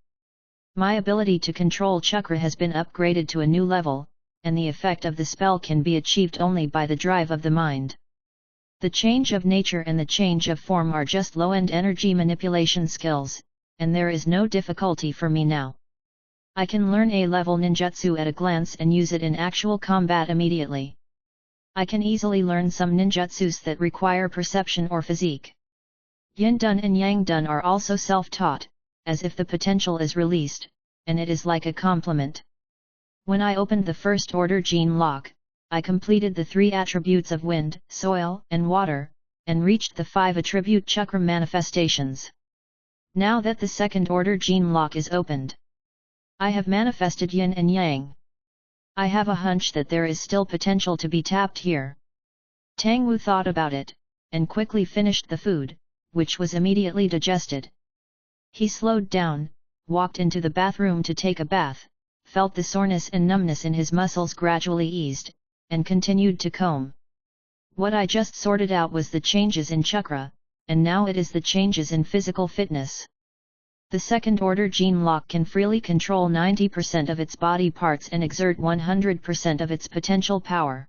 My ability to control chakra has been upgraded to a new level, and the effect of the spell can be achieved only by the drive of the mind. The change of nature and the change of form are just low-end energy manipulation skills, and there is no difficulty for me now. I can learn A-level ninjutsu at a glance and use it in actual combat immediately. I can easily learn some ninjutsus that require perception or physique. Yin Dun and Yang Dun are also self-taught, as if the potential is released, and it is like a complement. When I opened the first-order gene lock, I completed the 3 attributes of wind, soil, and water, and reached the 5 attribute chakra manifestations. Now that the second-order gene lock is opened, I have manifested yin and yang. I have a hunch that there is still potential to be tapped here. Tang Wu thought about it, and quickly finished the food, which was immediately digested. He slowed down, walked into the bathroom to take a bath, felt the soreness and numbness in his muscles gradually eased, and continued to comb. What I just sorted out was the changes in chakra, and now it is the changes in physical fitness. The second-order gene lock can freely control 90% of its body parts and exert 100% of its potential power.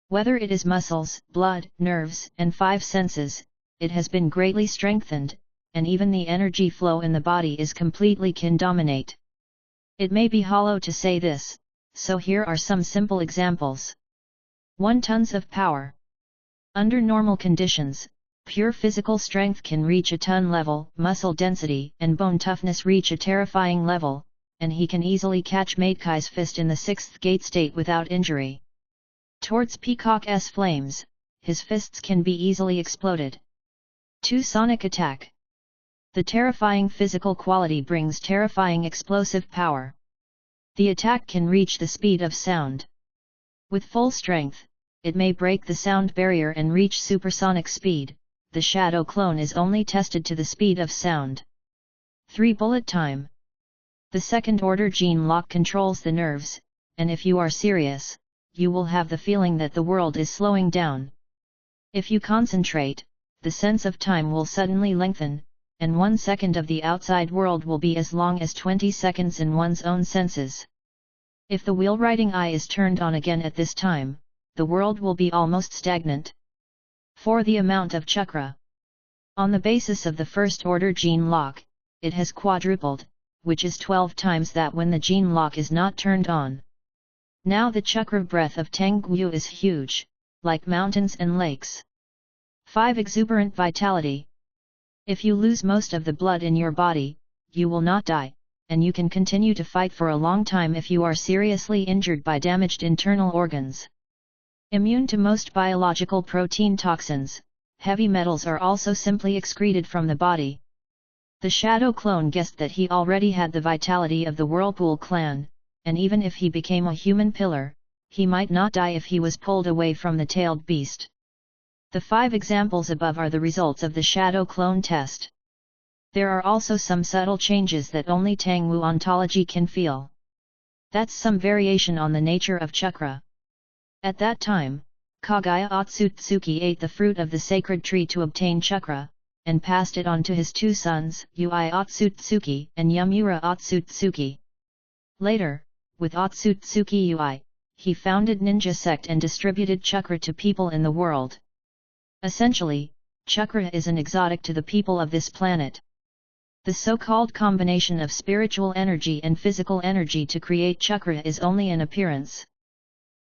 Whether it is muscles, blood, nerves, and 5 senses, it has been greatly strengthened, and even the energy flow in the body is completely can dominate. It may be hollow to say this, so here are some simple examples. 1 tons of power. Under normal conditions, pure physical strength can reach a ton level, muscle density and bone toughness reach a terrifying level, and he can easily catch Matekai's fist in the 6th gate state without injury. Towards Peacock's flames, his fists can be easily exploded. 2 sonic attack. The terrifying physical quality brings terrifying explosive power. The attack can reach the speed of sound. With full strength, it may break the sound barrier and reach supersonic speed. The shadow clone is only tested to the speed of sound. 3 bullet time. The second-order gene lock controls the nerves, and if you are serious, you will have the feeling that the world is slowing down. If you concentrate, the sense of time will suddenly lengthen, and 1 second of the outside world will be as long as 20 seconds in one's own senses. If the wheel-writing eye is turned on again at this time, the world will be almost stagnant. 4 the amount of chakra. On the basis of the first-order gene lock, it has quadrupled, which is 12 times that when the gene lock is not turned on. Now the chakra breadth of Tang Wu is huge, like mountains and lakes. 5 exuberant vitality. If you lose most of the blood in your body, you will not die, and you can continue to fight for a long time if you are seriously injured by damaged internal organs. Immune to most biological protein toxins, heavy metals are also simply excreted from the body. The shadow clone guessed that he already had the vitality of the Whirlpool clan, and even if he became a human pillar, he might not die if he was pulled away from the tailed beast. The 5 examples above are the results of the shadow clone test. There are also some subtle changes that only Tang Wu ontology can feel. That's some variation on the nature of chakra. At that time, Kagaya Otsutsuki ate the fruit of the sacred tree to obtain chakra, and passed it on to his 2 sons, Ui Otsutsuki and Yamura Otsutsuki. Later, with Otsutsuki Ui, he founded ninja sect and distributed chakra to people in the world. Essentially, chakra is an exotic to the people of this planet. The so-called combination of spiritual energy and physical energy to create chakra is only an appearance.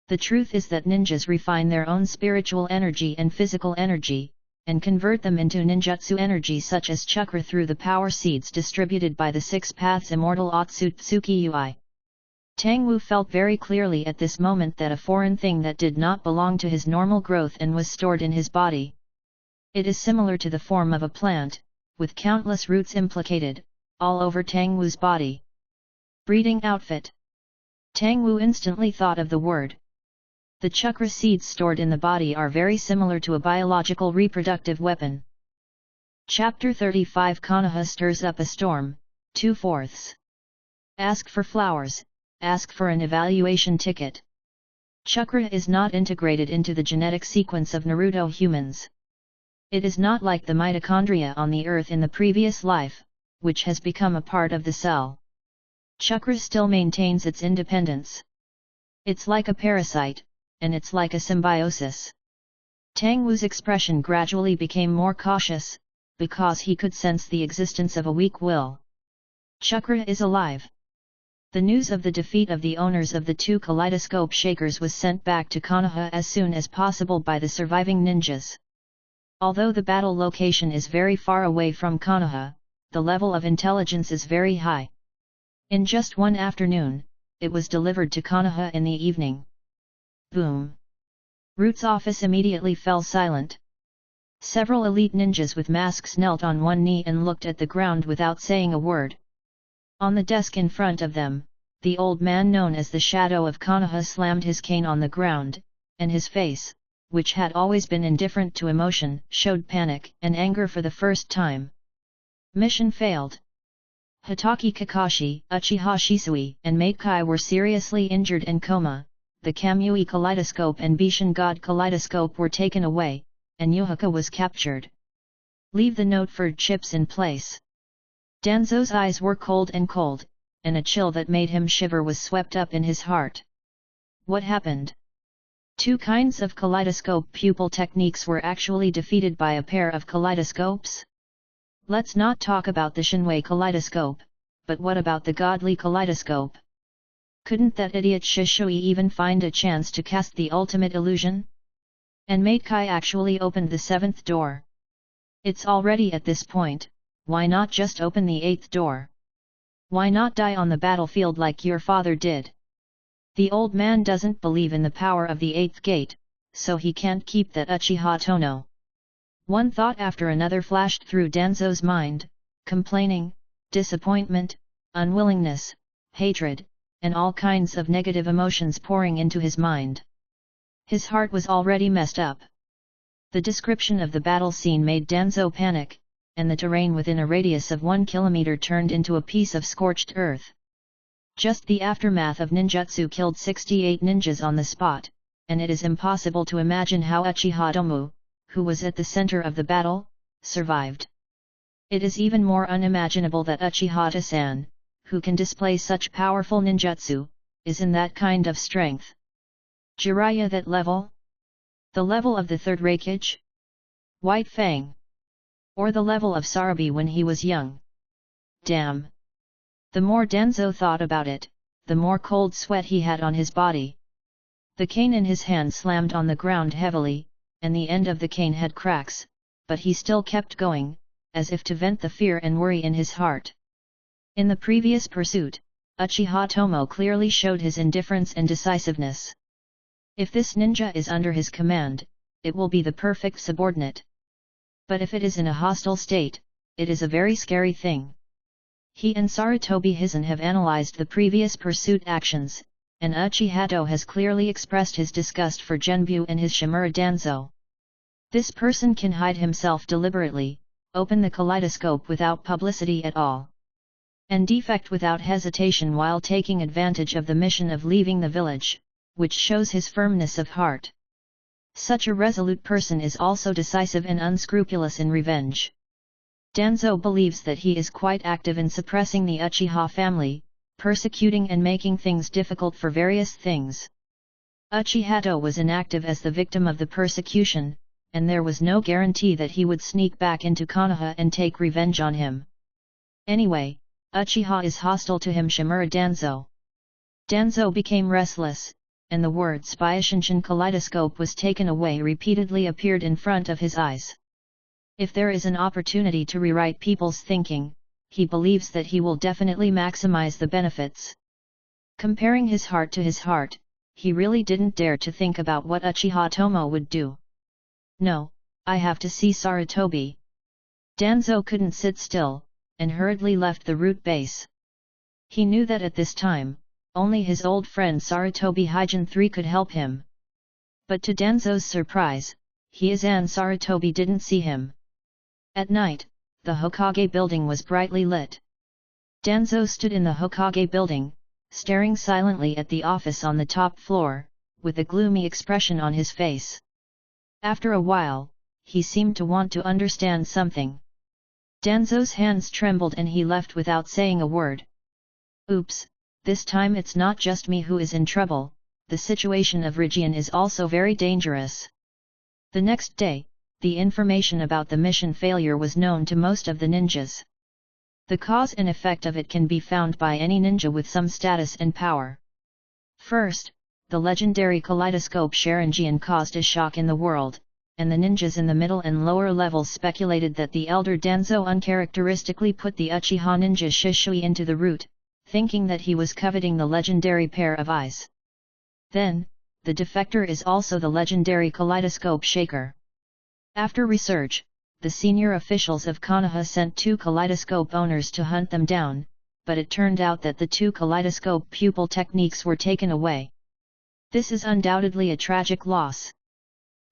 The truth is that ninjas refine their own spiritual energy and physical energy, and convert them into ninjutsu energy such as chakra through the power seeds distributed by the six paths immortal Otsutsuki Ui. Tang Wu felt very clearly at this moment that a foreign thing that did not belong to his normal growth and was stored in his body. It is similar to the form of a plant, with countless roots implicated, all over Tang Wu's body. Breeding outfit. Tang Wu instantly thought of the word. The chakra seeds stored in the body are very similar to a biological reproductive weapon. Chapter 35 Konoha stirs up a storm, 2/4. Ask for flowers, ask for an evaluation ticket. Chakra is not integrated into the genetic sequence of Naruto humans. It is not like the mitochondria on the earth in the previous life, which has become a part of the cell. Chakra still maintains its independence. It's like a parasite, and it's like a symbiosis. Tang Wu's expression gradually became more cautious, because he could sense the existence of a weak will. Chakra is alive. The news of the defeat of the owners of the two kaleidoscope shakers was sent back to Konoha as soon as possible by the surviving ninjas. Although the battle location is very far away from Konoha, the level of intelligence is very high. In just one afternoon, it was delivered to Konoha in the evening. Boom! Root's office immediately fell silent. Several elite ninjas with masks knelt on one knee and looked at the ground without saying a word. On the desk in front of them, the old man known as the Shadow of Konoha slammed his cane on the ground, and his face, which had always been indifferent to emotion, showed panic and anger for the first time. Mission failed. Hitaki Kakashi, Uchiha Shisui, and Mate Kai were seriously injured and coma. The Kamui Kaleidoscope and Bishan God Kaleidoscope were taken away, and Yuhaka was captured. Leave the note-furred chips in place. Danzo's eyes were cold, and a chill that made him shiver was swept up in his heart. What happened? Two kinds of kaleidoscope pupil techniques were actually defeated by a pair of kaleidoscopes? Let's not talk about the Shinwei kaleidoscope, but what about the godly kaleidoscope? Couldn't that idiot Shisui even find a chance to cast the ultimate illusion? And Mate Kai actually opened the seventh door. It's already at this point, why not just open the eighth door? Why not die on the battlefield like your father did? The old man doesn't believe in the power of the eighth gate, so he can't keep that Uchiha Tono. One thought after another flashed through Danzo's mind, complaining, disappointment, unwillingness, hatred, and all kinds of negative emotions pouring into his mind. His heart was already messed up. The description of the battle scene made Danzo panic, and the terrain within a radius of 1 kilometer turned into a piece of scorched earth. Just the aftermath of ninjutsu killed 68 ninjas on the spot, and it is impossible to imagine how Uchiha Tomo, who was at the center of the battle, survived. It is even more unimaginable that Uchiha Tasan, who can display such powerful ninjutsu, is in that kind of strength. Jiraiya that level? The level of the third Raikage? White Fang? Or the level of Sarabi when he was young? Damn! The more Danzo thought about it, the more cold sweat he had on his body. The cane in his hand slammed on the ground heavily, and the end of the cane had cracks, but he still kept going, as if to vent the fear and worry in his heart. In the previous pursuit, Uchiha Tomo clearly showed his indifference and decisiveness. If this ninja is under his command, it will be the perfect subordinate. But if it is in a hostile state, it is a very scary thing. He and Sarutobi Hizen have analyzed the previous pursuit actions, and Uchiha To has clearly expressed his disgust for Genbu and his Shimura Danzo. This person can hide himself deliberately, open the kaleidoscope without publicity at all, and defect without hesitation while taking advantage of the mission of leaving the village, which shows his firmness of heart. Such a resolute person is also decisive and unscrupulous in revenge. Danzo believes that he is quite active in suppressing the Uchiha family, persecuting and making things difficult for various things. Uchihato was inactive as the victim of the persecution, and there was no guarantee that he would sneak back into Konoha and take revenge on him. Anyway, Uchiha is hostile to him. Shimura Danzo. Danzo became restless, and the word Spyashinshin kaleidoscope was taken away repeatedly appeared in front of his eyes. If there is an opportunity to rewrite people's thinking, he believes that he will definitely maximize the benefits. Comparing his heart to his heart, he really didn't dare to think about what Uchiha Tomo would do. No, I have to see Sarutobi. Danzo couldn't sit still, and hurriedly left the root base. He knew that at this time, only his old friend Sarutobi Hygen III could help him. But to Danzo's surprise, he and Sarutobi didn't see him. At night, the Hokage building was brightly lit. Danzo stood in the Hokage building, staring silently at the office on the top floor, with a gloomy expression on his face. After a while, he seemed to want to understand something. Danzo's hands trembled and he left without saying a word. Oops, this time it's not just me who is in trouble, the situation of Rigian is also very dangerous. The next day, the information about the mission failure was known to most of the ninjas. The cause and effect of it can be found by any ninja with some status and power. First, the legendary kaleidoscope Sharingan caused a shock in the world, and the ninjas in the middle and lower levels speculated that the elder Danzo uncharacteristically put the Uchiha ninja Shishui into the root, thinking that he was coveting the legendary pair of eyes. Then, the defector is also the legendary kaleidoscope shaker. After research, the senior officials of Konoha sent 2 kaleidoscope owners to hunt them down, but it turned out that the 2 kaleidoscope pupil techniques were taken away. This is undoubtedly a tragic loss.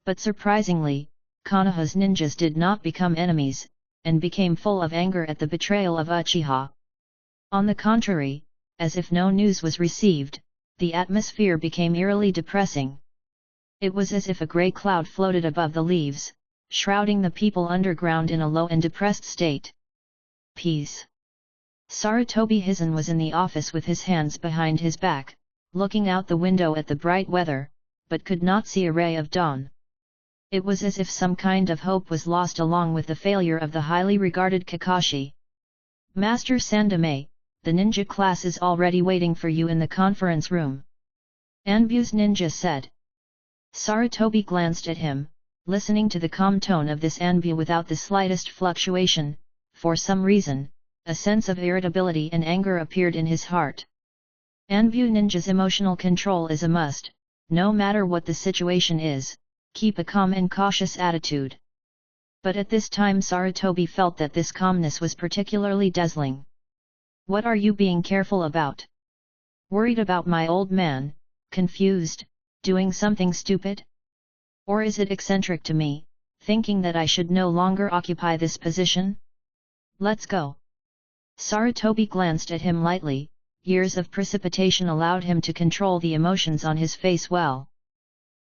But surprisingly, Konoha's ninjas did not become enemies, and became full of anger at the betrayal of Uchiha. On the contrary, as if no news was received, the atmosphere became eerily depressing. It was as if a grey cloud floated above the leaves, shrouding the people underground in a low and depressed state. Peace. Sarutobi Hizen was in the office with his hands behind his back, looking out the window at the bright weather, but could not see a ray of dawn. It was as if some kind of hope was lost along with the failure of the highly regarded Kakashi. Master Sandame, the ninja class is already waiting for you in the conference room. Anbu's ninja said. Sarutobi glanced at him, listening to the calm tone of this Anbu without the slightest fluctuation. For some reason, a sense of irritability and anger appeared in his heart. Anbu ninja's emotional control is a must, no matter what the situation is, keep a calm and cautious attitude. But at this time Sarutobi felt that this calmness was particularly dazzling. What are you being careful about? Worried about my old man, confused, doing something stupid? Or is it eccentric to me, thinking that I should no longer occupy this position? Let's go. Sarutobi glanced at him lightly. Years of precipitation allowed him to control the emotions on his face well.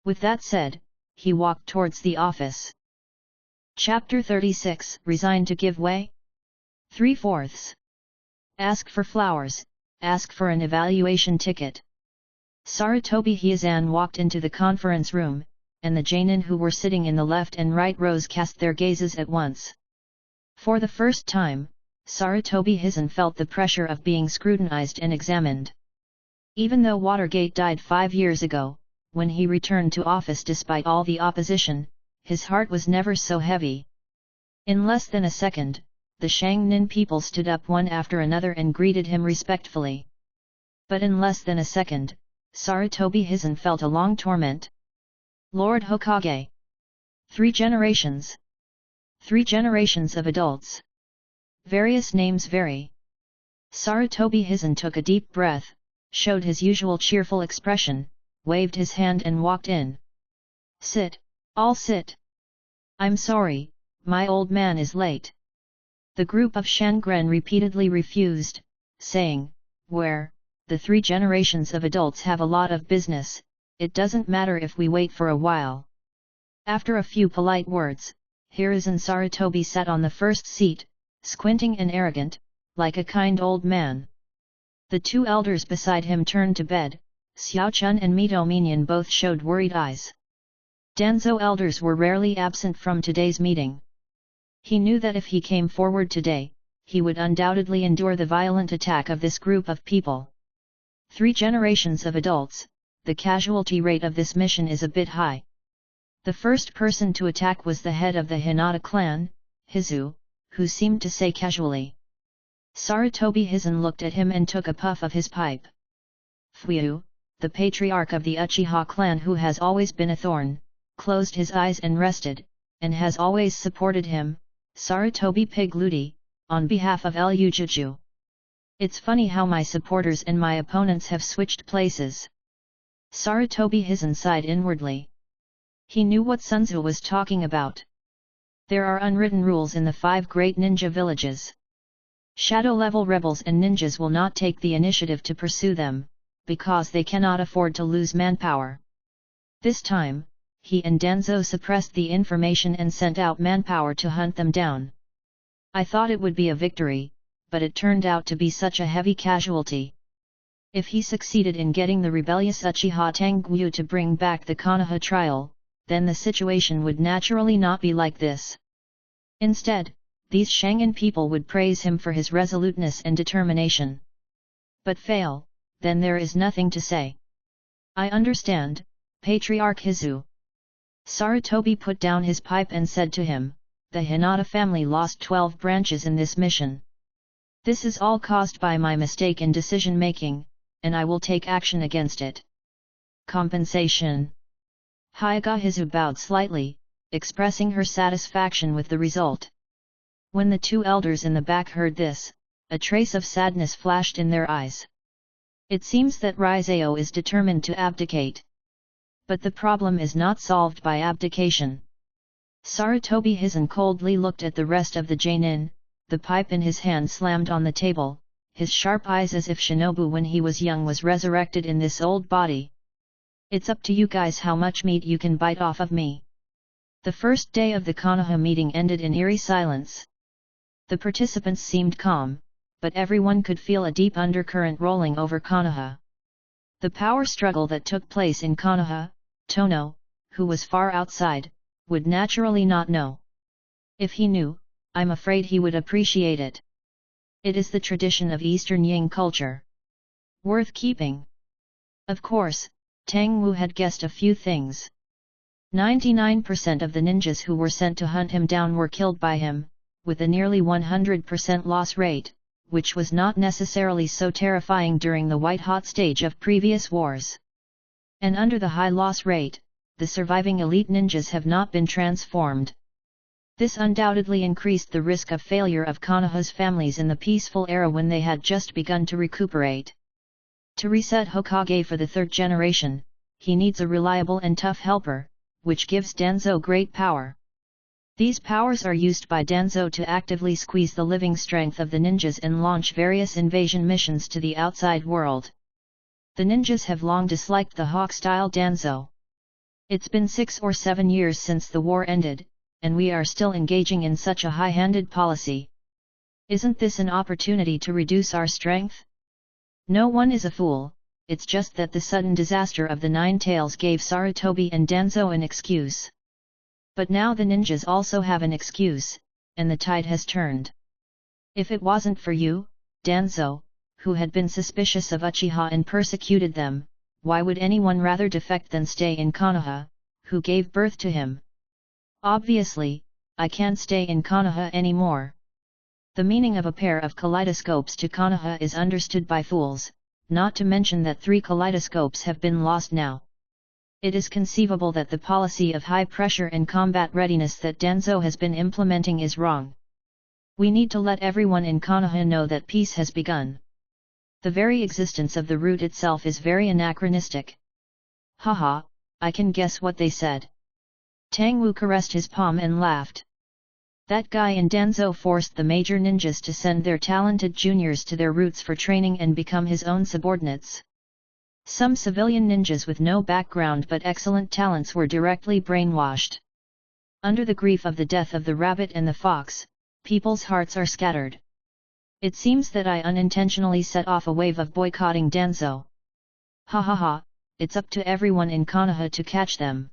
With that said, he walked towards the office. Chapter 36, Resign to give way? 3/4. Ask for flowers, ask for an evaluation ticket. Sarutobi Hyazan walked into the conference room, and the Jainin who were sitting in the left and right rows cast their gazes at once. For the first time, Sarutobi Hyazan felt the pressure of being scrutinized and examined. Even though Watergate died 5 years ago, when he returned to office despite all the opposition, his heart was never so heavy. In less than a second, the Shangnin people stood up one after another and greeted him respectfully. But in less than a second, Sarutobi Hyazan felt a long torment. Lord Hokage. 3 generations. 3 generations of adults. Various names vary. Sarutobi Hyazan took a deep breath, showed his usual cheerful expression, waved his hand and walked in. Sit, all sit. I'm sorry, my old man is late. The group of Shangren repeatedly refused, saying, where, the 3 generations of adults have a lot of business, it doesn't matter if we wait for a while. After a few polite words, Hiruzen Sarutobi sat on the first seat, squinting and arrogant, like a kind old man. The 2 elders beside him turned to bed, Xiaochun and Mito Minyan both showed worried eyes. Danzhou elders were rarely absent from today's meeting. He knew that if he came forward today, he would undoubtedly endure the violent attack of this group of people. 3 generations of adults, the casualty rate of this mission is a bit high. The first person to attack was the head of the Hinata clan, Hizu, who seemed to say casually. Sarutobi Hizen looked at him and took a puff of his pipe. Fuyu, the patriarch of the Uchiha clan who has always been a thorn, closed his eyes and rested, and has always supported him, Sarutobi Pigludi, on behalf of Lujuju. It's funny how my supporters and my opponents have switched places. Sarutobi Hizen sighed inwardly. He knew what Sun Tzu was talking about. There are unwritten rules in the 5 great ninja villages. Shadow-level rebels and ninjas will not take the initiative to pursue them, because they cannot afford to lose manpower. This time, he and Danzhou suppressed the information and sent out manpower to hunt them down. I thought it would be a victory, but it turned out to be such a heavy casualty. If he succeeded in getting the rebellious Uchiha Tenguyu to bring back the Konoha trial, then the situation would naturally not be like this. Instead, these Shangan people would praise him for his resoluteness and determination. But fail, then there is nothing to say. I understand, Patriarch Hizu. Sarutobi put down his pipe and said to him, the Hinata family lost 12 branches in this mission. This is all caused by my mistake in decision-making, and I will take action against it. Compensation. Hyaga Hizu bowed slightly, expressing her satisfaction with the result. When the 2 elders in the back heard this, a trace of sadness flashed in their eyes. It seems that Rizao is determined to abdicate. But the problem is not solved by abdication. Sarutobi Hizen coldly looked at the rest of the Jainin, the pipe in his hand slammed on the table, his sharp eyes as if Shinobu when he was young was resurrected in this old body. It's up to you guys how much meat you can bite off of me. The first day of the Konoha meeting ended in eerie silence. The participants seemed calm, but everyone could feel a deep undercurrent rolling over Konoha. The power struggle that took place in Konoha, Tono, who was far outside, would naturally not know. If he knew, I'm afraid he would appreciate it. It is the tradition of Eastern Yang culture. Worth keeping. Of course, Tang Wu had guessed a few things. 99% of the ninjas who were sent to hunt him down were killed by him, with a nearly 100% loss rate, which was not necessarily so terrifying during the white-hot stage of previous wars. And under the high loss rate, the surviving elite ninjas have not been transformed. This undoubtedly increased the risk of failure of Konoha's families in the peaceful era when they had just begun to recuperate. To reset Hokage for the 3rd generation, he needs a reliable and tough helper, which gives Danzhou great power. These powers are used by Danzhou to actively squeeze the living strength of the ninjas and launch various invasion missions to the outside world. The ninjas have long disliked the hawk-style Danzhou. It's been 6 or 7 years since the war ended, and we are still engaging in such a high-handed policy. Isn't this an opportunity to reduce our strength? No one is a fool, it's just that the sudden disaster of the 9 Tails gave Sarutobi and Danzhou an excuse. But now the ninjas also have an excuse, and the tide has turned. If it wasn't for you, Danzhou, who had been suspicious of Uchiha and persecuted them, why would anyone rather defect than stay in Konoha, who gave birth to him? Obviously, I can't stay in Konoha anymore. The meaning of a pair of kaleidoscopes to Konoha is understood by fools, not to mention that 3 kaleidoscopes have been lost now. It is conceivable that the policy of high pressure and combat readiness that Danzhou has been implementing is wrong. We need to let everyone in Konoha know that peace has begun. The very existence of the route itself is very anachronistic. Haha, I can guess what they said. Tang Wu caressed his palm and laughed. That guy in Danzhou forced the major ninjas to send their talented juniors to their routes for training and become his own subordinates. Some civilian ninjas with no background but excellent talents were directly brainwashed. Under the grief of the death of the rabbit and the fox, people's hearts are scattered. It seems that I unintentionally set off a wave of boycotting Danzhou. Ha ha ha, it's up to everyone in Konoha to catch them.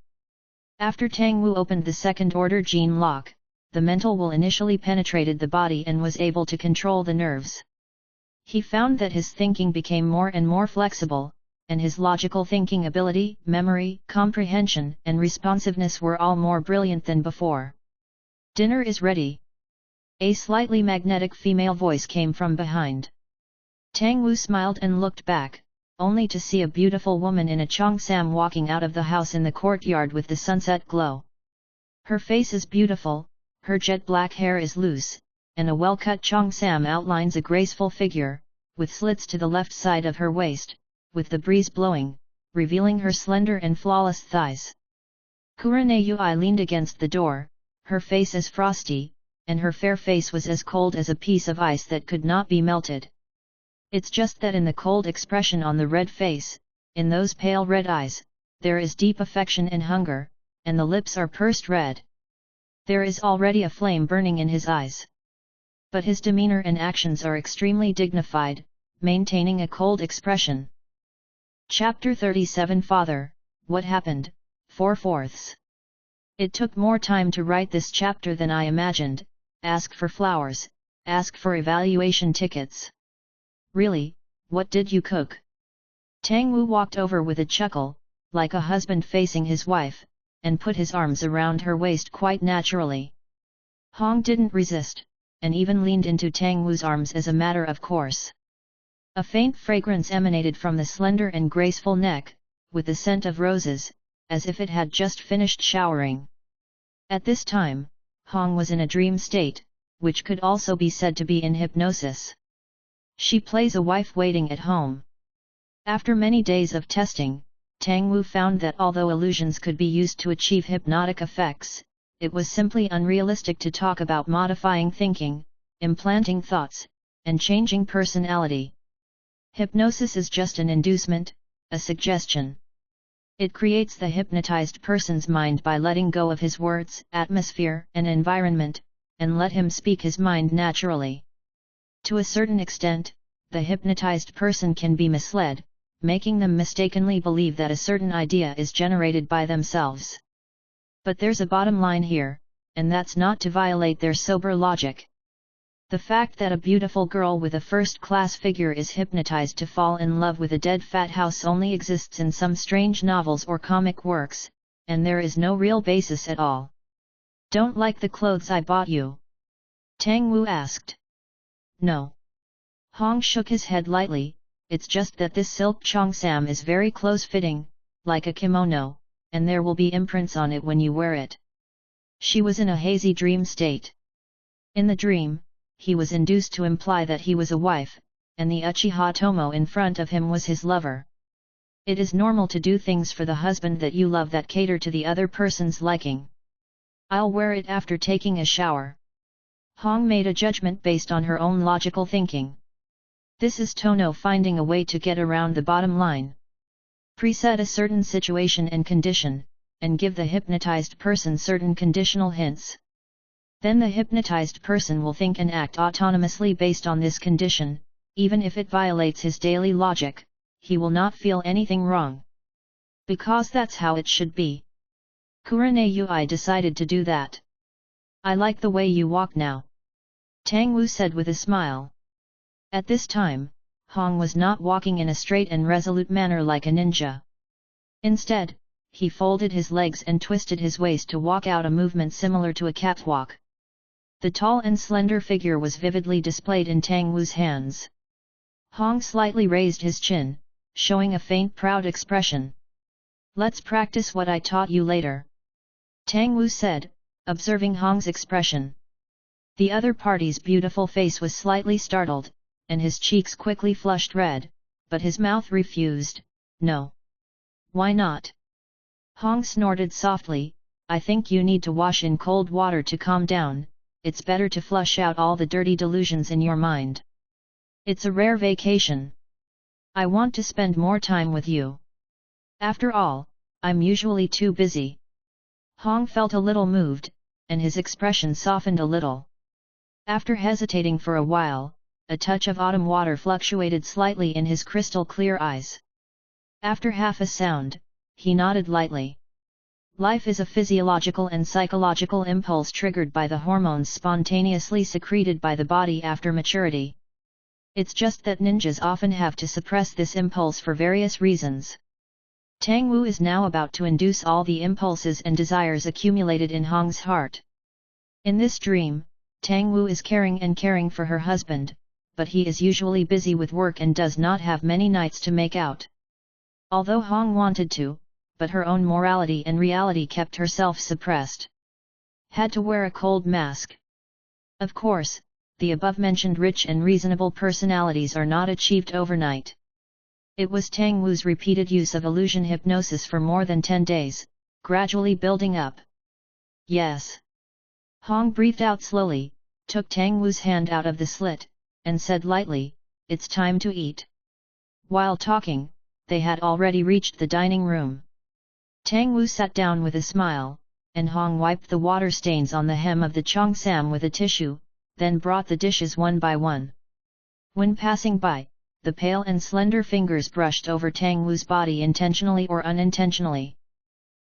After Tang Wu opened the second-order gene lock, the mental will initially penetrated the body and was able to control the nerves. He found that his thinking became more and more flexible, and his logical thinking ability, memory, comprehension, and responsiveness were all more brilliant than before. Dinner is ready. A slightly magnetic female voice came from behind. Tang Wu smiled and looked back, only to see a beautiful woman in a cheongsam walking out of the house in the courtyard with the sunset glow. Her face is beautiful, her jet black hair is loose, and a well-cut cheongsam outlines a graceful figure, with slits to the left side of her waist, with the breeze blowing, revealing her slender and flawless thighs. Kurane Yui leaned against the door, her face as frosty, and her fair face was as cold as a piece of ice that could not be melted. It's just that in the cold expression on the red face, in those pale red eyes, there is deep affection and hunger, and the lips are pursed red. There is already a flame burning in his eyes. But his demeanor and actions are extremely dignified, maintaining a cold expression. Chapter 37 Father, What Happened? 4/4. It took more time to write this chapter than I imagined. Ask for flowers, ask for evaluation tickets. Really, what did you cook? Tang Wu walked over with a chuckle, like a husband facing his wife, and put his arms around her waist quite naturally. Hong didn't resist, and even leaned into Tang Wu's arms as a matter of course. A faint fragrance emanated from the slender and graceful neck, with the scent of roses, as if it had just finished showering. At this time, Hong was in a dream state, which could also be said to be in hypnosis. She plays a wife waiting at home. After many days of testing, Tang Wu found that although illusions could be used to achieve hypnotic effects, it was simply unrealistic to talk about modifying thinking, implanting thoughts, and changing personality. Hypnosis is just an inducement, a suggestion. It creates the hypnotized person's mind by letting go of his words, atmosphere, and environment, and let him speak his mind naturally. To a certain extent, the hypnotized person can be misled, making them mistakenly believe that a certain idea is generated by themselves. But there's a bottom line here, and that's not to violate their sober logic. The fact that a beautiful girl with a first-class figure is hypnotized to fall in love with a dead fat house only exists in some strange novels or comic works, and there is no real basis at all. Don't like the clothes I bought you? Tang Wu asked. No. Hong shook his head lightly. It's just that this silk cheongsam is very close-fitting, like a kimono, and there will be imprints on it when you wear it. She was in a hazy dream state. In the dream, he was induced to imply that he was a wife, and the Uchiha Tomo in front of him was his lover. It is normal to do things for the husband that you love that cater to the other person's liking. I'll wear it after taking a shower. Hong made a judgment based on her own logical thinking. This is Tono finding a way to get around the bottom line. Preset a certain situation and condition, and give the hypnotized person certain conditional hints. Then the hypnotized person will think and act autonomously based on this condition. Even if it violates his daily logic, he will not feel anything wrong. Because that's how it should be. Kurane Yui decided to do that. I like the way you walk now. Tang Wu said with a smile. At this time, Hong was not walking in a straight and resolute manner like a ninja. Instead, he folded his legs and twisted his waist to walk out a movement similar to a catwalk. The tall and slender figure was vividly displayed in Tang Wu's hands. Hong slightly raised his chin, showing a faint proud expression. Let's practice what I taught you later. Tang Wu said, observing Hong's expression. The other party's beautiful face was slightly startled, and his cheeks quickly flushed red, but his mouth refused, no. Why not? Hong snorted softly, I think you need to wash in cold water to calm down. It's better to flush out all the dirty delusions in your mind. It's a rare vacation. I want to spend more time with you. After all, I'm usually too busy. Hong felt a little moved, and his expression softened a little. After hesitating for a while, a touch of autumn water fluctuated slightly in his crystal clear eyes. After half a sound, he nodded lightly. Life is a physiological and psychological impulse triggered by the hormones spontaneously secreted by the body after maturity. It's just that ninjas often have to suppress this impulse for various reasons. Tang Wu is now about to induce all the impulses and desires accumulated in Hong's heart. In this dream, Tang Wu is caring for her husband, but he is usually busy with work and does not have many nights to make out. Although Hong wanted to, but her own morality and reality kept herself suppressed. Had to wear a cold mask. Of course, the above-mentioned rich and reasonable personalities are not achieved overnight. It was Tang Wu's repeated use of illusion hypnosis for more than 10 days, gradually building up. Yes. Hong breathed out slowly, took Tang Wu's hand out of the slit, and said lightly, "It's time to eat." While talking, they had already reached the dining room. Tang Wu sat down with a smile, and Hong wiped the water stains on the hem of the cheongsam with a tissue, then brought the dishes one by one. When passing by, the pale and slender fingers brushed over Tang Wu's body intentionally or unintentionally.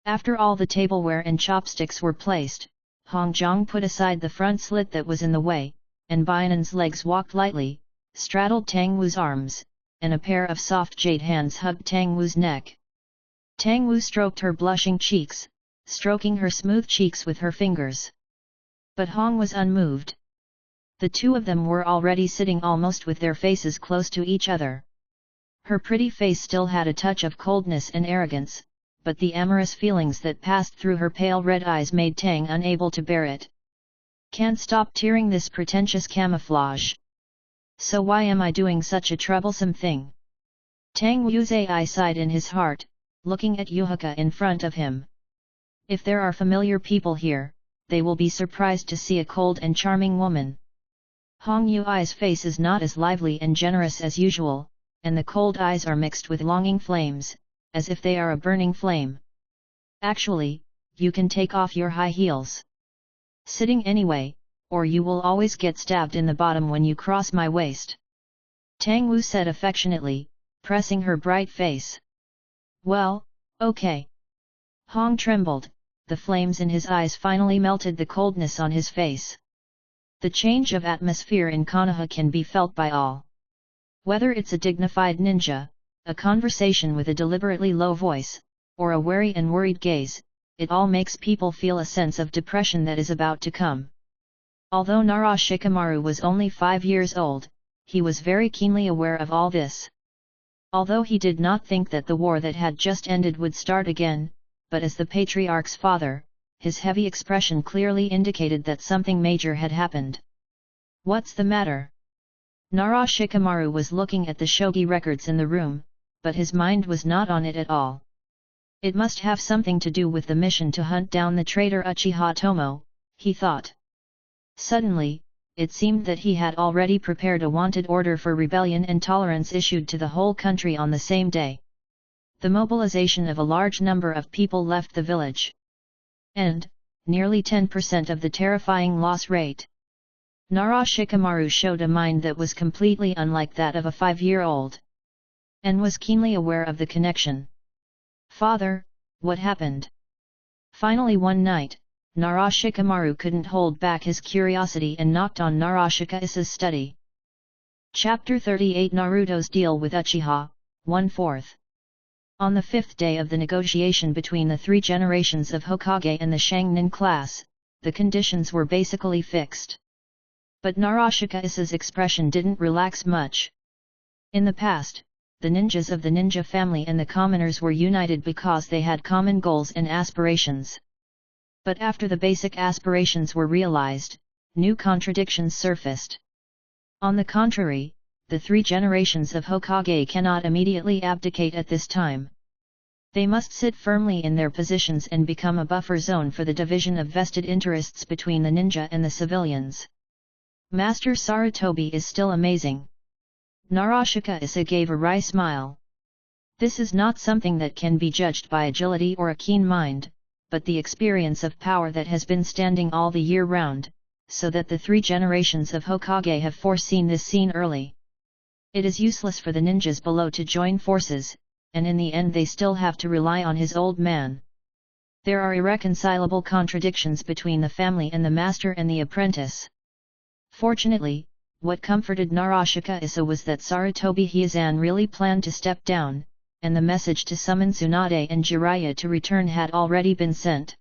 After all the tableware and chopsticks were placed, Hong Zhang put aside the front slit that was in the way, and Bainan's legs walked lightly, straddled Tang Wu's arms, and a pair of soft jade hands hugged Tang Wu's neck. Tang Wu stroked her blushing cheeks, stroking her smooth cheeks with her fingers. But Hong was unmoved. The two of them were already sitting almost with their faces close to each other. Her pretty face still had a touch of coldness and arrogance, but the amorous feelings that passed through her pale red eyes made Tang unable to bear it. Can't stop tearing this pretentious camouflage. So why am I doing such a troublesome thing? Tang Wuzai sighed in his heart, looking at Yuhaka in front of him. If there are familiar people here, they will be surprised to see a cold and charming woman. Hong Yui's face is not as lively and generous as usual, and the cold eyes are mixed with longing flames, as if they are a burning flame. Actually, you can take off your high heels. Sitting anyway, or you will always get stabbed in the bottom when you cross my waist. Tang Wu said affectionately, pressing her bright face. Well, okay. Hong trembled, the flames in his eyes finally melted the coldness on his face. The change of atmosphere in Konoha can be felt by all. Whether it's a dignified ninja, a conversation with a deliberately low voice, or a wary and worried gaze, it all makes people feel a sense of depression that is about to come. Although Nara Shikamaru was only 5 years old, he was very keenly aware of all this. Although he did not think that the war that had just ended would start again, but as the patriarch's father, his heavy expression clearly indicated that something major had happened. What's the matter? Nara Shikamaru was looking at the shogi records in the room, but his mind was not on it at all. It must have something to do with the mission to hunt down the traitor Uchiha Tomo, he thought. Suddenly, it seemed that he had already prepared a wanted order for rebellion and tolerance issued to the whole country on the same day. The mobilization of a large number of people left the village. And, nearly 10% of the terrifying loss rate. Nara Shikamaru showed a mind that was completely unlike that of a 5-year-old. And was keenly aware of the connection. Father, what happened? Finally one night, Nara Shikamaru couldn't hold back his curiosity and knocked on Narashika Isa's study. Chapter 38 Naruto's Deal with Uchiha, 1/4. On the 5th day of the negotiation between the 3 generations of Hokage and the Shangnin class, the conditions were basically fixed. But Narashika Isa's expression didn't relax much. In the past, the ninjas of the ninja family and the commoners were united because they had common goals and aspirations. But after the basic aspirations were realized, new contradictions surfaced. On the contrary, the 3 generations of Hokage cannot immediately abdicate at this time. They must sit firmly in their positions and become a buffer zone for the division of vested interests between the ninja and the civilians. Master Sarutobi is still amazing. Narashika Isa gave a wry smile. This is not something that can be judged by agility or a keen mind, but the experience of power that has been standing all the year round, so that the 3 generations of Hokage have foreseen this scene early. It is useless for the ninjas below to join forces, and in the end they still have to rely on his old man. There are irreconcilable contradictions between the family and the master and the apprentice. Fortunately, what comforted Narashika Issa was that Sarutobi Hyazan really planned to step down, and the message to summon Tsunade and Jiraiya to return had already been sent.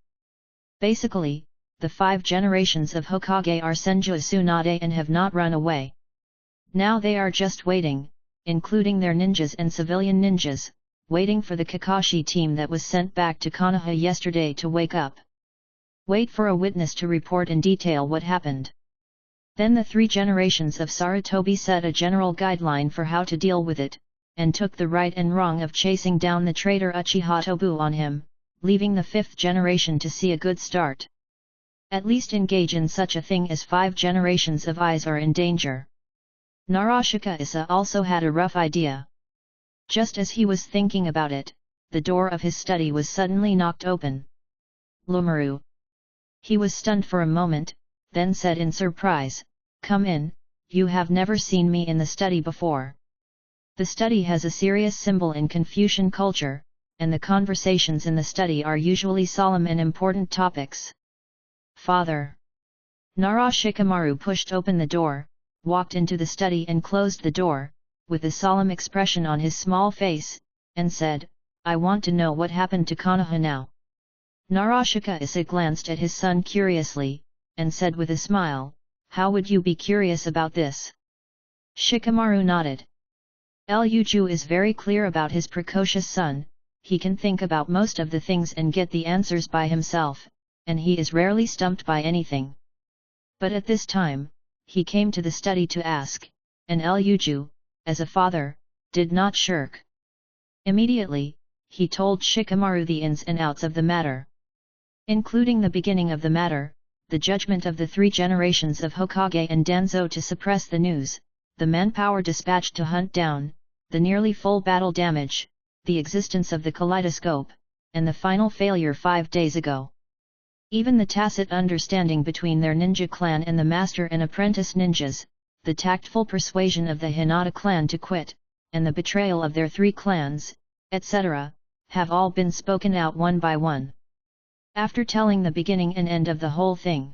Basically, the 5 generations of Hokage are Senju Tsunade and have not run away. Now they are just waiting, including their ninjas and civilian ninjas, waiting for the Kakashi team that was sent back to Konoha yesterday to wake up. Wait for a witness to report in detail what happened. Then the 3 generations of Sarutobi set a general guideline for how to deal with it, and took the right and wrong of chasing down the traitor Uchiha Tobu on him, leaving the 5th generation to see a good start. At least engage in such a thing as 5 generations of eyes are in danger. Narashika Issa also had a rough idea. Just as he was thinking about it, the door of his study was suddenly knocked open. Lumaru. He was stunned for a moment, then said in surprise, "Come in, you have never seen me in the study before." The study has a serious symbol in Confucian culture, and the conversations in the study are usually solemn and important topics. "Father." Narashikamaru pushed open the door, walked into the study and closed the door, with a solemn expression on his small face, and said, "I want to know what happened to Konoha now." Narashika Issa glanced at his son curiously, and said with a smile, "How would you be curious about this?" Shikamaru nodded. Luju is very clear about his precocious son, he can think about most of the things and get the answers by himself, and he is rarely stumped by anything. But at this time, he came to the study to ask, and Luju, as a father, did not shirk. Immediately, he told Shikamaru the ins and outs of the matter. Including the beginning of the matter, the judgment of the 3 generations of Hokage and Danzo to suppress the news, the manpower dispatched to hunt down, the nearly full battle damage, the existence of the kaleidoscope, and the final failure 5 days ago. Even the tacit understanding between their ninja clan and the master and apprentice ninjas, the tactful persuasion of the Hinata clan to quit, and the betrayal of their 3 clans, etc., have all been spoken out one by one. After telling the beginning and end of the whole thing,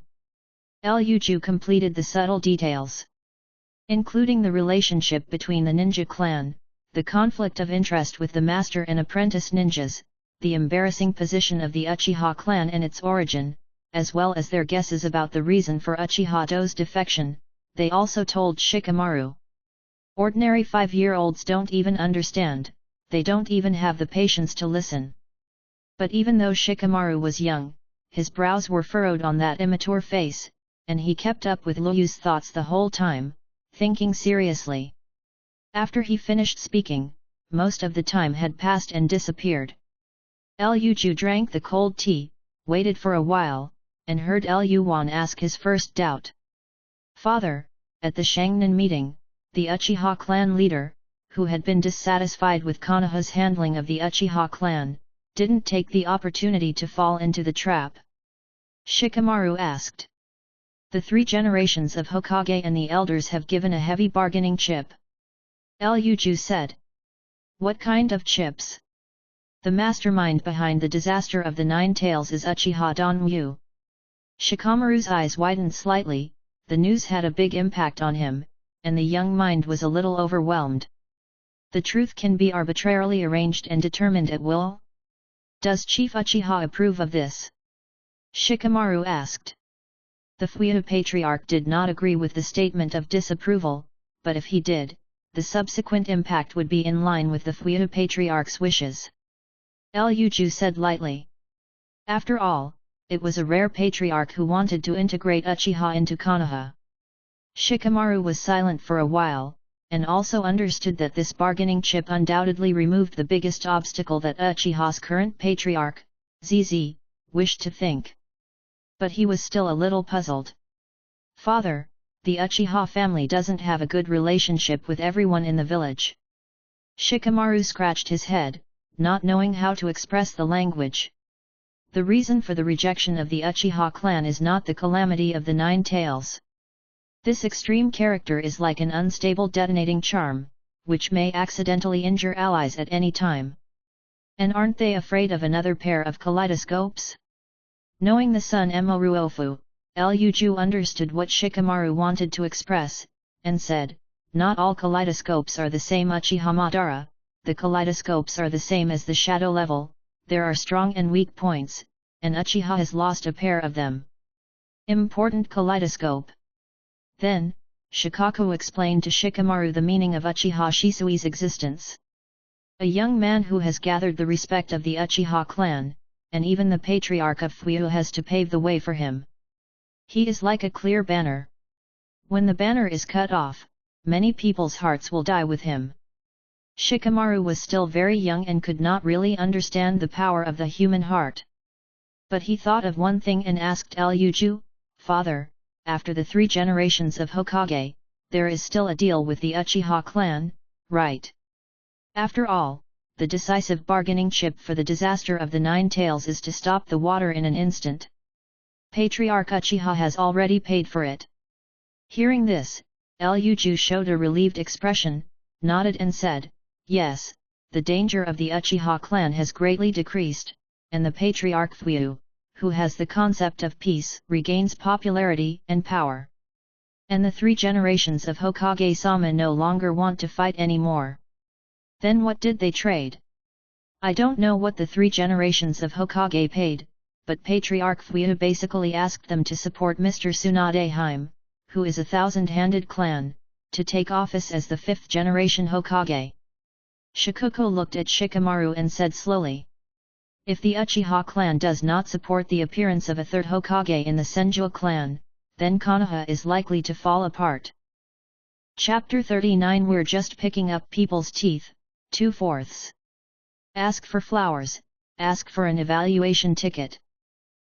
Luju completed the subtle details, including the relationship between the ninja clan, the conflict of interest with the master and apprentice ninjas, the embarrassing position of the Uchiha clan and its origin, as well as their guesses about the reason for Uchiha Do's defection. They also told Shikamaru. Ordinary 5-year-olds don't even understand, they don't even have the patience to listen. But even though Shikamaru was young, his brows were furrowed on that immature face, and he kept up with Luyu's thoughts the whole time, thinking seriously. After he finished speaking, most of the time had passed and disappeared. Luju drank the cold tea, waited for a while, and heard Luan ask his first doubt. "Father, at the Shangnan meeting, the Uchiha clan leader, who had been dissatisfied with Konoha's handling of the Uchiha clan, didn't take the opportunity to fall into the trap?" Shikamaru asked. "The 3 generations of Hokage and the elders have given a heavy bargaining chip," Luju said. "What kind of chips?" "The mastermind behind the disaster of the 9 Tails is Uchiha Danryu." Shikamaru's eyes widened slightly, the news had a big impact on him, and the young mind was a little overwhelmed. The truth can be arbitrarily arranged and determined at will? Does Chief Uchiha approve of this? Shikamaru asked. The Fuyu Patriarch did not agree with the statement of disapproval, but if he did, the subsequent impact would be in line with the Fuyu Patriarch's wishes. Luju said lightly. After all, it was a rare patriarch who wanted to integrate Uchiha into Konoha. Shikamaru was silent for a while, and also understood that this bargaining chip undoubtedly removed the biggest obstacle that Uchiha's current patriarch, ZZ, wished to think. But he was still a little puzzled. "Father, the Uchiha family doesn't have a good relationship with everyone in the village." Shikamaru scratched his head, not knowing how to express the language. The reason for the rejection of the Uchiha clan is not the calamity of the 9 Tails. This extreme character is like an unstable detonating charm, which may accidentally injure allies at any time. And aren't they afraid of another pair of kaleidoscopes? Knowing the son Emoruofu, Luju understood what Shikamaru wanted to express, and said, "Not all kaleidoscopes are the same Uchiha Madara, the kaleidoscopes are the same as the shadow level, there are strong and weak points, and Uchiha has lost a pair of them." Important kaleidoscope. Then, Shikaku explained to Shikamaru the meaning of Uchiha Shisui's existence. A young man who has gathered the respect of the Uchiha clan, and even the patriarch of Fuyu has to pave the way for him. He is like a clear banner. When the banner is cut off, many people's hearts will die with him. Shikamaru was still very young and could not really understand the power of the human heart. But he thought of one thing and asked Luju, "Father, after the 3 generations of Hokage, there is still a deal with the Uchiha clan, right? After all, the decisive bargaining chip for the disaster of the 9 tails is to stop the water in an instant. Patriarch Uchiha has already paid for it." Hearing this, Luju showed a relieved expression, nodded and said, "Yes, the danger of the Uchiha clan has greatly decreased, and the patriarch Fuyu, who has the concept of peace, regains popularity and power. And the 3 generations of Hokage-sama no longer want to fight anymore." Then what did they trade? I don't know what the 3 generations of Hokage paid, but Patriarch Fuyu basically asked them to support Mr. Tsunade Hime, who is a 1,000-handed clan, to take office as the 5th generation Hokage. Shikuko looked at Shikamaru and said slowly, "If the Uchiha clan does not support the appearance of a 3rd Hokage in the Senju clan, then Konoha is likely to fall apart." Chapter 39. We're just picking up people's teeth, 2/4. Ask for flowers, ask for an evaluation ticket.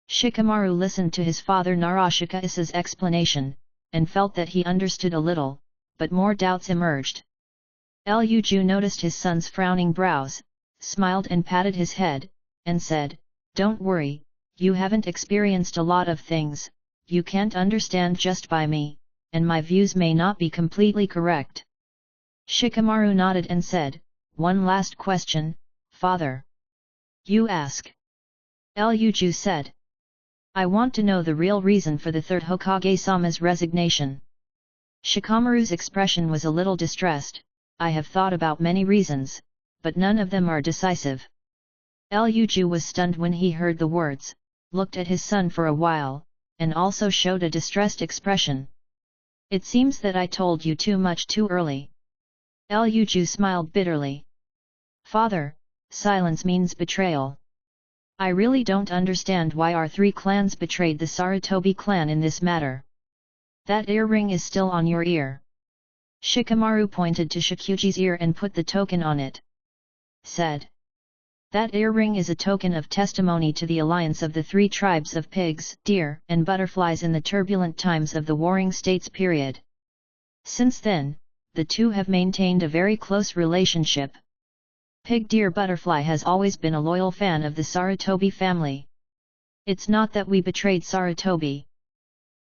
Shikamaru listened to his father Narashika Isa's explanation, and felt that he understood a little, but more doubts emerged. Luju noticed his son's frowning brows, smiled and patted his head, and said, "Don't worry, you haven't experienced a lot of things, you can't understand just by me, and my views may not be completely correct." Shikamaru nodded and said, "One last question, father." "You ask." Luju said. "I want to know the real reason for the 3rd Hokage-sama's resignation." Shikamaru's expression was a little distressed. "I have thought about many reasons, but none of them are decisive." Luju was stunned when he heard the words, looked at his son for a while, and also showed a distressed expression. "It seems that I told you too much too early." Luju smiled bitterly. "Father, silence means betrayal. I really don't understand why our 3 clans betrayed the Sarutobi clan in this matter. That earring is still on your ear." Shikamaru pointed to Shikuji's ear and put the token on it. Said, "That earring is a token of testimony to the alliance of the 3 tribes of pigs, deer, and butterflies in the turbulent times of the Warring States period. Since then, the 2 have maintained a very close relationship. Pig Deer Butterfly has always been a loyal fan of the Sarutobi family. It's not that we betrayed Sarutobi."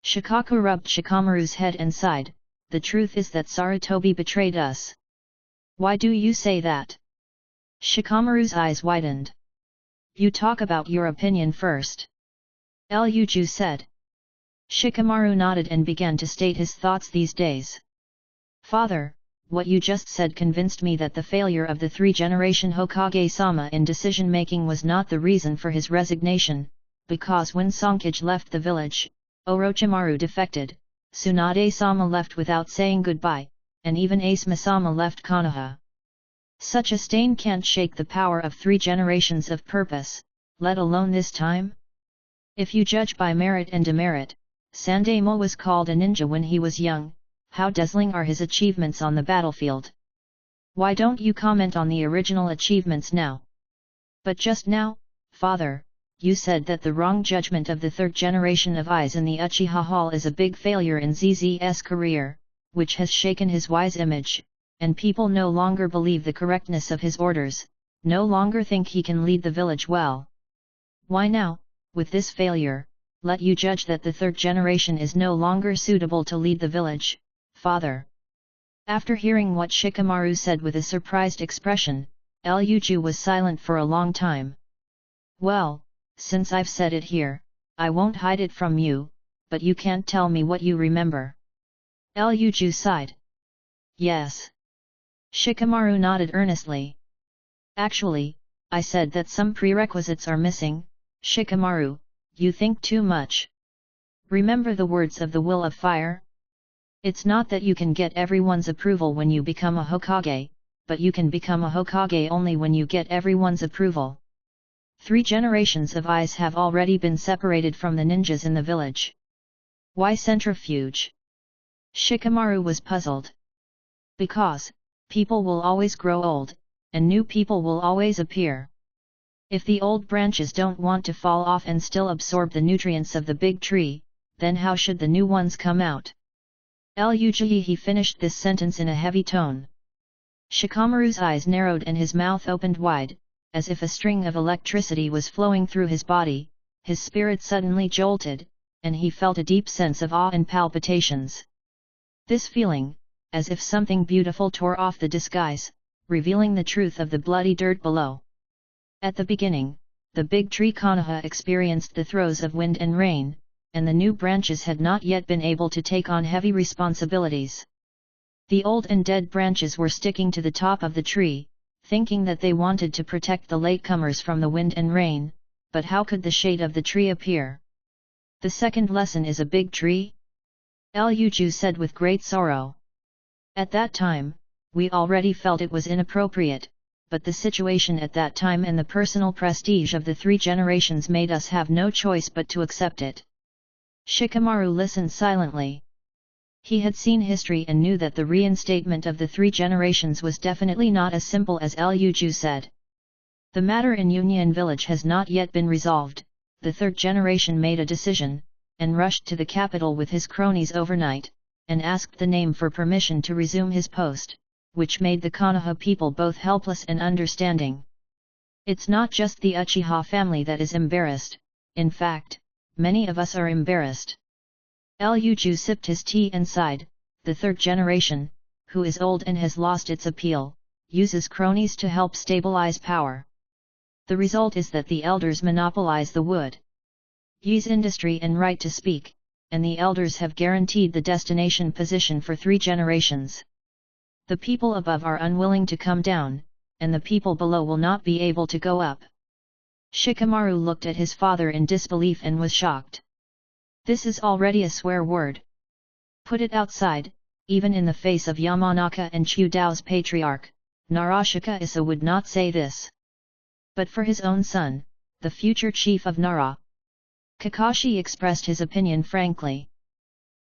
Shikaku rubbed Shikamaru's head and sighed, "The truth is that Sarutobi betrayed us." "Why do you say that?" Shikamaru's eyes widened. "You talk about your opinion first." Luju said. Shikamaru nodded and began to state his thoughts these days. "Father, what you just said convinced me that the failure of the 3-generation Hokage-sama in decision-making was not the reason for his resignation, because when Sankage left the village, Orochimaru defected, Tsunade-sama left without saying goodbye, and even Asuma-sama left Konoha. Such a stain can't shake the power of 3 generations of purpose, let alone this time. If you judge by merit and demerit, Sandaime was called a ninja when he was young. How dazzling are his achievements on the battlefield. Why don't you comment on the original achievements now?" "But just now, father, you said that the wrong judgment of the 3rd generation of Aiz in the Uchiha Hall is a big failure in ZZ's career, which has shaken his wise image, and people no longer believe the correctness of his orders, no longer think he can lead the village well. Why now, with this failure, let you judge that the 3rd generation is no longer suitable to lead the village, father?" After hearing what Shikamaru said with a surprised expression, Luju was silent for a long time. Well, since I've said it here, I won't hide it from you, but you can't tell me what you remember. Luju sighed. Yes. Shikamaru nodded earnestly. Actually, I said that some prerequisites are missing. Shikamaru, you think too much. Remember the words of the Will of Fire? It's not that you can get everyone's approval when you become a Hokage, but you can become a Hokage only when you get everyone's approval. 3 generations of eyes have already been separated from the ninjas in the village. Why centrifuge? Shikamaru was puzzled. Because, people will always grow old, and new people will always appear. If the old branches don't want to fall off and still absorb the nutrients of the big tree, then how should the new ones come out? He finished this sentence in a heavy tone. Shikamaru's eyes narrowed and his mouth opened wide, as if a string of electricity was flowing through his body. His spirit suddenly jolted, and he felt a deep sense of awe and palpitations. This feeling, as if something beautiful tore off the disguise, revealing the truth of the bloody dirt below. At the beginning, the big tree Konoha experienced the throes of wind and rain, and the new branches had not yet been able to take on heavy responsibilities. The old and dead branches were sticking to the top of the tree, thinking that they wanted to protect the latecomers from the wind and rain, but how could the shade of the tree appear? The second lesson is a big tree? Luju said with great sorrow. At that time, we already felt it was inappropriate, but the situation at that time and the personal prestige of the 3 generations made us have no choice but to accept it. Shikamaru listened silently. He had seen history and knew that the reinstatement of the 3 generations was definitely not as simple as Luju said. The matter in Union Village has not yet been resolved. The 3rd generation made a decision, and rushed to the capital with his cronies overnight, and asked the name for permission to resume his post, which made the Konoha people both helpless and understanding. It's not just the Uchiha family that is embarrassed, in fact, many of us are embarrassed. Luju sipped his tea and sighed. The 3rd generation, who is old and has lost its appeal, uses cronies to help stabilize power. The result is that the elders monopolize the wood. Yi's industry and right to speak, and the elders have guaranteed the destination position for 3 generations. The people above are unwilling to come down, and the people below will not be able to go up. Shikamaru looked at his father in disbelief and was shocked. This is already a swear word. Put it outside, even in the face of Yamanaka and Chudao's patriarch, Narashika Issa would not say this. But for his own son, the future chief of Nara, Kakashi expressed his opinion frankly.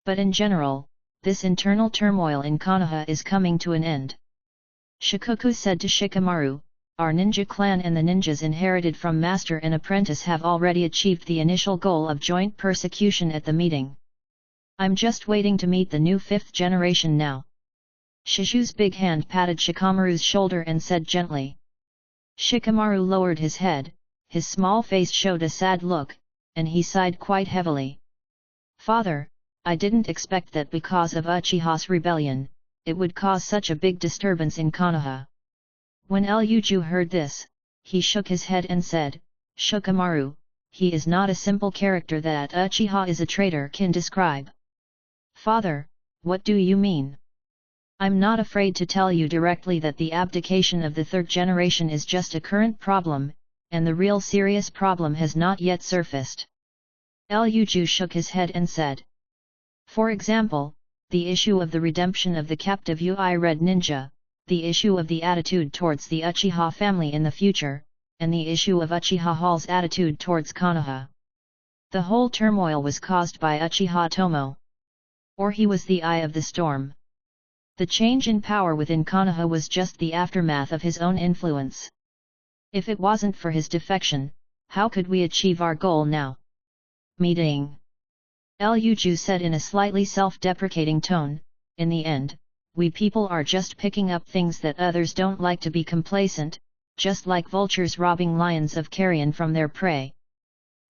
But in general, this internal turmoil in Konoha is coming to an end. Shikoku said to Shikamaru, our ninja clan and the ninjas inherited from master and apprentice have already achieved the initial goal of joint persecution at the meeting. I'm just waiting to meet the new 5th generation now. Shishu's big hand patted Shikamaru's shoulder and said gently. Shikamaru lowered his head, his small face showed a sad look, and he sighed quite heavily. Father, I didn't expect that because of Uchiha's rebellion, it would cause such a big disturbance in Konoha. When Luju heard this, he shook his head and said, Shikamaru, he is not a simple character that Uchiha is a traitor can describe. Father, what do you mean? I'm not afraid to tell you directly that the abdication of the 3rd generation is just a current problem, and the real serious problem has not yet surfaced. Luju shook his head and said. For example, the issue of the redemption of the captive Ui Red Ninja, the issue of the attitude towards the Uchiha family in the future, and the issue of Uchiha Hall's attitude towards Konoha. The whole turmoil was caused by Uchiha Tomo. Or he was the eye of the storm. The change in power within Konoha was just the aftermath of his own influence. If it wasn't for his defection, how could we achieve our goal now? Meeting. Luju said in a slightly self-deprecating tone, in the end, we people are just picking up things that others don't like to be complacent, just like vultures robbing lions of carrion from their prey.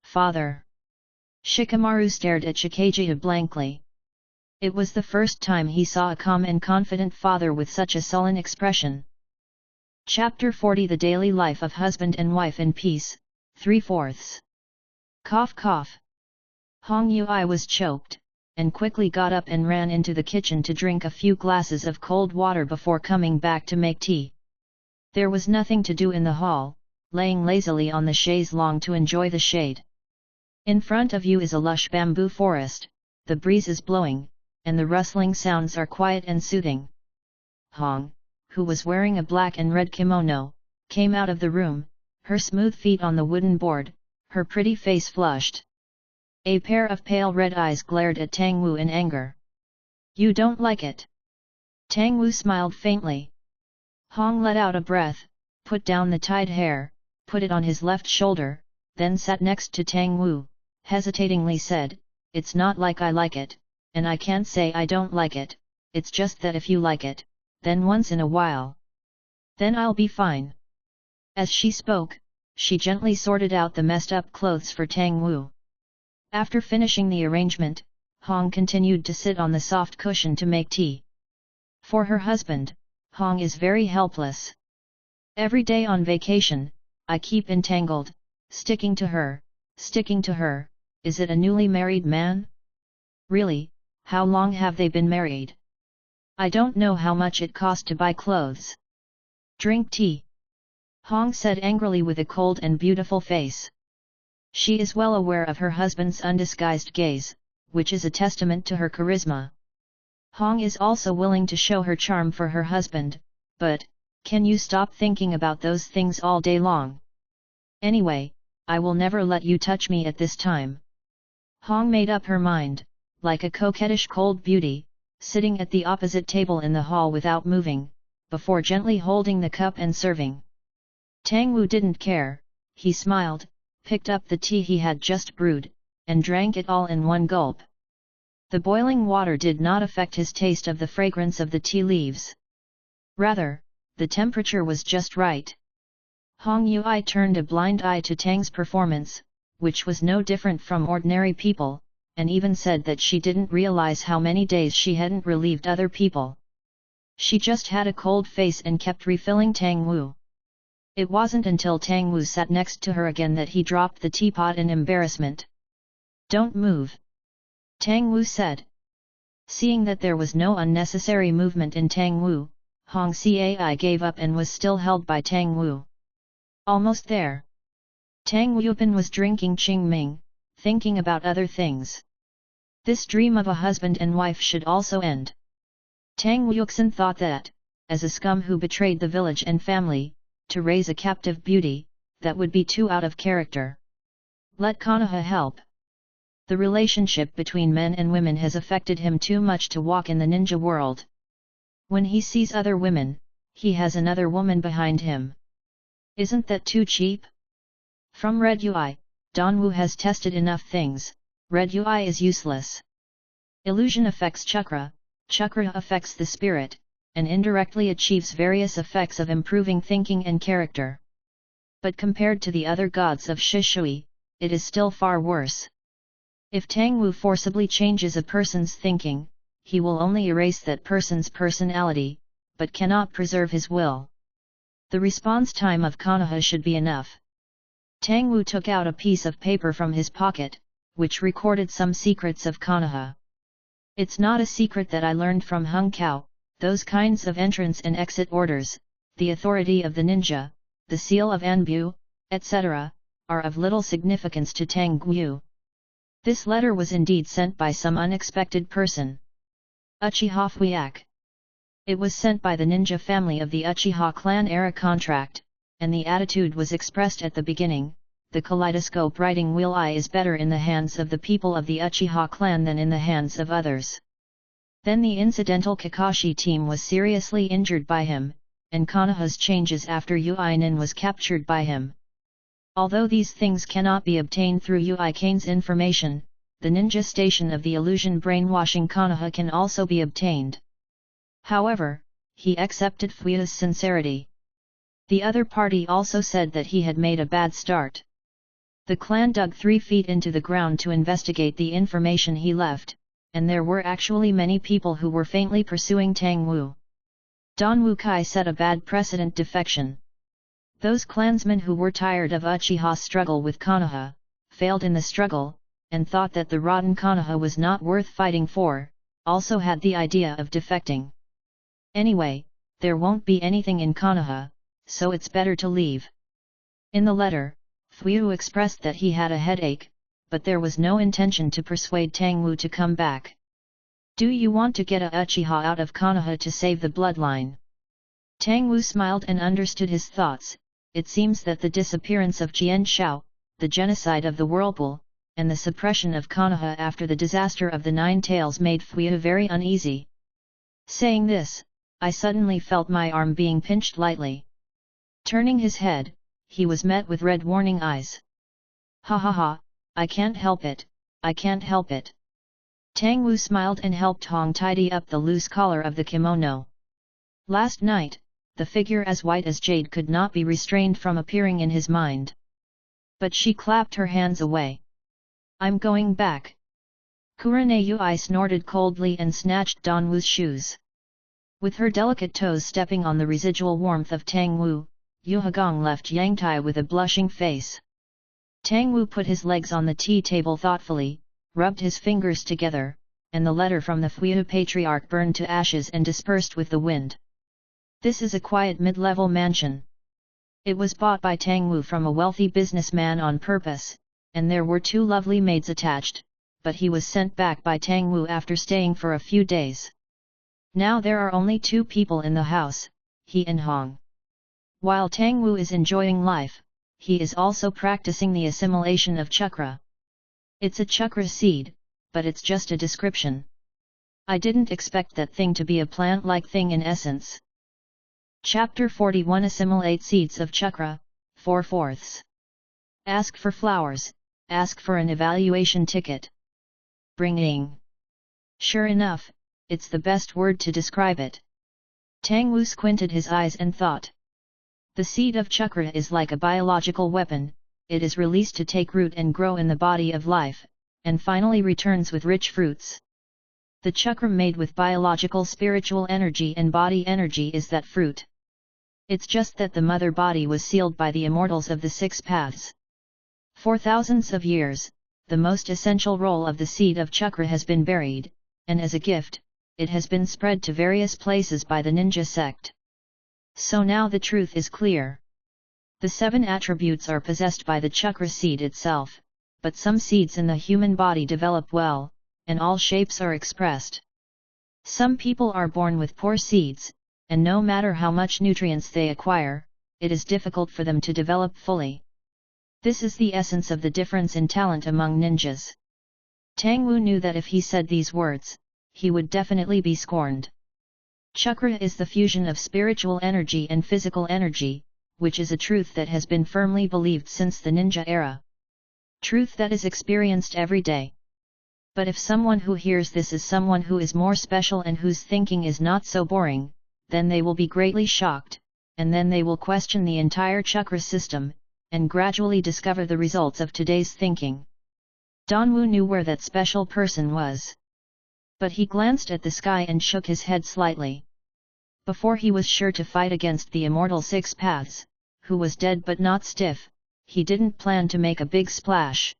Father. Shikamaru stared at Shikage blankly. It was the first time he saw a calm and confident father with such a sullen expression. Chapter 40 The Daily Life of Husband and Wife in Peace, 3/4. Cough cough. Hong Yui was choked, and quickly got up and ran into the kitchen to drink a few glasses of cold water before coming back to make tea. There was nothing to do in the hall, laying lazily on the chaise longue to enjoy the shade. In front of you is a lush bamboo forest, the breeze is blowing, and the rustling sounds are quiet and soothing. Hong, who was wearing a black and red kimono, came out of the room, her smooth feet on the wooden board, her pretty face flushed. A pair of pale red eyes glared at Tang Wu in anger. "You don't like it?" Tang Wu smiled faintly. Hong let out a breath, put down the tied hair, put it on his left shoulder, then sat next to Tang Wu, hesitatingly said, "It's not like I like it, and I can't say I don't like it, it's just that if you like it, then once in a while, then I'll be fine." As she spoke, she gently sorted out the messed up clothes for Tang Wu. After finishing the arrangement, Hong continued to sit on the soft cushion to make tea. For her husband, Hong is very helpless. Every day on vacation, I keep entangled, sticking to her, is it a newly married man? Really, how long have they been married? I don't know how much it cost to buy clothes. Drink tea. Hong said angrily with a cold and beautiful face. She is well aware of her husband's undisguised gaze, which is a testament to her charisma. Hong is also willing to show her charm for her husband, but, can you stop thinking about those things all day long? Anyway, I will never let you touch me at this time. Hong made up her mind, like a coquettish cold beauty, sitting at the opposite table in the hall without moving, before gently holding the cup and serving. Tang Wu didn't care, he smiled, picked up the tea he had just brewed, and drank it all in one gulp. The boiling water did not affect his taste of the fragrance of the tea leaves. Rather, the temperature was just right. Hong Yui turned a blind eye to Tang's performance, which was no different from ordinary people, and even said that she didn't realize how many days she hadn't relieved other people. She just had a cold face and kept refilling Tang Wu. It wasn't until Tang Wu sat next to her again that he dropped the teapot in embarrassment. "Don't move," Tang Wu said. Seeing that there was no unnecessary movement in Tang Wu, Hong Cai gave up and was still held by Tang Wu. Almost there. Tang Wupen was drinking Qingming, thinking about other things. This dream of a husband and wife should also end. Tang Wuxin thought that, as a scum who betrayed the village and family, to raise a captive beauty, that would be too out of character. Let Konoha help. The relationship between men and women has affected him too much to walk in the ninja world. When he sees other women, he has another woman behind him. Isn't that too cheap? From Red Ui, Donwu has tested enough things. Red Ui is useless. Illusion affects chakra, chakra affects the spirit, and indirectly achieves various effects of improving thinking and character. But compared to the other gods of Shishui, it is still far worse. If Tang Wu forcibly changes a person's thinking, he will only erase that person's personality, but cannot preserve his will. The response time of Konoha should be enough. Tang Wu took out a piece of paper from his pocket, which recorded some secrets of Konoha. "It's not a secret that I learned from Hung Kao, those kinds of entrance and exit orders, the authority of the ninja, the seal of Anbu, etc., are of little significance to Tang Wu." This letter was indeed sent by some unexpected person. Uchiha Fuyak. It was sent by the ninja family of the Uchiha clan era contract, and the attitude was expressed at the beginning: the kaleidoscope writing wheel eye is better in the hands of the people of the Uchiha clan than in the hands of others. Then the incidental Kakashi team was seriously injured by him, and Konoha's changes after Uinin was captured by him. Although these things cannot be obtained through Uikane's information, the ninja station of the illusion brainwashing Konoha can also be obtained. However, he accepted Fuyu's sincerity. The other party also said that he had made a bad start. The clan dug 3 feet into the ground to investigate the information he left, and there were actually many people who were faintly pursuing Tang Wu. Don Wukai set a bad precedent defection. Those clansmen who were tired of Uchiha's struggle with Konoha, failed in the struggle, and thought that the rotten Konoha was not worth fighting for, also had the idea of defecting. Anyway, there won't be anything in Konoha, so it's better to leave. In the letter, Fuyou expressed that he had a headache, but there was no intention to persuade Tangwu to come back. Do you want to get a Uchiha out of Konoha to save the bloodline? Tangwu smiled and understood his thoughts. It seems that the disappearance of Jian Shao, the genocide of the Whirlpool, and the suppression of Konoha after the disaster of the Nine Tails made Fuyou very uneasy. Saying this, I suddenly felt my arm being pinched lightly. Turning his head, he was met with red warning eyes. Ha ha ha, I can't help it, I can't help it. Tangwu smiled and helped Hong tidy up the loose collar of the kimono. Last night, the figure as white as jade could not be restrained from appearing in his mind. But she clapped her hands away. I'm going back. Kurenei snorted coldly and snatched Danwu's shoes. With her delicate toes stepping on the residual warmth of Tangwu, Yuhagong left Yangtai with a blushing face. Tangwu put his legs on the tea table thoughtfully, rubbed his fingers together, and the letter from the Fuyou patriarch burned to ashes and dispersed with the wind. This is a quiet mid-level mansion. It was bought by Tangwu from a wealthy businessman on purpose, and there were 2 lovely maids attached, but he was sent back by Tangwu after staying for a few days. Now there are only 2 people in the house, he and Hong. While Tangwu is enjoying life, he is also practicing the assimilation of chakra. It's a chakra seed, but it's just a description. I didn't expect that thing to be a plant-like thing in essence. Chapter 41 Assimilate Seeds of Chakra, 4/4. Ask for flowers, ask for an evaluation ticket. Bringing. Sure enough, it's the best word to describe it. Tangwu squinted his eyes and thought. The seed of chakra is like a biological weapon, it is released to take root and grow in the body of life, and finally returns with rich fruits. The chakra made with biological spiritual energy and body energy is that fruit. It's just that the mother body was sealed by the immortals of the 6 paths. For thousands of years, the most essential role of the seed of chakra has been buried, and as a gift, it has been spread to various places by the ninja sect. So now the truth is clear. The 7 attributes are possessed by the chakra seed itself, but some seeds in the human body develop well, and all shapes are expressed. Some people are born with poor seeds, and no matter how much nutrients they acquire, it is difficult for them to develop fully. This is the essence of the difference in talent among ninjas. Tangwu knew that if he said these words, he would definitely be scorned. Chakra is the fusion of spiritual energy and physical energy, which is a truth that has been firmly believed since the ninja era. Truth that is experienced every day. But if someone who hears this is someone who is more special and whose thinking is not so boring, then they will be greatly shocked, and then they will question the entire chakra system, and gradually discover the results of today's thinking. Danwu knew where that special person was. But he glanced at the sky and shook his head slightly. Before he was sure to fight against the immortal 6 paths, who was dead but not stiff, he didn't plan to make a big splash.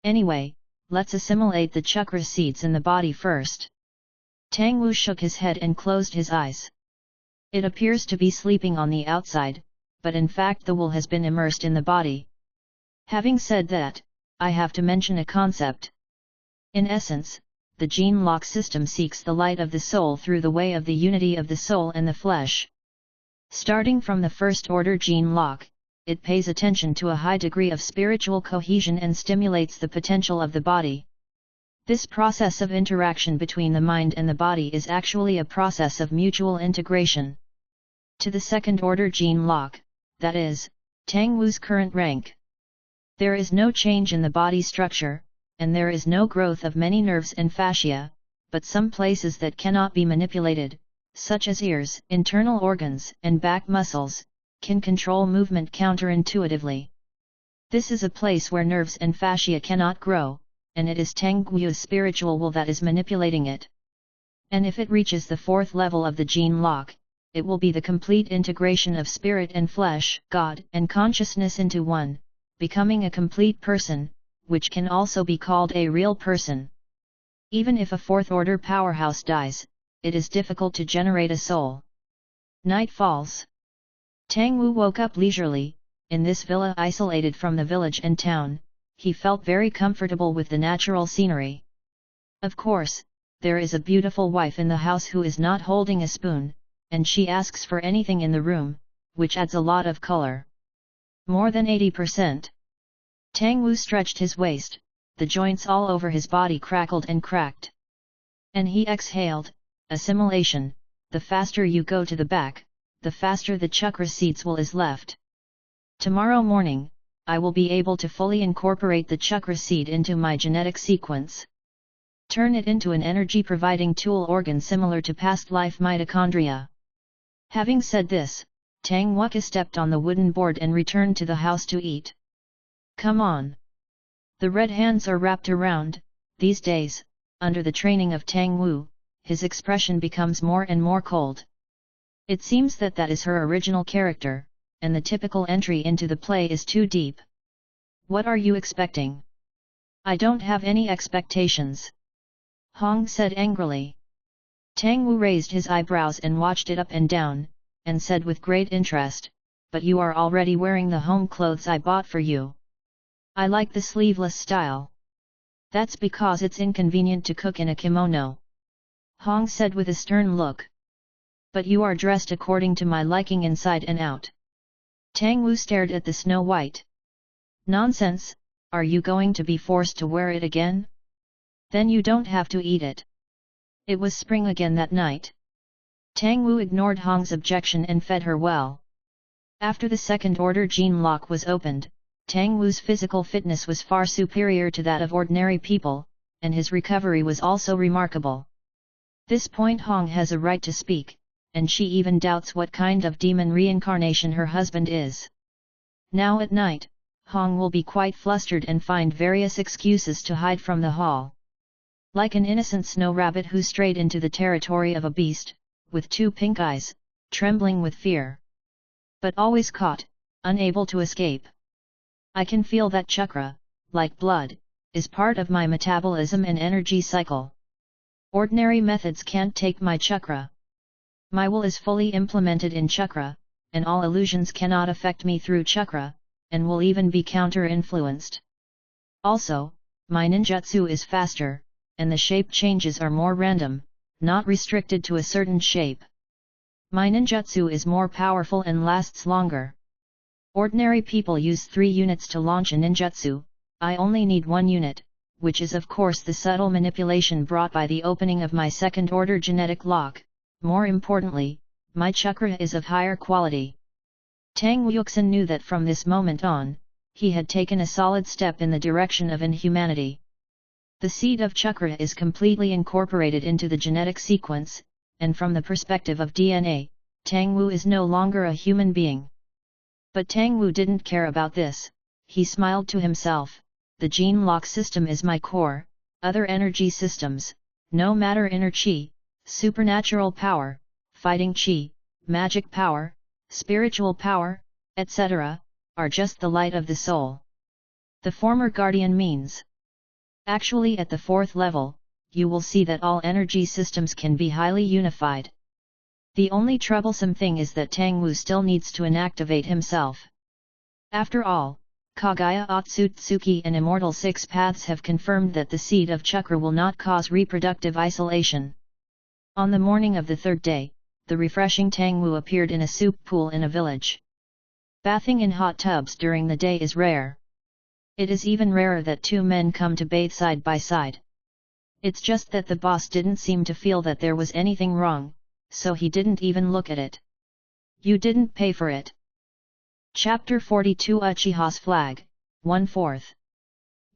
Anyway, let's assimilate the chakra seeds in the body first. Tangwu shook his head and closed his eyes. It appears to be sleeping on the outside, but in fact the wool has been immersed in the body. Having said that, I have to mention a concept. In essence, the gene lock system seeks the light of the soul through the way of the unity of the soul and the flesh. Starting from the first order gene lock, it pays attention to a high degree of spiritual cohesion and stimulates the potential of the body. This process of interaction between the mind and the body is actually a process of mutual integration. To the second order gene lock, that is, Tangwu's current rank. There is no change in the body structure, and there is no growth of many nerves and fascia, but some places that cannot be manipulated, such as ears, internal organs, and back muscles, can control movement counterintuitively. This is a place where nerves and fascia cannot grow, and it is Tangwu's spiritual will that is manipulating it. And if it reaches the 4th level of the gene lock, it will be the complete integration of spirit and flesh, God and consciousness into one, becoming a complete person, which can also be called a real person. Even if a fourth-order powerhouse dies, it is difficult to generate a soul. Night falls. Tang Wu woke up leisurely. In this villa isolated from the village and town, he felt very comfortable with the natural scenery. Of course, there is a beautiful wife in the house who is not holding a spoon, and she asks for anything in the room, which adds a lot of color. More than 80%. Tang Wu stretched his waist, the joints all over his body crackled and cracked. And he exhaled, assimilation, the faster you go to the back, the faster the chakra seeds will is left. Tomorrow morning, I will be able to fully incorporate the chakra seed into my genetic sequence. Turn it into an energy-providing tool organ similar to past life mitochondria. Having said this, Tang Wuka stepped on the wooden board and returned to the house to eat. Come on. The red hands are wrapped around. These days, under the training of Tang Wu, his expression becomes more and more cold. It seems that is her original character, and the typical entry into the play is too deep. What are you expecting? I don't have any expectations. Hong said angrily. Tang Wu raised his eyebrows and watched it up and down, and said with great interest, but you are already wearing the home clothes I bought for you. I like the sleeveless style. That's because it's inconvenient to cook in a kimono. Hong said with a stern look. But you are dressed according to my liking inside and out. Tang Wu stared at the Snow White. Nonsense, are you going to be forced to wear it again? Then you don't have to eat it. It was spring again that night. Tang Wu ignored Hong's objection and fed her well. After the second-order gene lock was opened, Tang Wu's physical fitness was far superior to that of ordinary people, and his recovery was also remarkable. This point Hong has a right to speak, and she even doubts what kind of demon reincarnation her husband is. Now at night, Hong will be quite flustered and find various excuses to hide from the hall. Like an innocent snow rabbit who strayed into the territory of a beast, with two pink eyes, trembling with fear. But always caught, unable to escape. I can feel that chakra, like blood, is part of my metabolism and energy cycle. Ordinary methods can't take my chakra. My will is fully implemented in chakra, and all illusions cannot affect me through chakra, and will even be counter-influenced. Also, my ninjutsu is faster, and the shape changes are more random, not restricted to a certain shape. My ninjutsu is more powerful and lasts longer. Ordinary people use 3 units to launch a ninjutsu, I only need 1 unit, which is of course the subtle manipulation brought by the opening of my second-order genetic lock. More importantly, my chakra is of higher quality. Tang Wuxin knew that from this moment on, he had taken a solid step in the direction of inhumanity. The seed of chakra is completely incorporated into the genetic sequence, and from the perspective of DNA, Tang Wu is no longer a human being. But Tang Wu didn't care about this. He smiled to himself, the gene lock system is my core, other energy systems, no matter inner chi, supernatural power, fighting chi, magic power, spiritual power, etc., are just the light of the soul. The former guardian means. Actually at the 4th level, you will see that all energy systems can be highly unified. The only troublesome thing is that Tang Wu still needs to inactivate himself. After all, Kagaya Otsutsuki and Immortal 6 Paths have confirmed that the seed of chakra will not cause reproductive isolation. On the morning of the 3rd day, the refreshing Tang Wu appeared in a soup pool in a village. Bathing in hot tubs during the day is rare. It is even rarer that 2 men come to bathe side by side. It's just that the boss didn't seem to feel that there was anything wrong, so he didn't even look at it. You didn't pay for it. Chapter 42 Uchiha's Flag, 1/4.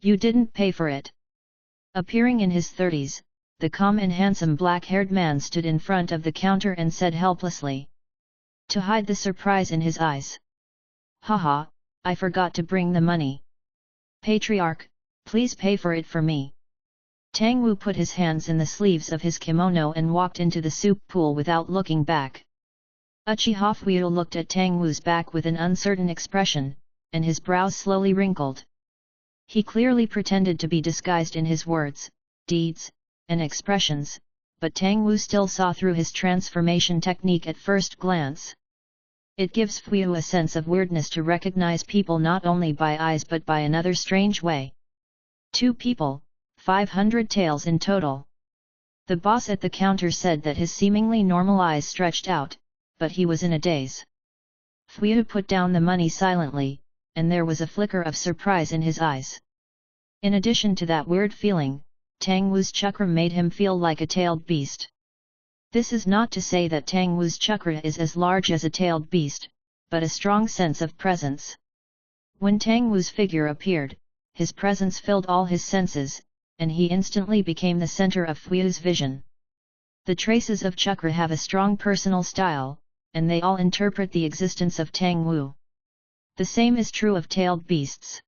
You didn't pay for it. Appearing in his 30s, the calm and handsome black-haired man stood in front of the counter and said helplessly. To hide the surprise in his eyes. Haha, I forgot to bring the money. Patriarch, please pay for it for me. Tang Wu put his hands in the sleeves of his kimono and walked into the soup pool without looking back. Uchiha Fuyu looked at Tang Wu's back with an uncertain expression, and his brows slowly wrinkled. He clearly pretended to be disguised in his words, deeds, and expressions, but Tang Wu still saw through his transformation technique at first glance. It gives Fuyu a sense of weirdness to recognize people not only by eyes but by another strange way. 2 people, 500 taels in total. The boss at the counter said that his seemingly normal eyes stretched out, but he was in a daze. Fuyu put down the money silently, and there was a flicker of surprise in his eyes. In addition to that weird feeling, Tang Wu's chakra made him feel like a tailed beast. This is not to say that Tang Wu's chakra is as large as a tailed beast, but a strong sense of presence. When Tang Wu's figure appeared, his presence filled all his senses, and he instantly became the center of Fuyu's vision. The traces of chakra have a strong personal style, and they all interpret the existence of Tang Wu. The same is true of tailed beasts.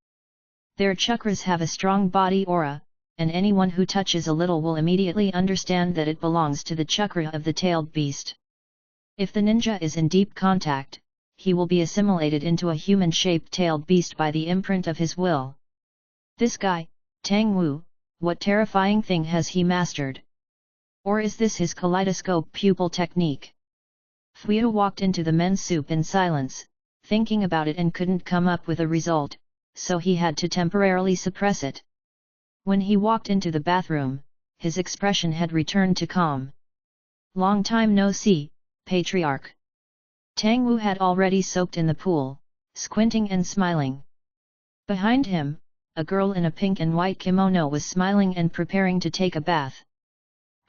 Their chakras have a strong body aura, and anyone who touches a little will immediately understand that it belongs to the chakra of the tailed beast. If the ninja is in deep contact, he will be assimilated into a human-shaped tailed beast by the imprint of his will. This guy, Tang Wu, what terrifying thing has he mastered? Or is this his kaleidoscope pupil technique? Fuyu walked into the men's soup in silence, thinking about it and couldn't come up with a result, so he had to temporarily suppress it. When he walked into the bathroom, his expression had returned to calm. Long time no see, patriarch. Tang Wu had already soaked in the pool, squinting and smiling. Behind him, a girl in a pink and white kimono was smiling and preparing to take a bath.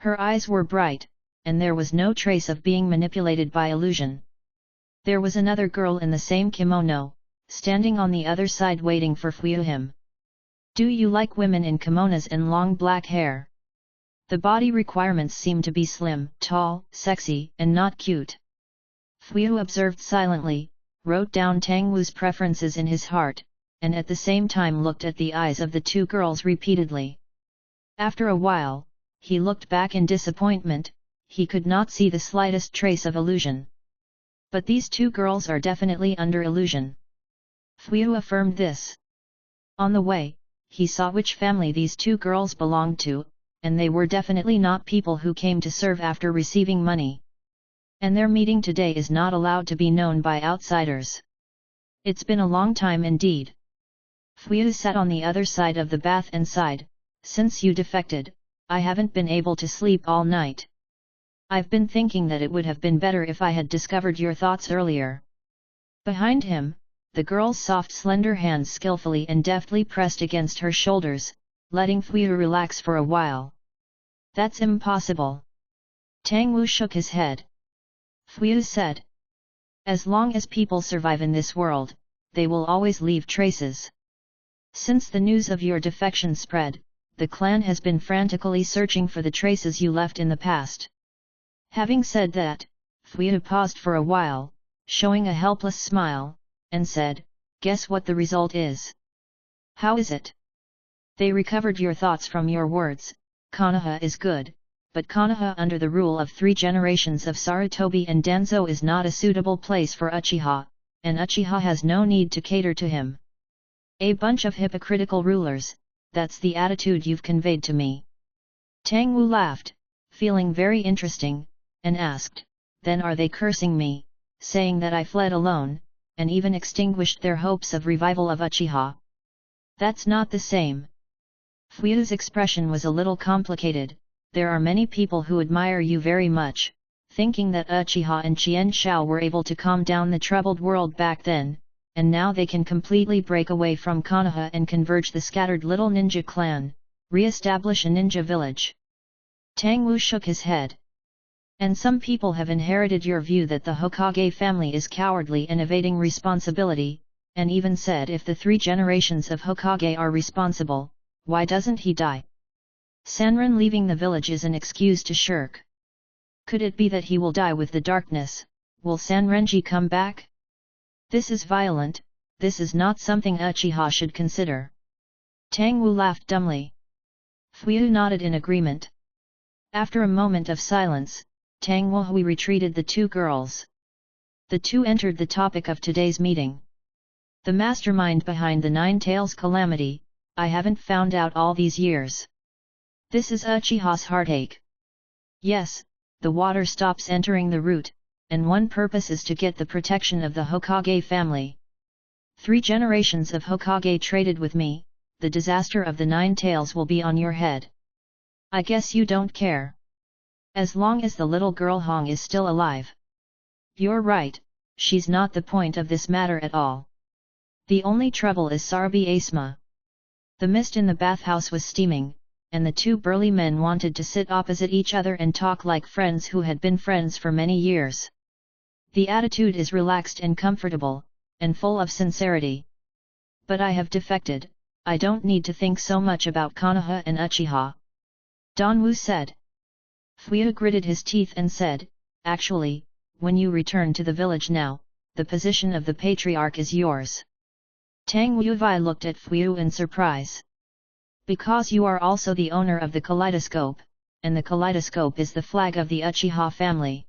Her eyes were bright, and there was no trace of being manipulated by illusion. There was another girl in the same kimono, standing on the other side waiting for Fuyu. Do you like women in kimonos and long black hair? The body requirements seem to be slim, tall, sexy, and not cute. Fuyu observed silently, wrote down Tang Wu's preferences in his heart, and at the same time looked at the eyes of the 2 girls repeatedly. After a while, he looked back in disappointment. He could not see the slightest trace of illusion. But these 2 girls are definitely under illusion. Fuyu affirmed this. On the way, he saw which family these 2 girls belonged to, and they were definitely not people who came to serve after receiving money. And their meeting today is not allowed to be known by outsiders. It's been a long time indeed. Fuyu sat on the other side of the bath and sighed, since you defected, I haven't been able to sleep all night. I've been thinking that it would have been better if I had discovered your thoughts earlier. Behind him, the girl's soft slender hands skillfully and deftly pressed against her shoulders, letting Fuyu relax for a while. That's impossible. Tang Wu shook his head. Fuyu said. As long as people survive in this world, they will always leave traces. Since the news of your defection spread, the clan has been frantically searching for the traces you left in the past. Having said that, Fuyu paused for a while, showing a helpless smile, and said, guess what the result is? How is it? They recovered your thoughts from your words. Konoha is good, but Konoha under the rule of 3 generations of Sarutobi and Danzo is not a suitable place for Uchiha, and Uchiha has no need to cater to him. A bunch of hypocritical rulers, that's the attitude you've conveyed to me. Tang Wu laughed, feeling very interesting, and asked, then are they cursing me, saying that I fled alone, and even extinguished their hopes of revival of Uchiha? That's not the same. Fuyu's expression was a little complicated. There are many people who admire you very much, thinking that Uchiha and Qian Shao were able to calm down the troubled world back then, and now they can completely break away from Konoha and converge the scattered little ninja clan, re-establish a ninja village. Tang Wu shook his head. And some people have inherited your view that the Hokage family is cowardly and evading responsibility, and even said if the 3 generations of Hokage are responsible, why doesn't he die? Sanran leaving the village is an excuse to shirk. Could it be that he will die with the darkness? Will Sanrenji come back? This is violent, this is not something Uchiha should consider. Tang Wu laughed dumbly. Fuyu nodded in agreement. After a moment of silence, Tang Wu retreated the 2 girls. The two entered the topic of today's meeting. The mastermind behind the Nine Tails calamity, I haven't found out all these years. This is Uchiha's heartache. Yes, the water stops entering the root, and one purpose is to get the protection of the Hokage family. 3 generations of Hokage traded with me, the disaster of the Nine Tails will be on your head. I guess you don't care. As long as the little girl Hong is still alive. You're right, she's not the point of this matter at all. The only trouble is Sarabi Asma. The mist in the bathhouse was steaming, and the 2 burly men wanted to sit opposite each other and talk like friends who had been friends for many years. The attitude is relaxed and comfortable, and full of sincerity. But I have defected, I don't need to think so much about Konoha and Uchiha. Danwu said. Fuyu gritted his teeth and said, actually, when you return to the village now, the position of the patriarch is yours. Tang Wuvai looked at Fuyu in surprise. Because you are also the owner of the kaleidoscope, and the kaleidoscope is the flag of the Uchiha family.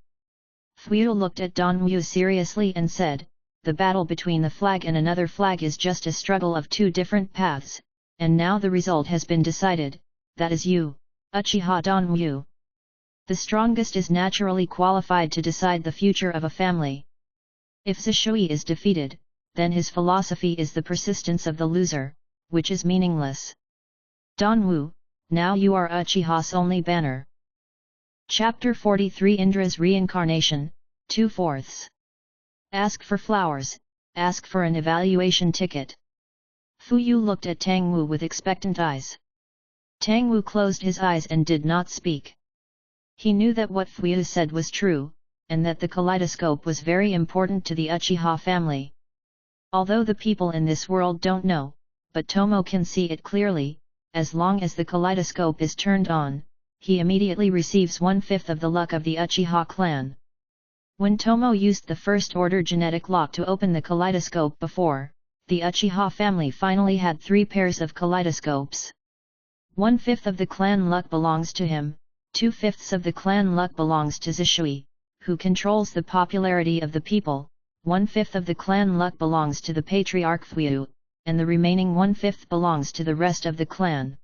Fuyu looked at Danwu seriously and said, the battle between the flag and another flag is just a struggle of 2 different paths, and now the result has been decided, that is you, Uchiha Danwu. The strongest is naturally qualified to decide the future of a family. If Zishui is defeated, then his philosophy is the persistence of the loser, which is meaningless. Danwu, now you are Uchiha's only banner. Chapter 43 Indra's Reincarnation, 2/4. Ask for flowers, ask for an evaluation ticket. Fuyu looked at Tangwu with expectant eyes. Tangwu closed his eyes and did not speak. He knew that what Fuyu said was true, and that the kaleidoscope was very important to the Uchiha family. Although the people in this world don't know, but Tomo can see it clearly, as long as the kaleidoscope is turned on, he immediately receives 1/5 of the luck of the Uchiha clan. When Tomo used the first order genetic lock to open the kaleidoscope before, the Uchiha family finally had 3 pairs of kaleidoscopes. 1/5 of the clan luck belongs to him, 2/5 of the clan luck belongs to Zishui, who controls the popularity of the people, 1/5 of the clan luck belongs to the patriarch Fuyu, and the remaining 1/5 belongs to the rest of the clan.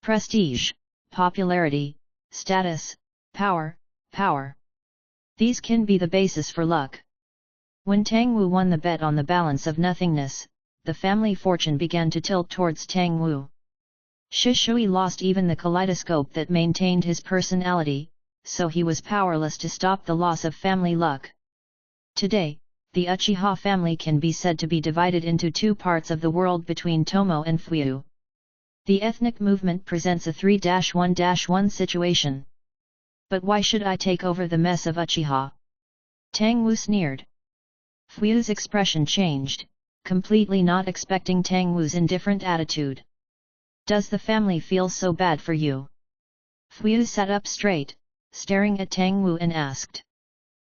Prestige, popularity, status, power. These can be the basis for luck. When Tangwu won the bet on the balance of nothingness, the family fortune began to tilt towards Tangwu. Zishui lost even the kaleidoscope that maintained his personality, so he was powerless to stop the loss of family luck. Today, the Uchiha family can be said to be divided into 2 parts of the world between Tomo and Fuyu. The ethnic movement presents a 3-1-1 situation. But why should I take over the mess of Uchiha? Tangwu sneered. Fuyu's expression changed, completely not expecting Tangwu's indifferent attitude. Does the family feel so bad for you? Fuyu sat up straight, staring at Tangwu and asked.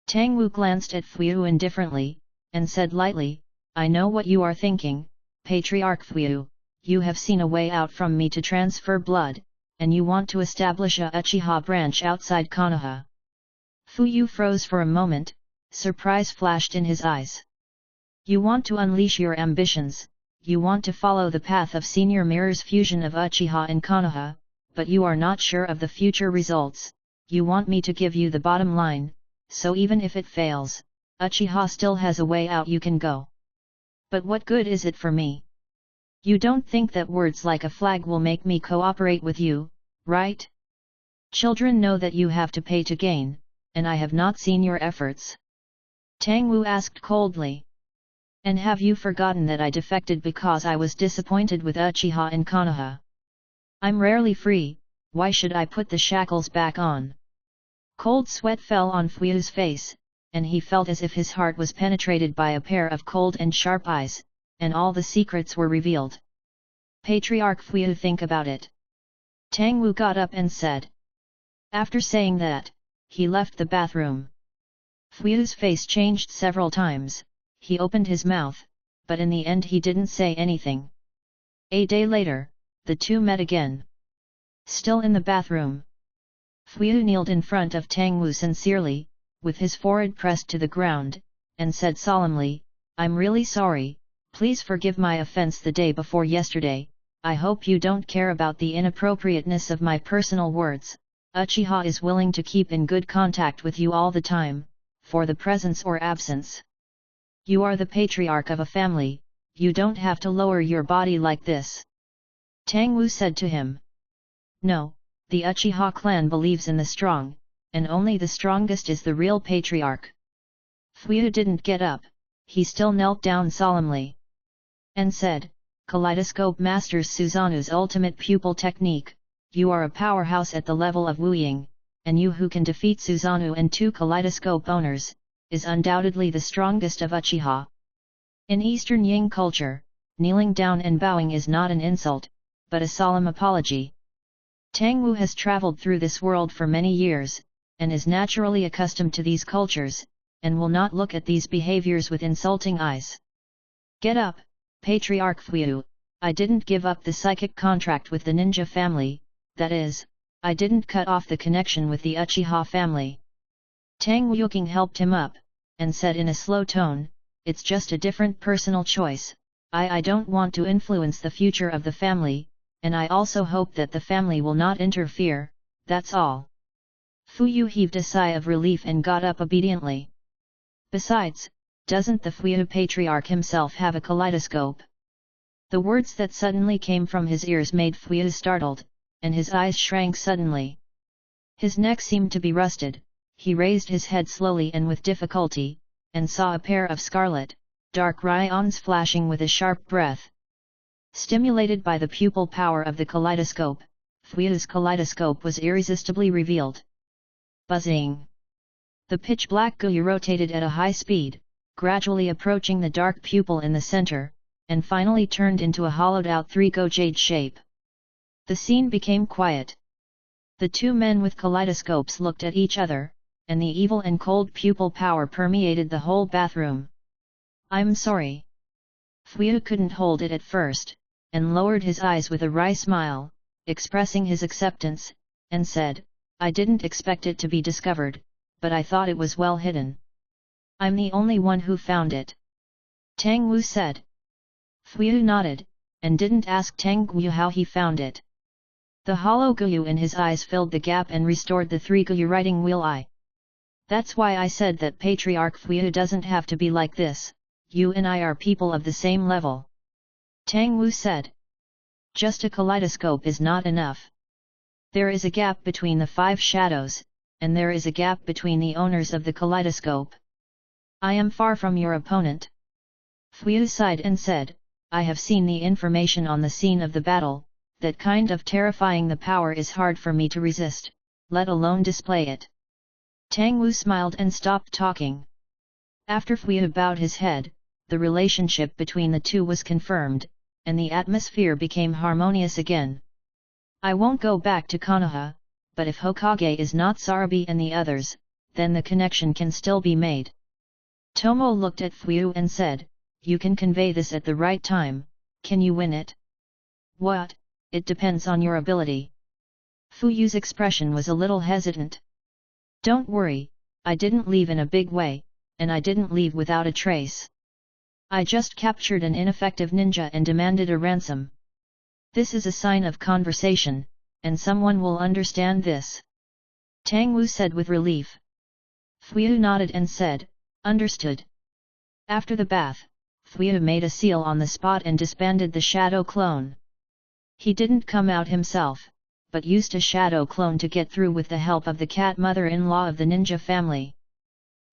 Tangwu glanced at Fuyu indifferently, and said lightly, I know what you are thinking, Patriarch Fuyu, you have seen a way out from me to transfer blood, and you want to establish a Uchiha branch outside Konoha. Fuyu froze for a moment, surprise flashed in his eyes. You want to unleash your ambitions, you want to follow the path of Senior Mirror's fusion of Uchiha and Konoha, but you are not sure of the future results, you want me to give you the bottom line, so even if it fails, Uchiha still has a way out you can go. But what good is it for me? You don't think that words like a flag will make me cooperate with you, right? Children know that you have to pay to gain, and I have not seen your efforts. Tangwu asked coldly. And have you forgotten that I defected because I was disappointed with Uchiha and Konoha? I'm rarely free, why should I put the shackles back on? Cold sweat fell on Fuyu's face, and he felt as if his heart was penetrated by a pair of cold and sharp eyes, and all the secrets were revealed. Patriarch Fuyu, think about it. Tangwu got up and said. After saying that, he left the bathroom. Fuyu's face changed several times, he opened his mouth, but in the end he didn't say anything. A day later, the two met again. Still in the bathroom. Fuyu kneeled in front of Tangwu sincerely, with his forehead pressed to the ground, and said solemnly, "I'm really sorry, please forgive my offense the day before yesterday. I hope you don't care about the inappropriateness of my personal words. Uchiha is willing to keep in good contact with you all the time, for the presence or absence. You are the patriarch of a family, you don't have to lower your body like this." Tang Wu said to him. "No, the Uchiha clan believes in the strong, and only the strongest is the real patriarch." Fuyu didn't get up, he still knelt down solemnly. And said, "Kaleidoscope masters Suzanu's ultimate pupil technique, you are a powerhouse at the level of Wu Ying, and you who can defeat Suzanu and 2 kaleidoscope owners, is undoubtedly the strongest of Uchiha." In Eastern Ying culture, kneeling down and bowing is not an insult, but a solemn apology. Tang Wu has traveled through this world for many years, and is naturally accustomed to these cultures, and will not look at these behaviors with insulting eyes. "Get up, Patriarch Fuyu, I didn't give up the psychic contract with the ninja family, that is, I didn't cut off the connection with the Uchiha family." Tang Wuking helped him up, and said in a slow tone, "It's just a different personal choice. I don't want to influence the future of the family, and I also hope that the family will not interfere, that's all." Fuyu heaved a sigh of relief and got up obediently. "Besides, doesn't the Fuyu patriarch himself have a kaleidoscope?" The words that suddenly came from his ears made Fuyu startled, and his eyes shrank suddenly. His neck seemed to be rusted, he raised his head slowly and with difficulty, and saw a pair of scarlet, dark rayons flashing with a sharp breath. Stimulated by the pupil power of the kaleidoscope, Fuyu's kaleidoscope was irresistibly revealed. Buzzing! The pitch-black Guyu rotated at a high speed, gradually approaching the dark pupil in the center, and finally turned into a hollowed-out 3-go jade shape. The scene became quiet. The 2 men with kaleidoscopes looked at each other, and the evil and cold pupil power permeated the whole bathroom. "I'm sorry." Fuyu couldn't hold it at first, and lowered his eyes with a wry smile, expressing his acceptance, and said, "I didn't expect it to be discovered, but I thought it was well hidden." "I'm the only one who found it," Tang Wu said. Fuyu nodded, and didn't ask Tang Wu how he found it. The hollow Guyu in his eyes filled the gap and restored the 3-Guyu writing wheel eye. "That's why I said that Patriarch Fuyu doesn't have to be like this, you and I are people of the same level," Tang Wu said. "Just a kaleidoscope is not enough. There is a gap between the 5 shadows, and there is a gap between the owners of the kaleidoscope. I am far from your opponent." Fuyu sighed and said, "I have seen the information on the scene of the battle, that kind of terrifying the power is hard for me to resist, let alone display it." Tang Wu smiled and stopped talking. After Fuyu bowed his head, the relationship between the 2 was confirmed, and the atmosphere became harmonious again. "I won't go back to Konoha, but if Hokage is not Sarabi and the others, then the connection can still be made." Tomo looked at Fuyu and said, "You can convey this at the right time, can you win it?" "What? It depends on your ability." Fuyu's expression was a little hesitant. "Don't worry, I didn't leave in a big way, and I didn't leave without a trace. I just captured an ineffective ninja and demanded a ransom. This is a sign of conversation, and someone will understand this," Tang Wu said with relief. Fuyu nodded and said, "Understood." After the bath, Fuyu made a seal on the spot and disbanded the shadow clone. He didn't come out himself, but used a shadow clone to get through with the help of the cat mother-in-law of the ninja family.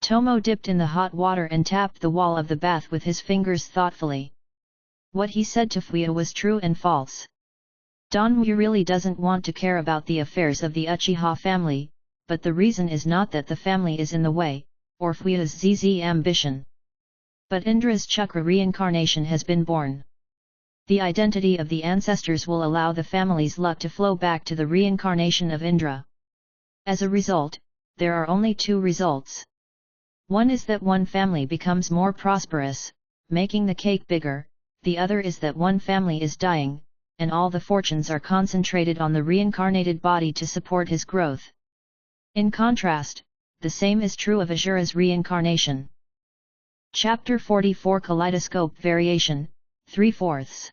Tomo dipped in the hot water and tapped the wall of the bath with his fingers thoughtfully. What he said to Fuyu was true and false. Donmu really doesn't want to care about the affairs of the Uchiha family, but the reason is not that the family is in the way, or Fuyu's ZZ ambition. But Indra's chakra reincarnation has been born. The identity of the ancestors will allow the family's luck to flow back to the reincarnation of Indra. As a result, there are only 2 results. One is that one family becomes more prosperous, making the cake bigger, the other is that one family is dying, and all the fortunes are concentrated on the reincarnated body to support his growth. In contrast, the same is true of Asura's reincarnation. Chapter 44 Kaleidoscope Variation, 3/4.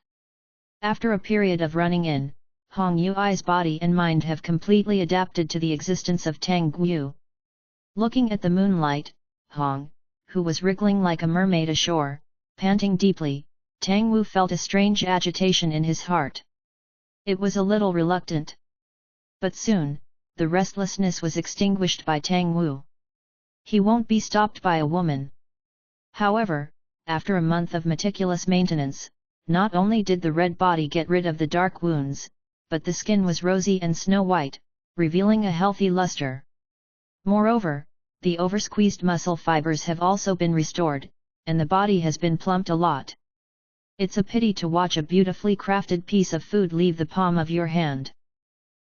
After a period of running in, Hong Yui's body and mind have completely adapted to the existence of Tang Gu. Looking at the moonlight, Hong, who was wriggling like a mermaid ashore, panting deeply, Tang Wu felt a strange agitation in his heart. It was a little reluctant. But soon, the restlessness was extinguished by Tang Wu. He won't be stopped by a woman. However, after a month of meticulous maintenance, not only did the red body get rid of the dark wounds, but the skin was rosy and snow-white, revealing a healthy luster. Moreover, the oversqueezed muscle fibers have also been restored, and the body has been plumped a lot. It's a pity to watch a beautifully crafted piece of food leave the palm of your hand.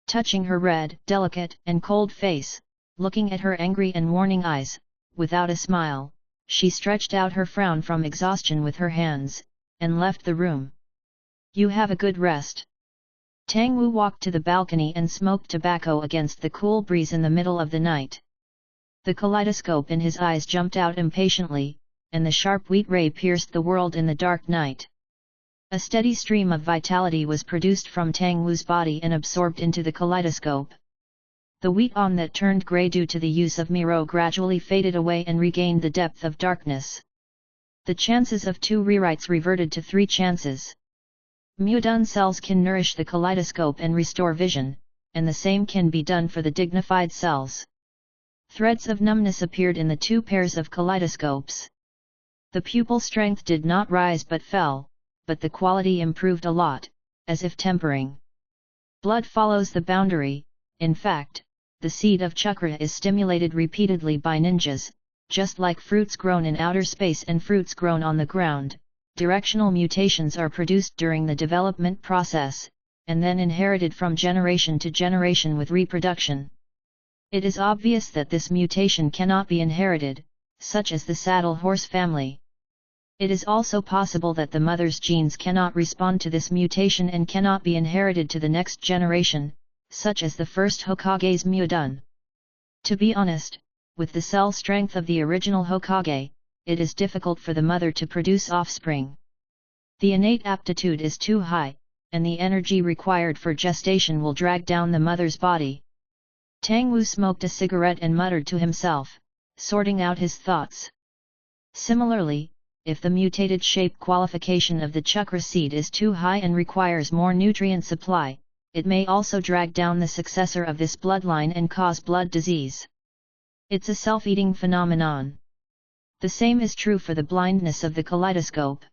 Touching her red, delicate, and cold face, looking at her angry and warning eyes, without a smile, she stretched out her frown from exhaustion with her hands, and left the room. You have a good rest. Tang Wu walked to the balcony and smoked tobacco against the cool breeze in the middle of the night. The kaleidoscope in his eyes jumped out impatiently, and the sharp wheat ray pierced the world in the dark night. A steady stream of vitality was produced from Tang Wu's body and absorbed into the kaleidoscope. The wheat on that turned grey due to the use of Miro gradually faded away and regained the depth of darkness. The chances of 2 rewrites reverted to 3 chances. Muodun cells can nourish the kaleidoscope and restore vision, and the same can be done for the dignified cells. Threads of numbness appeared in the 2 pairs of kaleidoscopes. The pupil strength did not rise but fell, but the quality improved a lot, as if tempering. Blood follows the boundary. In fact, the seed of chakra is stimulated repeatedly by ninjas, just like fruits grown in outer space and fruits grown on the ground. Directional mutations are produced during the development process, and then inherited from generation to generation with reproduction. It is obvious that this mutation cannot be inherited, such as the saddle horse family. It is also possible that the mother's genes cannot respond to this mutation and cannot be inherited to the next generation, such as the first Hokage's Muodun. To be honest, with the cell strength of the original Hokage, it is difficult for the mother to produce offspring. The innate aptitude is too high, and the energy required for gestation will drag down the mother's body. Tang Wu smoked a cigarette and muttered to himself, sorting out his thoughts. Similarly, if the mutated shape qualification of the chakra seed is too high and requires more nutrient supply, it may also drag down the successor of this bloodline and cause blood disease. It's a self-eating phenomenon. The same is true for the blindness of the kaleidoscope.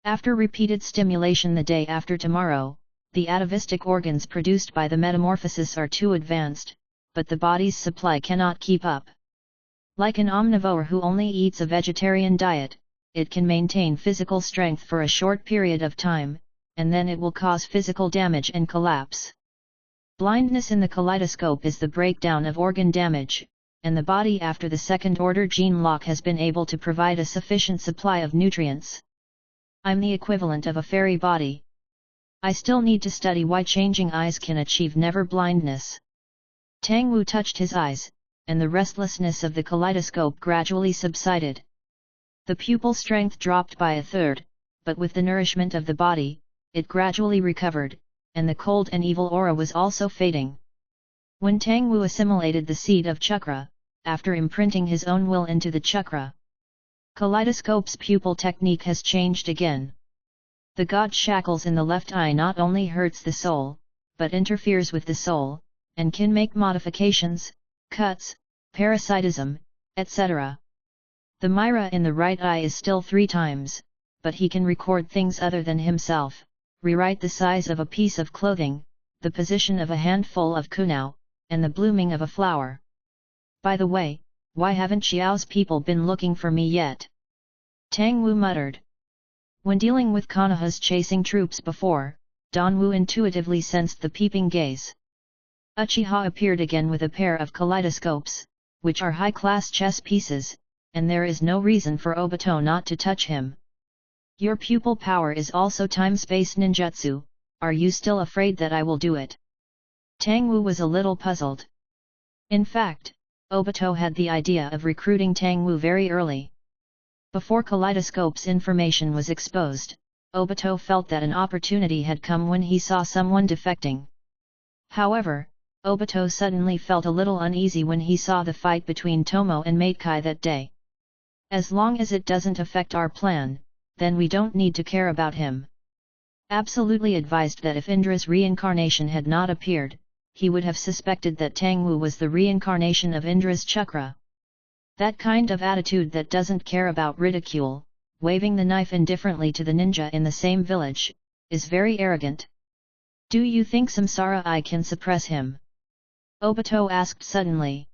After repeated stimulation the day after tomorrow, the atavistic organs produced by the metamorphosis are too advanced, but the body's supply cannot keep up. Like an omnivore who only eats a vegetarian diet, it can maintain physical strength for a short period of time, and then it will cause physical damage and collapse. Blindness in the kaleidoscope is the breakdown of organ damage, and the body after the second-order gene lock has been able to provide a sufficient supply of nutrients. I'm the equivalent of a fairy body. I still need to study why changing eyes can achieve never blindness. Tang Wu touched his eyes, and the restlessness of the kaleidoscope gradually subsided. The pupil strength dropped by 1/3, but with the nourishment of the body, it gradually recovered, and the cold and evil aura was also fading. When Tang Wu assimilated the seed of chakra, after imprinting his own will into the chakra, kaleidoscope's pupil technique has changed again. The god shackles in the left eye not only hurts the soul, but interferes with the soul, and can make modifications, cuts, parasitism, etc. The Myra in the right eye is still 3 times, but he can record things other than himself, rewrite the size of a piece of clothing, the position of a handful of kunao, and the blooming of a flower. By the way, why haven't Xiao's people been looking for me yet? Tang Wu muttered. When dealing with Konoha's chasing troops before, Don Wu intuitively sensed the peeping gaze. Uchiha appeared again with a pair of kaleidoscopes, which are high-class chess pieces, and there is no reason for Obito not to touch him. Your pupil power is also time-space ninjutsu, are you still afraid that I will do it? Tang Wu was a little puzzled. In fact, Obito had the idea of recruiting Tang Wu very early. Before Kaleidoscope's information was exposed, Obito felt that an opportunity had come when he saw someone defecting. However, Obito suddenly felt a little uneasy when he saw the fight between Tomo and Matekai that day. As long as it doesn't affect our plan, then we don't need to care about him. Absolutely advised that if Indra's reincarnation had not appeared, he would have suspected that Tangwu was the reincarnation of Indra's chakra. That kind of attitude that doesn't care about ridicule, waving the knife indifferently to the ninja in the same village, is very arrogant. Do you think Samsara I can suppress him? Obito asked suddenly.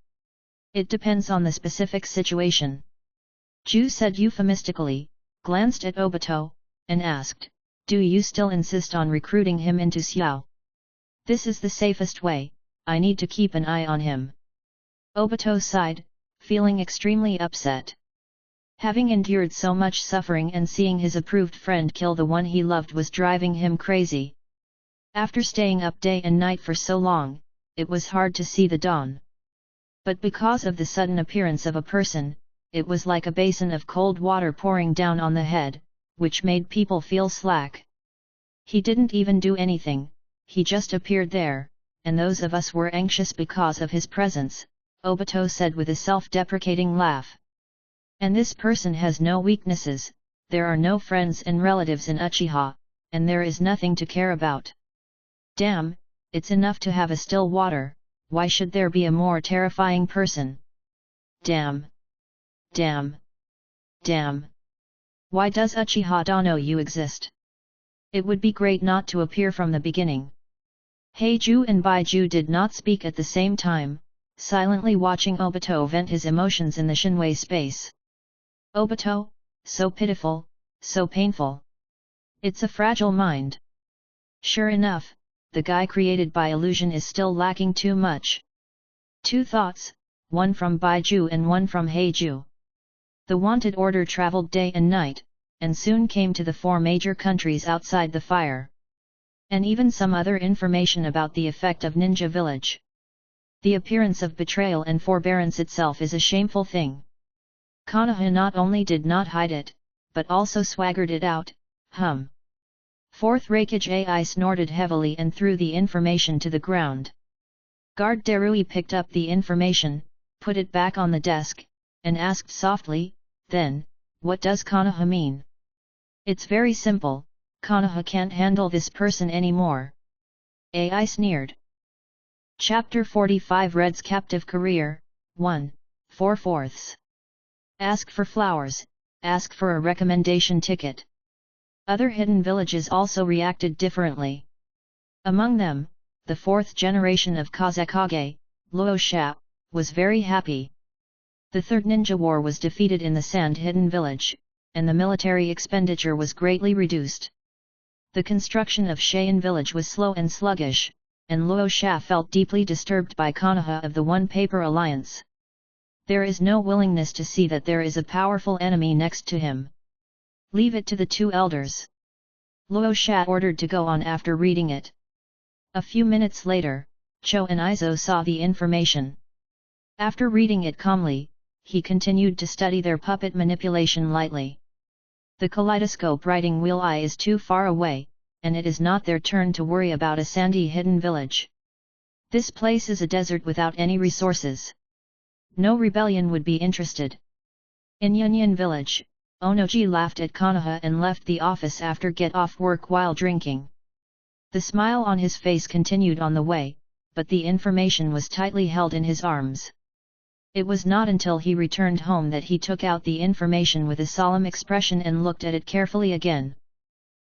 It depends on the specific situation. Ju said euphemistically, glanced at Obito, and asked, do you still insist on recruiting him into Xiao? This is the safest way, I need to keep an eye on him. Obito sighed, feeling extremely upset. Having endured so much suffering and seeing his approved friend kill the one he loved was driving him crazy. After staying up day and night for so long, it was hard to see the dawn. But because of the sudden appearance of a person, it was like a basin of cold water pouring down on the head, which made people feel slack. He didn't even do anything, he just appeared there, and those of us were anxious because of his presence, Obito said with a self-deprecating laugh. And this person has no weaknesses, there are no friends and relatives in Uchiha, and there is nothing to care about. Damn, it's enough to have a still water, why should there be a more terrifying person? Damn. Damn. Damn. Why does Uchiha Dano you exist? It would be great not to appear from the beginning. Heiju and Baiju did not speak at the same time, silently watching Obito vent his emotions in the Shinwei space. Obito, so pitiful, so painful. It's a fragile mind. Sure enough, the guy created by illusion is still lacking too much. Two thoughts, one from Baiju and one from Heiju. The wanted order traveled day and night, and soon came to the 4 major countries outside the fire. And even some other information about the effect of Ninja Village. The appearance of betrayal and forbearance itself is a shameful thing. Konoha not only did not hide it, but also swaggered it out, Fourth Raikage AI snorted heavily and threw the information to the ground. Guard Darui picked up the information, put it back on the desk, and asked softly, then, what does Konoha mean? It's very simple, Konoha can't handle this person anymore. AI sneered. Chapter 45 Red's Captive Career, 1, 4/4. Ask for flowers, ask for a recommendation ticket. Other hidden villages also reacted differently. Among them, the 4th generation of Kazekage, Luo Sha, was very happy. The 3rd Ninja War was defeated in the Sand Hidden Village, and the military expenditure was greatly reduced. The construction of Cheyenne Village was slow and sluggish, and Luo Sha felt deeply disturbed by Konoha of the One Paper Alliance. There is no willingness to see that there is a powerful enemy next to him. Leave it to the 2 elders. Luo Sha ordered to go on after reading it. A few minutes later, Cho and Izo saw the information. After reading it calmly, he continued to study their puppet manipulation lightly. The kaleidoscope writing wheel eye is too far away, and it is not their turn to worry about a sandy hidden village. This place is a desert without any resources. No rebellion would be interested. In Yunyan village, Onoji laughed at Konoha and left the office after get off work while drinking. The smile on his face continued on the way, but the information was tightly held in his arms. It was not until he returned home that he took out the information with a solemn expression and looked at it carefully again.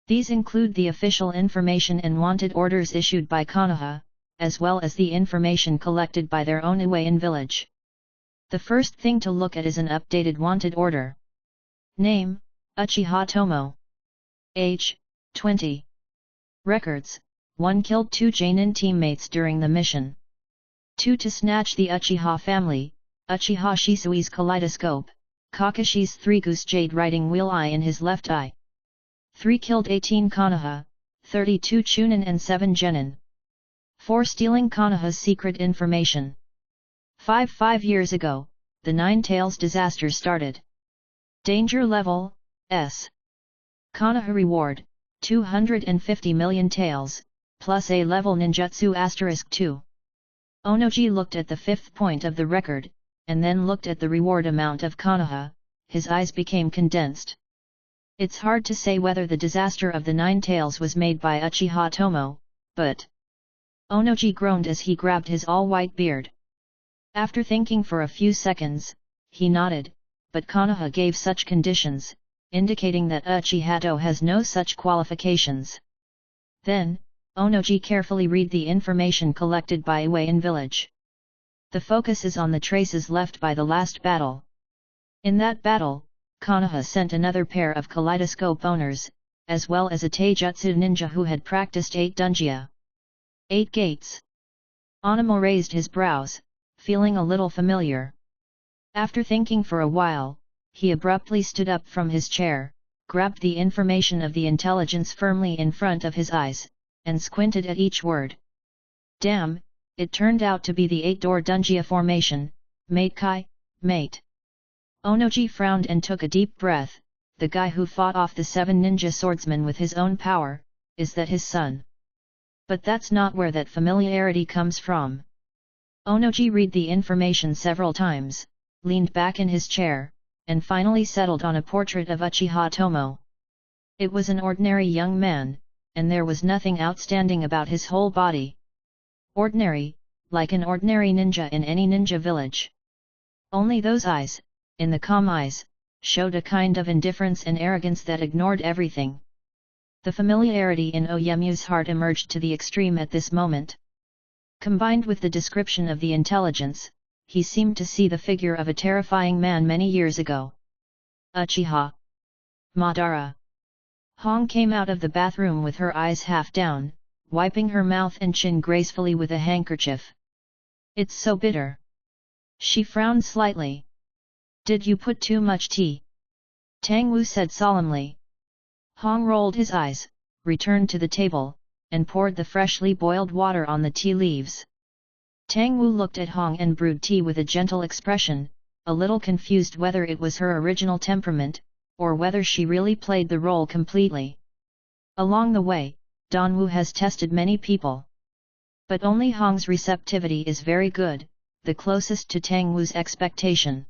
These include the official information and wanted orders issued by Konoha, as well as the information collected by their own Iwayan village. The first thing to look at is an updated wanted order. Name, Uchiha Tomo. Age, 20. Records, 1 killed 2 Jainin teammates during the mission. 2 to snatch the Uchiha family, Uchiha Shisui's kaleidoscope, Kakashi's 3 goose jade writing wheel eye in his left eye. 3 killed 18 Konoha, 32 Chunin and 7 Genin. 4 stealing Konoha's secret information. 5 years ago, the Nine Tails disaster started. Danger Level, S. Konoha Reward, 250 million taels, plus A level ninjutsu *2. Onoji looked at the fifth point of the record, and then looked at the reward amount of Konoha. His eyes became condensed. It's hard to say whether the disaster of the 9 taels was made by Uchiha Tomo, but... Onoji groaned as he grabbed his all-white beard. After thinking for a few seconds, he nodded, but Konoha gave such conditions, indicating that Uchiha has no such qualifications. Then, Onoji carefully read the information collected by Iwayan village. The focus is on the traces left by the last battle. In that battle, Konoha sent another pair of kaleidoscope owners, as well as a taijutsu ninja who had practiced 8 dunjia. 8 gates. Onamo raised his brows, feeling a little familiar. After thinking for a while, he abruptly stood up from his chair, grabbed the information of the intelligence firmly in front of his eyes, and squinted at each word. Damn, it turned out to be the 8-door dunjia formation, mate kai, mate. Onoji frowned and took a deep breath. The guy who fought off the 7 ninja swordsmen with his own power, is that his son? But that's not where that familiarity comes from. Onoji read the information several times, leaned back in his chair, and finally settled on a portrait of Uchiha Tomo. It was an ordinary young man, and there was nothing outstanding about his whole body. Ordinary, like an ordinary ninja in any ninja village. Only those eyes, in the calm eyes, showed a kind of indifference and arrogance that ignored everything. The familiarity in Oyemu's heart emerged to the extreme at this moment. Combined with the description of the intelligence, he seemed to see the figure of a terrifying man many years ago. Uchiha Madara. Hong came out of the bathroom with her eyes half down, wiping her mouth and chin gracefully with a handkerchief. It's so bitter. She frowned slightly. Did you put too much tea? Tang Wu said solemnly. Hong rolled his eyes, returned to the table, and poured the freshly boiled water on the tea leaves. Tang Wu looked at Hong and brewed tea with a gentle expression, a little confused whether it was her original temperament, or whether she really played the role completely. Along the way, Don Wu has tested many people. But only Hong's receptivity is very good, the closest to Tang Wu's expectation.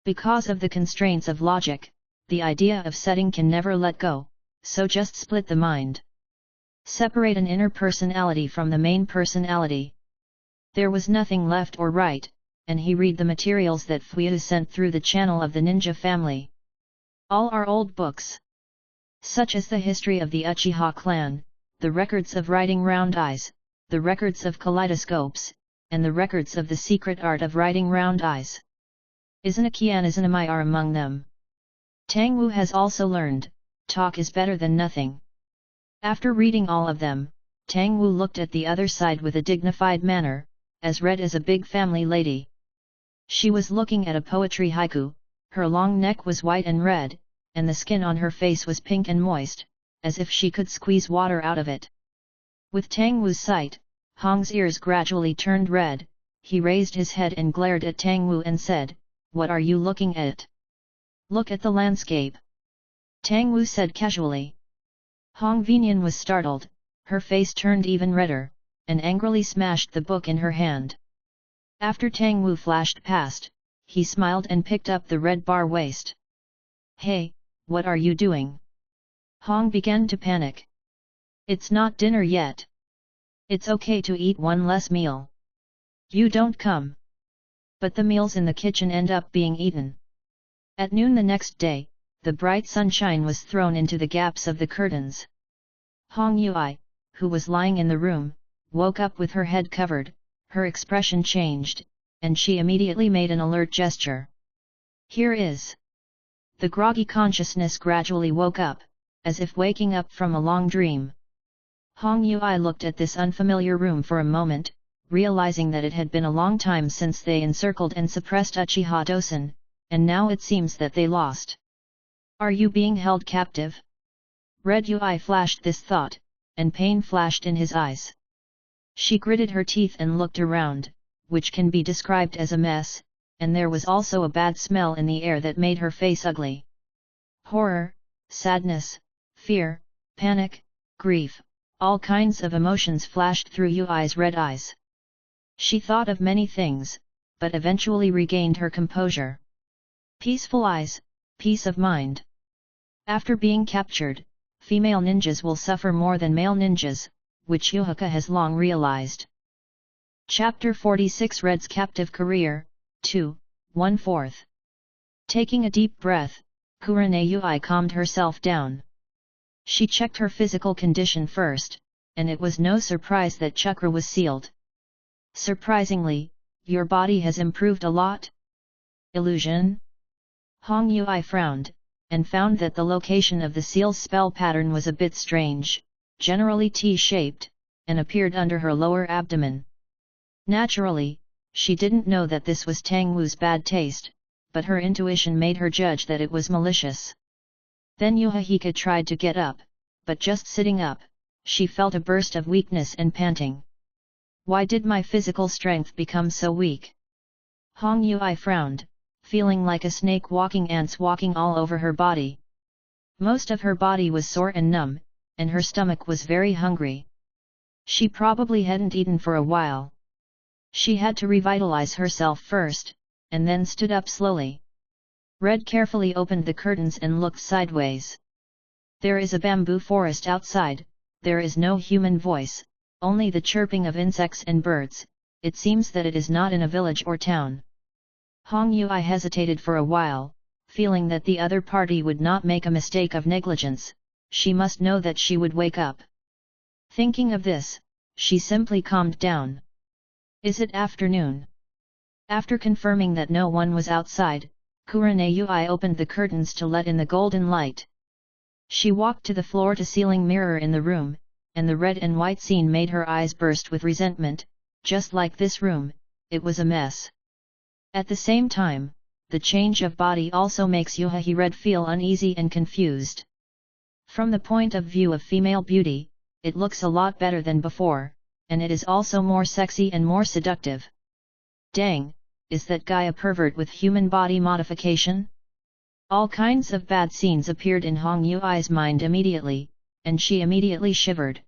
Because of the constraints of logic, the idea of setting can never let go, so just split the mind. Separate an inner personality from the main personality. There was nothing left or right, and he read the materials that Fuyu sent through the channel of the ninja family. All are old books. Such as the history of the Uchiha clan, the records of writing round eyes, the records of kaleidoscopes, and the records of the secret art of writing round eyes. Izanaki and Izanami are among them. Tang Wu has also learned, talk is better than nothing. After reading all of them, Tang Wu looked at the other side with a dignified manner, as red as a big family lady. She was looking at a poetry haiku, her long neck was white and red, and the skin on her face was pink and moist, as if she could squeeze water out of it. With Tang Wu's sight, Hong's ears gradually turned red. He raised his head and glared at Tang Wu and said, "What are you looking at?" "Look at the landscape," Tang Wu said casually. Hong Vinian was startled, her face turned even redder, and angrily smashed the book in her hand. After Tang Wu flashed past, he smiled and picked up the red bar waist. "Hey, what are you doing?" Hong began to panic. "It's not dinner yet. It's okay to eat one less meal. You don't come." But the meals in the kitchen end up being eaten. At noon the next day, the bright sunshine was thrown into the gaps of the curtains. Hong Yui, who was lying in the room, woke up with her head covered, her expression changed, and she immediately made an alert gesture. "Here is." The groggy consciousness gradually woke up, as if waking up from a long dream. Hong Yui looked at this unfamiliar room for a moment, realizing that it had been a long time since they encircled and suppressed Uchiha Dosen, and now it seems that they lost. "Are you being held captive?" Red Yui flashed this thought, and pain flashed in his eyes. She gritted her teeth and looked around, which can be described as a mess, and there was also a bad smell in the air that made her face ugly. Horror, sadness, fear, panic, grief, all kinds of emotions flashed through Yui's red eyes. She thought of many things, but eventually regained her composure. Peaceful eyes, peace of mind. After being captured, female ninjas will suffer more than male ninjas, which Yuhaka has long realized. Chapter 46 Red's Captive Career, 2, 1/4. Taking a deep breath, Kurane Yui calmed herself down. She checked her physical condition first, and it was no surprise that chakra was sealed. Surprisingly, your body has improved a lot? Illusion? Hong Yui frowned, and found that the location of the seal's spell pattern was a bit strange, generally T-shaped, and appeared under her lower abdomen. Naturally, she didn't know that this was Tang Wu's bad taste, but her intuition made her judge that it was malicious. Then Yuhahika tried to get up, but just sitting up, she felt a burst of weakness and panting. Why did my physical strength become so weak? Hong Yui frowned, feeling like a snake walking ants walking all over her body. Most of her body was sore and numb, and her stomach was very hungry. She probably hadn't eaten for a while. She had to revitalize herself first, and then stood up slowly. Red carefully opened the curtains and looked sideways. There is a bamboo forest outside, there is no human voice, only the chirping of insects and birds. It seems that it is not in a village or town. Hong Yui hesitated for a while, feeling that the other party would not make a mistake of negligence. She must know that she would wake up. Thinking of this, she simply calmed down. Is it afternoon? After confirming that no one was outside, Kurane Yui opened the curtains to let in the golden light. She walked to the floor-to-ceiling mirror in the room, and the red and white scene made her eyes burst with resentment. Just like this room, it was a mess. At the same time, the change of body also makes Yuhahi Red feel uneasy and confused. From the point of view of female beauty, it looks a lot better than before, and it is also more sexy and more seductive. Dang, is that guy a pervert with human body modification? All kinds of bad scenes appeared in Hong Yui's mind immediately, and she immediately shivered.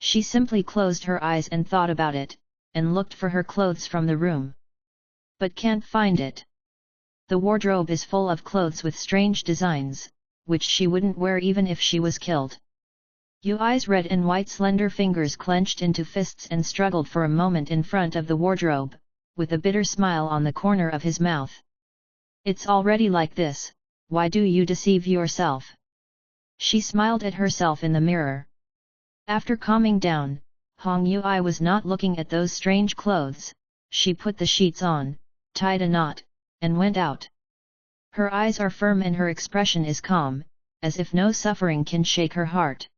She simply closed her eyes and thought about it, and looked for her clothes from the room. But can't find it. The wardrobe is full of clothes with strange designs, which she wouldn't wear even if she was killed. Yui's red and white slender fingers clenched into fists and struggled for a moment in front of the wardrobe, with a bitter smile on the corner of his mouth. It's already like this, why do you deceive yourself? She smiled at herself in the mirror. After calming down, Hong Yui was not looking at those strange clothes. She put the sheets on, tied a knot, and went out. Her eyes are firm and her expression is calm, as if no suffering can shake her heart.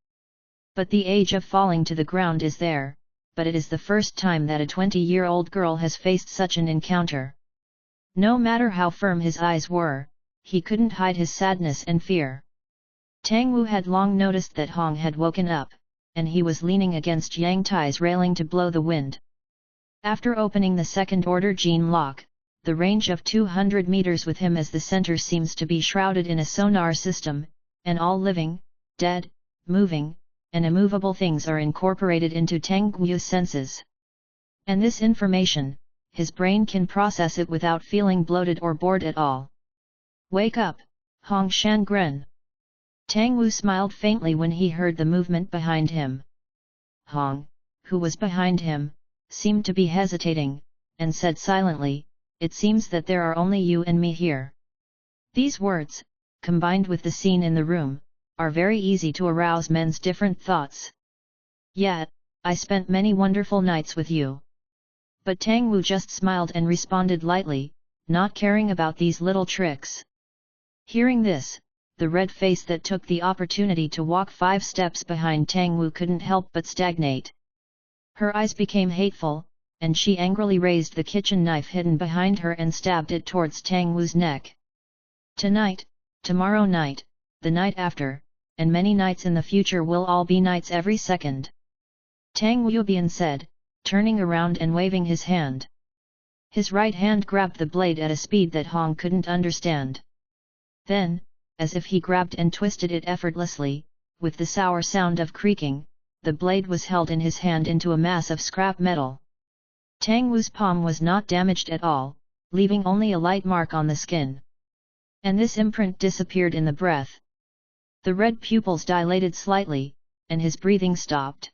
But the age of falling to the ground is there, but it is the first time that a 20-year-old girl has faced such an encounter. No matter how firm his eyes were, he couldn't hide his sadness and fear. Tang Wu had long noticed that Hong had woken up, and he was leaning against Yang Tai's railing to blow the wind. After opening the second-order gene lock, the range of 200 meters with him as the center seems to be shrouded in a sonar system, and all living, dead, moving, and immovable things are incorporated into Tang Wu's senses. And this information, his brain can process it without feeling bloated or bored at all. Wake up, Hong Shangren! Tang Wu smiled faintly when he heard the movement behind him. Hong, who was behind him, seemed to be hesitating, and said silently, "It seems that there are only you and me here." These words, combined with the scene in the room, are very easy to arouse men's different thoughts. "Yet, I spent many wonderful nights with you." But Tang Wu just smiled and responded lightly, not caring about these little tricks. Hearing this, the red face that took the opportunity to walk 5 steps behind Tang Wu couldn't help but stagnate. Her eyes became hateful, and she angrily raised the kitchen knife hidden behind her and stabbed it towards Tang Wu's neck. Tonight, tomorrow night, the night after, and many nights in the future will all be nights every second. Tang Wubian said, turning around and waving his hand. His right hand grabbed the blade at a speed that Hong couldn't understand. Then, as if he grabbed and twisted it effortlessly, with the sour sound of creaking, the blade was held in his hand into a mass of scrap metal. Tang Wu's palm was not damaged at all, leaving only a light mark on the skin. And this imprint disappeared in the breath. The red pupils dilated slightly, and his breathing stopped.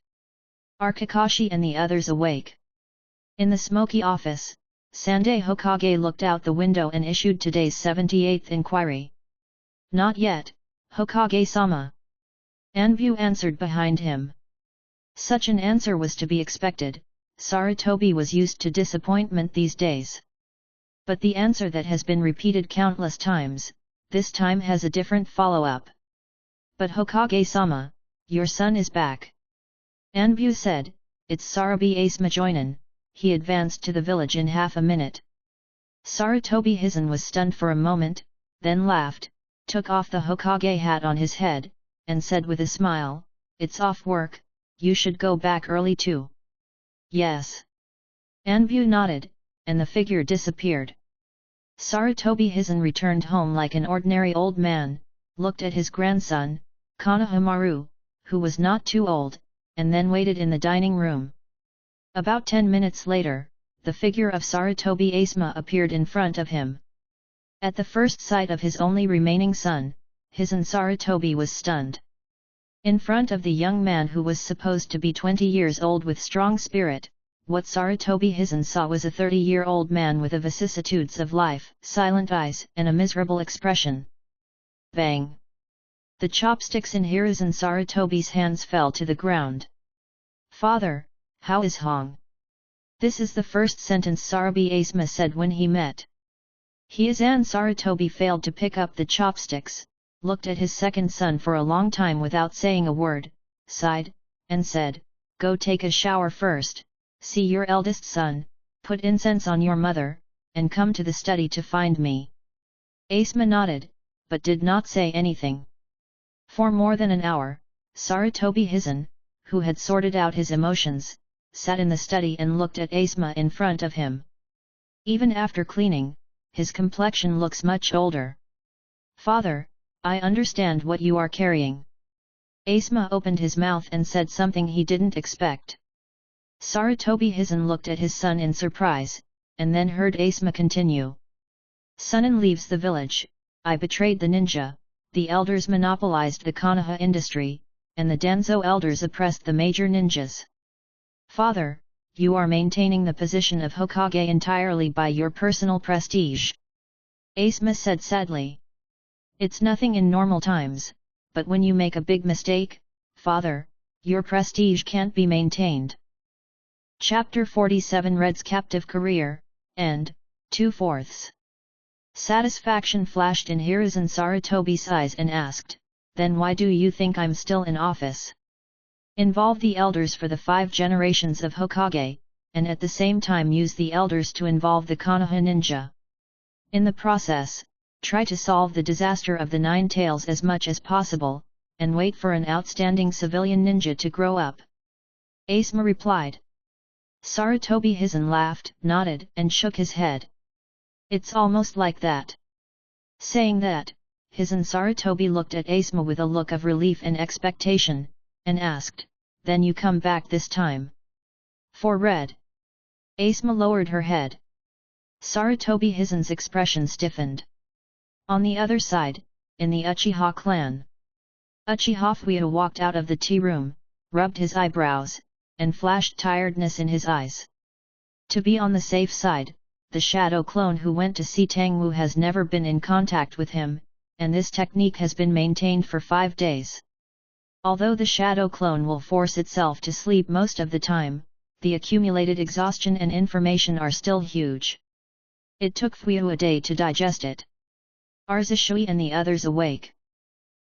Are Kakashi and the others awake? In the smoky office, Sandai Hokage looked out the window and issued today's 78th inquiry. Not yet, Hokage-sama. Anbu answered behind him. Such an answer was to be expected. Sarutobi was used to disappointment these days. But the answer that has been repeated countless times, this time has a different follow-up. But Hokage-sama, your son is back. Anbu said, it's Sarubi Asuma Joinin. He advanced to the village in half a minute. Sarutobi Hizen was stunned for a moment, then laughed, took off the Hokage hat on his head, and said with a smile, it's off work, you should go back early too. Yes. Anbu nodded, and the figure disappeared. Sarutobi Hizen returned home like an ordinary old man, looked at his grandson, Konohamaru, who was not too old, and then waited in the dining room. About 10 minutes later, the figure of Sarutobi Asuma appeared in front of him. At the first sight of his only remaining son, Hizen Sarutobi was stunned. In front of the young man who was supposed to be 20 years old with strong spirit, what Sarutobi Hizen saw was a 30-year-old man with the vicissitudes of life, silent eyes, and a miserable expression. Bang! The chopsticks in Hiruzen Sarutobi's hands fell to the ground. Father, how is Hong? This is the first sentence Sarubi Asuma said when he met. He is an Sarutobi failed to pick up the chopsticks, looked at his second son for a long time without saying a word, sighed, and said, go take a shower first, see your eldest son, put incense on your mother, and come to the study to find me. Asuma nodded, but did not say anything. For more than an hour, Sarutobi Hizen, who had sorted out his emotions, sat in the study and looked at Asuma in front of him. Even after cleaning, his complexion looks much older. Father, I understand what you are carrying. Asuma opened his mouth and said something he didn't expect. Sarutobi Hizen looked at his son in surprise, and then heard Asuma continue. Sunan leaves the village, I betrayed the ninja, the elders monopolized the Konoha industry, and the Danzo elders oppressed the major ninjas. Father, you are maintaining the position of Hokage entirely by your personal prestige. Asuma said sadly. It's nothing in normal times, but when you make a big mistake, father, your prestige can't be maintained. Chapter 47 Red's Captive Career, End, 2/4. Satisfaction flashed in Hiruzen Sarutobi's eyes and asked, then why do you think I'm still in office? Involve the elders for the 5 generations of Hokage, and at the same time use the elders to involve the Konoha ninja. In the process, try to solve the disaster of the 9 tails as much as possible, and wait for an outstanding civilian ninja to grow up. Asuma replied. Sarutobi Hizen laughed, nodded, and shook his head. It's almost like that. Saying that, Hizen Sarutobi looked at Asuma with a look of relief and expectation, and asked, then you come back this time? For Red. Asuma lowered her head. Sarutobi Hizen's expression stiffened. On the other side, in the Uchiha clan, Uchiha Fuyu walked out of the tea room, rubbed his eyebrows, and flashed tiredness in his eyes. To be on the safe side, the shadow clone who went to see Tang Wu has never been in contact with him, and this technique has been maintained for 5 days. Although the shadow clone will force itself to sleep most of the time, the accumulated exhaustion and information are still huge. It took Fuyu a day to digest it. Are Zishui and the others awake?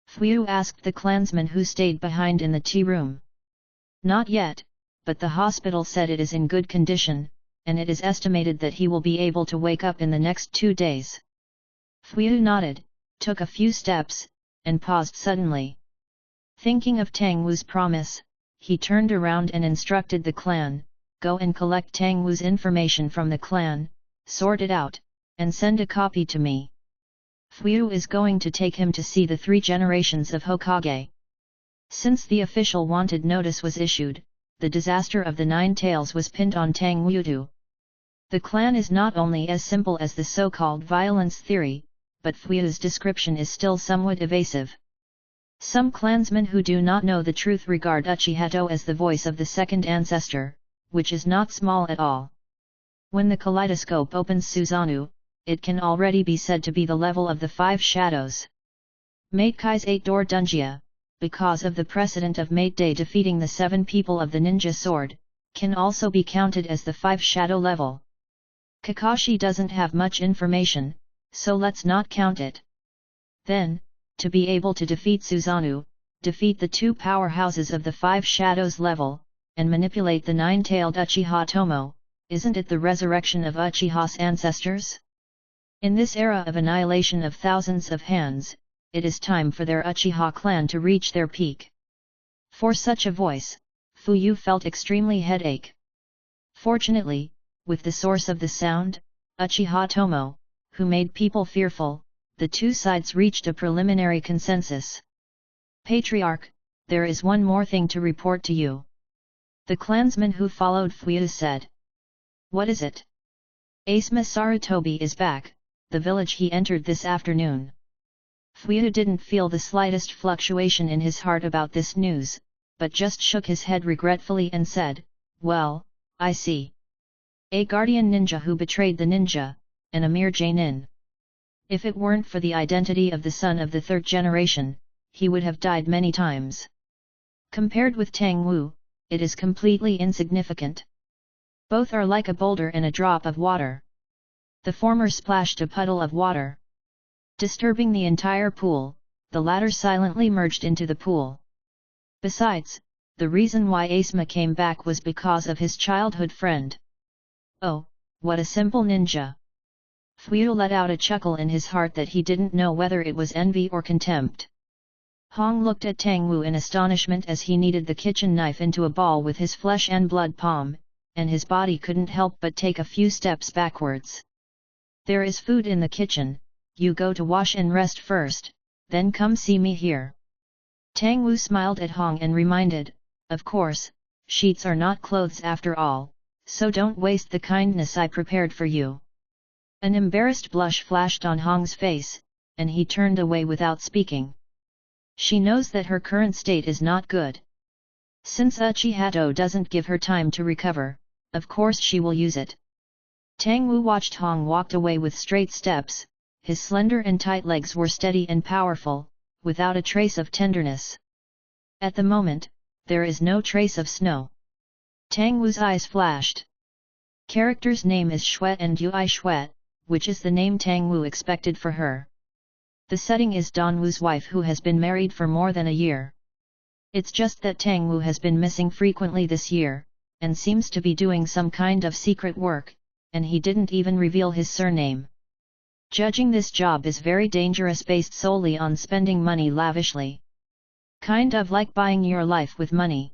Fuyu asked the clansman who stayed behind in the tea room. Not yet, but the hospital said it is in good condition, and it is estimated that he will be able to wake up in the next 2 days. Fuyu nodded, took a few steps, and paused suddenly. Thinking of Tang Wu's promise, he turned around and instructed the clan, go and collect Tang Wu's information from the clan, sort it out, and send a copy to me. Fuyu is going to take him to see the 3 generations of Hokage. Since the official wanted notice was issued, the disaster of the 9 tails was pinned on Tang Wudu. The clan is not only as simple as the so-called violence theory, but Fuyu's description is still somewhat evasive. Some clansmen who do not know the truth regard Uchihato as the voice of the second ancestor, which is not small at all. When the kaleidoscope opens Susanoo, it can already be said to be the level of the 5 shadows. Matekai's 8-door Dunjia, because of the precedent of Mate Day defeating the 7 people of the ninja sword, can also be counted as the 5 shadow level. Kakashi doesn't have much information, so let's not count it. Then, to be able to defeat Susanoo, defeat the 2 powerhouses of the 5 shadows level, and manipulate the 9-tailed Uchiha Tomo, isn't it the resurrection of Uchiha's ancestors? In this era of annihilation of thousands of hands, it is time for their Uchiha clan to reach their peak. For such a voice, Fuyu felt extremely headache. Fortunately, with the source of the sound, Uchiha Tomo, who made people fearful, the 2 sides reached a preliminary consensus. Patriarch, there is one more thing to report to you. The clansman who followed Fuyu said. What is it? Asuma Sarutobi is back, the village he entered this afternoon. Fuyu didn't feel the slightest fluctuation in his heart about this news, but just shook his head regretfully and said, well, I see. A guardian ninja who betrayed the ninja, and a mere Jainin. If it weren't for the identity of the son of the 3rd generation, he would have died many times. Compared with Tang Wu, it is completely insignificant. Both are like a boulder and a drop of water. The former splashed a puddle of water, disturbing the entire pool, the latter silently merged into the pool. Besides, the reason why Asuma came back was because of his childhood friend. Oh, what a simple ninja! Fuyu let out a chuckle in his heart that he didn't know whether it was envy or contempt. Hong looked at Tang Wu in astonishment as he kneaded the kitchen knife into a ball with his flesh and blood palm, and his body couldn't help but take a few steps backwards. There is food in the kitchen, you go to wash and rest first, then come see me here. Tang Wu smiled at Hong and reminded, of course, sheets are not clothes after all, so don't waste the kindness I prepared for you. An embarrassed blush flashed on Hong's face, and he turned away without speaking. She knows that her current state is not good. Since Uchihato doesn't give her time to recover, of course she will use it. Tang Wu watched Hong walked away with straight steps, his slender and tight legs were steady and powerful, without a trace of tenderness. At the moment, there is no trace of snow. Tang Wu's eyes flashed. Character's name is Xuet and Ui Xuet, which is the name Tang Wu expected for her. The setting is Don Wu's wife who has been married for more than a year. It's just that Tang Wu has been missing frequently this year, and seems to be doing some kind of secret work, and he didn't even reveal his surname. Judging this job is very dangerous based solely on spending money lavishly. Kind of like buying your life with money.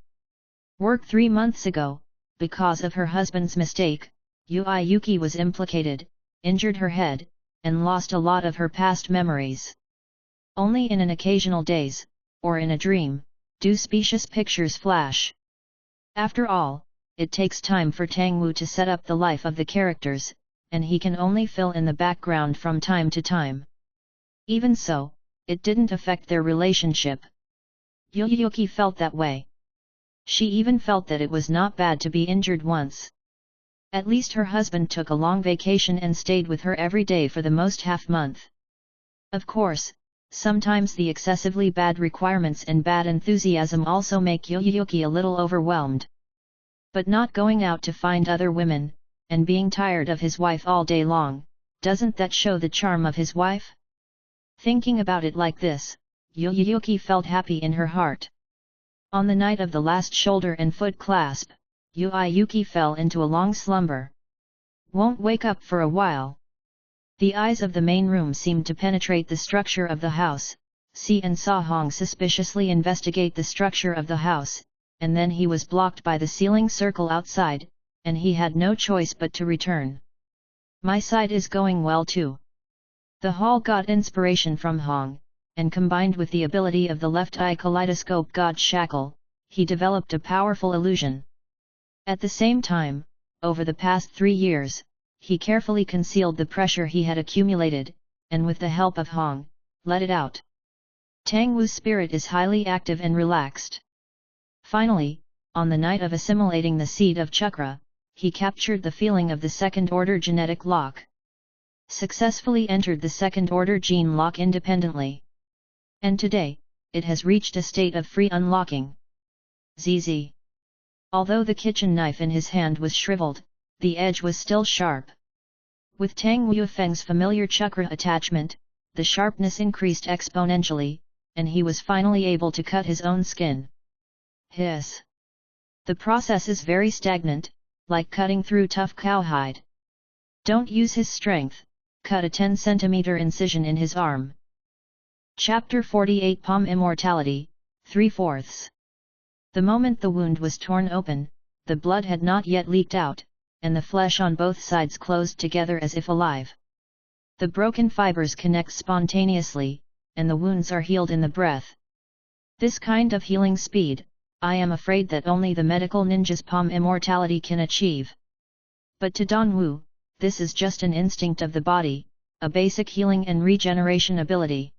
Work 3 months ago, because of her husband's mistake, Yui Yuki was implicated, injured her head, and lost a lot of her past memories. Only in an occasional daze, or in a dream, do specious pictures flash. After all, it takes time for Tang Wu to set up the life of the characters, and he can only fill in the background from time to time. Even so, it didn't affect their relationship. Yuki felt that way. She even felt that it was not bad to be injured once. At least her husband took a long vacation and stayed with her every day for the most half-month. Of course, sometimes the excessively bad requirements and bad enthusiasm also make Yuki a little overwhelmed. But not going out to find other women, and being tired of his wife all day long, doesn't that show the charm of his wife? Thinking about it like this, Yuki felt happy in her heart. On the night of the last shoulder and foot clasp, Yuki fell into a long slumber. Won't wake up for a while. The eyes of the main room seemed to penetrate the structure of the house, see and saw Hong suspiciously investigate the structure of the house, and then he was blocked by the ceiling circle outside, and he had no choice but to return. My side is going well too. The hall got inspiration from Hong, and combined with the ability of the left eye kaleidoscope god Shackle, he developed a powerful illusion. At the same time, over the past 3 years, he carefully concealed the pressure he had accumulated, and with the help of Hong, let it out. Tang Wu's spirit is highly active and relaxed. Finally, on the night of assimilating the seed of chakra, he captured the feeling of the second-order genetic lock. Successfully entered the second-order gene lock independently. And today, it has reached a state of free unlocking. ZZ. Although the kitchen knife in his hand was shriveled, the edge was still sharp. With Tang Wuifeng's familiar chakra attachment, the sharpness increased exponentially, and he was finally able to cut his own skin. Hiss. The process is very stagnant, like cutting through tough cowhide. Don't use his strength, cut a 10 cm incision in his arm. Chapter 48 Palm Immortality, 3/4. The moment the wound was torn open, the blood had not yet leaked out, and the flesh on both sides closed together as if alive. The broken fibers connect spontaneously, and the wounds are healed in the breath. This kind of healing speed, I am afraid that only the medical ninja's palm immortality can achieve. But to Don Wu, this is just an instinct of the body, a basic healing and regeneration ability.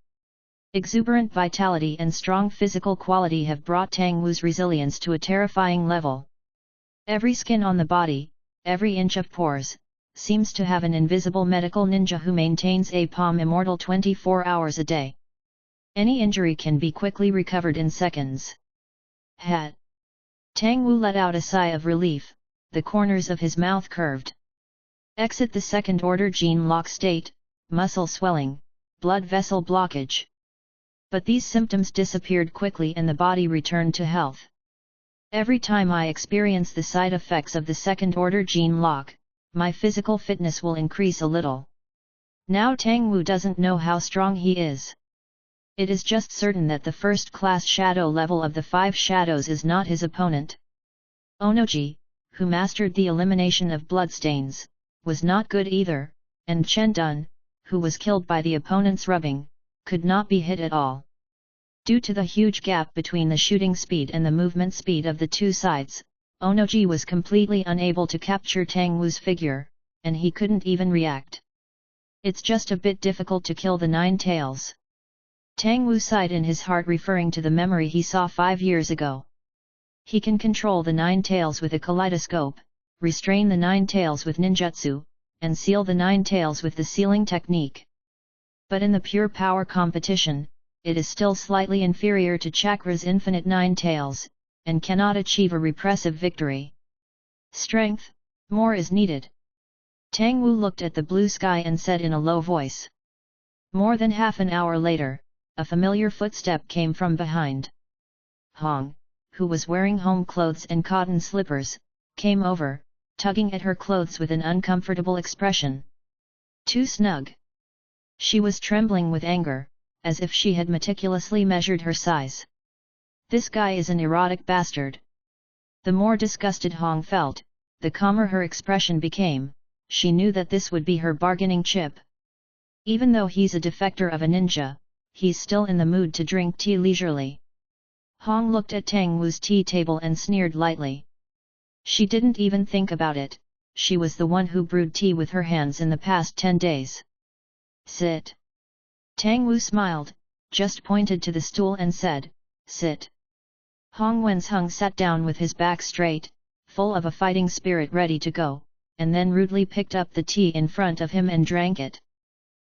Exuberant vitality and strong physical quality have brought Tang Wu's resilience to a terrifying level. Every skin on the body, every inch of pores, seems to have an invisible medical ninja who maintains a palm immortal 24 hours a day. Any injury can be quickly recovered in seconds. Hat. Tang Wu let out a sigh of relief, the corners of his mouth curved. Exit the second-order gene lock state, muscle swelling, blood vessel blockage. But these symptoms disappeared quickly and the body returned to health. Every time I experience the side effects of the second-order gene lock, my physical fitness will increase a little. Now Tang Wu doesn't know how strong he is. It is just certain that the first-class shadow level of the 5 shadows is not his opponent. Onoji, who mastered the elimination of bloodstains, was not good either, and Chen Dun, who was killed by the opponent's rubbing, could not be hit at all. Due to the huge gap between the shooting speed and the movement speed of the two sides, Onoji was completely unable to capture Tang Wu's figure, and he couldn't even react. It's just a bit difficult to kill the 9 tails. Tang Wu sighed in his heart, referring to the memory he saw 5 years ago. He can control the 9 tails with a kaleidoscope, restrain the 9 tails with ninjutsu, and seal the 9 tails with the sealing technique. But in the pure power competition, it is still slightly inferior to Chakra's infinite 9 tails, and cannot achieve a repressive victory. Strength, more is needed. Tang Wu looked at the blue sky and said in a low voice. More than half an hour later, a familiar footstep came from behind. Hong, who was wearing home clothes and cotton slippers, came over, tugging at her clothes with an uncomfortable expression. Too snug. She was trembling with anger, as if she had meticulously measured her size. This guy is an erotic bastard. The more disgusted Hong felt, the calmer her expression became. She knew that this would be her bargaining chip. Even though he's a defector of a ninja, he's still in the mood to drink tea leisurely. Hong looked at Tang Wu's tea table and sneered lightly. She didn't even think about it, she was the one who brewed tea with her hands in the past 10 days. Sit. Tang Wu smiled, just pointed to the stool and said, sit. Hong Wenzheng sat down with his back straight, full of a fighting spirit ready to go, and then rudely picked up the tea in front of him and drank it.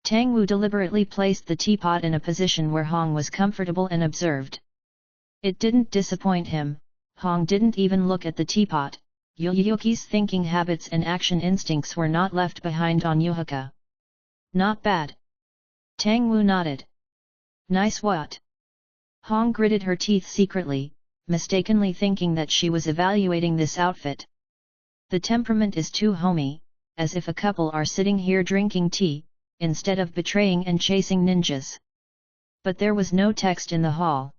Tang Wu deliberately placed the teapot in a position where Hong was comfortable and observed. It didn't disappoint him, Hong didn't even look at the teapot. Yoyoki's thinking habits and action instincts were not left behind on Yuhaka. Not bad. Tang Wu nodded. Nice what? Hong gritted her teeth secretly, mistakenly thinking that she was evaluating this outfit. The temperament is too homey, as if a couple are sitting here drinking tea, instead of betraying and chasing ninjas. But there was no text in the hall.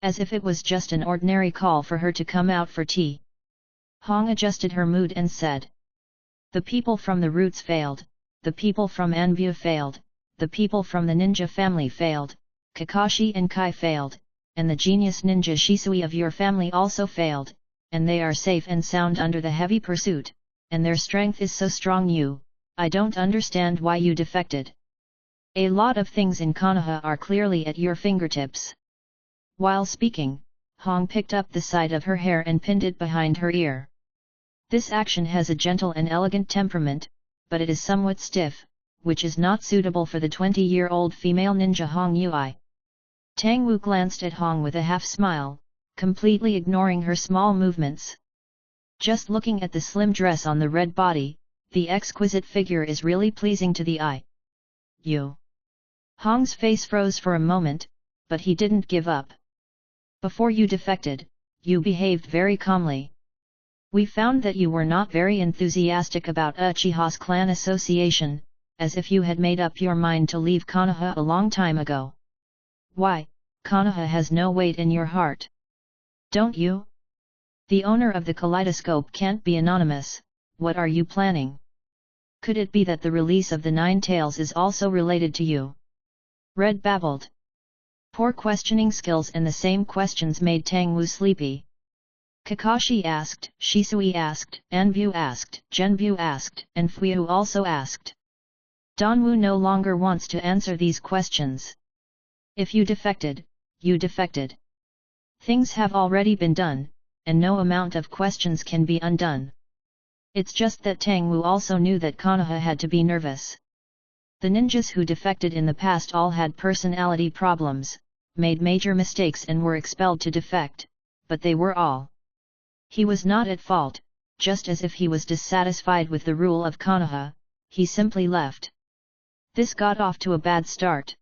As if it was just an ordinary call for her to come out for tea. Hong adjusted her mood and said. The people from the roots failed, the people from Anbu failed, the people from the ninja family failed, Kakashi and Kai failed, and the genius ninja Shisui of your family also failed, and they are safe and sound under the heavy pursuit, and their strength is so strong I don't understand why you defected. A lot of things in Konoha are clearly at your fingertips. While speaking, Hong picked up the side of her hair and pinned it behind her ear. This action has a gentle and elegant temperament, but it is somewhat stiff, which is not suitable for the 20-year-old female ninja Hong Yui. Tang Wu glanced at Hong with a half-smile, completely ignoring her small movements. Just looking at the slim dress on the red body, the exquisite figure is really pleasing to the eye. You. Hong's face froze for a moment, but he didn't give up. Before you defected, you behaved very calmly. We found that you were not very enthusiastic about Uchiha's clan association, as if you had made up your mind to leave Konoha a long time ago. Why, Konoha has no weight in your heart. Don't you? The owner of the kaleidoscope can't be anonymous. What are you planning? Could it be that the release of the Nine Tails is also related to you? Red babbled. Poor questioning skills and the same questions made Tang Wu sleepy. Kakashi asked, Shisui asked, Anbu asked, Genbu asked, and Fuyu also asked. Danwu no longer wants to answer these questions. If you defected, you defected. Things have already been done, and no amount of questions can be undone. It's just that Tang Wu also knew that Konoha had to be nervous. The ninjas who defected in the past all had personality problems, made major mistakes and were expelled to defect, but they were all. He was not at fault, just as if he was dissatisfied with the rule of Konoha, he simply left. This got off to a bad start.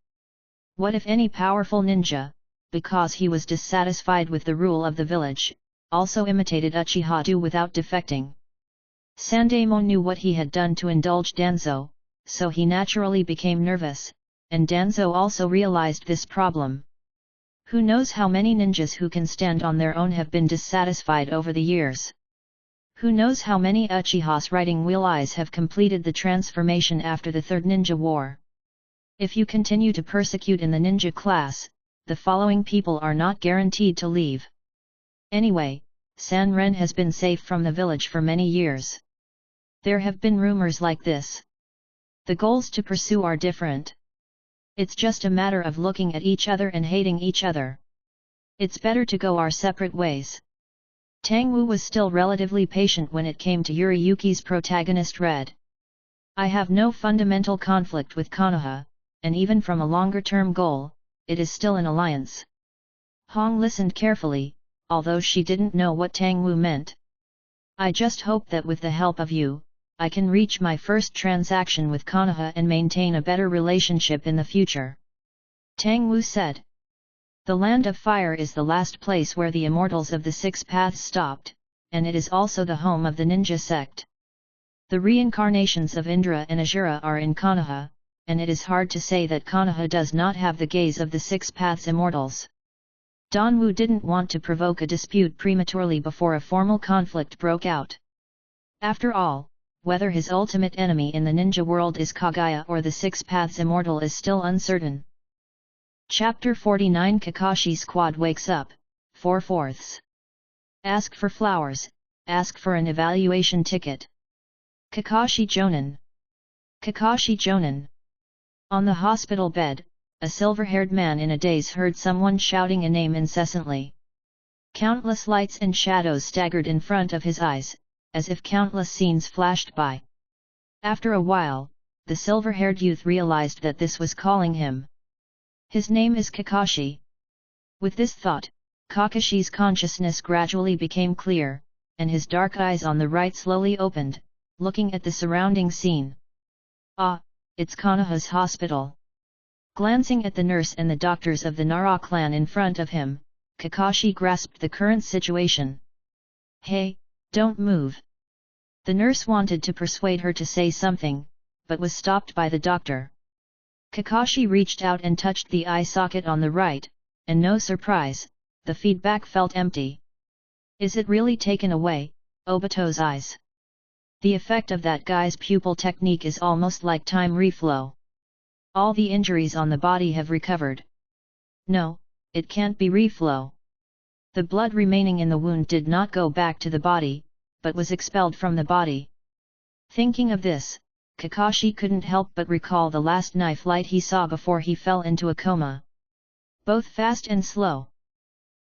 What if any powerful ninja, because he was dissatisfied with the rule of the village, also imitated Uchiha do without defecting? Sandaimon knew what he had done to indulge Danzo, so he naturally became nervous, and Danzo also realized this problem. Who knows how many ninjas who can stand on their own have been dissatisfied over the years? Who knows how many Uchiha's Writing Wheel Eyes have completed the transformation after the Third Ninja War? If you continue to persecute in the ninja class, the following people are not guaranteed to leave. Anyway, Sanren has been safe from the village for many years. There have been rumors like this. The goals to pursue are different. It's just a matter of looking at each other and hating each other. It's better to go our separate ways. Tang Wu was still relatively patient when it came to Yuriyuki's protagonist Red. I have no fundamental conflict with Konoha, and even from a longer-term goal, it is still an alliance. Hong listened carefully, although she didn't know what Tang Wu meant. I just hope that with the help of you, I can reach my first transaction with Konoha and maintain a better relationship in the future. Tang Wu said. The Land of Fire is the last place where the immortals of the Six Paths stopped, and it is also the home of the ninja sect. The reincarnations of Indra and Asura are in Konoha, and it is hard to say that Konoha does not have the gaze of the Six Paths immortals. Danwu didn't want to provoke a dispute prematurely before a formal conflict broke out. After all, whether his ultimate enemy in the ninja world is Kaguya or the Six Paths Immortal is still uncertain. Chapter 49 Kakashi's Squad wakes up, 4/4. Ask for flowers, ask for an evaluation ticket. Kakashi Jonin. Kakashi Jonin. On the hospital bed, a silver-haired man in a daze heard someone shouting a name incessantly. Countless lights and shadows staggered in front of his eyes, as if countless scenes flashed by. After a while, the silver-haired youth realized that this was calling him. His name is Kakashi. With this thought, Kakashi's consciousness gradually became clear, and his dark eyes on the right slowly opened, looking at the surrounding scene. Ah, it's Konoha's hospital. Glancing at the nurse and the doctors of the Nara clan in front of him, Kakashi grasped the current situation. Hey, don't move. The nurse wanted to persuade her to say something, but was stopped by the doctor. Kakashi reached out and touched the eye socket on the right, and no surprise, the feedback felt empty. Is it really taken away, Obito's eyes? The effect of that guy's pupil technique is almost like time reflow. All the injuries on the body have recovered. No, it can't be reflow. The blood remaining in the wound did not go back to the body, but was expelled from the body. Thinking of this, Kakashi couldn't help but recall the last knife light he saw before he fell into a coma. Both fast and slow.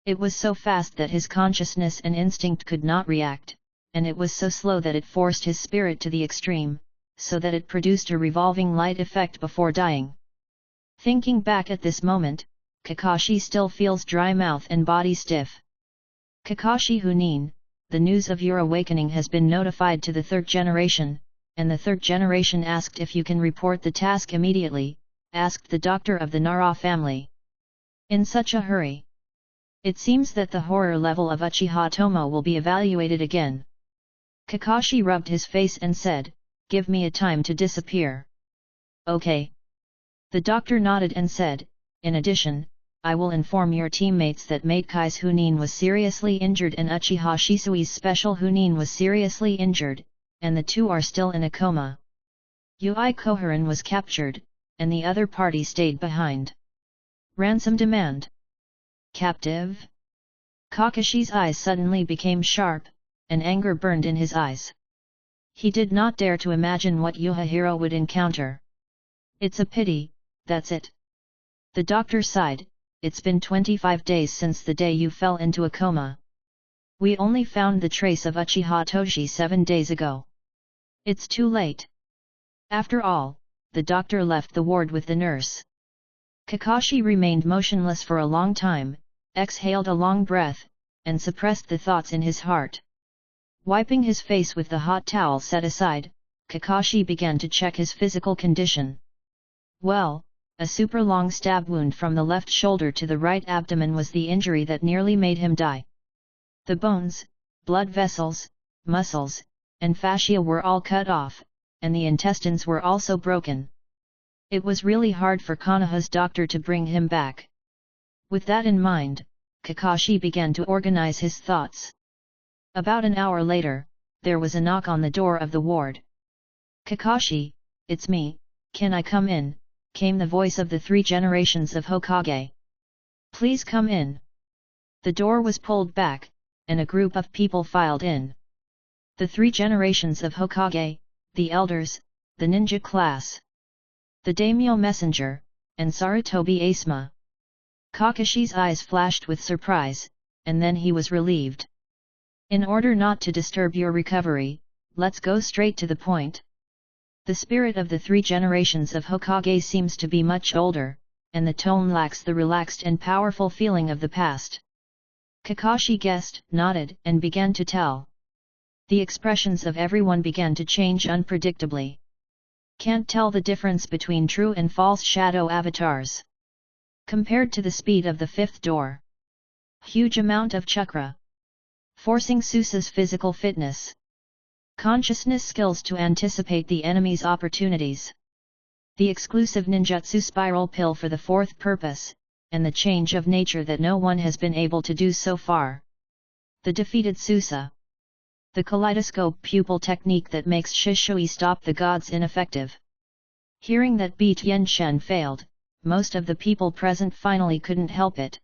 It was so fast that his consciousness and instinct could not react, and it was so slow that it forced his spirit to the extreme, so that it produced a revolving light effect before dying. Thinking back at this moment, Kakashi still feels dry mouth and body stiff. Kakashi Hunin, the news of your awakening has been notified to the third generation, and the third generation asked if you can report the task immediately, asked the doctor of the Nara family. In such a hurry. It seems that the horror level of Uchiha Tomo will be evaluated again. Kakashi rubbed his face and said, "Give me a time to disappear." Okay. The doctor nodded and said, "In addition, I will inform your teammates that Mate Kai's Hunin was seriously injured and Uchiha Shisui's special Hunin was seriously injured, and the two are still in a coma. Yui Koharan was captured, and the other party stayed behind. Ransom demand. Captive?" Kakashi's eyes suddenly became sharp, and anger burned in his eyes. He did not dare to imagine what Yuhahiro would encounter. "It's a pity, that's it." The doctor sighed, "It's been 25 days since the day you fell into a coma. We only found the trace of Uchiha Toshi 7 days ago. It's too late." After all, the doctor left the ward with the nurse. Kakashi remained motionless for a long time, exhaled a long breath, and suppressed the thoughts in his heart. Wiping his face with the hot towel set aside, Kakashi began to check his physical condition. Well, a super long stab wound from the left shoulder to the right abdomen was the injury that nearly made him die. The bones, blood vessels, muscles, and fascia were all cut off, and the intestines were also broken. It was really hard for Konoha's doctor to bring him back. With that in mind, Kakashi began to organize his thoughts. About an hour later, there was a knock on the door of the ward. "Kakashi, it's me, can I come in?" came the voice of the 3 generations of Hokage. "Please come in." The door was pulled back, and a group of people filed in. The 3 generations of Hokage, the elders, the ninja class, the daimyo messenger, and Sarutobi Asuma. Kakashi's eyes flashed with surprise, and then he was relieved. "In order not to disturb your recovery, let's go straight to the point." The spirit of the 3 generations of Hokage seems to be much older, and the tone lacks the relaxed and powerful feeling of the past. Kakashi guessed, nodded, and began to tell. The expressions of everyone began to change unpredictably. Can't tell the difference between true and false shadow avatars. Compared to the speed of the 5th door. Huge amount of chakra. Forcing Susa's physical fitness. Consciousness skills to anticipate the enemy's opportunities. The exclusive ninjutsu spiral pill for the 4th purpose, and the change of nature that no one has been able to do so far. The defeated Susa. The kaleidoscope pupil technique that makes Shishui stop the gods ineffective. Hearing that Bi Tianshen failed, most of the people present finally couldn't help it.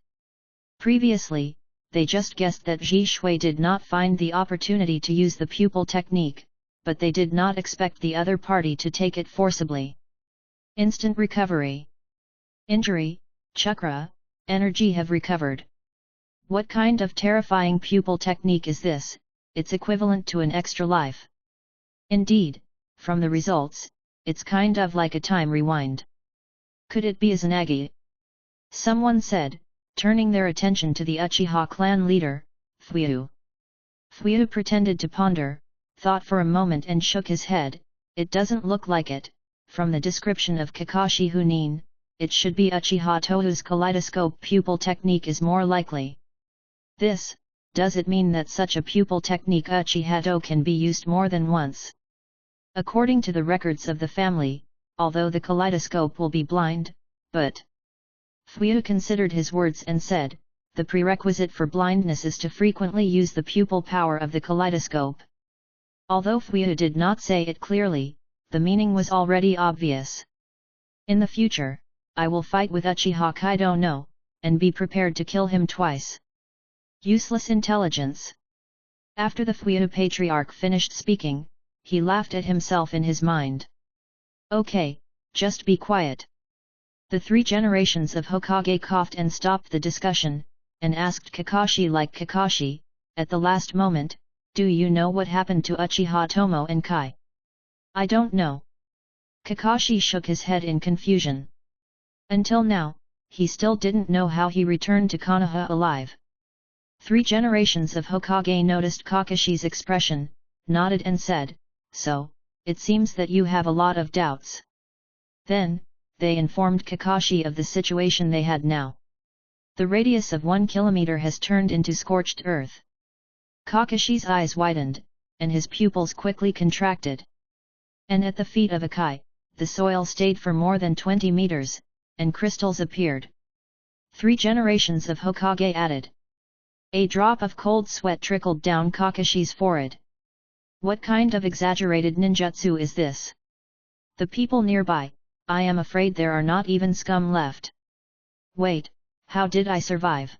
Previously, they just guessed that Ji Shui did not find the opportunity to use the pupil technique, but they did not expect the other party to take it forcibly. Instant recovery. Injury, chakra, energy have recovered. What kind of terrifying pupil technique is this? It's equivalent to an extra life. Indeed, from the results, it's kind of like a time rewind. Could it be Izanagi? Someone said, turning their attention to the Uchiha clan leader, Fuyou. Fuyou pretended to ponder, thought for a moment and shook his head. It doesn't look like it. From the description of Kakashi Hunin, it should be Uchiha Tohu's kaleidoscope pupil technique is more likely. Does it mean that such a pupil technique Uchiha To can be used more than once? According to the records of the family, although the kaleidoscope will be blind, but... Fuyou considered his words and said, the prerequisite for blindness is to frequently use the pupil power of the kaleidoscope. Although Fuyou did not say it clearly, the meaning was already obvious. In the future, I will fight with Uchiha Kaido no, and be prepared to kill him twice. Useless intelligence. After the Fuyuhu Patriarch finished speaking, he laughed at himself in his mind. Okay, just be quiet. The 3 generations of Hokage coughed and stopped the discussion, and asked Kakashi like Kakashi, at the last moment, do you know what happened to Uchiha Tomo and Kai? I don't know. Kakashi shook his head in confusion. Until now, he still didn't know how he returned to Konoha alive. 3 generations of Hokage noticed Kakashi's expression, nodded and said, so, it seems that you have a lot of doubts. Then, they informed Kakashi of the situation they had now. The radius of 1 kilometer has turned into scorched earth. Kakashi's eyes widened, and his pupils quickly contracted. And at the feet of Akai, the soil stayed for more than 20 meters, and crystals appeared. 3 generations of Hokage added. A drop of cold sweat trickled down Kakashi's forehead. What kind of exaggerated ninjutsu is this? The people nearby, I am afraid there are not even scum left. Wait, how did I survive?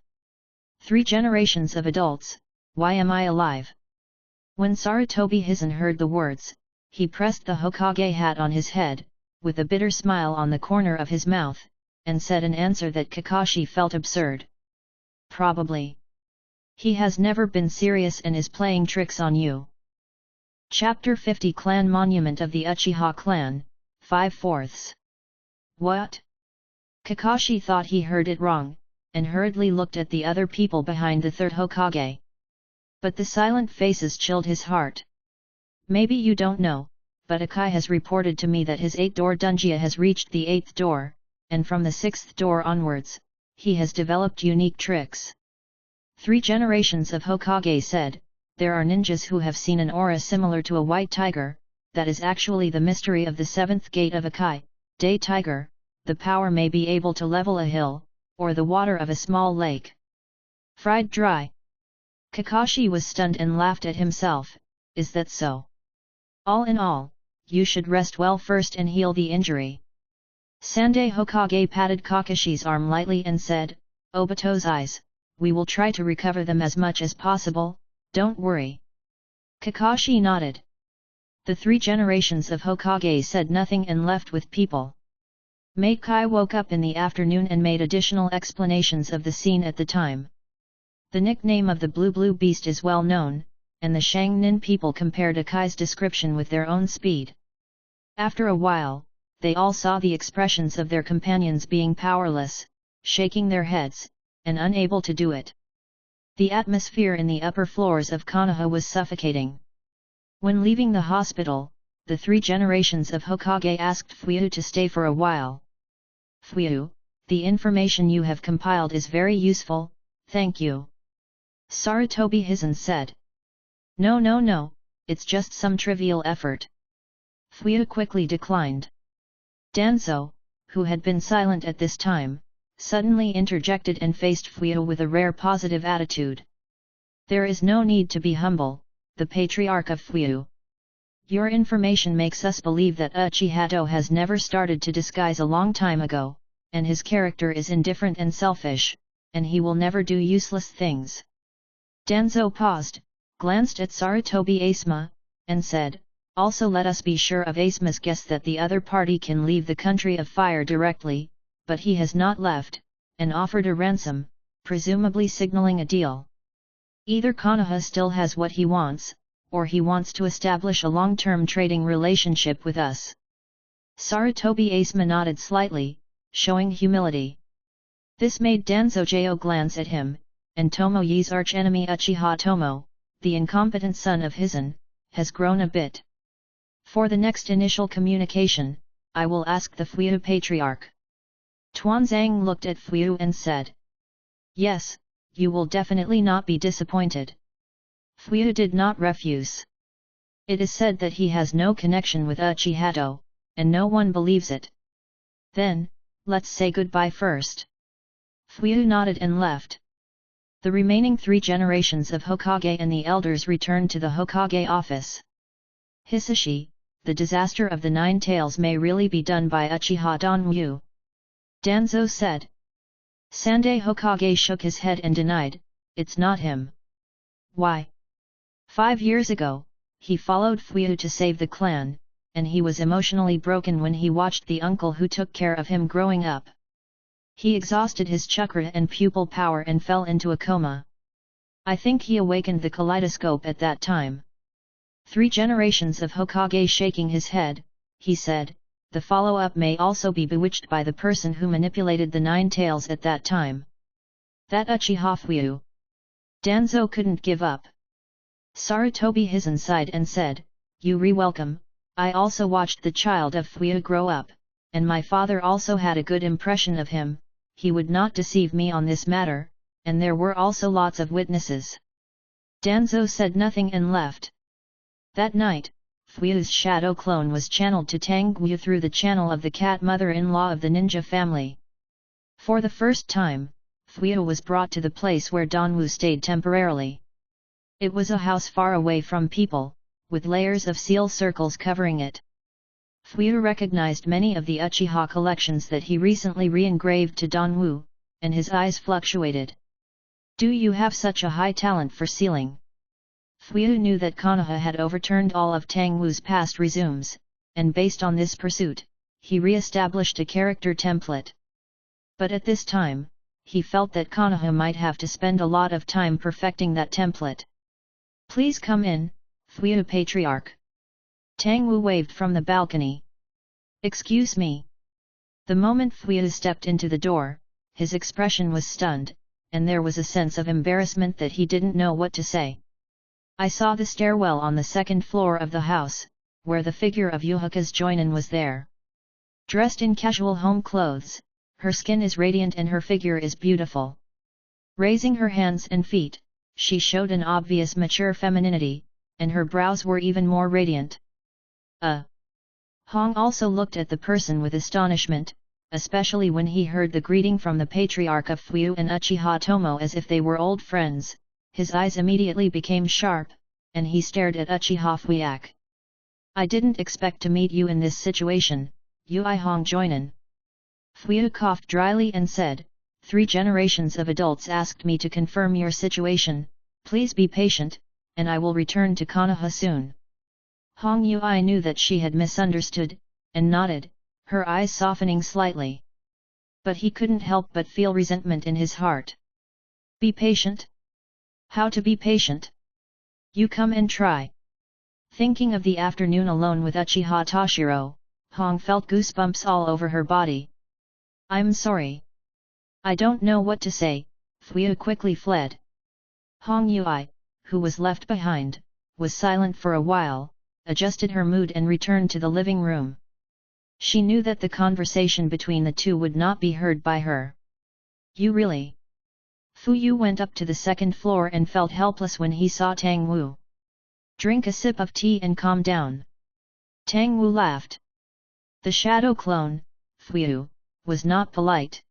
3 generations of adults, why am I alive? When Sarutobi Hizen heard the words, he pressed the Hokage hat on his head, with a bitter smile on the corner of his mouth, and said an answer that Kakashi felt absurd. Probably. He has never been serious and is playing tricks on you. Chapter 50 Clan Monument of the Uchiha Clan, 5/4. What? Kakashi thought he heard it wrong, and hurriedly looked at the other people behind the 3rd Hokage. But the silent faces chilled his heart. Maybe you don't know, but Akai has reported to me that his 8-door Dunjia has reached the 8th door, and from the 6th door onwards, he has developed unique tricks. 3 generations of Hokage said, there are ninjas who have seen an aura similar to a white tiger, that is actually the mystery of the 7th gate of Akai, day tiger, the power may be able to level a hill, or the water of a small lake. Fried dry. Kakashi was stunned and laughed at himself, is that so? All in all, you should rest well first and heal the injury. Sandai Hokage patted Kakashi's arm lightly and said, Obito's eyes, we will try to recover them as much as possible, don't worry. Kakashi nodded. The 3 generations of Hokage said nothing and left with people. Meikai woke up in the afternoon and made additional explanations of the scene at the time. The nickname of the blue beast is well known, and the Shangnin people compared Akai's description with their own speed. After a while, they all saw the expressions of their companions being powerless, shaking their heads, and unable to do it. The atmosphere in the upper floors of Konoha was suffocating. When leaving the hospital, the 3 generations of Hokage asked Fuyuhu to stay for a while. Fuyuhu, the information you have compiled is very useful, thank you. Sarutobi Hizen said. No, it's just some trivial effort. Fuyuhu quickly declined. Danzo, who had been silent at this time, suddenly interjected and faced Fuyuhu with a rare positive attitude. There is no need to be humble, the patriarch of Fuyuhu. Your information makes us believe that Uchiha has never started to disguise a long time ago, and his character is indifferent and selfish, and he will never do useless things. Danzo paused, glanced at Sarutobi Asuma, and said, also let us be sure of Asuma's guess that the other party can leave the country of fire directly, but he has not left, and offered a ransom, presumably signaling a deal. Either Konoha still has what he wants, or he wants to establish a long-term trading relationship with us. Sarutobi Asuma nodded slightly, showing humility. This made Danzo glance at him, and Tomoe's archenemy Uchiha Tomo, the incompetent son of Hizen, has grown a bit. For the next initial communication, I will ask the Fuyuhu Patriarch. Tuanzang looked at Fuyuhu and said. Yes, you will definitely not be disappointed. Fuyuhu did not refuse. It is said that he has no connection with Uchiha, and no one believes it. Then, let's say goodbye first. Fuyuhu nodded and left. The remaining 3 generations of Hokage and the elders returned to the Hokage office. Hisashi, the disaster of the 9 tails may really be done by Uchiha Danwu. Danzo said. Sandai Hokage shook his head and denied, it's not him. Why? 5 years ago, he followed Fuyu to save the clan, and he was emotionally broken when he watched the uncle who took care of him growing up. He exhausted his chakra and pupil power and fell into a coma. I think he awakened the kaleidoscope at that time. 3 generations of Hokage. Shaking his head, he said, the follow-up may also be bewitched by the person who manipulated the 9 tails at that time. That Uchiha Fuyu. Danzo couldn't give up. Sarutobi Hizen sighed and said, you re-welcome, I also watched the child of Fuyu grow up, and my father also had a good impression of him, he would not deceive me on this matter, and there were also lots of witnesses. Danzo said nothing and left. That night, Fuyu's shadow clone was channeled to Tangwu through the channel of the cat mother-in-law of the ninja family. For the first time, Fuyu was brought to the place where Danwu stayed temporarily. It was a house far away from people, with layers of seal circles covering it. Fuyu recognized many of the Uchiha collections that he recently re-engraved to Danwu, and his eyes fluctuated. Do you have such a high talent for sealing? Fuyu knew that Konoha had overturned all of Tangwu's past resumes, and based on this pursuit, he re-established a character template. But at this time, he felt that Konoha might have to spend a lot of time perfecting that template. Please come in, Fuyu Patriarch. Tangwu waved from the balcony. Excuse me. The moment Fuyu stepped into the door, his expression was stunned, and there was a sense of embarrassment that he didn't know what to say. I saw the stairwell on the 2nd floor of the house, where the figure of Yuhaka's Joinin was there. Dressed in casual home clothes, her skin is radiant and her figure is beautiful. Raising her hands and feet, she showed an obvious mature femininity, and her brows were even more radiant. Hong also looked at the person with astonishment, especially when he heard the greeting from the patriarch of Fuyu and Uchiha Tomo as if they were old friends. His eyes immediately became sharp, and he stared at Uchiha Fuyak. I didn't expect to meet you in this situation, Ui Hong Joinin. Fuyu coughed dryly and said, 3 generations of adults asked me to confirm your situation, please be patient, and I will return to Konoha soon. Hong Ui knew that she had misunderstood, and nodded, her eyes softening slightly. But he couldn't help but feel resentment in his heart. Be patient? How to be patient? You come and try. Thinking of the afternoon alone with Uchiha Toshiro, Hong felt goosebumps all over her body. I'm sorry. I don't know what to say, Fuyu quickly fled. Hong Ui, who was left behind, was silent for a while, adjusted her mood and returned to the living room. She knew that the conversation between the two would not be heard by her. You really? Fuyu went up to the 2nd floor and felt helpless when he saw Tangwu. Drink a sip of tea and calm down. Tangwu laughed. The shadow clone, Fuyu, was not polite.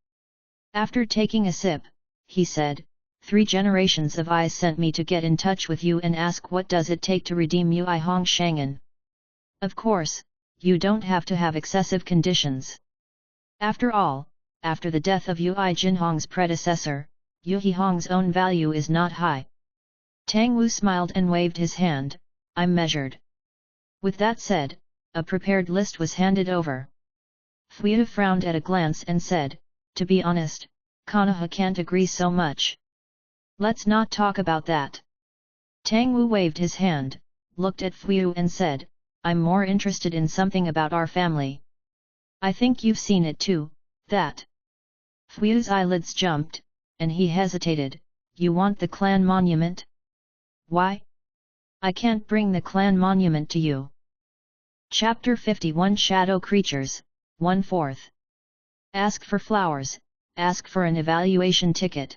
After taking a sip, he said, 3 generations of eyes sent me to get in touch with you and ask what does it take to redeem Ui Hong Shangan. Of course, you don't have to have excessive conditions. After all, after the death of Ui Jinhong's predecessor, Ui Hong's own value is not high. Tangwu smiled and waved his hand, I'm measured. With that said, a prepared list was handed over. Fuyu frowned at a glance and said, to be honest, Konoha can't agree so much. Let's not talk about that. Tangwu waved his hand, looked at Fuyu and said, I'm more interested in something about our family. I think you've seen it too, that. Fuyu's eyelids jumped, and he hesitated, you want the clan monument? Why? I can't bring the clan monument to you. Chapter 51 Shadow Creatures, 1/4. Ask for flowers, ask for an evaluation ticket.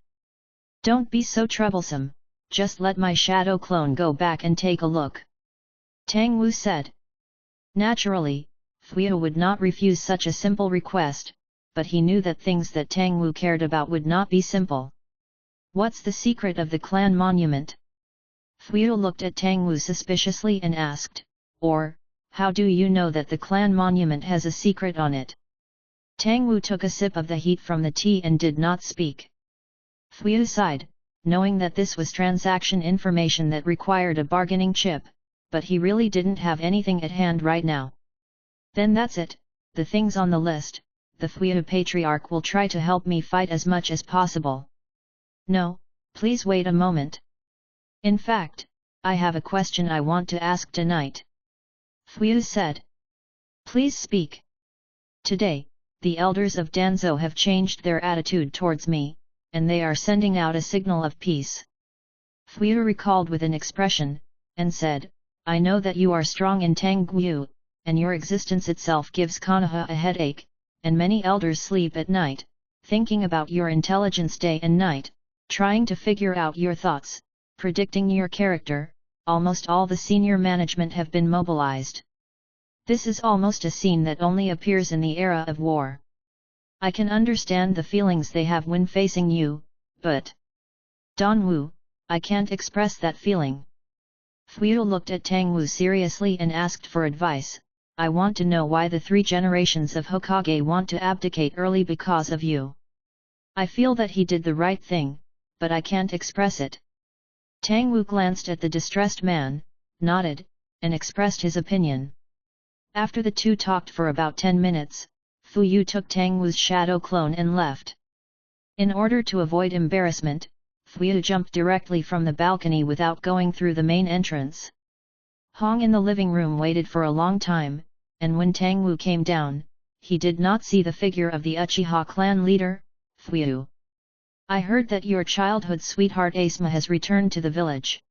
Don't be so troublesome, just let my shadow clone go back and take a look. Tangwu said. Naturally, Fuyu would not refuse such a simple request, but he knew that things that Tangwu cared about would not be simple. What's the secret of the clan monument? Fuyu looked at Tangwu suspiciously and asked, or, how do you know that the clan monument has a secret on it? Tang Wu took a sip of the heat from the tea and did not speak. Fu sighed, knowing that this was transaction information that required a bargaining chip, but he really didn't have anything at hand right now. Then that's it, the things on the list, the Fu Patriarch will try to help me fight as much as possible. No, please wait a moment. In fact, I have a question I want to ask tonight. Fu said. Please speak. Today, the elders of Danzhou have changed their attitude towards me, and they are sending out a signal of peace. Fu recalled with an expression, and said, I know that you are strong in Tangguyu, and your existence itself gives Konoha a headache, and many elders sleep at night, thinking about your intelligence day and night, trying to figure out your thoughts, predicting your character. Almost all the senior management have been mobilized. This is almost a scene that only appears in the era of war. I can understand the feelings they have when facing you, but Don Wu, I can't express that feeling. Fu looked at Tang Wu seriously and asked for advice. I want to know why the 3 generations of Hokage want to abdicate early because of you. I feel that he did the right thing, but I can't express it. Tang Wu glanced at the distressed man, nodded, and expressed his opinion. After the two talked for about 10 minutes, Fu Yu took Tang Wu's shadow clone and left. In order to avoid embarrassment, Fu Yu jumped directly from the balcony without going through the main entrance. Hong in the living room waited for a long time, and when Tang Wu came down, he did not see the figure of the Uchiha clan leader. Fu Yu, I heard that your childhood sweetheart Asma has returned to the village.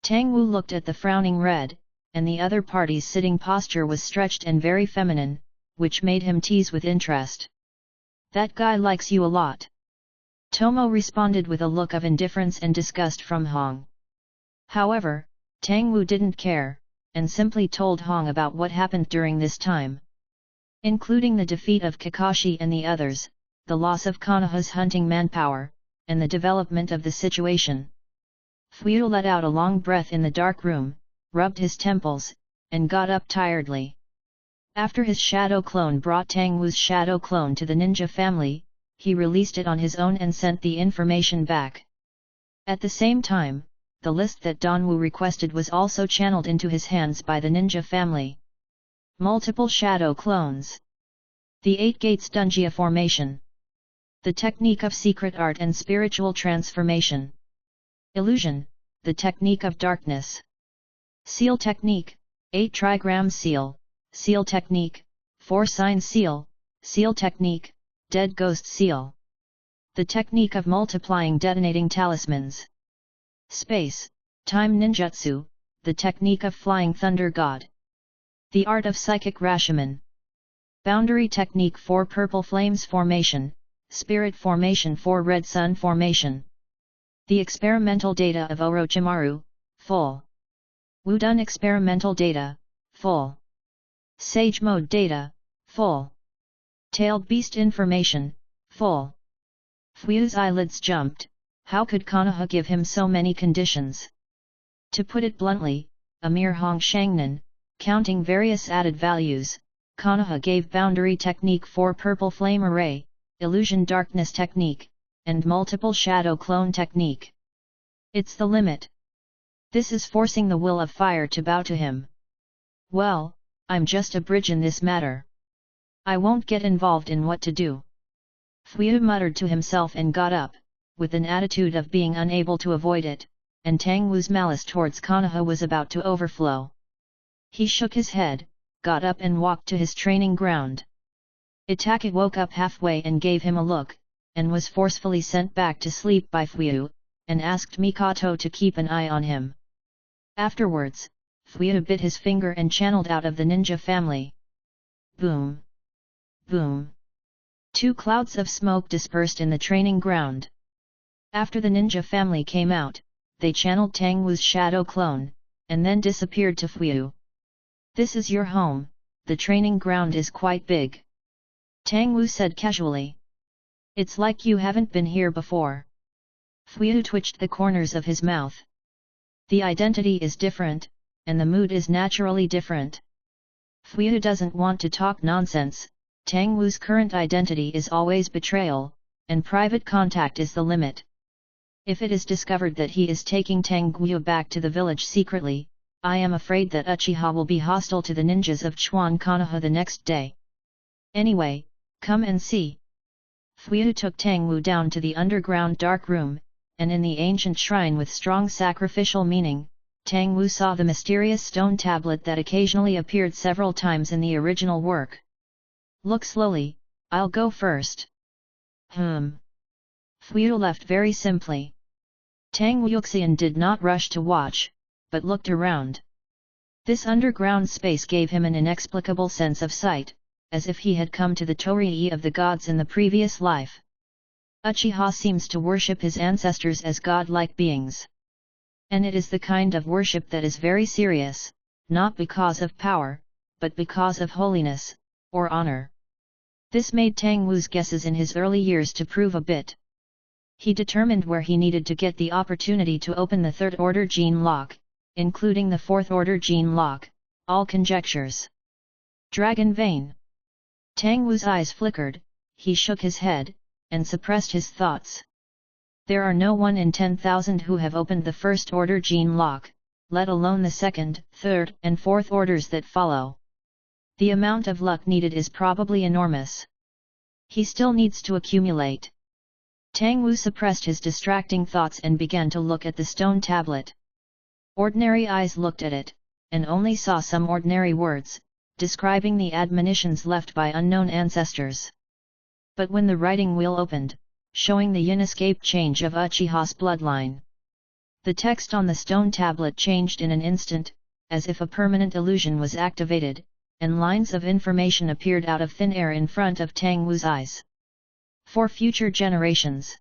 Tang Wu looked at the frowning red, and the other party's sitting posture was stretched and very feminine, which made him tease with interest. That guy likes you a lot. Tomo responded with a look of indifference and disgust from Hong. However, Tang Wu didn't care, and simply told Hong about what happened during this time. Including the defeat of Kakashi and the others, the loss of Konoha's hunting manpower, and the development of the situation. Fu Yu let out a long breath in the dark room, rubbed his temples, and got up tiredly. After his shadow clone brought Tang Wu's shadow clone to the ninja family, he released it on his own and sent the information back. At the same time, the list that Don Wu requested was also channeled into his hands by the ninja family. Multiple shadow clones. The 8 Gates Dungia formation. The technique of secret art and spiritual transformation. Illusion, the technique of darkness. Seal technique, 8 trigram seal, seal technique, 4 sign seal, seal technique, dead ghost seal. The technique of multiplying detonating talismans. Space, time ninjutsu, the technique of flying thunder god. The art of psychic Rashomon. Boundary technique for purple flames formation, spirit formation for red sun formation. The experimental data of Orochimaru, full. Wudun experimental data, full. Sage mode data, full. Tailed beast information, full. Fuyu's eyelids jumped. How could Konoha give him so many conditions? To put it bluntly, a mere Hong Shangnan, counting various added values, Konoha gave boundary technique for purple flame array, illusion darkness technique, and multiple shadow clone technique. It's the limit. This is forcing the will of fire to bow to him. Well, I'm just a bridge in this matter. I won't get involved in what to do. Fuyu muttered to himself and got up, with an attitude of being unable to avoid it, and Tang Wu's malice towards Konoha was about to overflow. He shook his head, got up and walked to his training ground. Itake woke up halfway and gave him a look, and was forcefully sent back to sleep by Fuyu, and asked Mikoto to keep an eye on him. Afterwards, Fuyu bit his finger and channeled out of the ninja family. Boom! Boom! 2 clouds of smoke dispersed in the training ground. After the ninja family came out, they channeled Tang Wu's shadow clone, and then disappeared to Fuyu. This is your home, the training ground is quite big. Tang Wu said casually. It's like you haven't been here before. Fuyu twitched the corners of his mouth. The identity is different, and the mood is naturally different. Fuyue doesn't want to talk nonsense. Tang Wu's current identity is always betrayal, and private contact is the limit. If it is discovered that he is taking Tang Guo back to the village secretly, I am afraid that Uchiha will be hostile to the ninjas of Chuan Konoha the next day. Anyway, come and see. Fuyue took Tang Wu down to the underground dark room, and in the ancient shrine with strong sacrificial meaning, Tang Wu saw the mysterious stone tablet that occasionally appeared several times in the original work. Look slowly, I'll go first. Fuyue left very simply. Tang Wuxian did not rush to watch, but looked around. This underground space gave him an inexplicable sense of sight, as if he had come to the Torii of the gods in the previous life. Uchiha seems to worship his ancestors as godlike beings. And it is the kind of worship that is very serious, not because of power, but because of holiness, or honor. This made Tang Wu's guesses in his early years to prove a bit. He determined where he needed to get the opportunity to open the third order gene lock, including the fourth order gene lock, all conjectures. Dragon Vein. Tang Wu's eyes flickered, he shook his head, and suppressed his thoughts. There are no 1 in 10,000 who have opened the first order gene lock, let alone the second, third, and fourth orders that follow. The amount of luck needed is probably enormous. He still needs to accumulate. Tang Wu suppressed his distracting thoughts and began to look at the stone tablet. Ordinary eyes looked at it, and only saw some ordinary words, describing the admonitions left by unknown ancestors. But when the writing wheel opened, showing the unescaped change of Uchiha's bloodline, the text on the stone tablet changed in an instant, as if a permanent illusion was activated, and lines of information appeared out of thin air in front of Tang Wu's eyes. For future generations.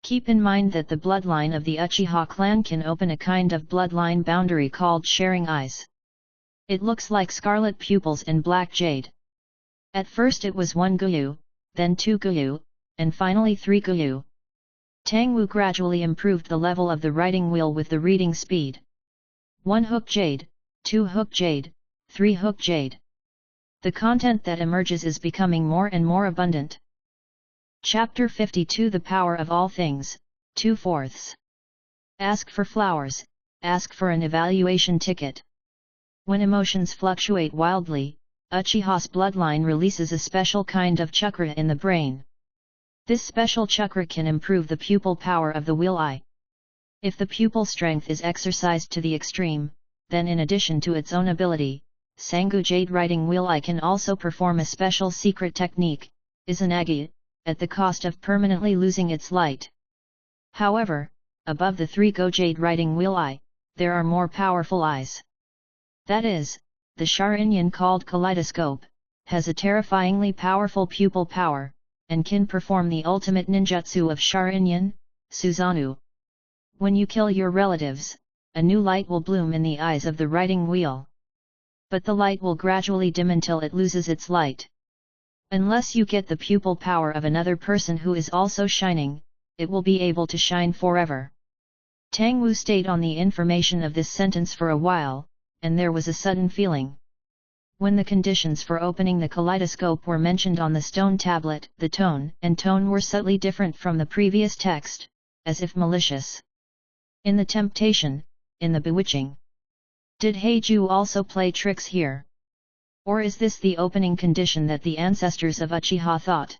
Keep in mind that the bloodline of the Uchiha clan can open a kind of bloodline boundary called sharing eyes. It looks like scarlet pupils and black jade. At first it was 1 Guyu, then 2 Guyu, and finally 3 Guyu. Tang Wu gradually improved the level of the writing wheel with the reading speed. 1 hook jade, 2 hook jade, 3 hook jade. The content that emerges is becoming more and more abundant. Chapter 52 The Power of All Things, 2/4. Ask for flowers, ask for an evaluation ticket. When emotions fluctuate wildly, Uchiha's bloodline releases a special kind of chakra in the brain. This special chakra can improve the pupil power of the will eye. If the pupil strength is exercised to the extreme, then in addition to its own ability, Sangu Jade writing wheel eye can also perform a special secret technique, Izanagi, at the cost of permanently losing its light. However, above the 3 Go Jade writing wheel eye, there are more powerful eyes. That is, the Sharingan called Kaleidoscope, has a terrifyingly powerful pupil power, and can perform the ultimate ninjutsu of Sharingan, Suzanu. When you kill your relatives, a new light will bloom in the eyes of the writing wheel. But the light will gradually dim until it loses its light. Unless you get the pupil power of another person who is also shining, it will be able to shine forever. Tang Wu stayed on the information of this sentence for a while, and there was a sudden feeling. When the conditions for opening the kaleidoscope were mentioned on the stone tablet, the tone and tone were subtly different from the previous text, as if malicious. In the temptation, in the bewitching. Did Heiju also play tricks here? Or is this the opening condition that the ancestors of Uchiha thought?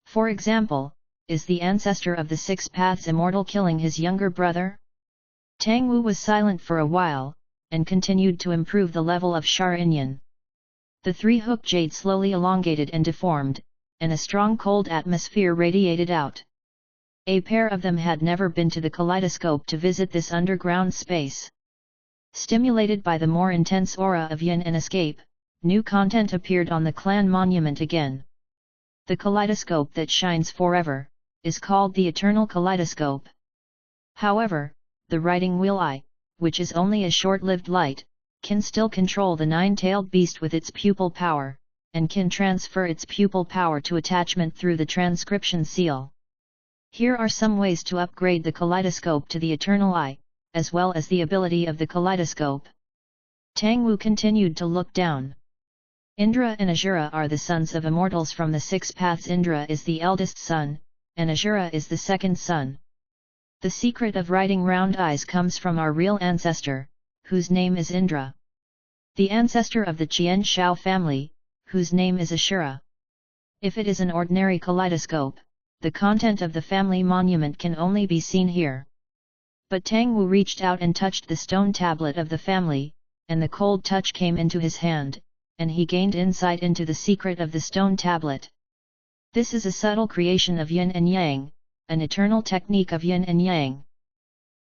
For example, is the ancestor of the 6 paths immortal killing his younger brother? Tang Wu was silent for a while, and continued to improve the level of Sharingan. The 3 hook jade slowly elongated and deformed, and a strong cold atmosphere radiated out. A pair of them had never been to the kaleidoscope to visit this underground space. Stimulated by the more intense aura of yin and escape, new content appeared on the clan monument again. The kaleidoscope that shines forever, is called the Eternal Kaleidoscope. However, the writing wheel eye, which is only a short-lived light, can still control the 9-tailed beast with its pupil power, and can transfer its pupil power to attachment through the transcription seal. Here are some ways to upgrade the kaleidoscope to the Eternal Eye, as well as the ability of the kaleidoscope. Tang Wu continued to look down. Indra and Asura are the sons of immortals from the six paths. Indra is the eldest son, and Asura is the second son. The secret of writing round eyes comes from our real ancestor, whose name is Indra. The ancestor of the Qian Shao family, whose name is Asura. If it is an ordinary kaleidoscope, the content of the family monument can only be seen here. But Tang Wu reached out and touched the stone tablet of the family, and the cold touch came into his hand, and he gained insight into the secret of the stone tablet. This is a subtle creation of yin and yang, an eternal technique of yin and yang.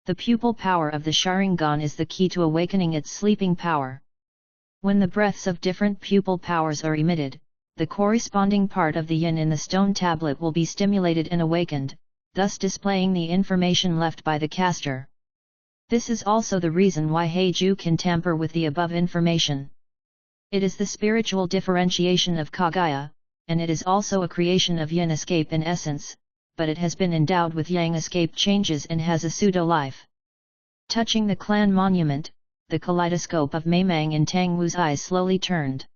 The pupil power of the Sharingan is the key to awakening its sleeping power. When the breaths of different pupil powers are emitted, the corresponding part of the yin in the stone tablet will be stimulated and awakened, thus displaying the information left by the caster. This is also the reason why Heiju can tamper with the above information. It is the spiritual differentiation of Kagaya, and it is also a creation of yin escape in essence, but it has been endowed with yang escape changes and has a pseudo-life. Touching the clan monument, the kaleidoscope of Maimang in Tang Wu's eyes slowly turned.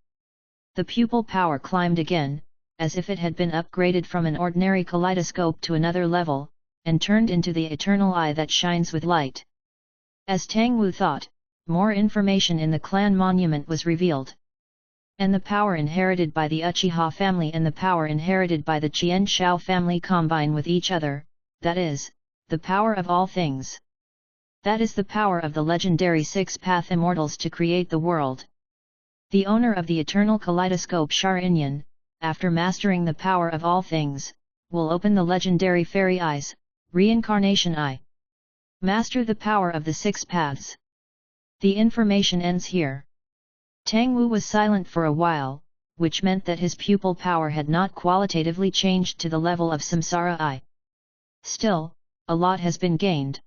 The pupil power climbed again, as if it had been upgraded from an ordinary kaleidoscope to another level, and turned into the eternal eye that shines with light. As Tang Wu thought, more information in the clan monument was revealed. And the power inherited by the Uchiha family and the power inherited by the Qian Shao family combine with each other, that is, the power of all things. That is the power of the legendary six-path immortals to create the world. The owner of the eternal kaleidoscope Sharingan, after mastering the power of all things, will open the legendary fairy eyes, reincarnation eye. Master the power of the six paths. The information ends here. Tang Wu was silent for a while, which meant that his pupil power had not qualitatively changed to the level of Samsara eye. Still, a lot has been gained.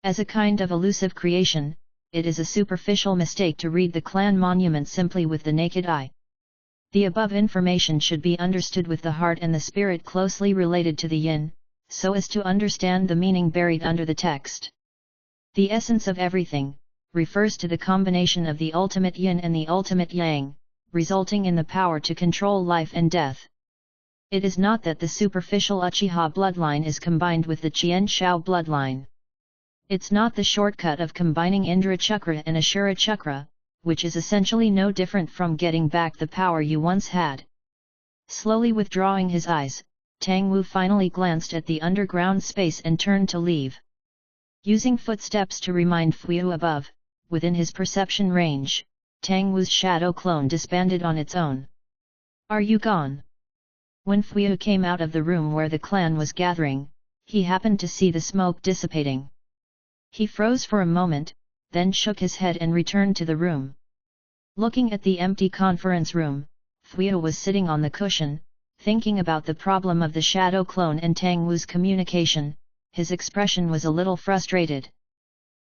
As a kind of elusive creation, it is a superficial mistake to read the clan monument simply with the naked eye. The above information should be understood with the heart and the spirit closely related to the yin, so as to understand the meaning buried under the text. The essence of everything refers to the combination of the ultimate yin and the ultimate yang, resulting in the power to control life and death. It is not that the superficial Uchiha bloodline is combined with the Qian Shao bloodline. It's not the shortcut of combining Indra Chakra and Ashura Chakra, which is essentially no different from getting back the power you once had. Slowly withdrawing his eyes, Tang Wu finally glanced at the underground space and turned to leave. Using footsteps to remind Fuyu above, within his perception range, Tang Wu's shadow clone disbanded on its own. Are you gone? When Fuyu came out of the room where the clan was gathering, he happened to see the smoke dissipating. He froze for a moment, then shook his head and returned to the room. Looking at the empty conference room, Fuyu was sitting on the cushion, thinking about the problem of the shadow clone and Tang Wu's communication. His expression was a little frustrated.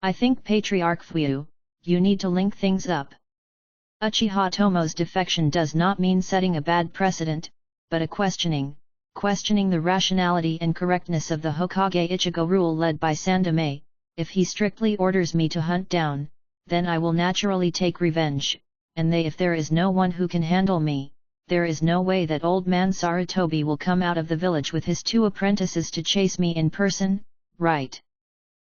I think Patriarch Fuyu, you need to link things up. Uchiha Tomo's defection does not mean setting a bad precedent, but a questioning the rationality and correctness of the Hokage Ichigo rule led by Sandame. If he strictly orders me to hunt down, then I will naturally take revenge, and if there is no one who can handle me, there is no way that old man Sarutobi will come out of the village with his 2 apprentices to chase me in person, right?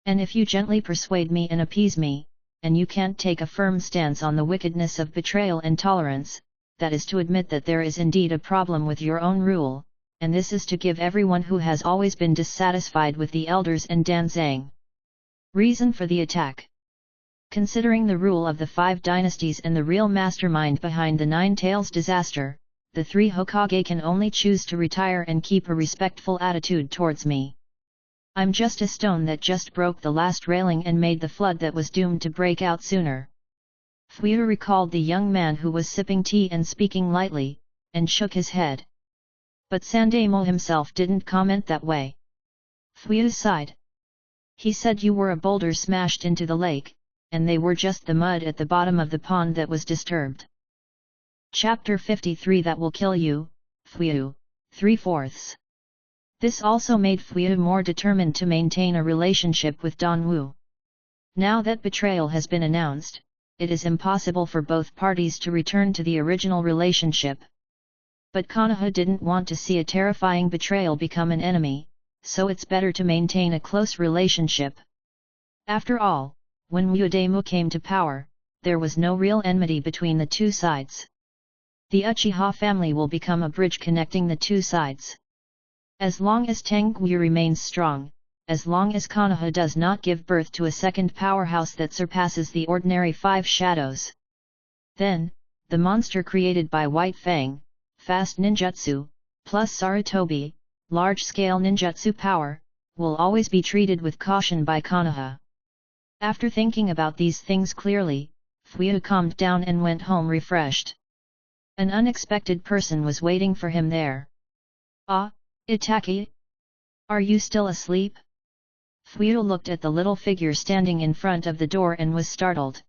And if you gently persuade me and appease me, and you can't take a firm stance on the wickedness of betrayal and tolerance, that is to admit that there is indeed a problem with your own rule, and this is to give everyone who has always been dissatisfied with the elders and Danzang reason for the attack. Considering the rule of the 5 dynasties and the real mastermind behind the 9 Tails disaster, the 3 Hokage can only choose to retire and keep a respectful attitude towards me. I'm just a stone that just broke the last railing and made the flood that was doomed to break out sooner. Fuyu recalled the young man who was sipping tea and speaking lightly, and shook his head. But Sandamo himself didn't comment that way. Fuyu sighed. He said you were a boulder smashed into the lake, and they were just the mud at the bottom of the pond that was disturbed. Chapter 53 That will kill you, Fuyu, 3/4. This also made Fuyu more determined to maintain a relationship with Don Wu. Now that betrayal has been announced, it is impossible for both parties to return to the original relationship. But Konoha didn't want to see a terrifying betrayal become an enemy, so it's better to maintain a close relationship. After all, when Uedemu came to power, there was no real enmity between the two sides. The Uchiha family will become a bridge connecting the two sides. As long as Tengu remains strong, as long as Konoha does not give birth to a second powerhouse that surpasses the ordinary 5 shadows. Then, the monster created by White Fang, fast ninjutsu, plus Sarutobi, large-scale ninjutsu power, will always be treated with caution by Konoha. After thinking about these things clearly, Fuyu calmed down and went home refreshed. An unexpected person was waiting for him there. "Ah, Itaki? Are you still asleep?" Fuyu looked at the little figure standing in front of the door and was startled.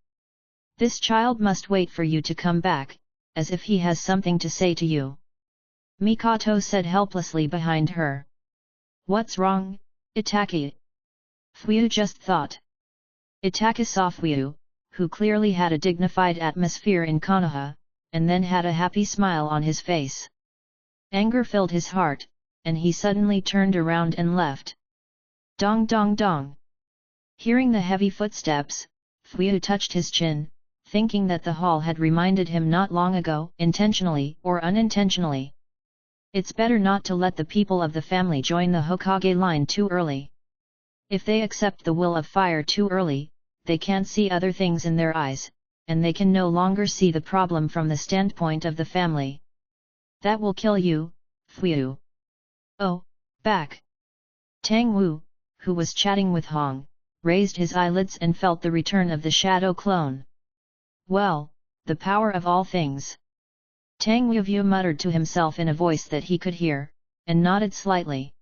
"This child must wait for you to come back, as if he has something to say to you," Mikoto said helplessly behind her. "What's wrong, Itaki?" Fuyu just thought. Itaki saw Fuyu, who clearly had a dignified atmosphere in Konoha, and then had a happy smile on his face. Anger filled his heart, and he suddenly turned around and left. Dong dong dong. Hearing the heavy footsteps, Fuyu touched his chin, thinking that the hall had reminded him not long ago, intentionally or unintentionally. It's better not to let the people of the family join the Hokage line too early. If they accept the will of fire too early, they can't see other things in their eyes, and they can no longer see the problem from the standpoint of the family. That will kill you, Fuyu. Oh, back. Tang Wu, who was chatting with Hong, raised his eyelids and felt the return of the shadow clone. Well, the power of all things. Tang Wu muttered to himself in a voice that he could hear, and nodded slightly.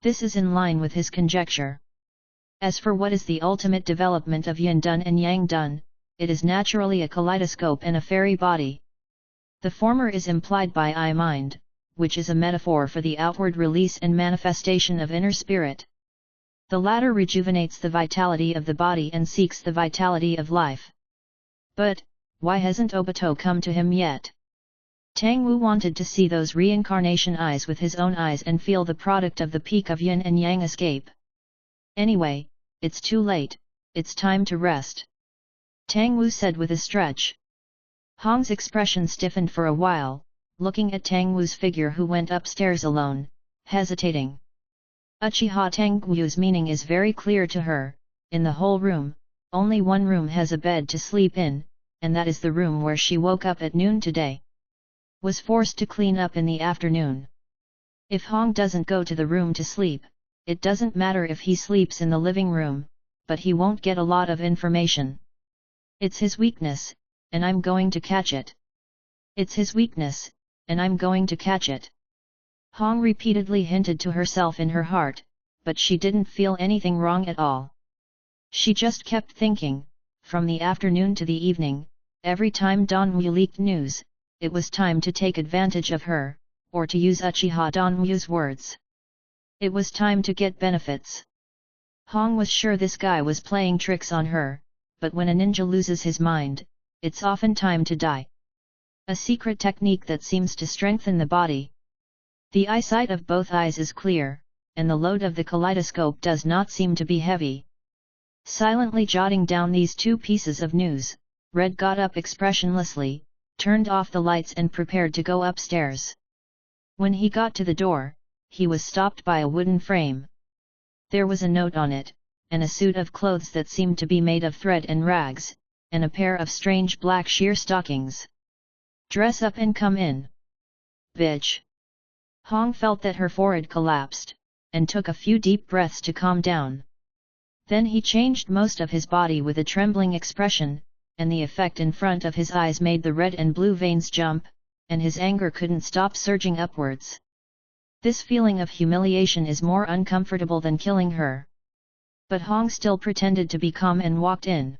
This is in line with his conjecture. As for what is the ultimate development of Yin Dun and Yang Dun, it is naturally a kaleidoscope and a fairy body. The former is implied by I-mind, which is a metaphor for the outward release and manifestation of inner spirit. The latter rejuvenates the vitality of the body and seeks the vitality of life. But, why hasn't Obito come to him yet? Tang Wu wanted to see those reincarnation eyes with his own eyes and feel the product of the peak of yin and yang escape. Anyway, it's too late, it's time to rest. Tang Wu said with a stretch. Hong's expression stiffened for a while, looking at Tang Wu's figure who went upstairs alone, hesitating. Uchiha Tang Wu's meaning is very clear to her. In the whole room, only one room has a bed to sleep in, and that is the room where she woke up at noon today. Was forced to clean up in the afternoon. If Hong doesn't go to the room to sleep, it doesn't matter if he sleeps in the living room, but he won't get a lot of information. It's his weakness, and I'm going to catch it. It's his weakness, and I'm going to catch it. Hong repeatedly hinted to herself in her heart, but she didn't feel anything wrong at all. She just kept thinking, from the afternoon to the evening, every time Donwu leaked news, it was time to take advantage of her, or to use Uchiha Donwu's words. It was time to get benefits. Hong was sure this guy was playing tricks on her, but when a ninja loses his mind, it's often time to die. A secret technique that seems to strengthen the body. The eyesight of both eyes is clear, and the load of the kaleidoscope does not seem to be heavy. Silently jotting down these two pieces of news, Red got up expressionlessly, turned off the lights and prepared to go upstairs. When he got to the door, he was stopped by a wooden frame. There was a note on it, and a suit of clothes that seemed to be made of thread and rags, and a pair of strange black sheer stockings. "Dress up and come in. Bitch." Hong felt that her forehead collapsed, and took a few deep breaths to calm down. Then he changed most of his body with a trembling expression, and the effect in front of his eyes made the red and blue veins jump, and his anger couldn't stop surging upwards. This feeling of humiliation is more uncomfortable than killing her. But Hong still pretended to be calm and walked in.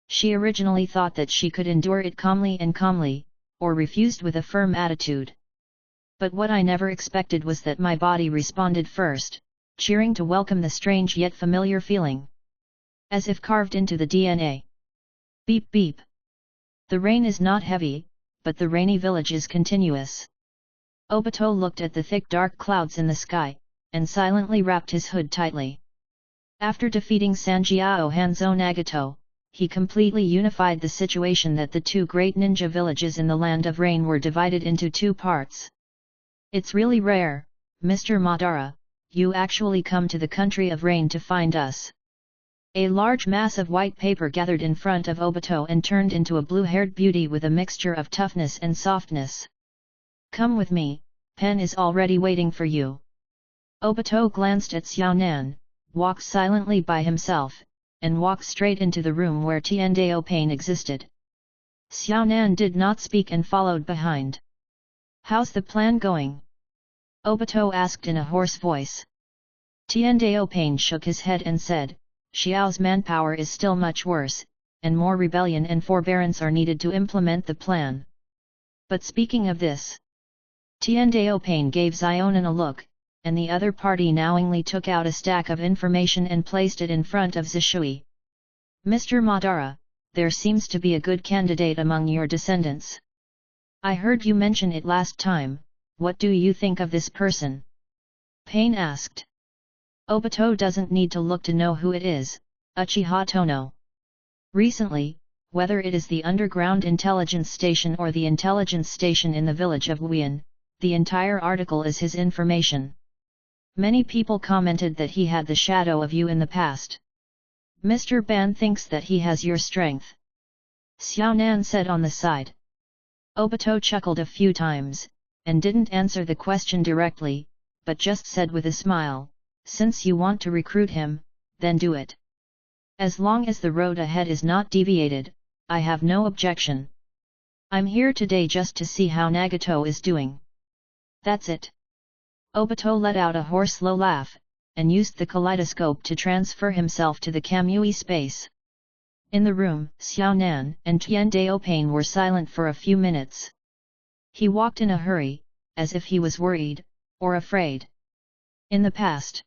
She originally thought that she could endure it calmly, or refused with a firm attitude. But what I never expected was that my body responded first, cheering to welcome the strange yet familiar feeling. As if carved into the DNA. Beep beep. The rain is not heavy, but the rainy village is continuous. Obito looked at the thick dark clouds in the sky, and silently wrapped his hood tightly. After defeating Sanjiao Hanzo Nagato, he completely unified the situation that the two great ninja villages in the Land of Rain were divided into two parts. It's really rare, Mr. Madara, you actually come to the country of rain to find us. A large mass of white paper gathered in front of Obito and turned into a blue-haired beauty with a mixture of toughness and softness. Come with me, pen is already waiting for you. Obito glanced at Xiaonan, walked silently by himself, and walked straight into the room where Tiandao Pain existed. Xiaonan did not speak and followed behind. How's the plan going? Obito asked in a hoarse voice. Tiandao Pain shook his head and said, Xiao's manpower is still much worse, and more rebellion and forbearance are needed to implement the plan. But speaking of this, Tiandao Pain gave Xionan a look, and the other party knowingly took out a stack of information and placed it in front of Zishui. Mr. Madara, there seems to be a good candidate among your descendants. I heard you mention it last time, what do you think of this person? Pain asked. Obito doesn't need to look to know who it is, Uchiha Tono. Recently, whether it is the underground intelligence station or the intelligence station in the village of Wuyan, the entire article is his information. Many people commented that he had the shadow of you in the past. Mr. Ban thinks that he has your strength. Xiaonan said on the side. Obito chuckled a few times, and didn't answer the question directly, but just said with a smile, since you want to recruit him, then do it. As long as the road ahead is not deviated, I have no objection. I'm here today just to see how Nagato is doing. That's it. Obito let out a hoarse low laugh, and used the kaleidoscope to transfer himself to the Kamui space. In the room, Xiaonan and Tiandao Pain were silent for a few minutes. He walked in a hurry, as if he was worried, or afraid. In the past,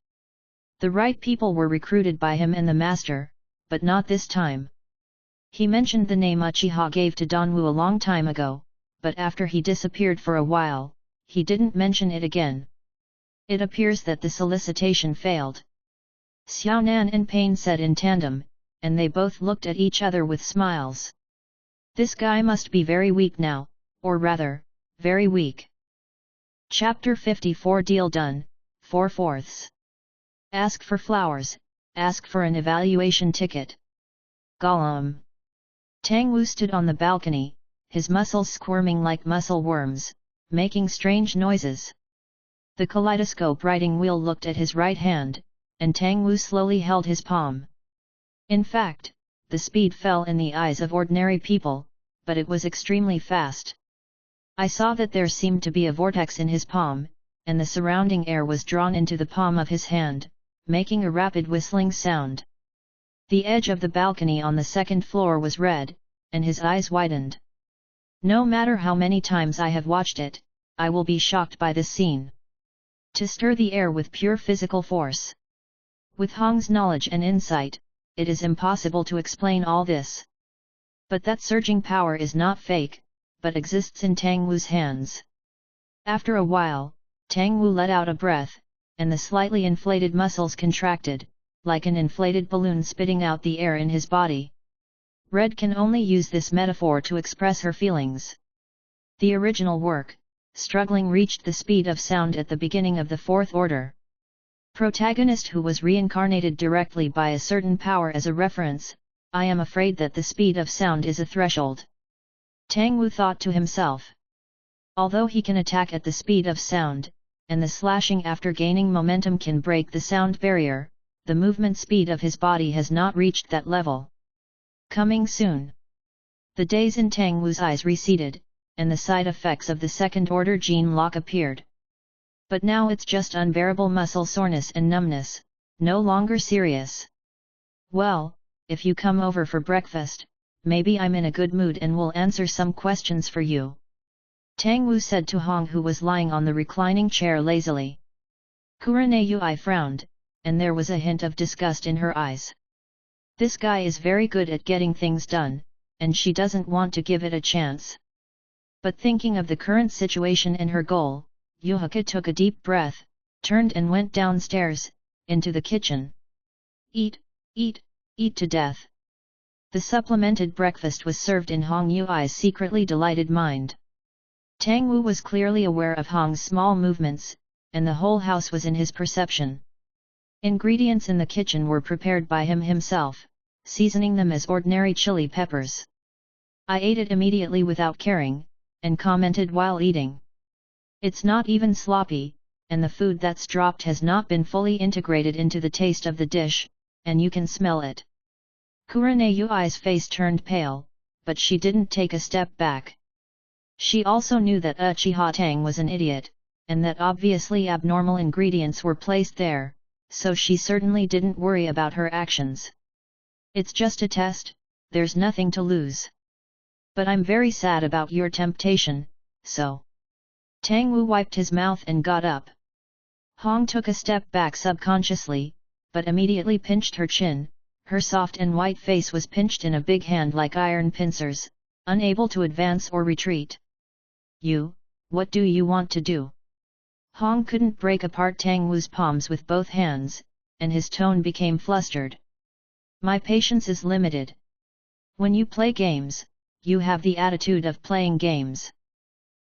the right people were recruited by him and the master, but not this time. He mentioned the name Uchiha gave to Danwu a long time ago, but after he disappeared for a while, he didn't mention it again. It appears that the solicitation failed. Xiaonan and Pain said in tandem, and they both looked at each other with smiles. This guy must be very weak now, or rather, very weak. Chapter 54 Deal done, 4/4. Ask for flowers, ask for an evaluation ticket. Gollum. Tang Wu stood on the balcony, his muscles squirming like muscle worms, making strange noises. The kaleidoscope writing wheel looked at his right hand, and Tang Wu slowly held his palm. In fact, the speed fell in the eyes of ordinary people, but it was extremely fast. I saw that there seemed to be a vortex in his palm, and the surrounding air was drawn into the palm of his hand, making a rapid whistling sound. The edge of the balcony on the second floor was red, and his eyes widened. No matter how many times I have watched it, I will be shocked by this scene. To stir the air with pure physical force. With Hong's knowledge and insight, it is impossible to explain all this. But that surging power is not fake, but exists in Tang Wu's hands. After a while, Tang Wu let out a breath, and the slightly inflated muscles contracted, like an inflated balloon spitting out the air in his body. Red can only use this metaphor to express her feelings. The original work, Struggling, reached the speed of sound at the beginning of the fourth order. Protagonist who was reincarnated directly by a certain power as a reference, I am afraid that the speed of sound is a threshold. Tang Wu thought to himself. Although he can attack at the speed of sound, and the slashing after gaining momentum can break the sound barrier, the movement speed of his body has not reached that level. Coming soon. The daze in Tang Wu's eyes receded, and the side effects of the second-order gene lock appeared. But now it's just unbearable muscle soreness and numbness, no longer serious. Well, if you come over for breakfast, maybe I'm in a good mood and will answer some questions for you. Tang Wu said to Hong, who was lying on the reclining chair lazily. Kurane Yui frowned, and there was a hint of disgust in her eyes. This guy is very good at getting things done, and she doesn't want to give it a chance. But thinking of the current situation and her goal, Yuhaka took a deep breath, turned and went downstairs, into the kitchen. Eat, eat, eat to death. The supplemented breakfast was served in Hong Yui's secretly delighted mind. Tang Wu was clearly aware of Hong's small movements, and the whole house was in his perception. Ingredients in the kitchen were prepared by him himself, seasoning them as ordinary chili peppers. I ate it immediately without caring, and commented while eating. It's not even sloppy, and the food that's dropped has not been fully integrated into the taste of the dish, and you can smell it. Kurane Yui's face turned pale, but she didn't take a step back. She also knew that Uchiha Tang was an idiot, and that obviously abnormal ingredients were placed there, so she certainly didn't worry about her actions. It's just a test, there's nothing to lose. But I'm very sad about your temptation, so. Tang Wu wiped his mouth and got up. Hong took a step back subconsciously, but immediately pinched her chin. Her soft and white face was pinched in a big hand like iron pincers, unable to advance or retreat. What do you want to do? Hong couldn't break apart Tang Wu's palms with both hands, and his tone became flustered. My patience is limited. When you play games, you have the attitude of playing games.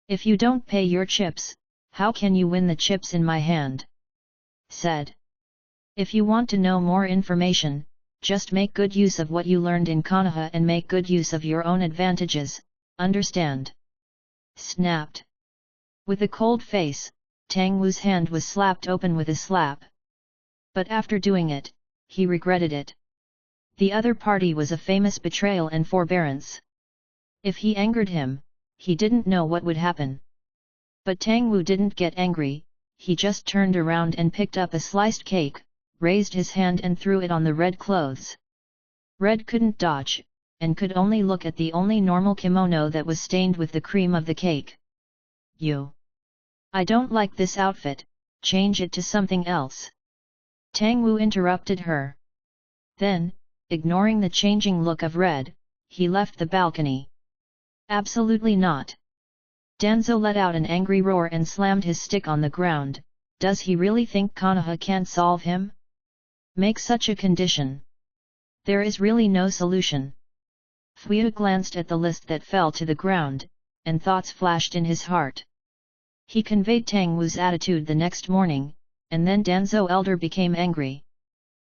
If you don't pay your chips, how can you win the chips in my hand? Said. If you want to know more information, just make good use of what you learned in Konoha and make good use of your own advantages, understand? Snapped. With a cold face, Tang Wu's hand was slapped open with a slap. But after doing it, he regretted it. The other party was a famous betrayal and forbearance. If he angered him, he didn't know what would happen. But Tang Wu didn't get angry, he just turned around and picked up a sliced cake, raised his hand and threw it on the Red clothes. Red couldn't dodge, and could only look at the only normal kimono that was stained with the cream of the cake. I don't like this outfit, change it to something else. Tang Wu interrupted her. Then, ignoring the changing look of Red, he left the balcony. Absolutely not. Danzo let out an angry roar and slammed his stick on the ground. Does he really think Konoha can't solve him? Make such a condition. There is really no solution. Fuyu glanced at the list that fell to the ground, and thoughts flashed in his heart. He conveyed Tang Wu's attitude the next morning, and then Danzo Elder became angry.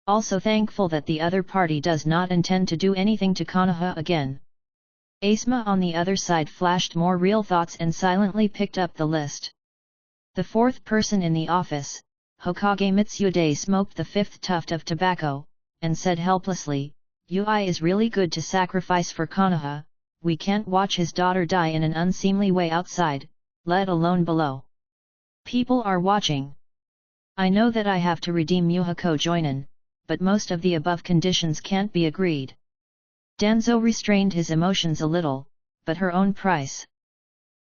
Also thankful that the other party does not intend to do anything to Konoha again. Asma on the other side flashed more real thoughts and silently picked up the list. The fourth person in the office, Hokage Mitsude, smoked the fifth tuft of tobacco, and said helplessly, Ui is really good to sacrifice for Konoha, we can't watch his daughter die in an unseemly way outside, let alone below. People are watching. I know that I have to redeem Yuhako Joinin, but most of the above conditions can't be agreed. Danzo restrained his emotions a little, but her own price.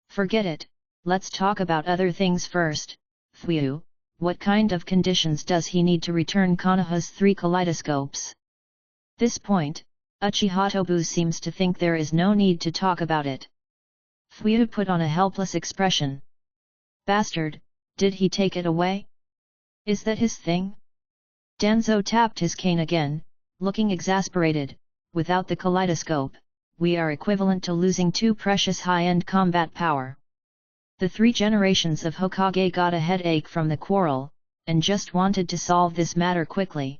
Forget it, let's talk about other things first. Fuyu, what kind of conditions does he need to return Konoha's 3 kaleidoscopes? This point, Uchiha Tobu seems to think there is no need to talk about it. Fuyu put on a helpless expression. Bastard, did he take it away? Is that his thing? Danzo tapped his cane again, looking exasperated. Without the kaleidoscope, we are equivalent to losing 2 precious high-end combat power. The 3 generations of Hokage got a headache from the quarrel, and just wanted to solve this matter quickly.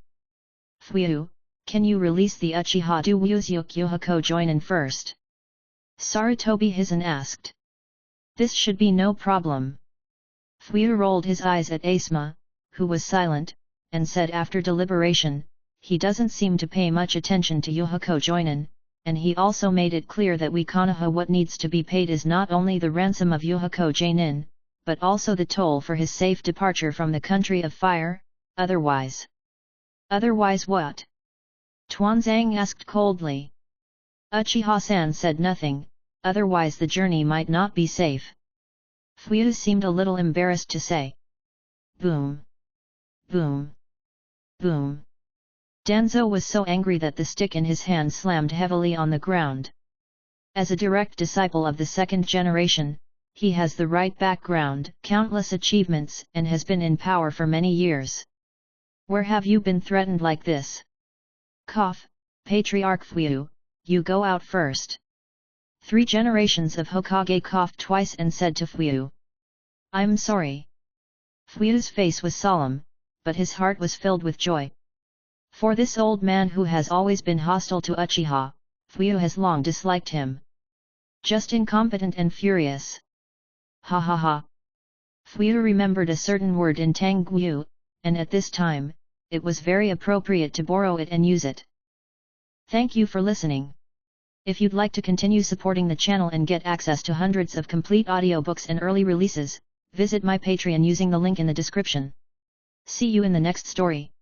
Fuyu, can you release the Uchiha do Wuzuk Yuhako Joinin first? Sarutobi Hizen asked. This should be no problem. Fuyu rolled his eyes at Asma, who was silent, and said after deliberation, he doesn't seem to pay much attention to Yuhako Joinin, and he also made it clear that we Konoha what needs to be paid is not only the ransom of Yuhako Joinin, but also the toll for his safe departure from the country of fire, otherwise. Otherwise what? Tuanzang asked coldly. Uchiha-san said nothing, otherwise the journey might not be safe. Fuyu seemed a little embarrassed to say. Boom. Boom. Boom. Danzo was so angry that the stick in his hand slammed heavily on the ground. As a direct disciple of the second generation, he has the right background, countless achievements, and has been in power for many years. Where have you been threatened like this? Cough, Patriarch Fuyu, you go out first. 3 generations of Hokage coughed twice and said to Fuyu, I'm sorry. Fuyu's face was solemn, but his heart was filled with joy. For this old man who has always been hostile to Uchiha, Fuyu has long disliked him. Just incompetent and furious. Ha ha ha. Fuyu remembered a certain word in Tang Guyu, and at this time, it was very appropriate to borrow it and use it. Thank you for listening. If you'd like to continue supporting the channel and get access to hundreds of complete audiobooks and early releases, visit my Patreon using the link in the description. See you in the next story.